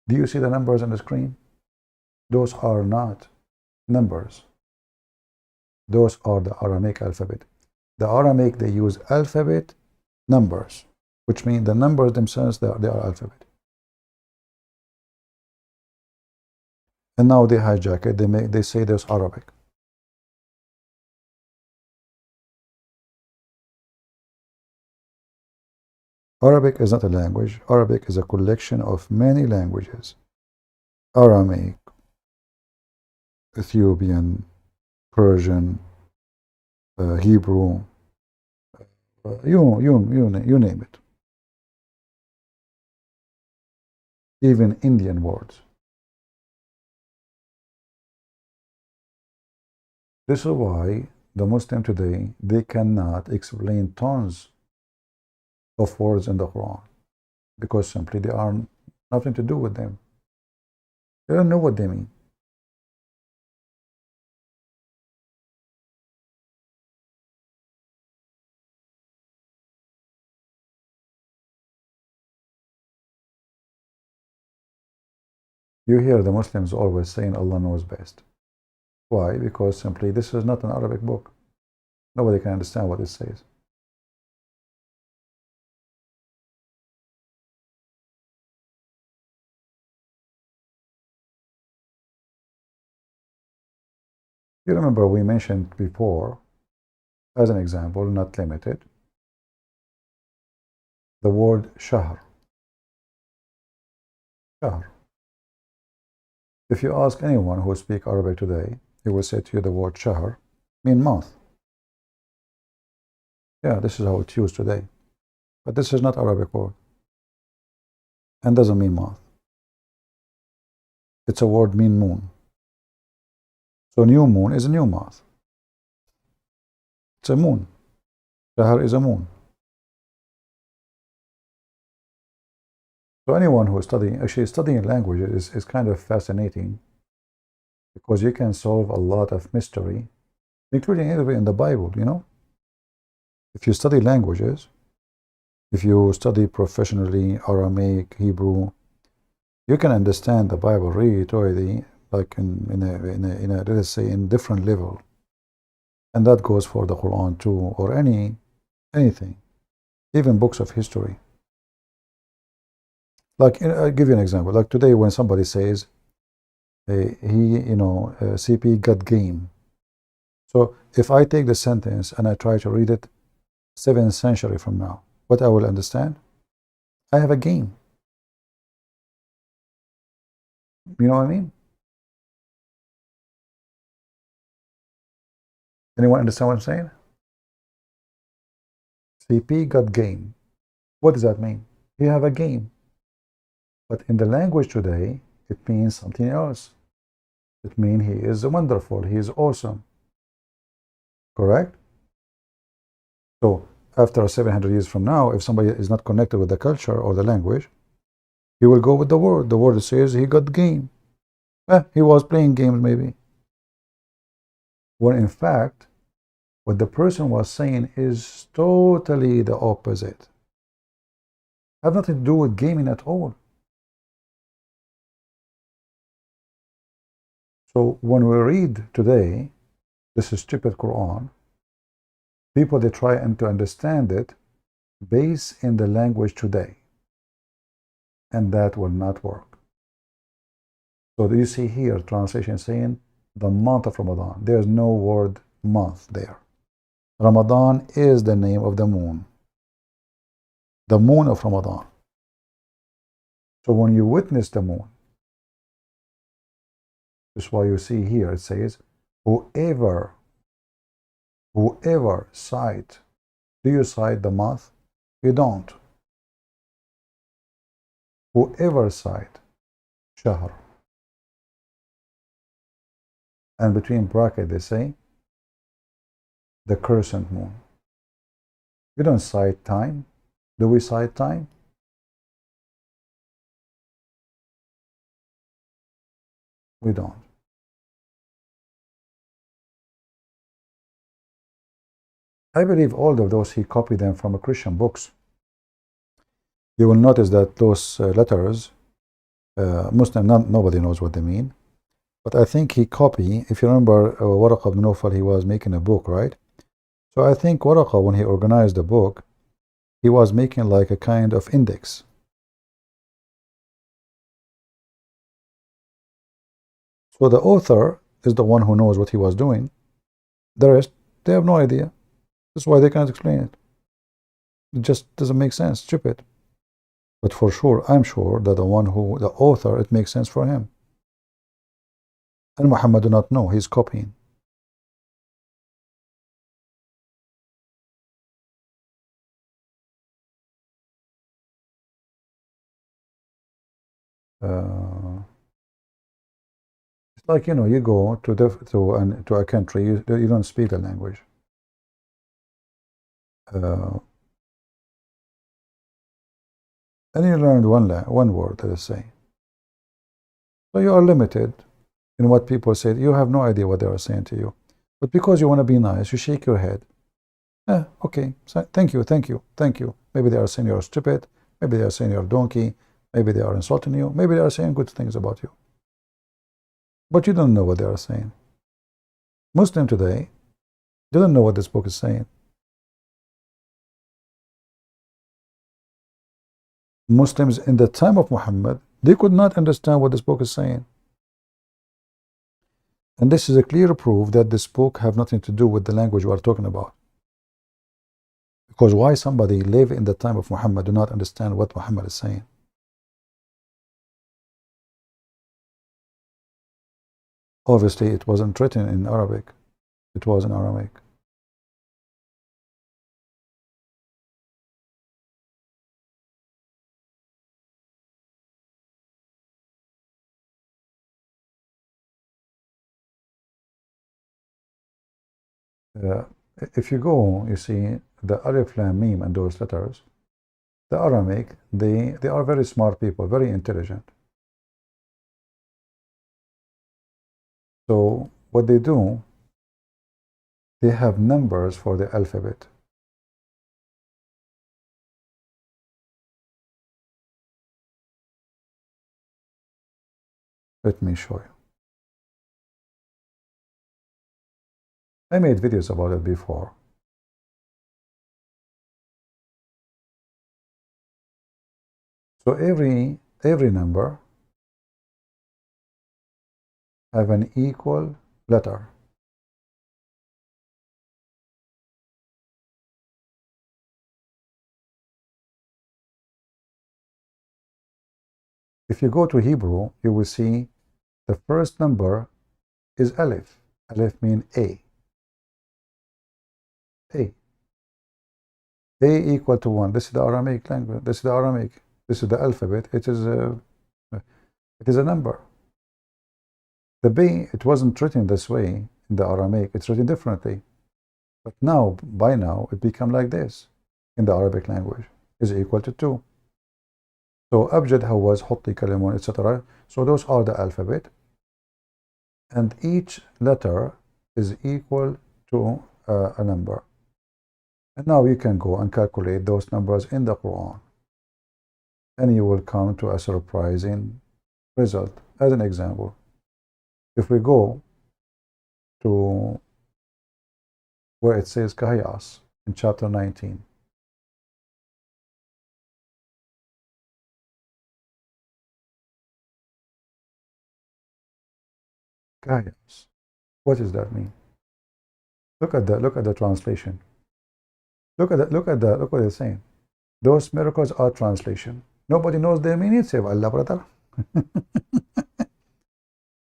Do you see the numbers on the screen? Those are not numbers. Those are the Aramaic alphabet. The Aramaic, they use alphabet numbers, which means the numbers themselves, they are alphabet. And now they hijack it, they say there's Arabic. Arabic is not a language. Arabic is a collection of many languages. Aramaic, Ethiopian, Persian, Hebrew, you name it. Even Indian words. This is why the Muslim today, they cannot explain tons of words in the Quran, because simply they are nothing to do with them. They don't know what they mean. You hear the Muslims always saying Allah knows best. Why? Because simply this is not an Arabic book. Nobody can understand what it says. You remember we mentioned before, as an example, not limited, the word shahr. Shahr. If you ask anyone who speaks Arabic today, he will say to you the word shahr means month. Yeah, this is how it's used today. But this is not Arabic word. And doesn't mean month. It's a word mean moon. So new moon is a new month. It's a moon. Shahr is a moon. So anyone who is studying languages is kind of fascinating, because you can solve a lot of mystery, including even in the Bible, you know. If you study languages, if you study professionally Aramaic, Hebrew, you can understand the Bible really thoroughly, like in a let us say in different level. And that goes for the Quran too, or anything, even books of history. Like, I'll give you an example. Like today, when somebody says, CP got game. So if I take the sentence and I try to read it 7th century from now, what I will understand? I have a game. You know what I mean? Anyone understand what I'm saying? CP got game. What does that mean? You have a game. But in the language today, it means something else. It means he is wonderful, he is awesome. Correct? So, after 700 years from now, if somebody is not connected with the culture or the language, he will go with the word. The word says he got game. He was playing games maybe. When in fact, what the person was saying is totally the opposite. Have nothing to do with gaming at all. So when we read today this stupid Quran, people they try and to understand it based in the language today, and that will not work. So you see here translation saying the month of Ramadan. There's no word month there. Ramadan is the name of the moon of Ramadan. So when you witness the moon, that's why you see here it says whoever sight. Do you sight the month? You don't. Whoever sight shahr, and between bracket they say the crescent moon. You don't sight time. Do we sight time? We don't. I believe all of those he copied them from Christian books. You will notice that those letters, Muslim, nobody knows what they mean. But I think he copied, if you remember Waraq ibn Nawfal, he was making a book, right? So I think Waraq, when he organized the book, he was making like a kind of index. So the author is the one who knows what he was doing. The rest, they have no idea. That's why they can't explain it. It just doesn't make sense, stupid. But for sure, I'm sure that the author, it makes sense for him. And Muhammad do not know, he's copying. It's like, you go to a country, you don't speak the language. And you learned one word, let us say. So you are limited in what people say. You have no idea what they are saying to you. But because you want to be nice, you shake your head. Okay, so thank you. Maybe they are saying you're stupid. Maybe they are saying you're a donkey. Maybe they are insulting you. Maybe they are saying good things about you. But you don't know what they are saying. Muslim today doesn't know what this book is saying. Muslims in the time of Muhammad, they could not understand what this book is saying. And this is a clear proof that this book have nothing to do with the language we are talking about. Because why somebody live in the time of Muhammad do not understand what Muhammad is saying? Obviously, it wasn't written in Arabic. It was in Aramaic. If you go, you see the Alif Lam Mim and those letters, the Aramaic, they are very smart people, very intelligent. So what they do, they have numbers for the alphabet. Let me show you. I made videos about it before. So every number have an equal letter. If you go to Hebrew, you will see the first number is Aleph. Aleph means A. A equal to 1. This is the Aramaic language. This is the Aramaic. This is the alphabet. It is a number. The B, it wasn't written this way in the Aramaic. It's written differently. But now, by now, it become like this in the Arabic language. Is equal to 2. So Abjad, Hawaz, Hutti, Kalimun, etc. So those are the alphabet. and each letter is equal to a number. And now you can go and calculate those numbers in the Quran, and you will come to a surprising result. As an example, if we go to where it says Kahiyas in chapter 19, Kahiyas, what does that mean? Look at the translation. Look what it's saying. Those miracles are translation. Nobody knows their meaning save Allah, brother.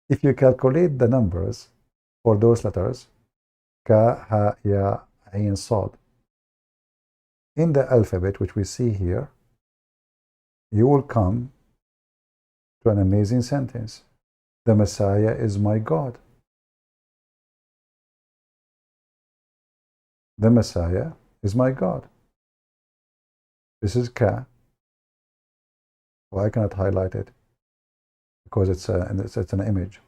If you calculate the numbers for those letters, Ka, Ha, Ya, Ain, Sad, in the alphabet which we see here, you will come to an amazing sentence. The Messiah is my God. The Messiah is my God. This is Ka. Well, I cannot highlight it because it's an image.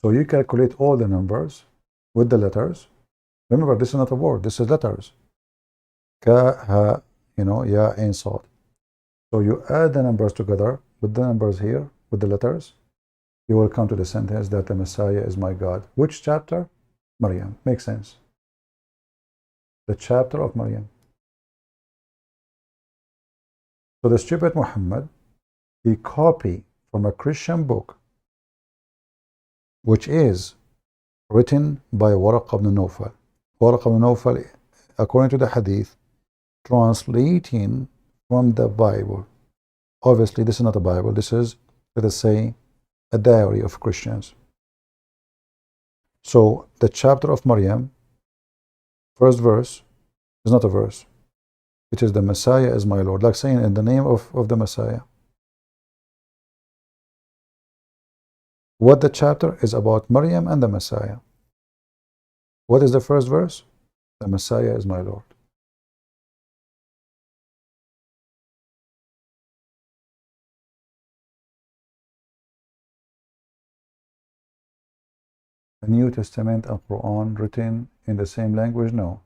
So you calculate all the numbers with the letters. Remember, this is not a word. This is letters. Ka, Ha, Ya, Ain, Sad. So you add the numbers together with the numbers here, with the letters. You will come to the sentence that the Messiah is my God. Which chapter? Maryam. Makes sense. The chapter of Maryam. So the stupid Muhammad, he copied from a Christian book, which is written by Waraq ibn Nawfal. Waraq ibn Nawfal, according to the hadith, translating from the Bible. Obviously, this is not a Bible. This is, let us say, a diary of Christians. So the chapter of Maryam, first verse, is not a verse. It is the Messiah is my Lord, like saying in the name of the Messiah. What the chapter is about Maryam and the Messiah. What is the first verse? The Messiah is my Lord. The New Testament and Quran written in the same language? No.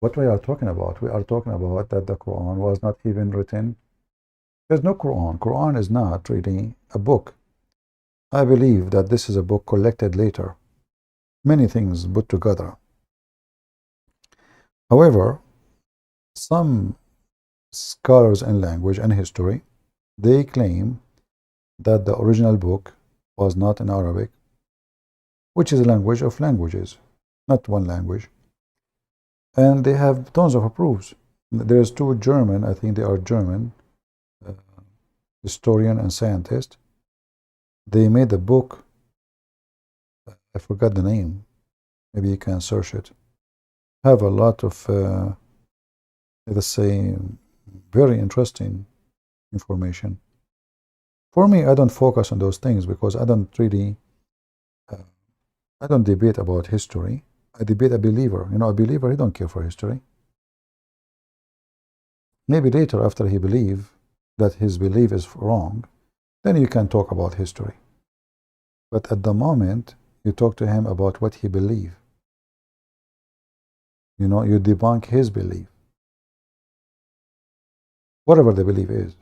What we are talking about? We are talking about that the Quran was not even written. There's no Quran. Quran is not really a book. I believe that this is a book collected later. Many things put together. However, some scholars in language and history, they claim that the original book was not in Arabic, which is a language of languages, not one language. And they have tons of proofs. There's two German, I think they are German, historian and scientist. They made a book, I forgot the name, maybe you can search it. Have a lot of, let's say, very interesting information. For me, I don't focus on those things because I don't really, I don't debate about history. I debate a believer. A believer, he don't care for history. Maybe later, after he believes that his belief is wrong, then you can talk about history. But at the moment, you talk to him about what he believes. You debunk his belief. Whatever the belief is.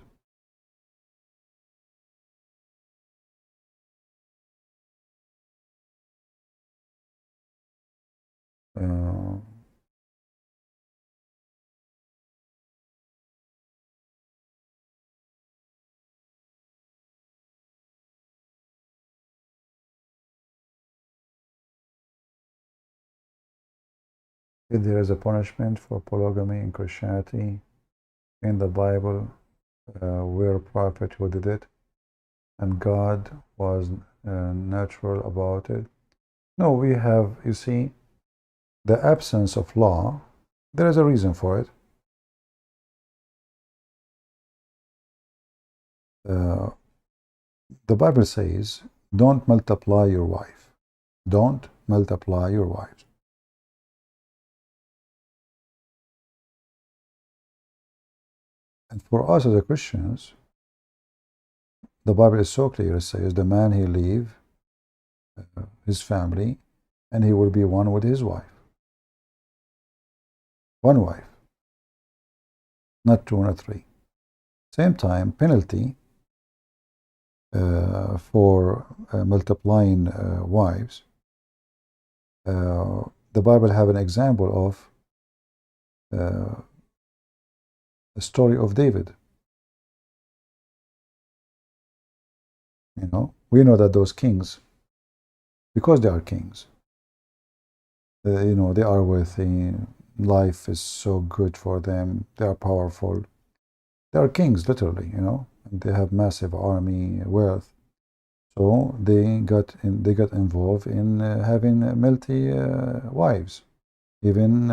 If there is a punishment for polygamy in Christianity, in the Bible, where a prophet who did it, and God was natural about it. No, we have, you see, the absence of law, there is a reason for it. The Bible says, don't multiply your wife. Don't multiply your wives. And for us as Christians, The Bible is so clear. It says the man he leave his family and he will be one with his wife. One wife. Not two, not three. Same time, penalty for multiplying wives. The Bible have an example of the story of David. You know, we know that those kings, because they are kings, you know, they are worthy. Life is so good for them. They are powerful. They are kings, literally. You know, and they have massive army, wealth. So they got involved in having multi wives. Even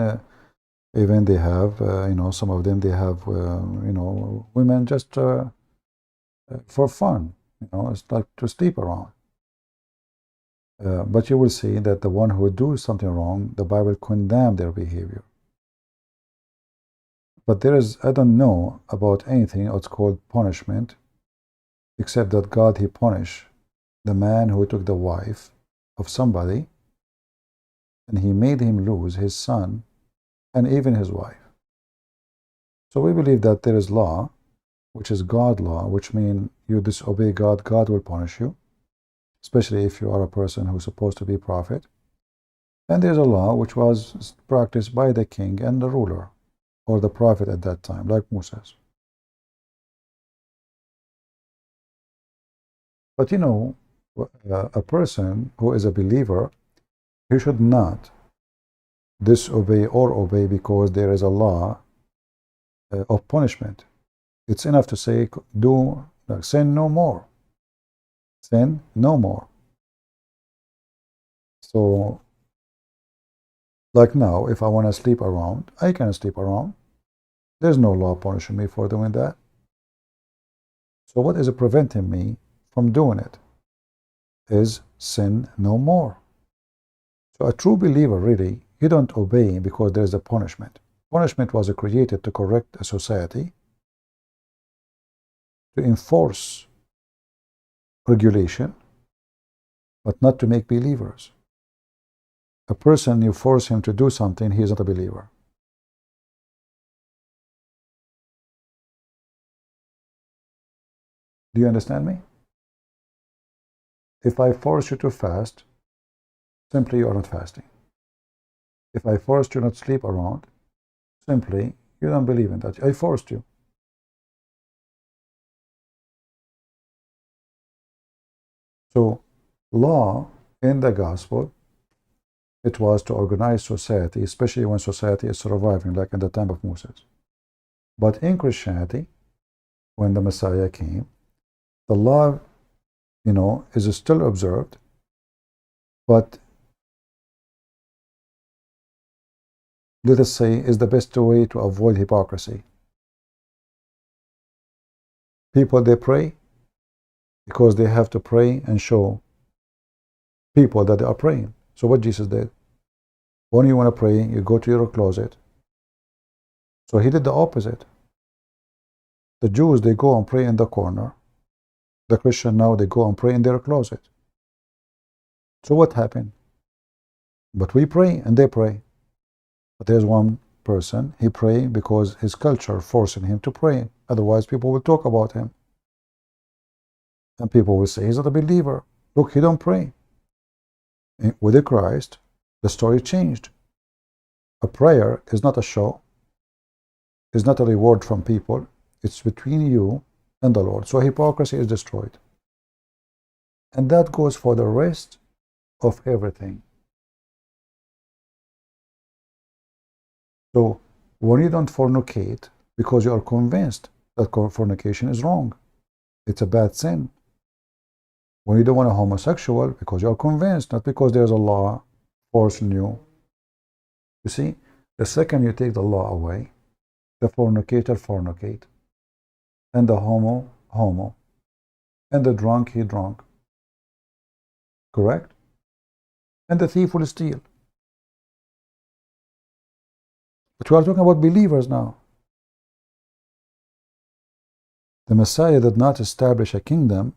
they have, you know, some of them they have, you know, women just for fun. You know, it's like to sleep around. But you will see that the one who do something wrong, the Bible condemn their behavior. But there is, I don't know about anything what's called punishment, except that God, he punish the man who took the wife of somebody, and he made him lose his son and even his wife. So we believe that there is law, which is God law, which means you disobey God, God will punish you, especially if you are a person who is supposed to be prophet. And there's a law which was practiced by the king and the ruler, or the prophet at that time, like Moses. But you know, a person who is a believer, he should not disobey or obey because there is a law of punishment. It's enough to say, do sin no more. Sin no more. So, like now, if I want to sleep around, I can sleep around. There's no law punishing me for doing that. So what is preventing me from doing it? Is sin no more. So a true believer, really, you don't obey because there is a punishment. Punishment was created to correct a society, to enforce regulation, but not to make believers. A person, you force him to do something, he is not a believer. Do you understand me? If I force you to fast, simply you are not fasting. If I forced you not to sleep around, simply you don't believe in that. I forced you. So, law in the gospel, it was to organize society, especially when society is surviving, like in the time of Moses. But in Christianity, when the Messiah came, the law, you know, is still observed, but let us say is the best way to avoid hypocrisy. People, they pray because they have to pray and show people that they are praying. So what Jesus did, when you want to pray, you go to your closet. So he did the opposite. The Jews, they go and pray in the corner. The Christian now, they go and pray in their closet. So what happened? But we pray and they pray. But there's one person, he pray because his culture forcing him to pray. Otherwise, people will talk about him. And people will say, he's not a believer. Look, he don't pray. And with the Christ, the story changed. A prayer is not a show. It's not a reward from people. It's between you and the Lord. So hypocrisy is destroyed. And that goes for the rest of everything. So when you don't fornicate because you are convinced that fornication is wrong, it's a bad sin. When you don't want a homosexual because you are convinced, not because there's a law forcing you. You see, the second you take the law away, the fornicator fornicate, and the homo, and the drunk, he drunk. Correct? And the thief will steal. But we are talking about believers now. The Messiah did not establish a kingdom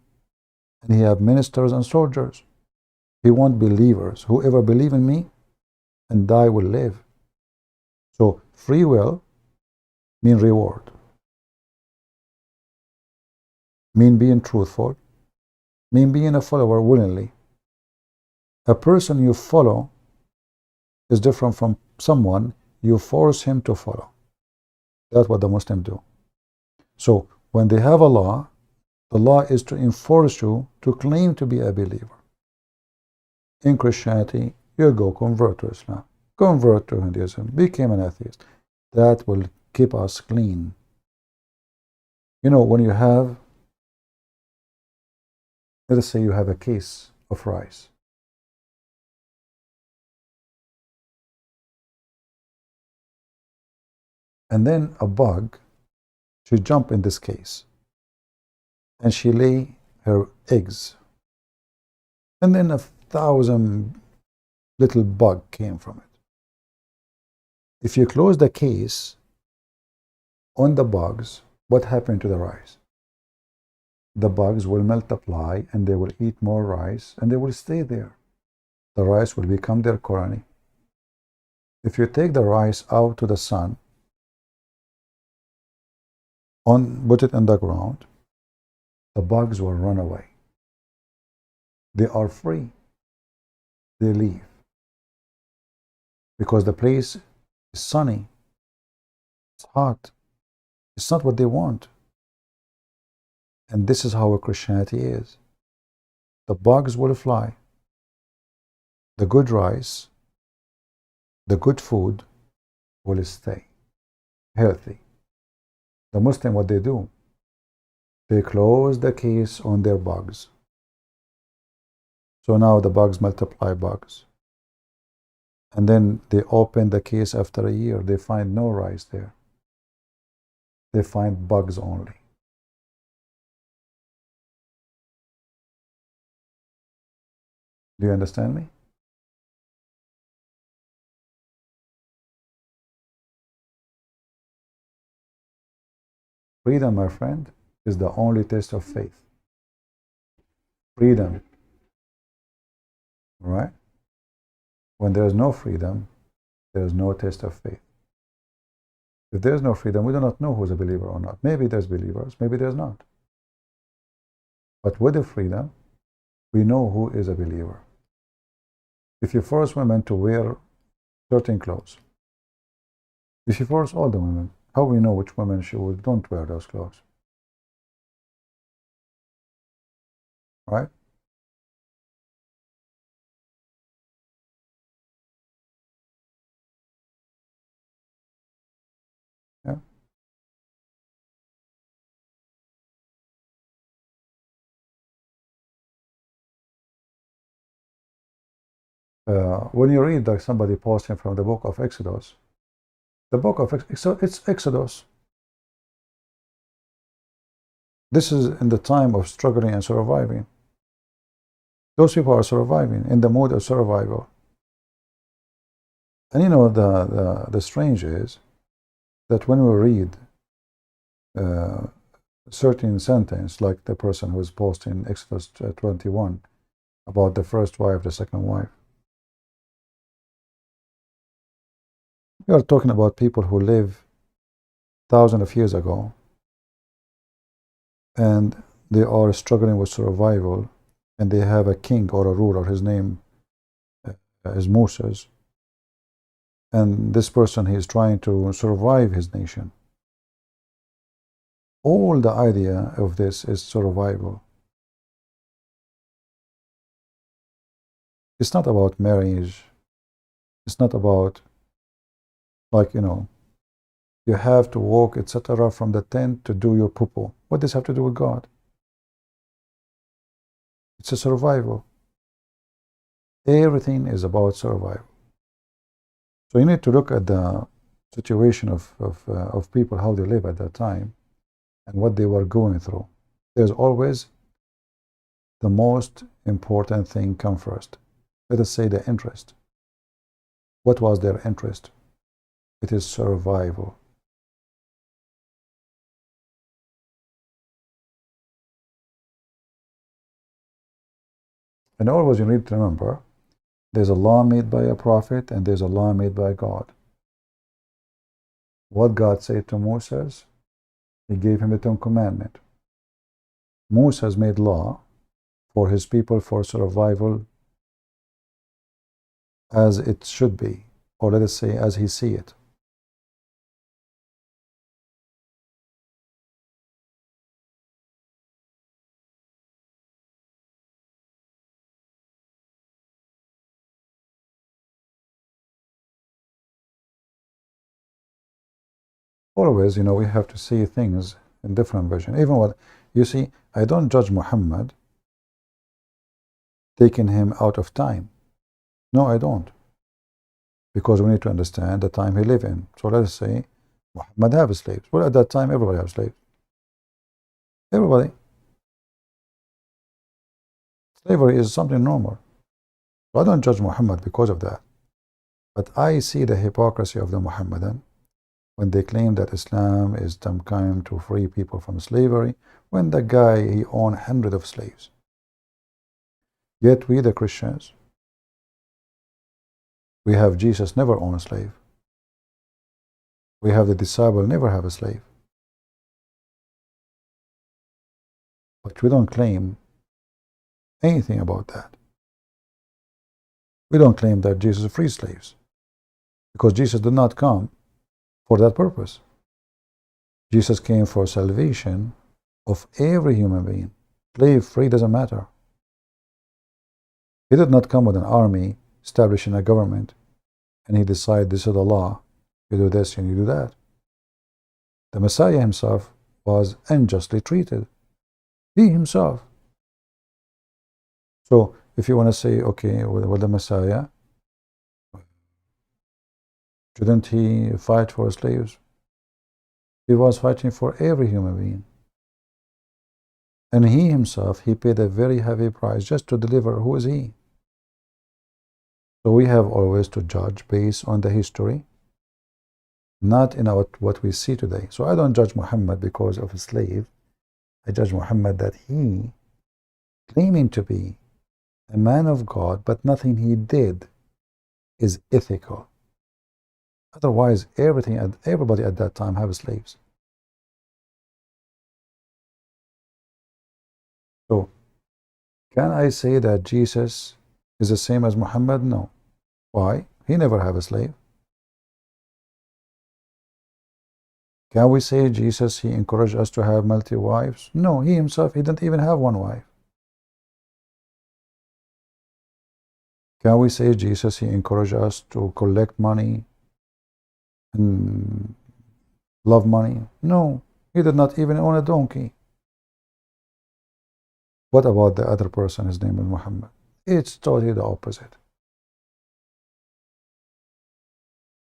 and he have ministers and soldiers. He want believers. Whoever believe in me and die will live. So free will mean reward, mean being truthful, mean being a follower willingly. A person you follow is different from someone you force him to follow. That's what the Muslims do. So when they have a law, the law is to enforce you to claim to be a believer. In Christianity, you go convert to Islam, convert to Hinduism, become an atheist. That will keep us clean. You know, when you have, let us say you have a case of rice. And then a bug, she jump in this case. And she lay her eggs. And then 1,000 little bug came from it. If you close the case on the bugs, what happened to the rice? The bugs will multiply and they will eat more rice and they will stay there. The rice will become their colony. If you take the rice out to the sun, put it in the ground, the bugs will run away. They are free. They leave. Because the place is sunny. It's hot. It's not what they want. And this is how Christianity is. The bugs will fly. The good rice, the good food will stay healthy. The Muslim, what they do? They close the case on their bugs. So now the bugs multiply bugs. And then they open the case after a year. They find no rice there. They find bugs only. Do you understand me? Freedom, my friend, is the only test of faith. Freedom. Right? When there is no freedom, there is no test of faith. If there is no freedom, we do not know who is a believer or not. Maybe there's believers, maybe there's not. But with the freedom, we know who is a believer. If you force women to wear certain clothes, if you force all the women, how we know which women don't wear those clothes? Right? Yeah. When you read like somebody posting from the book of Exodus, the book of it's Exodus. This is in the time of struggling and surviving. Those people are surviving, in the mode of survival. And you know, the strange is that when we read a certain sentence, like the person who is posting Exodus 21 about the first wife, the second wife, we are talking about people who live thousands of years ago, and they are struggling with survival, and they have a king or a ruler. His name is Moses, and this person, he is trying to survive his nation. All the idea of this is survival. It's not about marriage. It's not about, like, you know, you have to walk, etc., from the tent to do your poo-poo. What does this have to do with God? It's a survival. Everything is about survival. So you need to look at the situation of people, how they live at that time, and what they were going through. There's always the most important thing come first. Let us say the interest. What was their interest? It is survival. And always you need to remember, there's a law made by a prophet and there's a law made by God. What God said to Moses, he gave him the Ten Commandments. Moses made law for his people for survival as it should be, or let us say as he see it. Always, we have to see things in different version. Even what you see, I don't judge Muhammad taking him out of time. No, I don't. Because we need to understand the time he lived in. So let us say Muhammad have slaves. Well, at that time, everybody have slaves. Everybody. Slavery is something normal. So I don't judge Muhammad because of that. But I see the hypocrisy of the Muhammadan when they claim that Islam is some kind to free people from slavery, when the guy, he owned hundreds of slaves. Yet we, the Christians, we have Jesus never owned a slave. We have the disciple never have a slave. But we don't claim anything about that. We don't claim that Jesus freed slaves, because Jesus did not come for that purpose. Jesus came for salvation of every human being. Slave free doesn't matter. He did not come with an army establishing a government and he decided this is the law, you do this and you do that. The Messiah himself was unjustly treated. He himself. So if you want to say, okay, well, the Messiah, shouldn't he fight for slaves? He was fighting for every human being. And he himself, he paid a very heavy price just to deliver. Who is he? So we have always to judge based on the history, not in what we see today. So I don't judge Muhammad because of a slave. I judge Muhammad that he, claiming to be a man of God, but nothing he did is ethical. Otherwise, everybody at that time have slaves. So, can I say that Jesus is the same as Muhammad? No. Why? He never had a slave. Can we say Jesus, he encouraged us to have multiple wives? No, he himself, he didn't even have one wife. Can we say Jesus, he encouraged us to collect money and love money? No, he did not even own a donkey. What about the other person? His name is Muhammad. It's totally the opposite.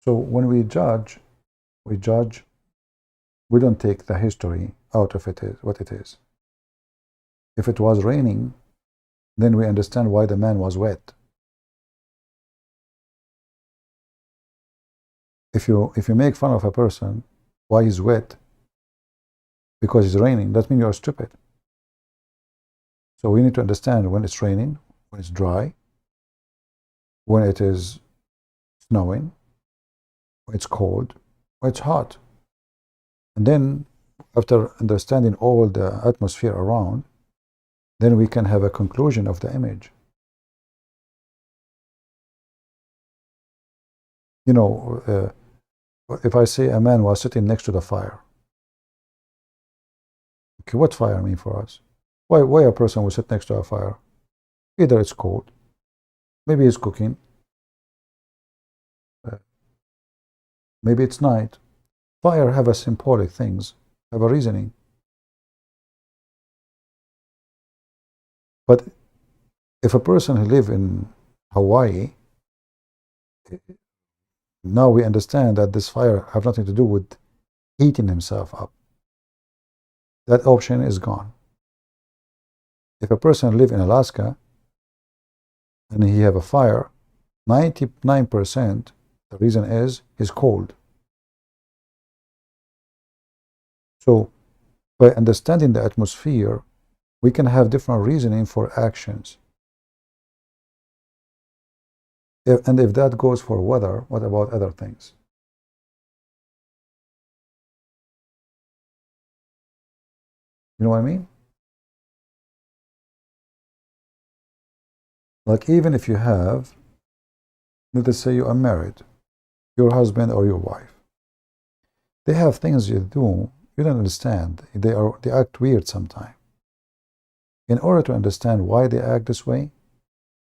So when we judge, we don't take the history out of what it is. If it was raining, then we understand why the man was wet. If you make fun of a person, why he's wet? Because it's raining, that means you're stupid. So we need to understand when it's raining, when it's dry, when it is snowing, when it's cold, when it's hot. And then, after understanding all the atmosphere around, then we can have a conclusion of the image. You know, if I say a man was sitting next to the fire, okay, what fire mean for us? Why a person will sit next to a fire? Either it's cold, maybe it's cooking, maybe it's night. Fire have a symbolic things, have a reasoning. But if a person who live in Hawaii, now we understand that this fire have nothing to do with heating himself up. That option is gone. If a person live in Alaska and he have a fire, 99% the reason is he's cold. So by understanding the atmosphere, we can have different reasoning for actions. And if that goes for weather, what about other things? You know what I mean? Like even if you have, let us say you are married, your husband or your wife, they have things you do, you don't understand. They act weird sometimes. In order to understand why they act this way,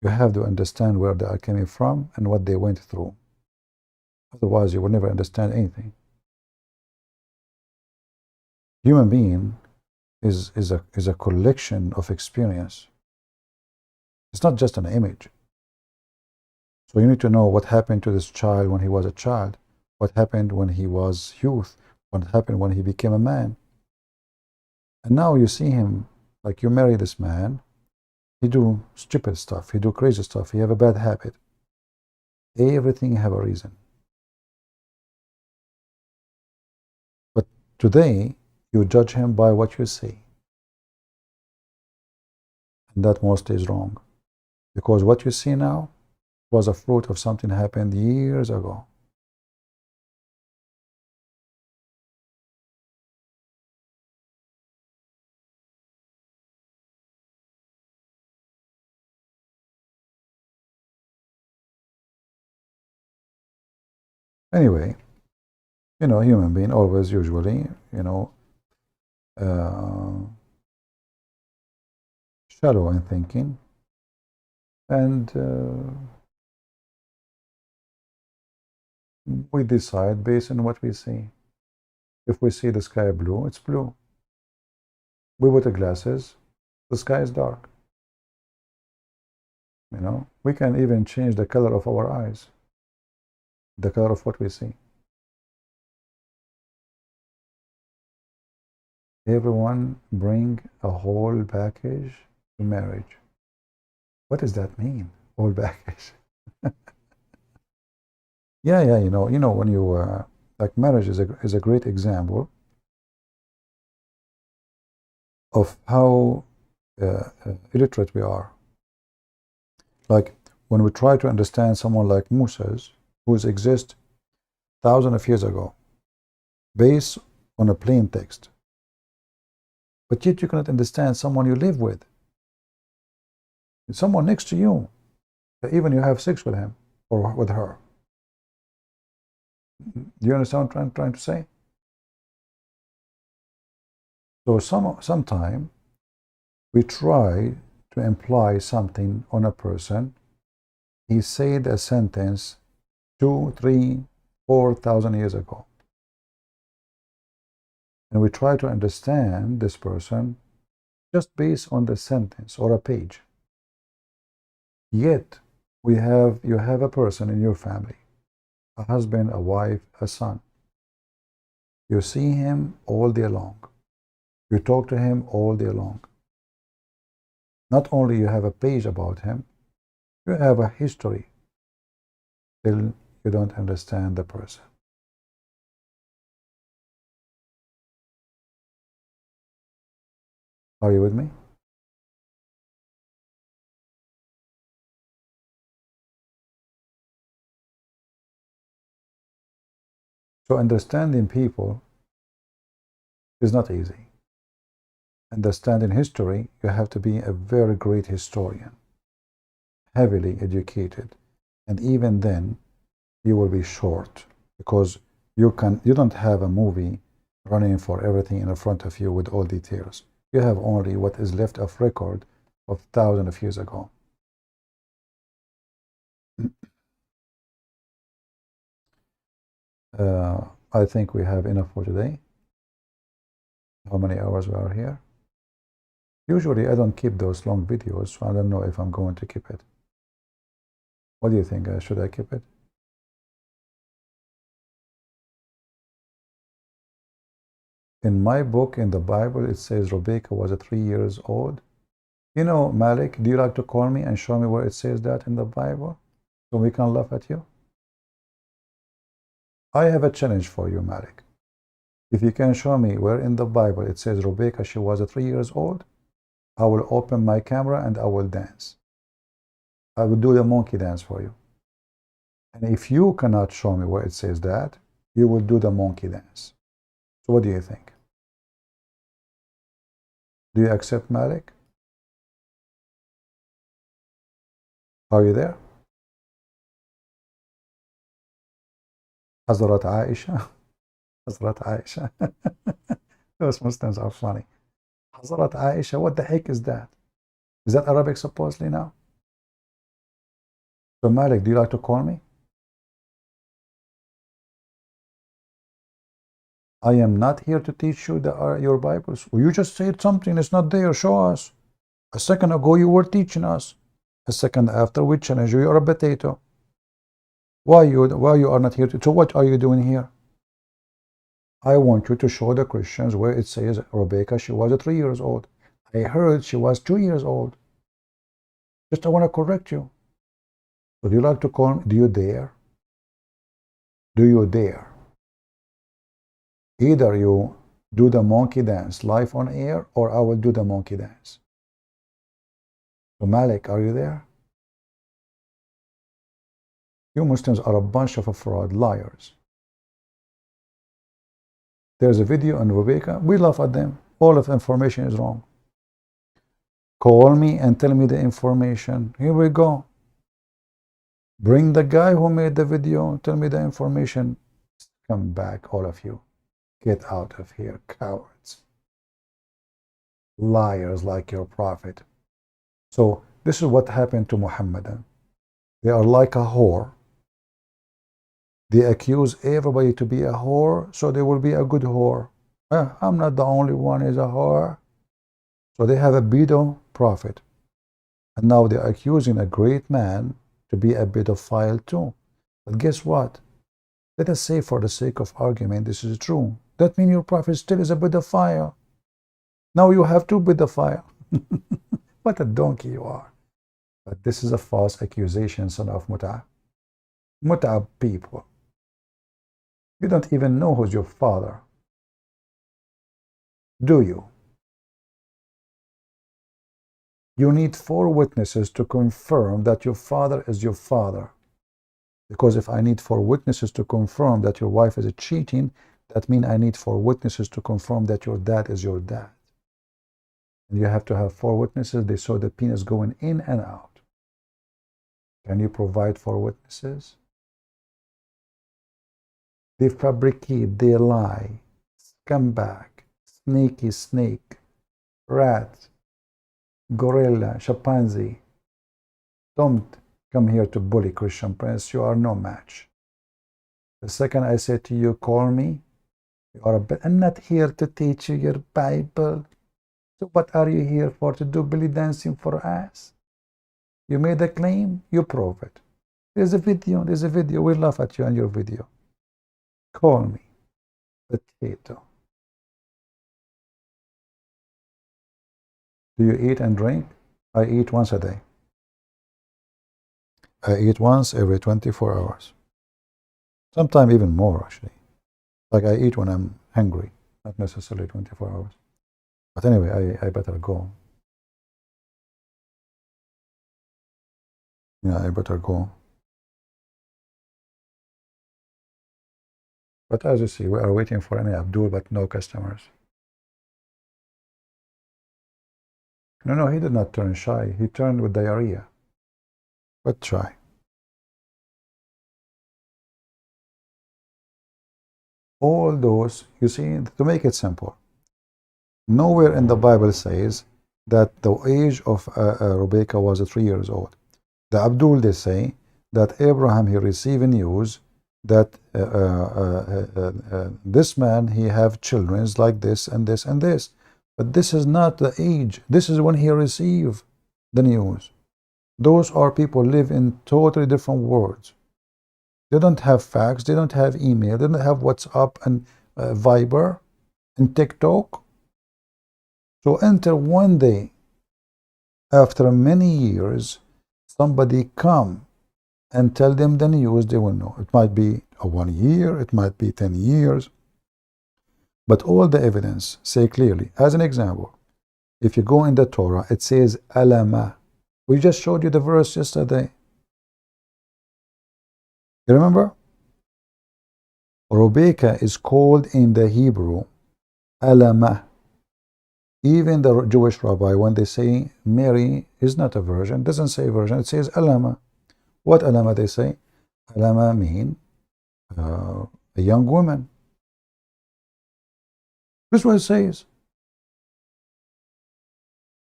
you have to understand where they are coming from and what they went through. Otherwise, you will never understand anything. Human being is a collection of experience. It's not just an image. So you need to know what happened to this child when he was a child, what happened when he was youth, what happened when he became a man. And now you see him, like you marry this man, he do stupid stuff, he do crazy stuff, he have a bad habit. Everything have a reason. But today, you judge him by what you see. And that mostly is wrong. Because what you see now was a fruit of something happened years ago. Anyway, you know, human being always usually, you know, shallow in thinking, and we decide based on what we see. If we see the sky blue, it's blue. We put the glasses, the sky is dark. You know, we can even change the color of our eyes, the color of what we see. Everyone bring a whole package to marriage. What does that mean? Whole package. Yeah, you know when you like marriage is a great example of how illiterate we are. Like when we try to understand someone like Moses, who exists thousands of years ago, based on a plain text, but yet you cannot understand someone you live with, someone next to you, even you have sex with him or with her. Do you understand what I'm trying to say? So sometime we try to imply something on a person. He said a sentence 2, 3, 4,000 years ago. And we try to understand this person just based on the sentence or a page. Yet you have a person in your family, a husband, a wife, a son. You see him all day long. You talk to him all day long. Not only you have a page about him, you have a history. Still, you don't understand the person. Are you with me? So understanding people is not easy. Understanding history, you have to be a very great historian, heavily educated, and even then you will be short because you don't have a movie running for everything in front of you with all details. You have only what is left of record of thousands of years ago. I think we have enough for today. How many hours we are here? Usually I don't keep those long videos, so I don't know if I'm going to keep it. What do you think? Should I keep it? In my book, in the Bible, it says Rebecca was 3 years old. You know, Malik, do you like to call me and show me where it says that in the Bible? So we can laugh at you? I have a challenge for you, Malik. If you can show me where in the Bible it says Rebecca, she was 3 years old, I will open my camera and I will dance. I will do the monkey dance for you. And if you cannot show me where it says that, you will do the monkey dance. So what do you think? Do you accept Malik? Are you there? Hazrat Aisha. Hazrat Aisha. Those Muslims are funny. Hazrat Aisha, what the heck is that? Is that Arabic supposedly now? So Malik, do you like to call me? I am not here to teach you your Bibles. Well, you just said something, it's not there, show us. A second ago you were teaching us. A second after we challenge you, you're a potato. Why you are not here so what are you doing here? I want you to show the Christians where it says Rebecca, she was 3 years old. I heard she was 2 years old. Just I want to correct you. Would you like to call me? Do you dare? Do you dare? Either you do the monkey dance live on air, or I will do the monkey dance. So Malik, are you there? You Muslims are a bunch of fraud liars. There's a video on Rebecca. We laugh at them. All of the information is wrong. Call me and tell me the information. Here we go. Bring the guy who made the video. Tell me the information. Come back, all of you. Get out of here, cowards. Liars like your prophet. So this is what happened to Muhammadan. They are like a whore. They accuse everybody to be a whore, so they will be a good whore. I'm not the only one who's a whore. So they have a pedo prophet. And now they're accusing a great man to be a pedophile too. But guess what? Let us say for the sake of argument, this is true. That means your prophet still is a pedophile. Now you have two pedophiles. What a donkey you are. But this is a false accusation, son of Mut'ab. Mut'ab people. You don't even know who's your father. Do you? You need 4 witnesses to confirm that your father is your father. Because if I need 4 witnesses to confirm that your wife is cheating, that means I need 4 witnesses to confirm that your dad is your dad. And you have to have 4 witnesses. They saw the penis going in and out. Can you provide 4 witnesses? They fabricate, they lie. Scumbag, sneaky snake, rat, gorilla, chimpanzee. Don't come here to bully Christian Prince. You are no match. The second I say to you, call me, you are a bit. I'm not here to teach you your Bible. So what are you here for? To do belly dancing for us? You made a claim, you prove it. There's a video, we'll laugh at you on your video. Call me, potato. Do you eat and drink? I eat once a day. I eat once every 24 hours. Sometimes even more, actually. Like I eat when I'm hungry, not necessarily 24 hours. But anyway, I better go. Yeah, I better go. But as you see, we are waiting for any Abdul, but no customers. No, he did not turn shy. He turned with diarrhea. But try. All those, you see, to make it simple, nowhere in the Bible says that the age of Rebecca was 3 years old. The Abdul, they say that Abraham, he received news that this man, he have children like this and this and this. But this is not the age. This is when he received the news. Those are people live in totally different worlds. They don't have fax, they don't have email, they don't have WhatsApp and Viber and TikTok. So enter one day, after many years, somebody come and tell them the news, they will know. It might be 1 year, it might be 10 years. But all the evidence say clearly. As an example, if you go in the Torah, it says alama. We just showed you the verse yesterday. You remember? Rebecca is called in the Hebrew Alama. Even the Jewish rabbi, when they say Mary is not a virgin, doesn't say virgin, it says Alama. What Alama they say? Alama mean a young woman. This is what it says.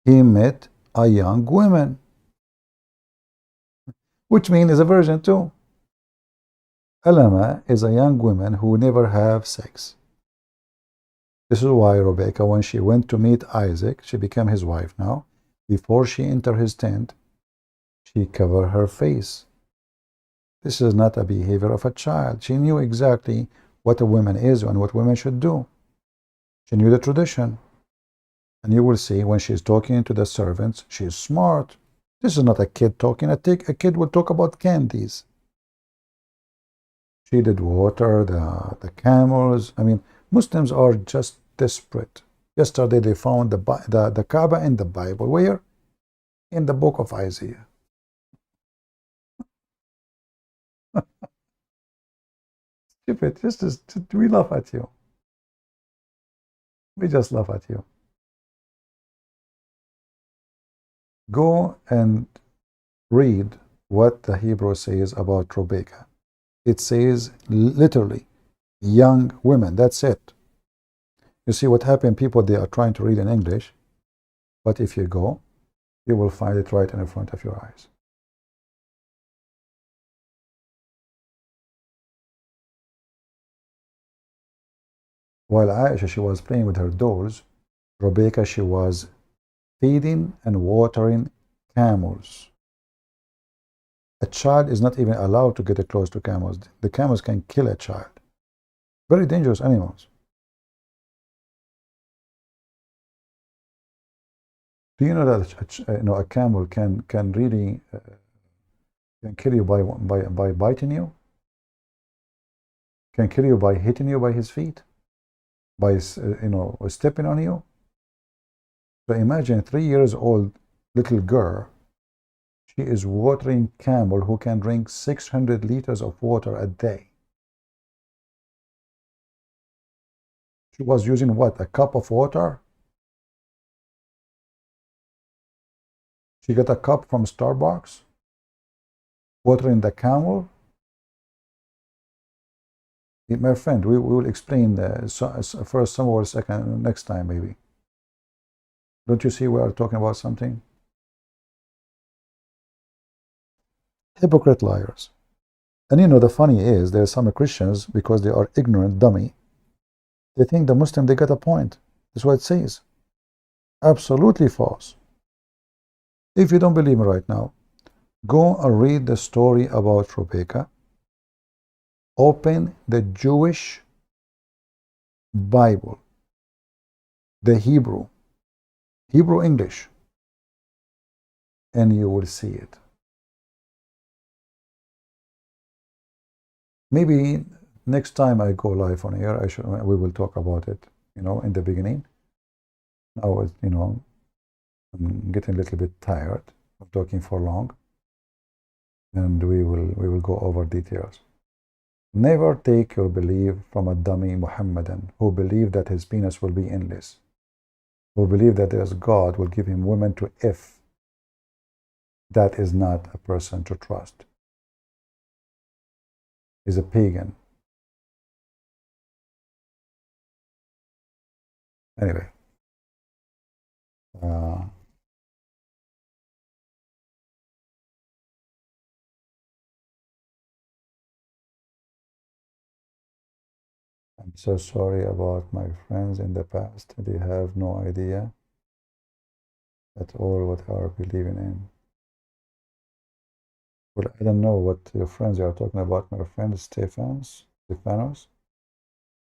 He met a young woman, which means is a virgin too. Alama is a young woman who never have sex. This is why Rebecca, when she went to meet Isaac, she became his wife now. Before she entered his tent, she covered her face. This is not a behavior of a child. She knew exactly what a woman is and what women should do. She knew the tradition. And you will see when she's talking to the servants, she's smart. This is not a kid talking. A kid will talk about candies. She did water the camels. I mean, Muslims are just desperate. Yesterday they found the Kaaba in the Bible. Where? In the book of Isaiah. Stupid. We laugh at you. We just laugh at you. Go and read what the Hebrew says about Rebecca. It says literally young women. That's it. You see what happened? People, they are trying to read in English, but if you go, you will find it right in front of your eyes. While Aisha, she was playing with her dolls, Rebecca, she was feeding and watering camels. A child is not even allowed to get close to camels. The camels can kill a child. Very dangerous animals. Do you know that a camel can really can kill you by biting you? Can kill you by hitting you by his feet, by stepping on you. So imagine a 3-year-old little girl. She is watering camel who can drink 600 liters of water a day. She was using what? A cup of water? She got a cup from Starbucks, watering the camel. My friend, we will explain first some more second next time maybe. Don't you see we are talking about something? Hypocrite liars. And the funny is, there are some Christians, because they are ignorant, dummy, they think the Muslim, they got a point. That's what it says. Absolutely false. If you don't believe me right now, go and read the story about Rebecca. Open the Jewish Bible, the Hebrew English, and you will see it. Maybe next time I go live on air, we will talk about it, in the beginning. Now, I'm getting a little bit tired of talking for long, and we will go over details. Never take your belief from a dummy Mohammedan who believed that his penis will be endless, who believed that there's God will give him women to F. That is not a person to trust. He's a pagan. Anyway. I'm so sorry about my friends in the past. They have no idea at all what they are believing in. Well, I don't know what your friends are talking about, my friend Stephanos,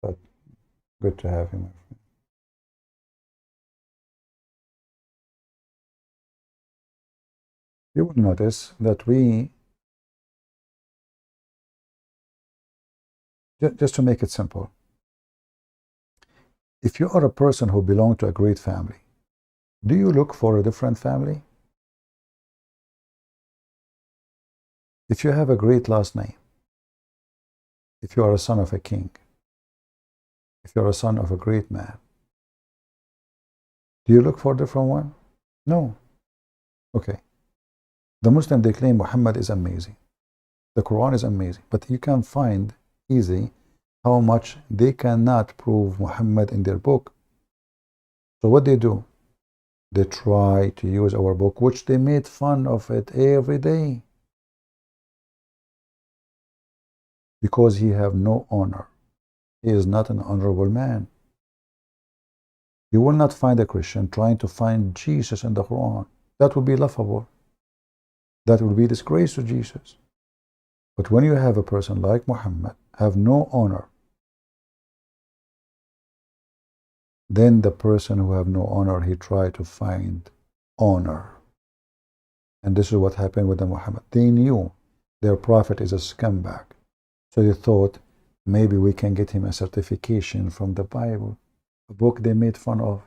but good to have him, my friend. You will notice that just to make it simple, if you are a person who belongs to a great family, do you look for a different family? If you have a great last name, if you are a son of a king, if you're a son of a great man, do you look for a different one? No. Okay. The Muslim, they claim Muhammad is amazing. The Quran is amazing. But you can find easy how much they cannot prove Muhammad in their book. So what they do? They try to use our book, which they made fun of it every day. Because he have no honor. He is not an honorable man. You will not find a Christian trying to find Jesus in the Quran. That would be laughable. That would be disgrace to Jesus. But when you have a person like Muhammad, have no honor, then the person who have no honor, he tried to find honor. And this is what happened with the Muhammad. They knew their prophet is a scumbag. So they thought, maybe we can get him a certification from the Bible, a book they made fun of,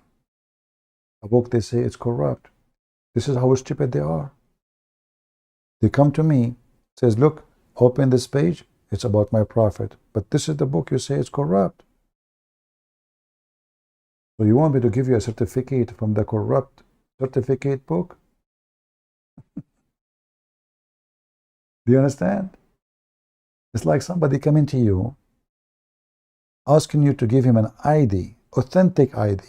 a book they say it's corrupt. This is how stupid they are. They come to me, says, look, open this page, it's about my prophet, but this is the book you say it's corrupt. So you want me to give you a certificate from the corrupt certificate book? Do you understand? It's like somebody coming to you, asking you to give him an ID, authentic ID,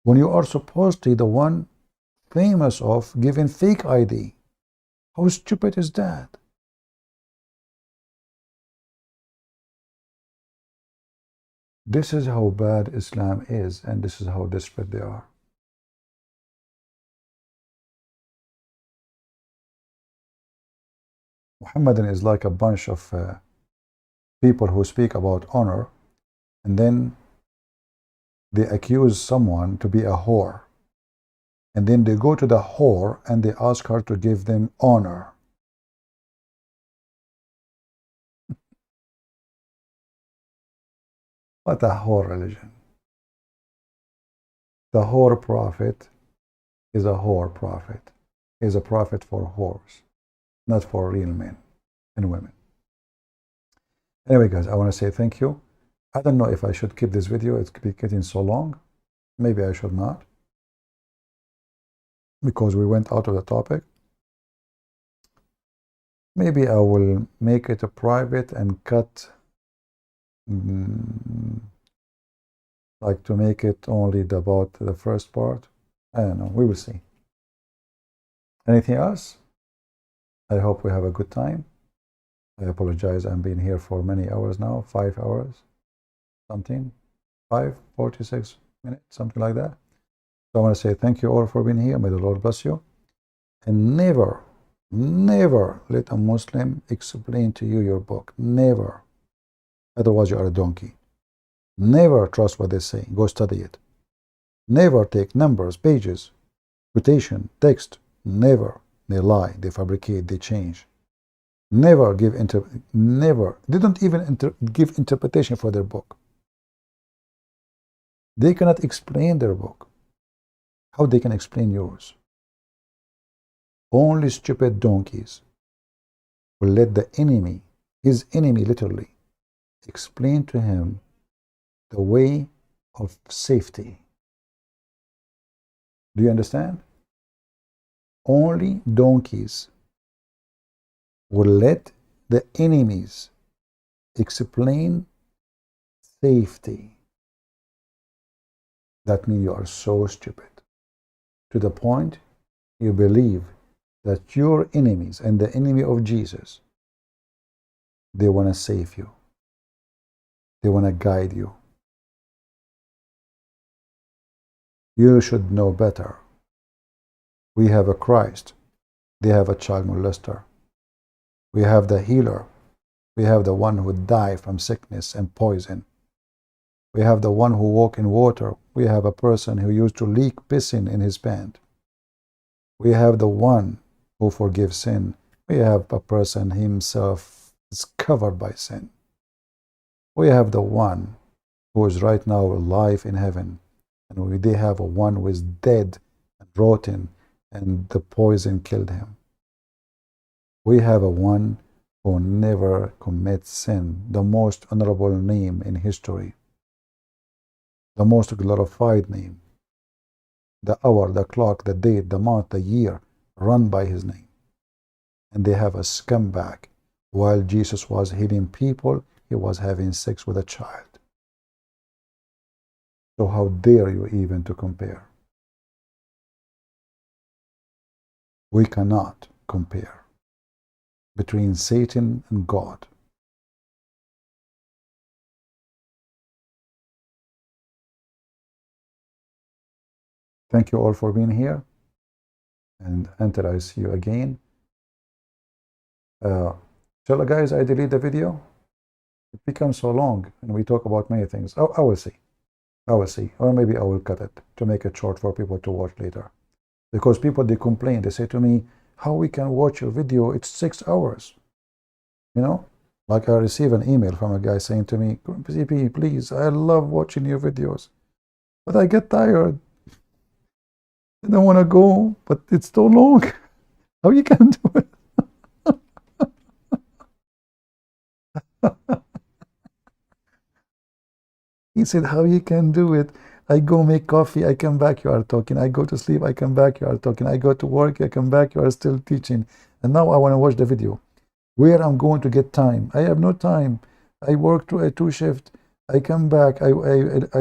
when you are supposed to be the one famous of giving fake ID. How stupid is that? This is how bad Islam is, and this is how desperate they are. Muhammadan is like a bunch of people who speak about honor, and then they accuse someone to be a whore. And then they go to the whore and they ask her to give them honor. What a whore religion. The whore prophet is a whore prophet. He is a prophet for whores, not for real men and women. Anyway, guys, I want to say thank you. I don't know if I should keep this video. It's getting so long. Maybe I should not, because we went out of the topic. Maybe I will make it a private and cut, like to make it only about the first part. I don't know. We will see. Anything else? I hope we have a good time. I apologize. I've been here for many hours now, 5 hours, something, 46 minutes, something like that. So I want to say thank you all for being here. May the Lord bless you. And never, never let a Muslim explain to you your book. Never. Otherwise you are a donkey. Never trust what they say. Go study it. Never take numbers, pages, quotation, text. Never. They lie, they fabricate, they change. Never give never. They don't even give interpretation for their book. They cannot explain their book. How they can explain yours? Only stupid donkeys will let the enemy, his enemy literally, explain to him the way of safety. Do you understand? Only donkeys will let the enemies explain safety. That means you are so stupid, to the point you believe that your enemies and the enemy of Jesus, they want to save you. They want to guide you. You should know better. We have a Christ. They have a child molester. We have the healer. We have the one who died from sickness and poison. We have the one who walked in water. We have a person who used to leak pissing in his pant. We have the one who forgives sin. We have a person himself is covered by sin. We have the one who is right now alive in heaven. And they have a one who is dead and rotten and the poison killed him. We have a one who never commits sin, the most honorable name in history, the most glorified name, the hour, the clock, the date, the month, the year, run by his name. And they have a scumbag. While Jesus was healing people, he was having sex with a child. So how dare you even to compare? We cannot compare between Satan and God. Thank you all for being here. And until I see you again, shall guys I delete the video? It becomes so long and we talk about many things. I will see. I will see. Or maybe I will cut it to make it short for people to watch later. Because people, they complain. They say to me, how we can watch your video? It's 6 hours. You know? Like I received an email from a guy saying to me, CP, please, I love watching your videos. But I get tired. I don't want to go, but it's so long. How you can do it? He said, how you can do it? I go make coffee, I come back, you are talking. I go to sleep, I come back, you are talking. I go to work, I come back, you are still teaching. And now I want to watch the video. Where I'm going to get time? I have no time. I work to a 2 shift. I come back. I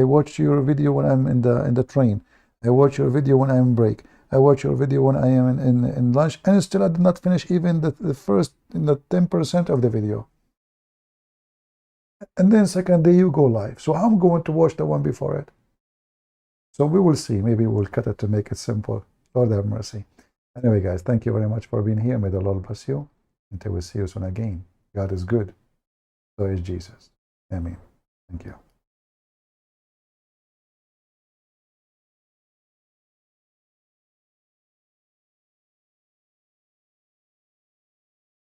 watch your video when I'm in the train. I watch your video when I'm in break. I watch your video when I am in lunch. And still I did not finish even the first 10% of the video. And then second day you go live. So I'm going to watch the one before it. So we will see. Maybe we'll cut it to make it simple. Lord have mercy. Anyway, guys, thank you very much for being here. May the Lord bless you. Until we see you soon again. God is good. So is Jesus. Amen. Thank you.